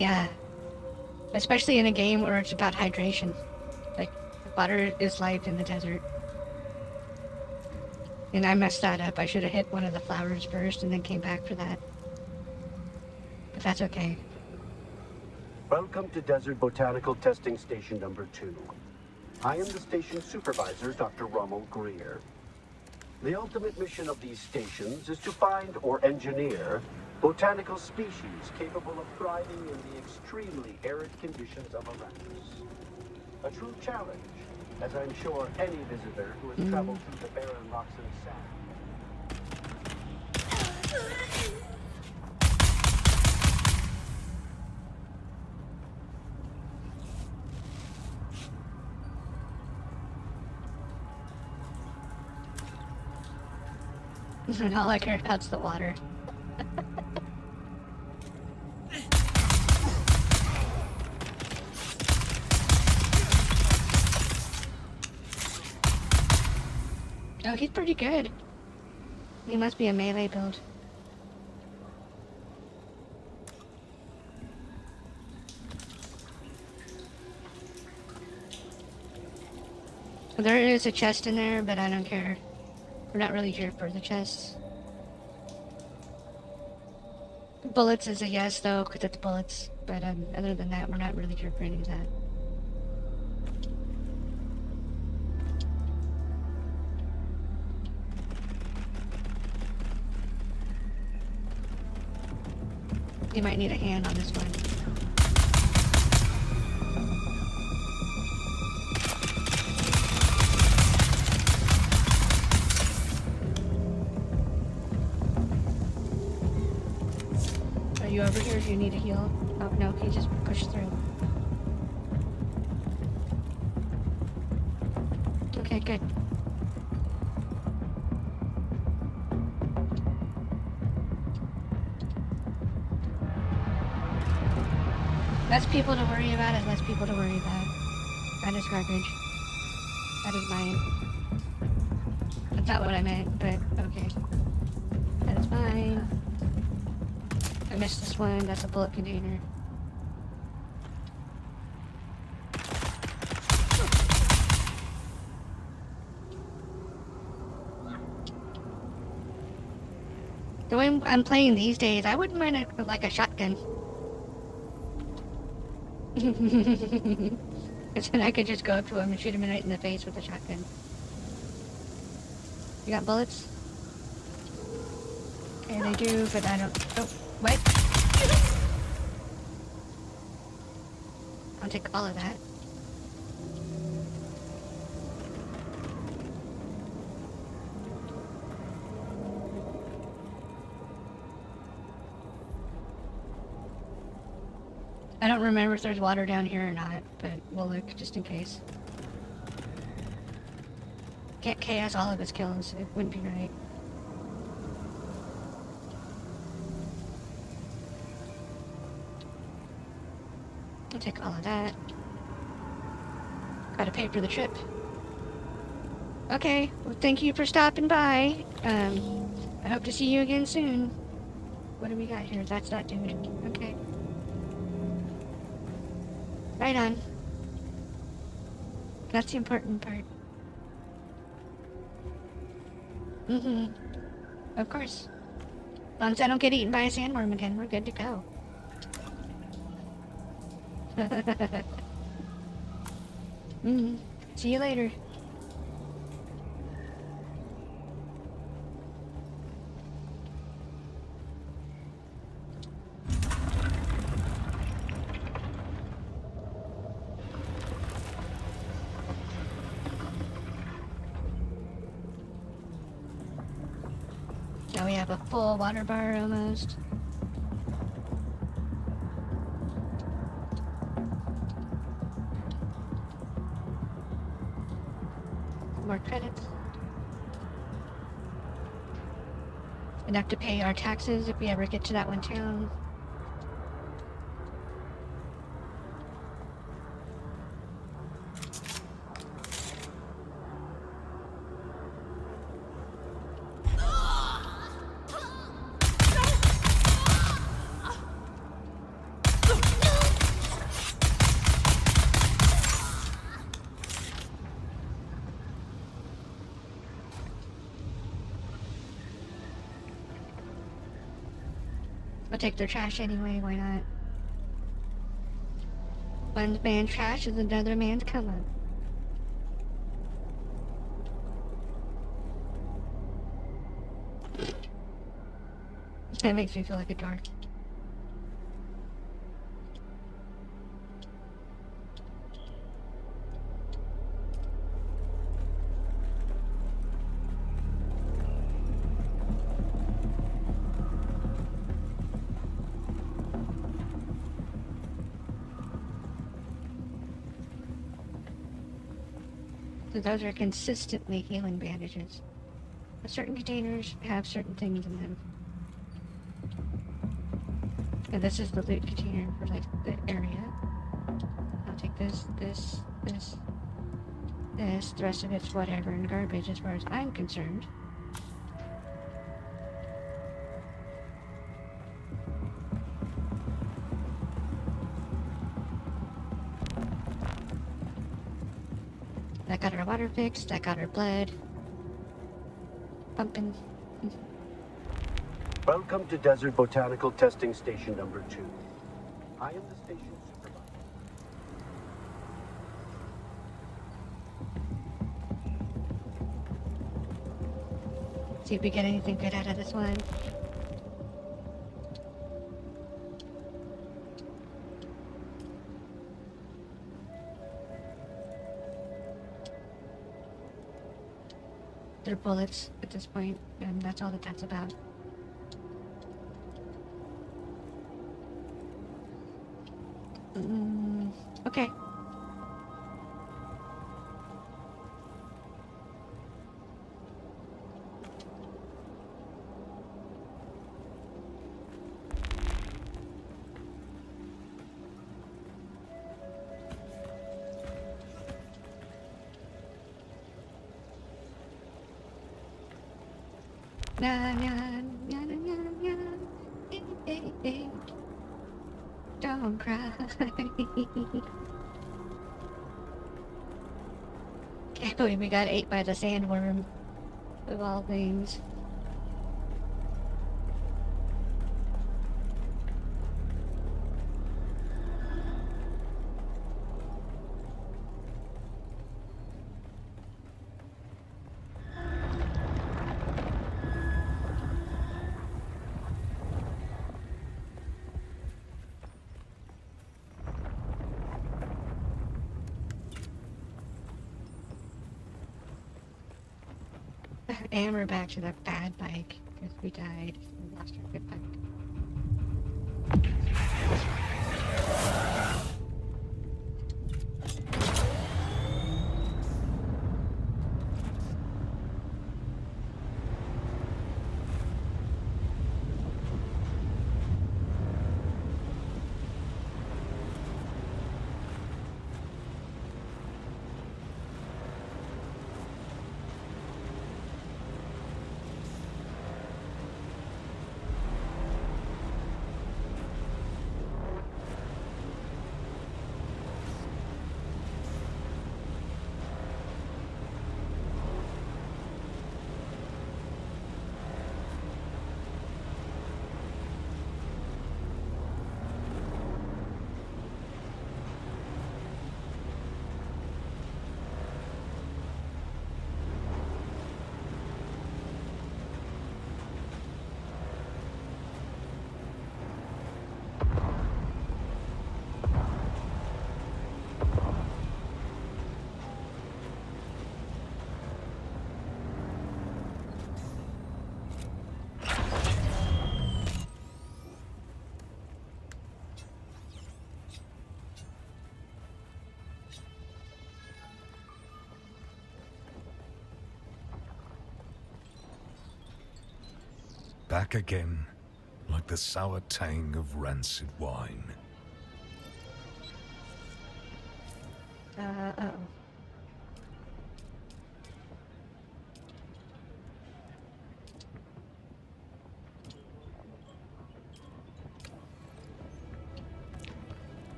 Yeah. Especially in a game where it's about hydration. Like, water is life in the desert. And I messed that up. I should have hit one of the flowers first and then came back for that. But that's okay. Welcome to Desert Botanical Testing Station number 2. I am the station supervisor, Dr. Rommel Greer. The ultimate mission of these stations is to find or engineer botanical species capable of thriving in the extremely arid conditions of Arrakis. A true challenge, as I'm sure any visitor who has traveled through the barren rocks and sand. All I care about's the water. Oh, he's pretty good. He must be a melee build. There is a chest in there, but I don't care. We're not really here for the chests. Bullets is a yes, though, because it's bullets. But other than that, we're not really here for any of that. You might need a hand on this one. Are you over here? Do you need a heal? Oh, no, he just pushed through. Okay, good. Less people to worry about is less people to worry about. That is garbage. That is mine. That's not what I meant, but okay. That is mine. I missed this one. That's a bullet container. The way I'm playing these days, I wouldn't mind like a shotgun. Because then I could just go up to him and shoot him right in the face with a shotgun. You got bullets? Okay, they do, but I don't... Oh, what? I'll take all of that. I don't remember if there's water down here or not, but we'll look just in case. Can't chaos all of his kills. It wouldn't be right. I'll take all of that. Gotta pay for the trip. Okay, well thank you for stopping by. I hope to see you again soon. What do we got here? That's that dude. Okay. Right on. That's the important part. Mm-hmm. Of course. As long as I don't get eaten by a sandworm again, we're good to go. Mm-hmm. See you later. Now we have a full water bar almost. More credits. Enough to pay our taxes if we ever get to that one town. I'll take their trash anyway, why not? One man's trash is another man's come up. That makes me feel like a dork. So those are consistently healing bandages. Certain containers have certain things in them. And this is the loot container for like the area. I'll take this, this, this, this. The rest of it's whatever and garbage as far as I'm concerned. That got our water fixed, that got our blood pumping. Welcome to Desert Botanical Testing Station number 2. I am the station supervisor. See if we get anything good out of this one. They're bullets at this point, and that's all that that's about. Okay. Na na na na na na. Don't cry. Can't believe we got ate by the sandworm, of all things. And we're back to the bad bike, because we died. We lost our good bike. back again, like the sour tang of rancid wine. Uh-oh.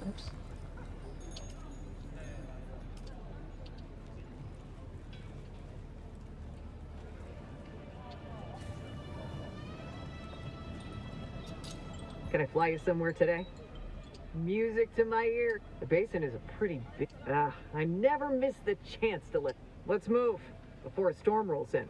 Oops. Can I fly you somewhere today? Music to my ear. The basin is a pretty big... I never miss the chance to Let's move before a storm rolls in.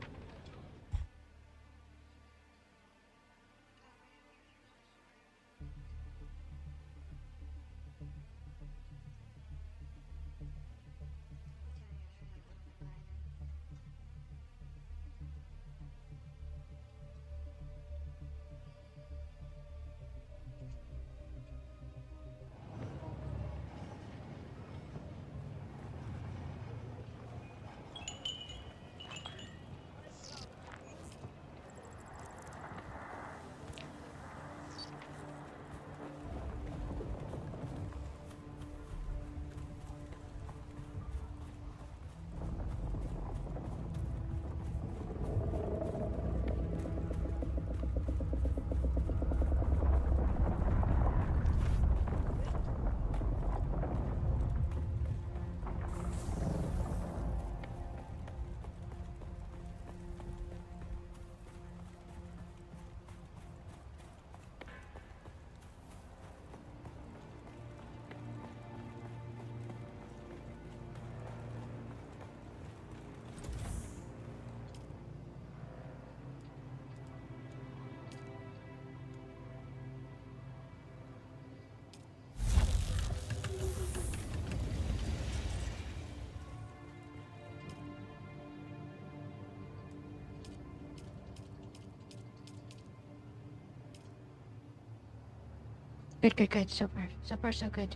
Good, good, good. So far. So far, so good.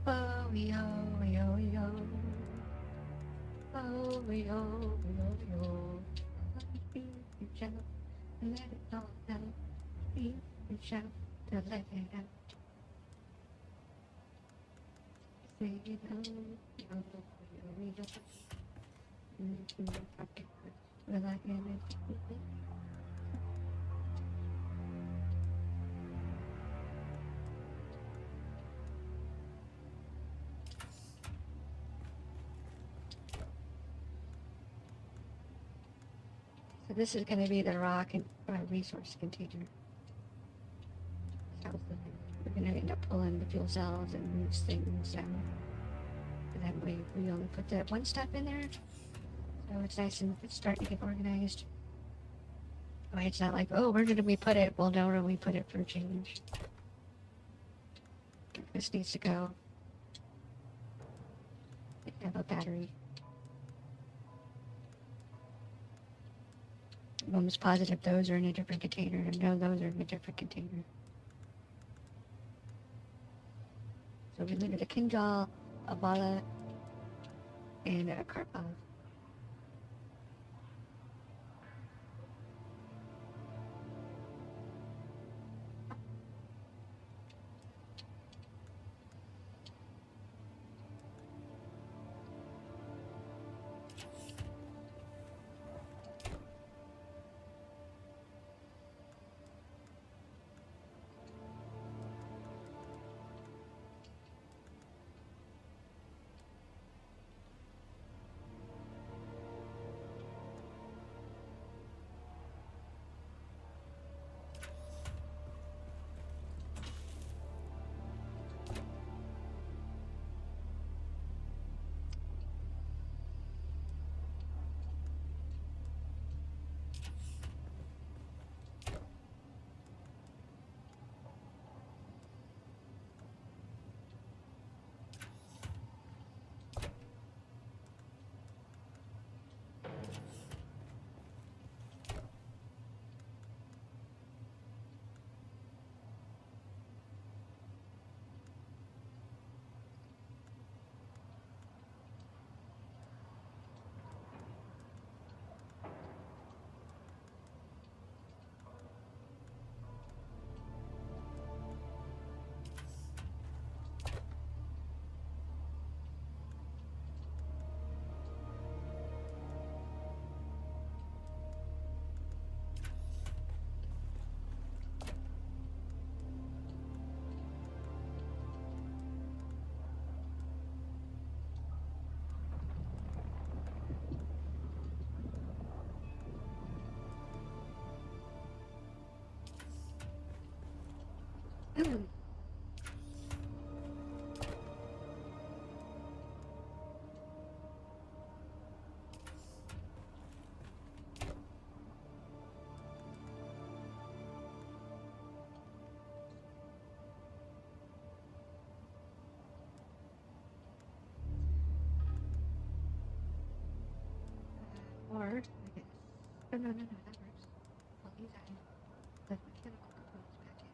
Oh, yo, yo, yo. Oh, yo, yo, yo. Be yourself and let it all out. Be yourself to let it out. Say it out. Yo, yo, yo. Will I get it? So this is going to be the rock and resource container. So we're going to end up pulling the fuel cells and move things down. And that way we only put that one step in there. So it's nice and it's starting to get organized. Oh, it's not like, oh, where did we put it? Well, no, we put it for a change. This needs to go. Have a battery. I'm almost positive those are in a different container. And no, those are in a different container. So we needed a Kinjal, a Bala, and a Karpov. No, that works. Well, he's adding the mechanical components back in.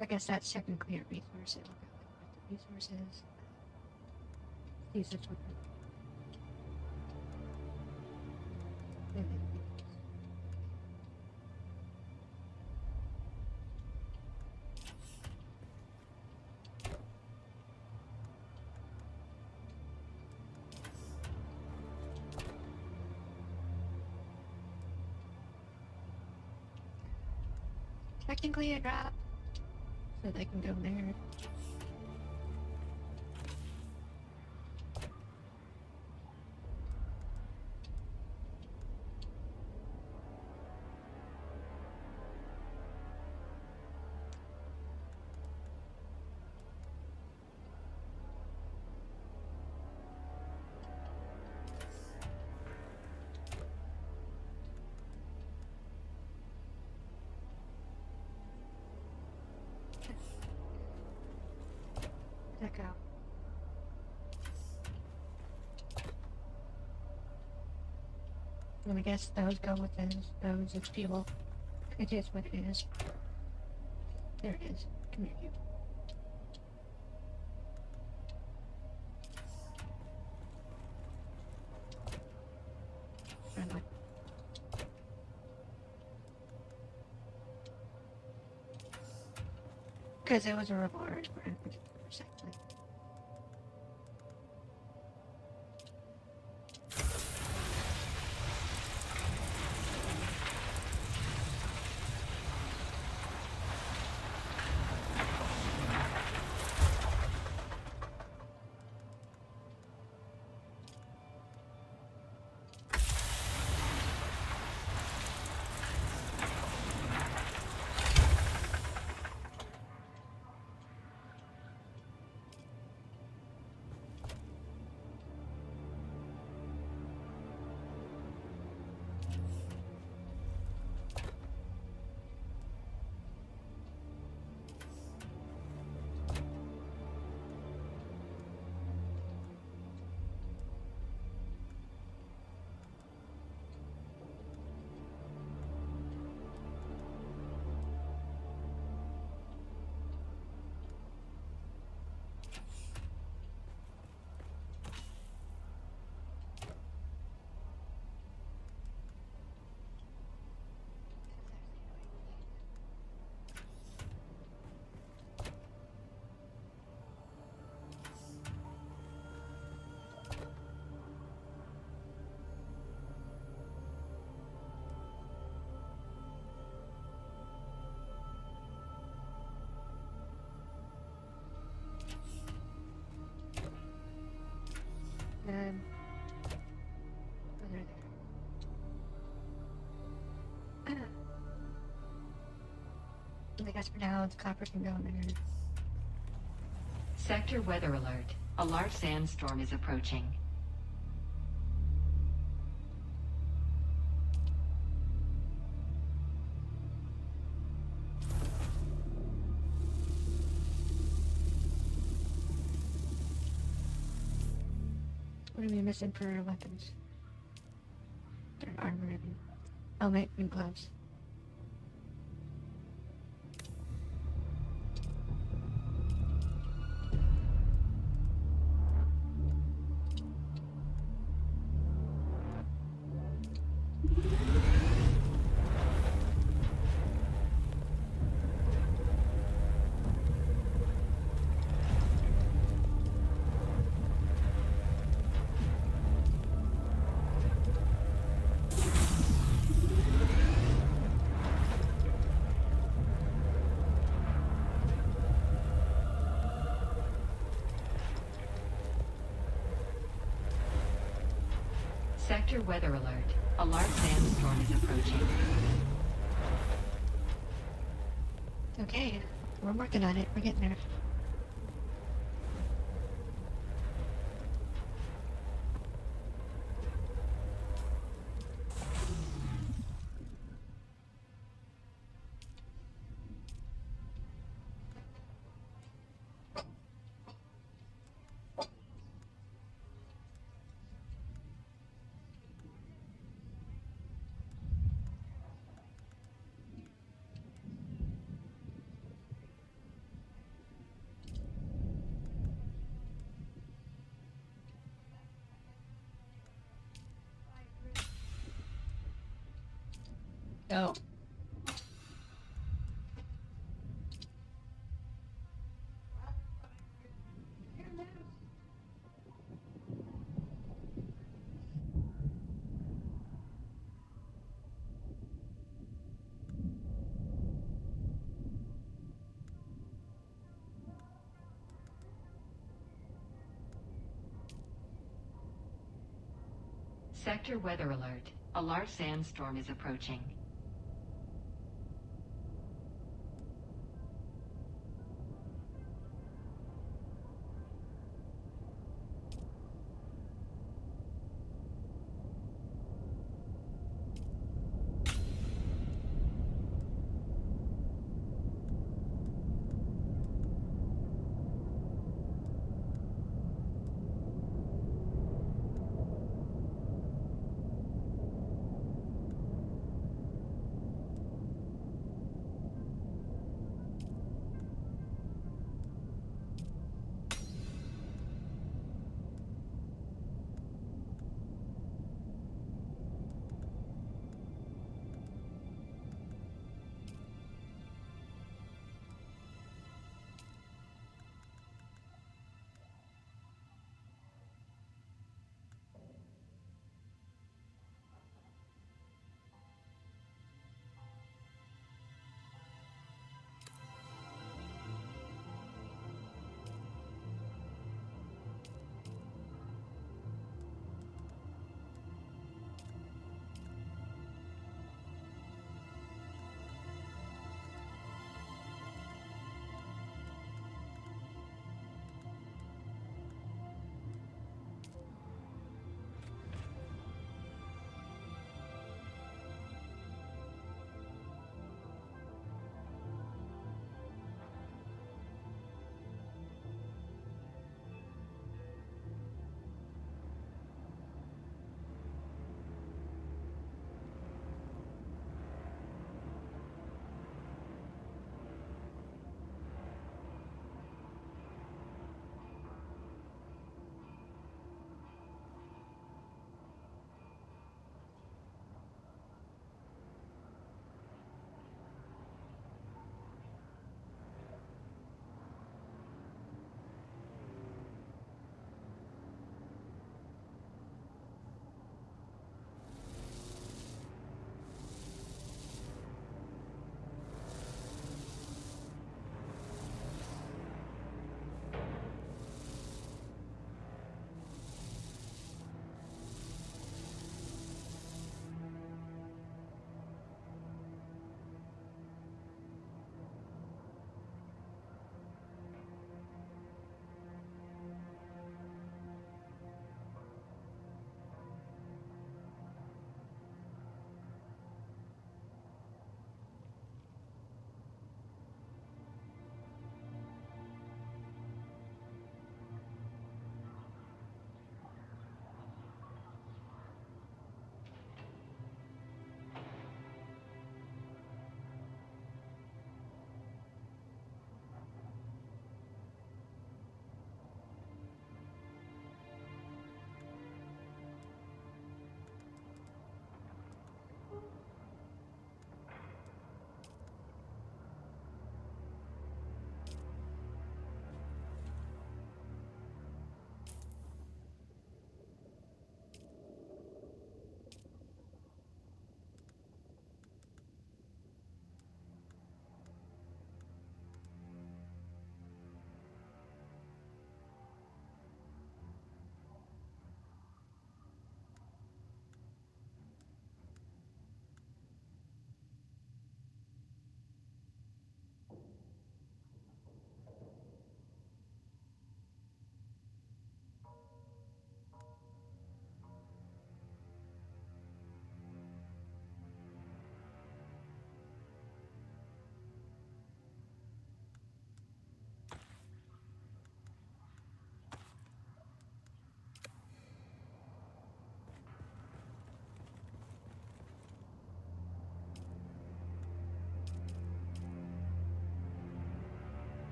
I guess that's technically a resource. It will go with the resources. Use this one. Technically a drop, so they can go there. Check out. And I guess those go with those as fuel. It is what it is. There it is. Come here, you. Run away. Because it was a reward for recycling. Oh, they're there. I guess for now, the copper can go in there. Sector weather alert. A large sandstorm is approaching. What are we missing for our weapons? Their armor and helmet and gloves. Sector weather alert. A large sandstorm is approaching. Okay, we're working on it. We're getting there. Go. Sector weather alert. A large sandstorm is approaching.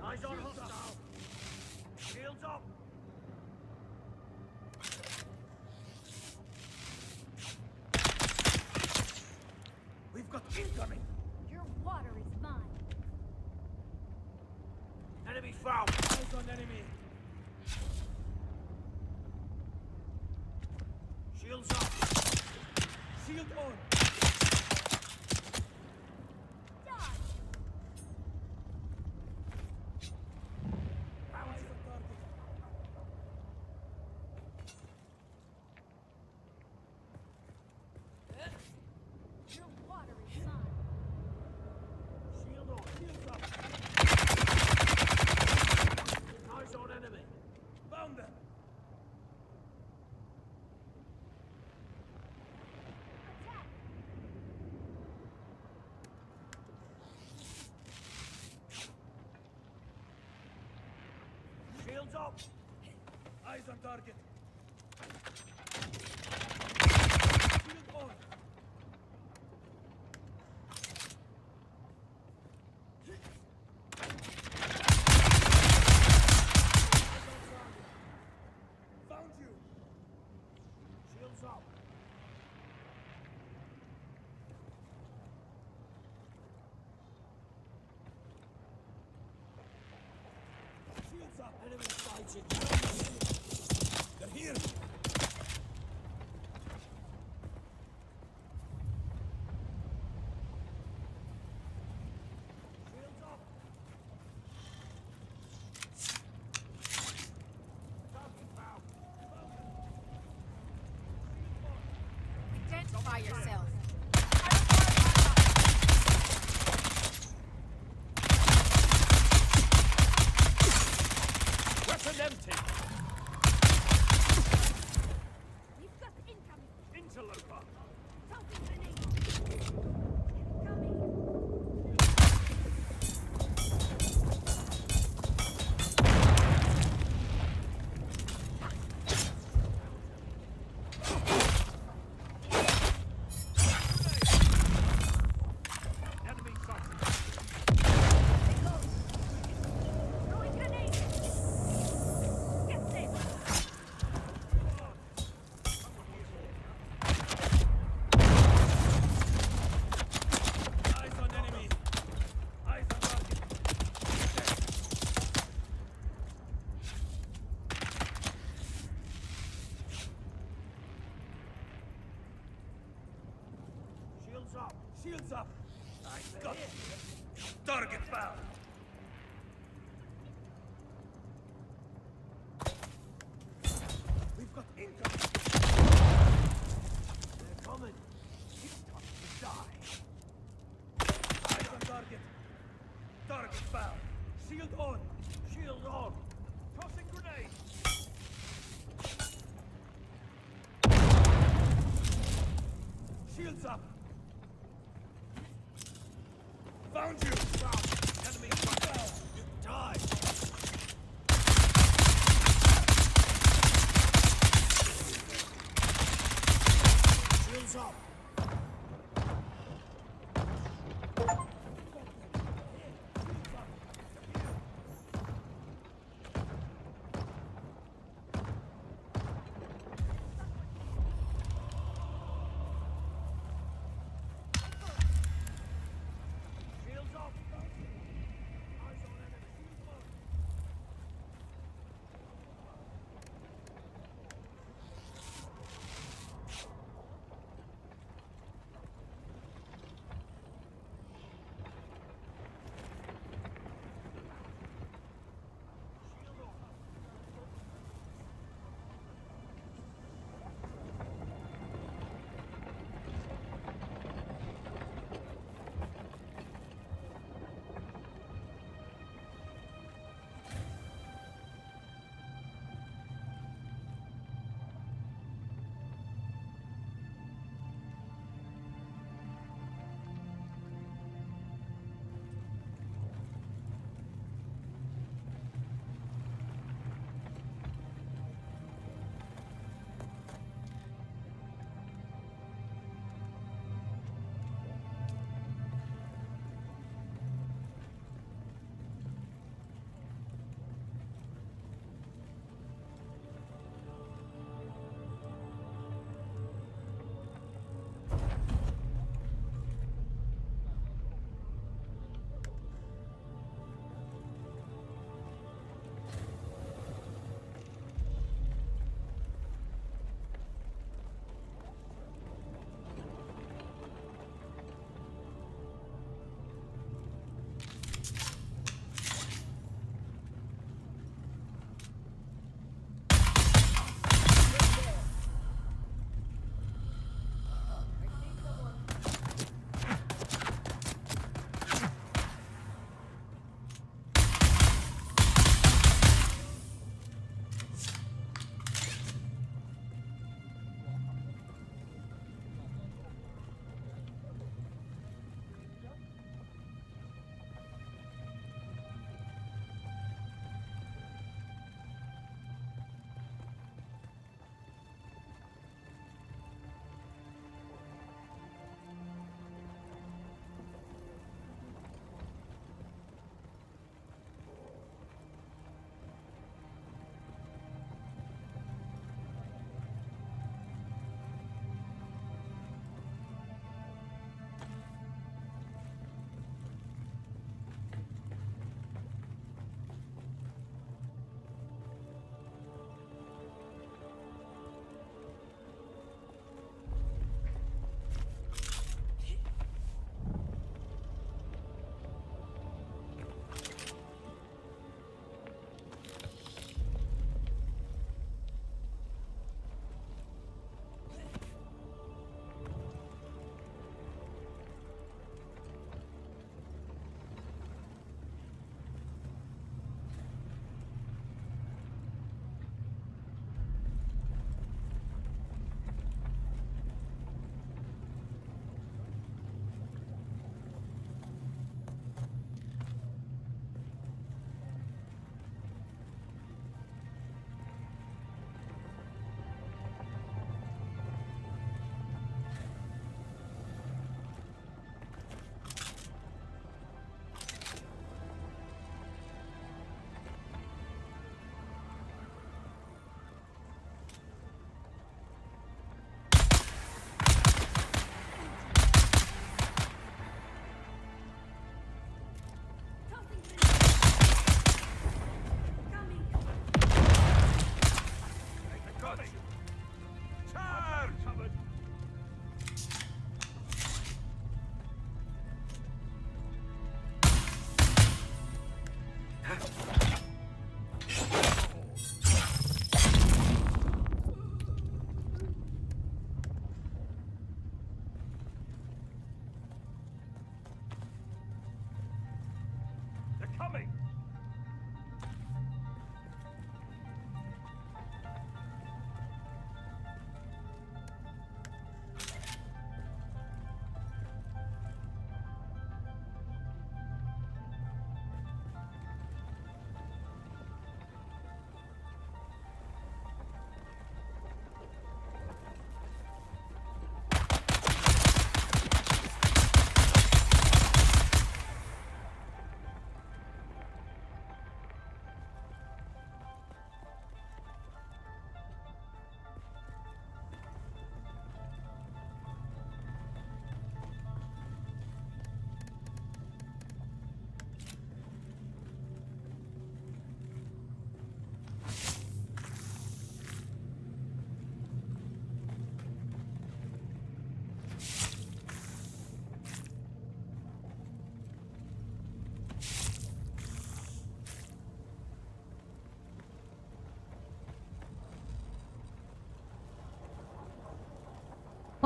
Eyes on hostile. Shields up. We've got incoming. Your water is mine. Enemy found. Eyes on enemy. Shields up. Shield on. Your water is mine. Shield on. Shields up. Eyes on enemy. Found them. Shields up. Eyes on target. Shield on. Found you. Shields up. Shields up. Enemy fighting. They're here. Shields up. Target found. Identify yourself. Weapon empty. We've got incoming. Interloper. Tossing grenade. Coming. Enemy sighted. Throwing grenade. Get safe. Eyes on enemy. Eyes on target. Shields up. Shields up. I got it. Target found. We've got incoming. They're coming. It's time to die. Eyes on target. Target found. Shield on. Shield on. Tossing grenade. Shields up. Found you. Found. Enemy found. You died. Shields up.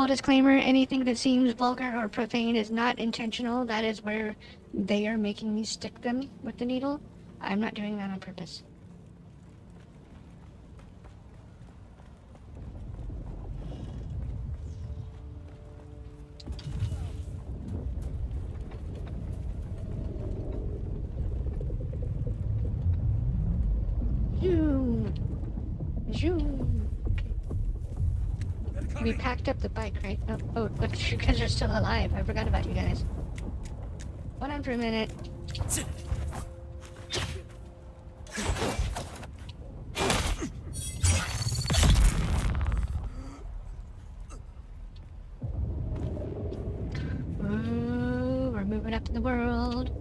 Full disclaimer, anything that seems vulgar or profane is not intentional. That is where they are making me stick them with the needle. I'm not doing that on purpose. Zoom. Zoom. We packed up the bike, right? Oh, look, you guys are still alive. I forgot about you guys. Hold on for a minute. Ooh, we're moving up in the world.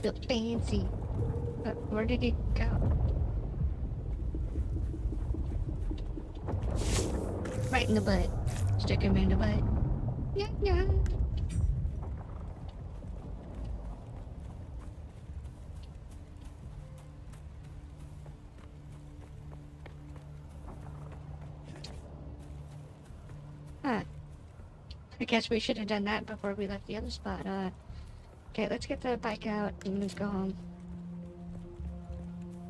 Feel fancy. Where did he go? Right in the butt. Stick him in the butt. Yeah, yeah. Huh. I guess we should have done that before we left the other spot. Okay, let's get the bike out and let's go home.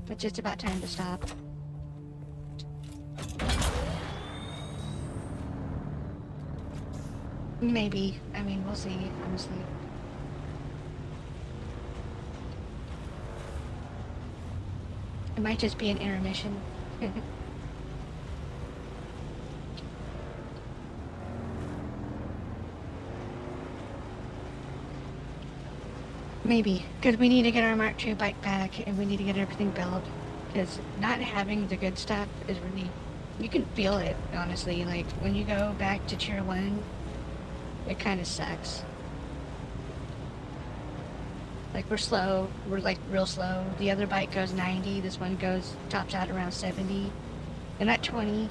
It's just about time to stop. Maybe. I mean, we'll see, honestly. It might just be an intermission. Maybe. Because we need to get our Mark II bike back and we need to get everything built. Because not having the good stuff is really... You can feel it, honestly. Like, when you go back to Tier 1, it kind of sucks. Like, we're slow. We're, like, real slow. The other bike goes 90. This one tops out around 70. And that 20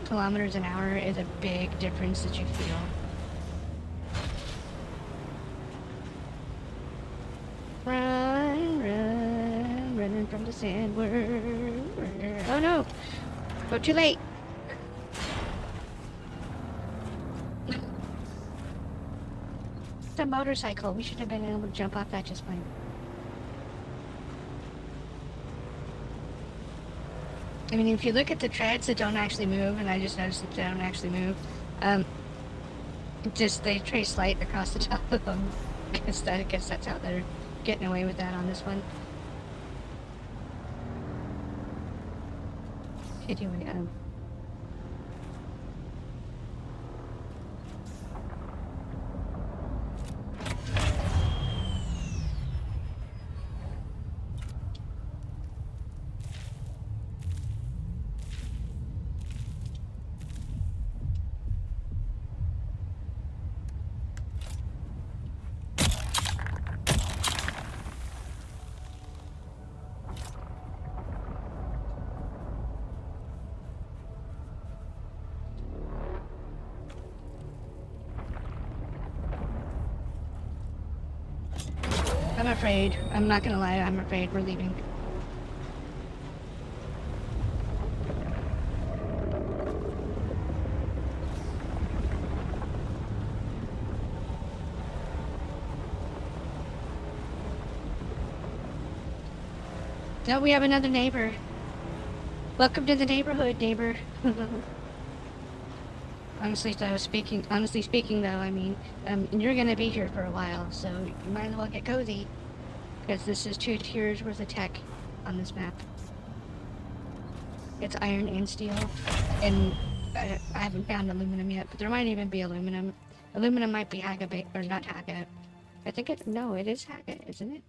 kilometers an hour is a big difference that you feel. Run, run, running from the sandworm. Oh no! Oh, too late! It's a motorcycle. We should have been able to jump off that just fine. I mean, if you look at the treads that don't actually move, and I just noticed that they don't actually move, they trace light across the top of them. I guess that's how they're getting away with that on this one. Anyway, I'm afraid. I'm not gonna lie, I'm afraid we're leaving. No, we have another neighbor. Welcome to the neighborhood, neighbor. Honestly speaking though, I mean, you're gonna be here for a while, so you might as well get cozy. Because this is 2 tiers worth of tech on this map. It's iron and steel, and I haven't found aluminum yet, but there might even be aluminum. Aluminum might be Haga, or not Haga. I think it is Haga, isn't it?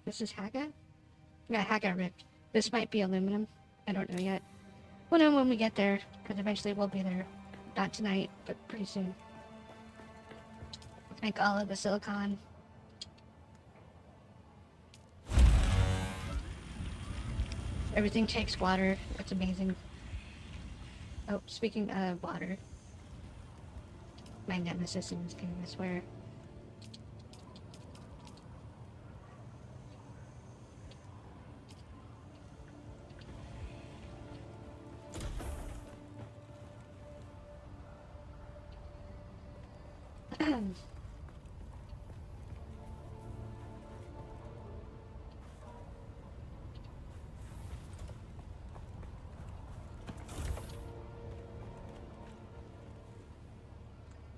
This is Haga? Yeah, Haga ripped. This might be aluminum. I don't know yet. We'll know when we get there, because eventually we'll be there. Not tonight, but pretty soon. Make all of the silicon. Everything takes water. It's amazing. Oh, speaking of water. My nemesis in this game, I swear.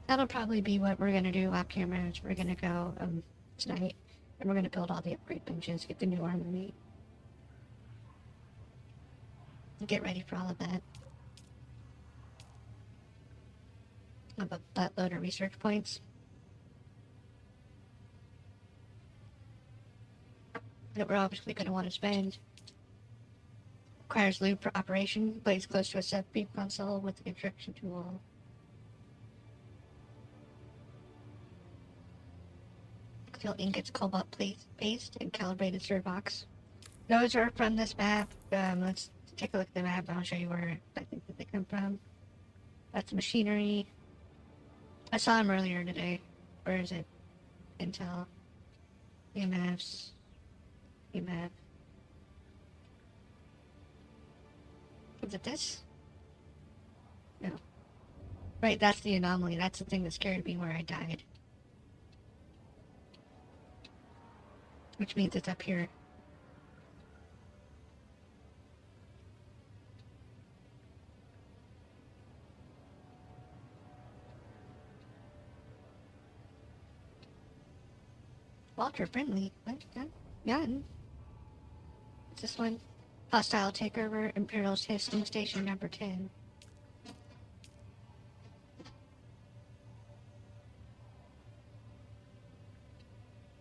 That'll probably be what we're gonna do off camera. Is we're gonna go tonight, and we're gonna build all the upgrade benches, get the new armory, and get ready for all of that. I have a buttload of research points that we're obviously gonna want to spend. Requires loop for operation. Plays close to a sub-beep console with the construction tool. Steel ingots, cobalt paste, and calibrated servox. Those are from this map. Let's take a look at the map and I'll show you where I think that they come from. That's machinery. I saw him earlier today. Where is it? Intel. EMFs. EMF. Is it this? No. Right, that's the anomaly. That's the thing that scared me where I died. Which means it's up here. Walter friendly. What? Yeah. What's this one? Hostile takeover, Imperial Testing Station number 10.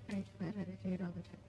I do it all the time.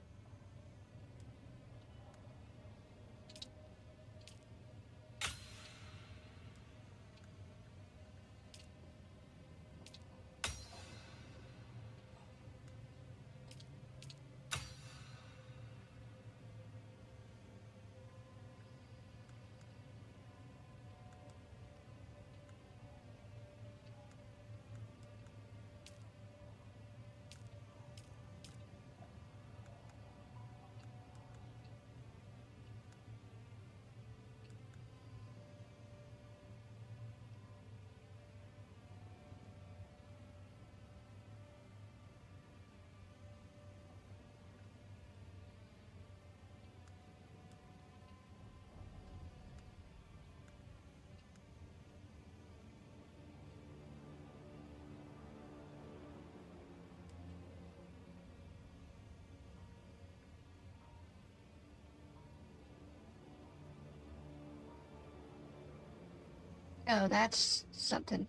Oh, that's something.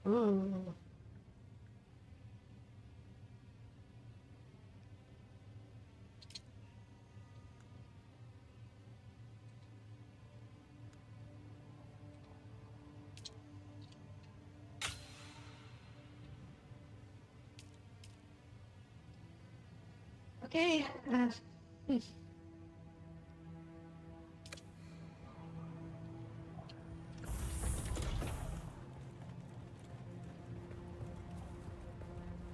Ooh. Okay.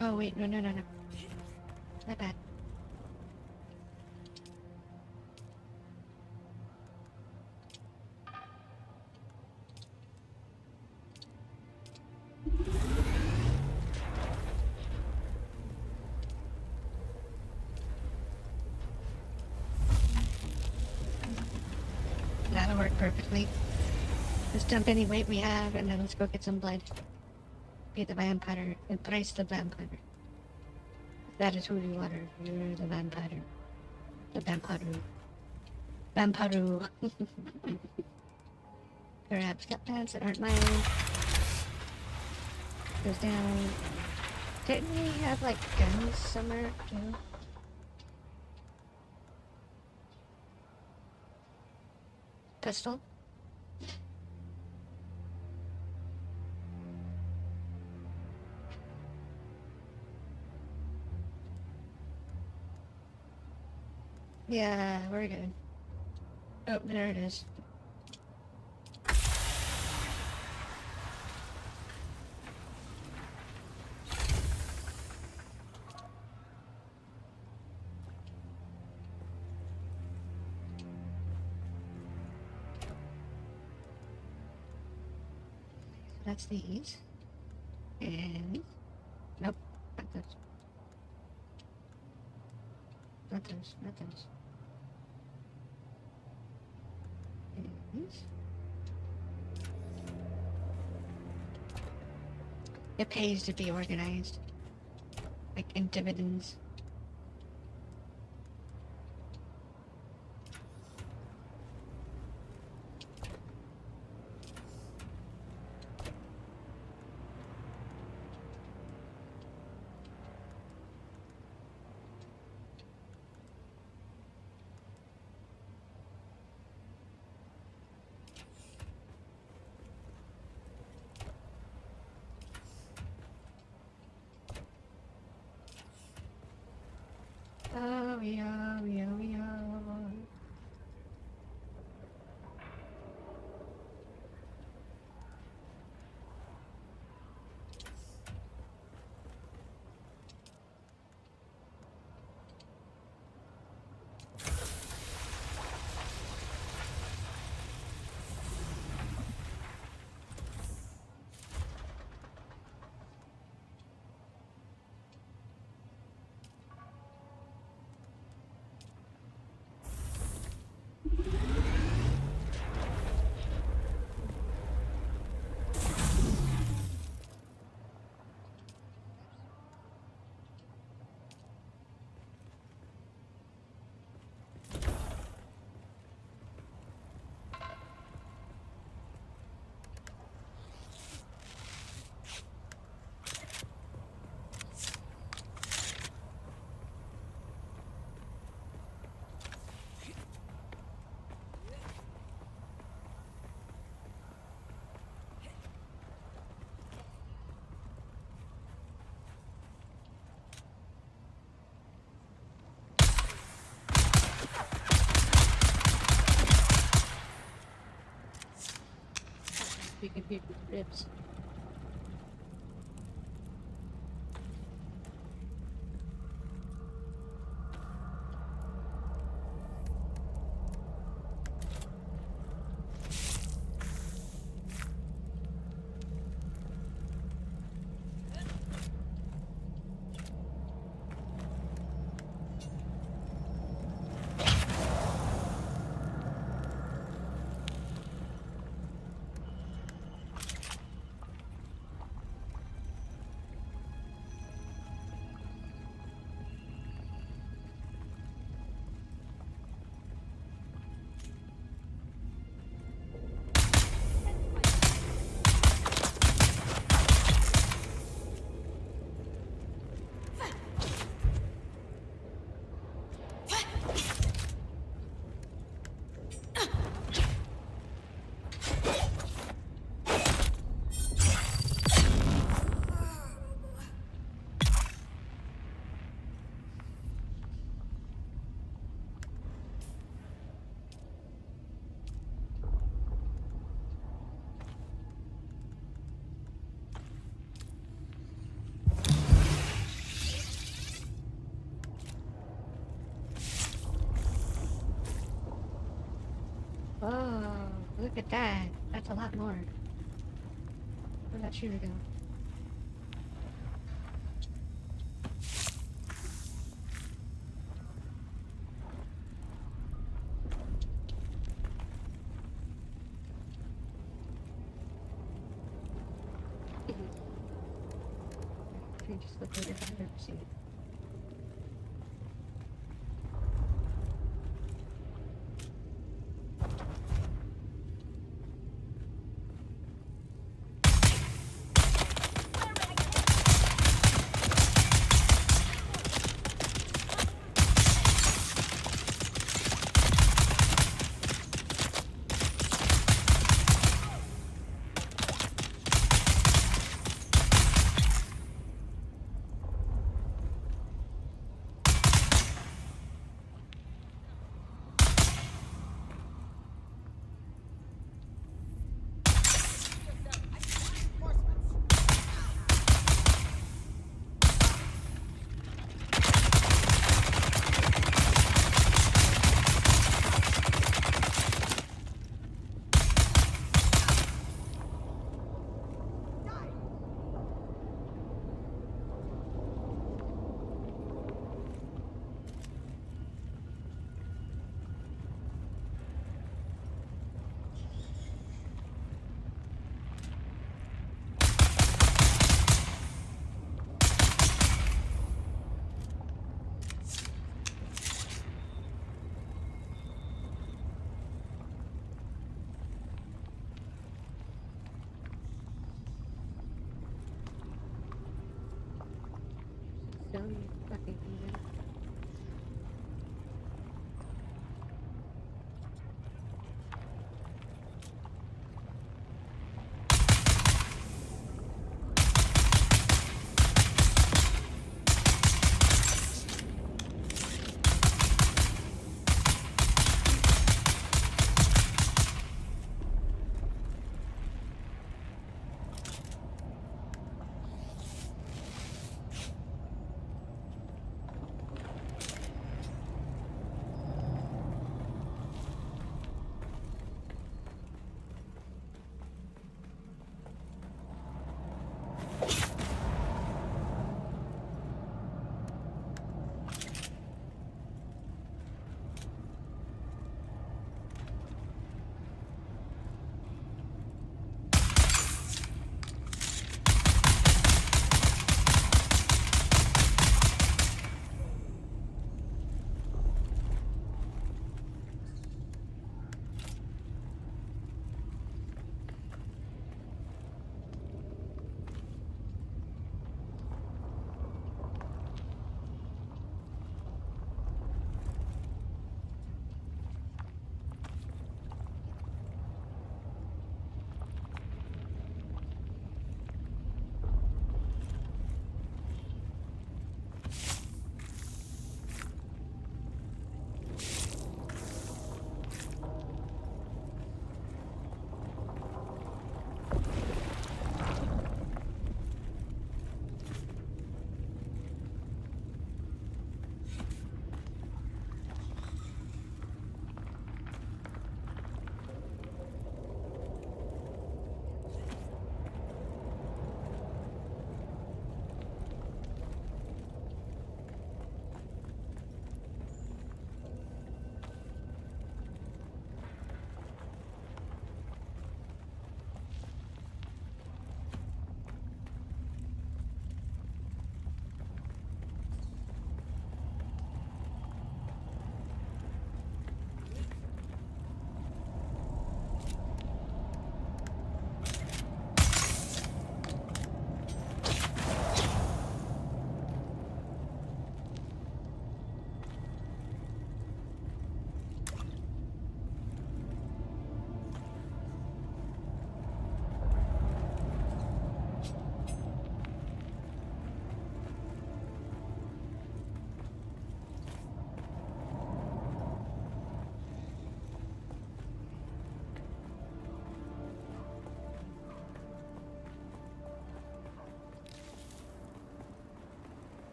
Oh wait, no. My bad. That'll work perfectly. Let's dump any weight we have, and then let's go get some blood. Be the vampire, and praise the vampire. That is who you are. You're the vampire. The vampire. Vampire. Perhaps got pants that aren't my own. Goes down. Didn't we have, like, guns somewhere, too? Pistol? Yeah, we're good. Oh, there it is. That's these. And nope, not those. Not those, not those. And these. It pays to be organized. Like in dividends. Oh yeah, yeah, yeah. We can hear the ribs. Oh, look at that. That's a lot more. Where'd that shooter go? Can you just look at it? I've never seen it. confusing.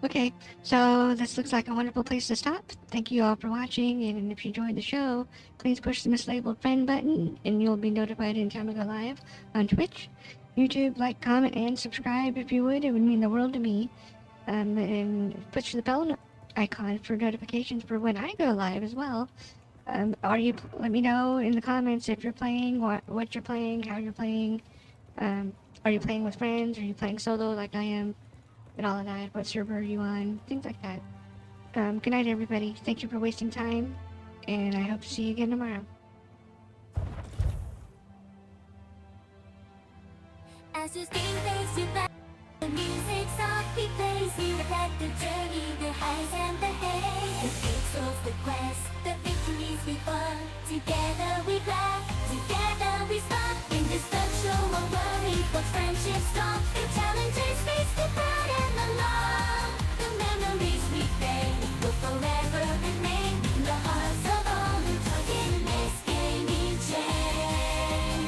Okay, so this looks like a wonderful place to stop. Thank you all for watching, and if you enjoyed the show, please push the mislabeled friend button, and you'll be notified anytime I go live on Twitch, YouTube. Like, comment, and subscribe if you would. It would mean the world to me. And push the bell icon for notifications for when I go live as well. Let me know in the comments if you're playing, what you're playing, how you're playing. Are you playing with friends? Are you playing solo like I am? And all of that. What server are you on? Things like that. Good night, everybody. Thank you for wasting time, and I hope to see you again tomorrow. As your skin fades to black, the music softly plays. You reflect the journey, the highs and the haze. The pixels, the quest, the victories we won. Together we laugh, together we spark. In this virtual world, what friendship strong. The challenges face the proud and the long. The memories we fade will forever remain in the hearts of all who took in this gaming chain.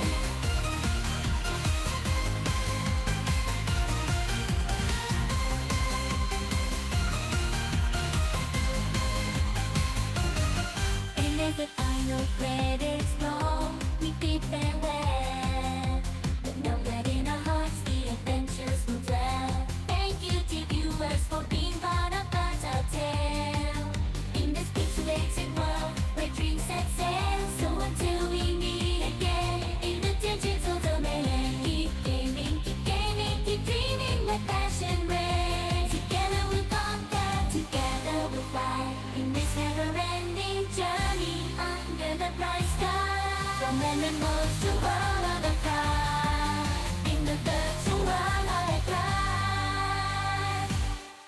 And there's the final credit. From animals to world of the pride, in the dirt to world of the cry.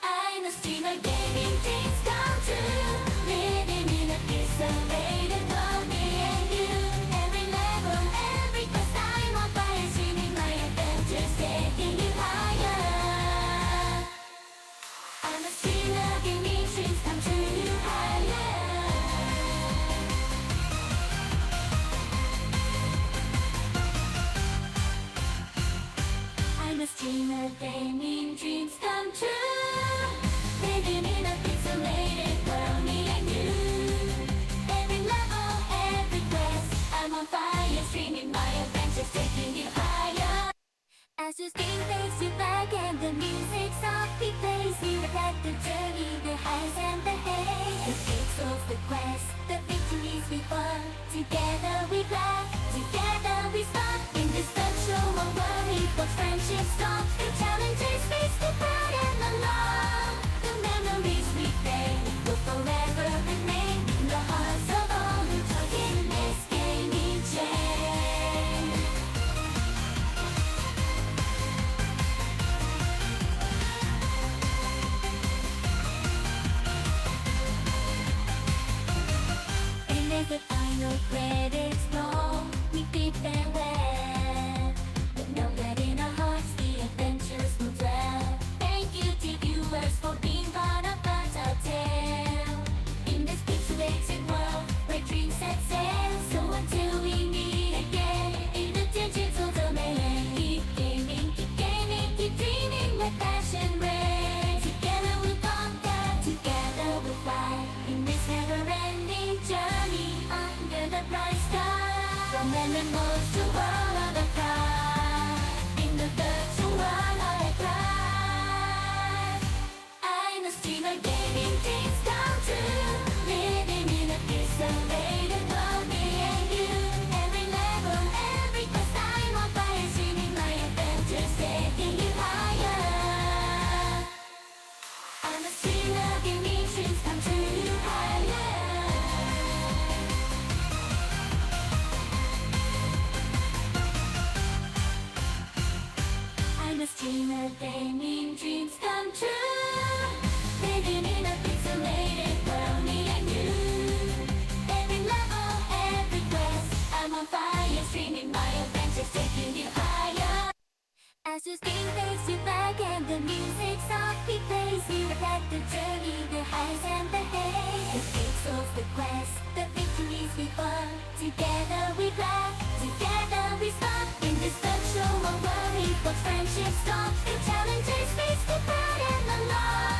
I'm a streamer, gaming dreams come true, living in a pixelated world, me and you. Every level, every quest, I'm on fire, streaming my adventures, taking you higher. I'm a streamer, gaming dreams come true, higher. I'm a streamer, gaming dreams come true, living in a pixelated world, me and you. Every level, every quest, I'm on fire, streaming my adventures, taking you higher. As the screen fades to black and the music softly plays, we reflect the journey, the highs and the haze. The pixels, the quest, the victories we won. Together we laugh, together we spark. In this virtual world we forge friendships strong. Through challenges, face the pride and the love. The memories we made will forever remain in the hearts of all who took in this gaming chain. And as the final credits roll, we bid farewell. But know that in our hearts the adventures will dwell. Thank you to viewers for being part of our tale. In this pixelated world where dreams set sail. So until we meet again in the digital domain, keep gaming, keep dreaming, let passion reign. Together we'll conquer, together we'll fly. In this never-ending journey under the bright sky. From animals to world of the pride, in the dirt to world of the cry. I'm a streamer, gaming dreams come true, living in a pixelated world, me and you. Every level, every quest, I'm on fire, streaming my adventures, taking you higher. I'm a streamer, gaming dreams come true, higher. I'm a streamer, gaming dreams come true, living in a pixelated world, me and you. Every level, every quest, I'm on fire, streaming my adventures, taking you higher. As the screen fades to black and the music softly plays, we reflect the journey, the highs and the haze. The pixels, the quest, the victories we won. Together we laugh, together we spark. In this virtual world we forge friendships strong. Through challenges, face the pride and the love.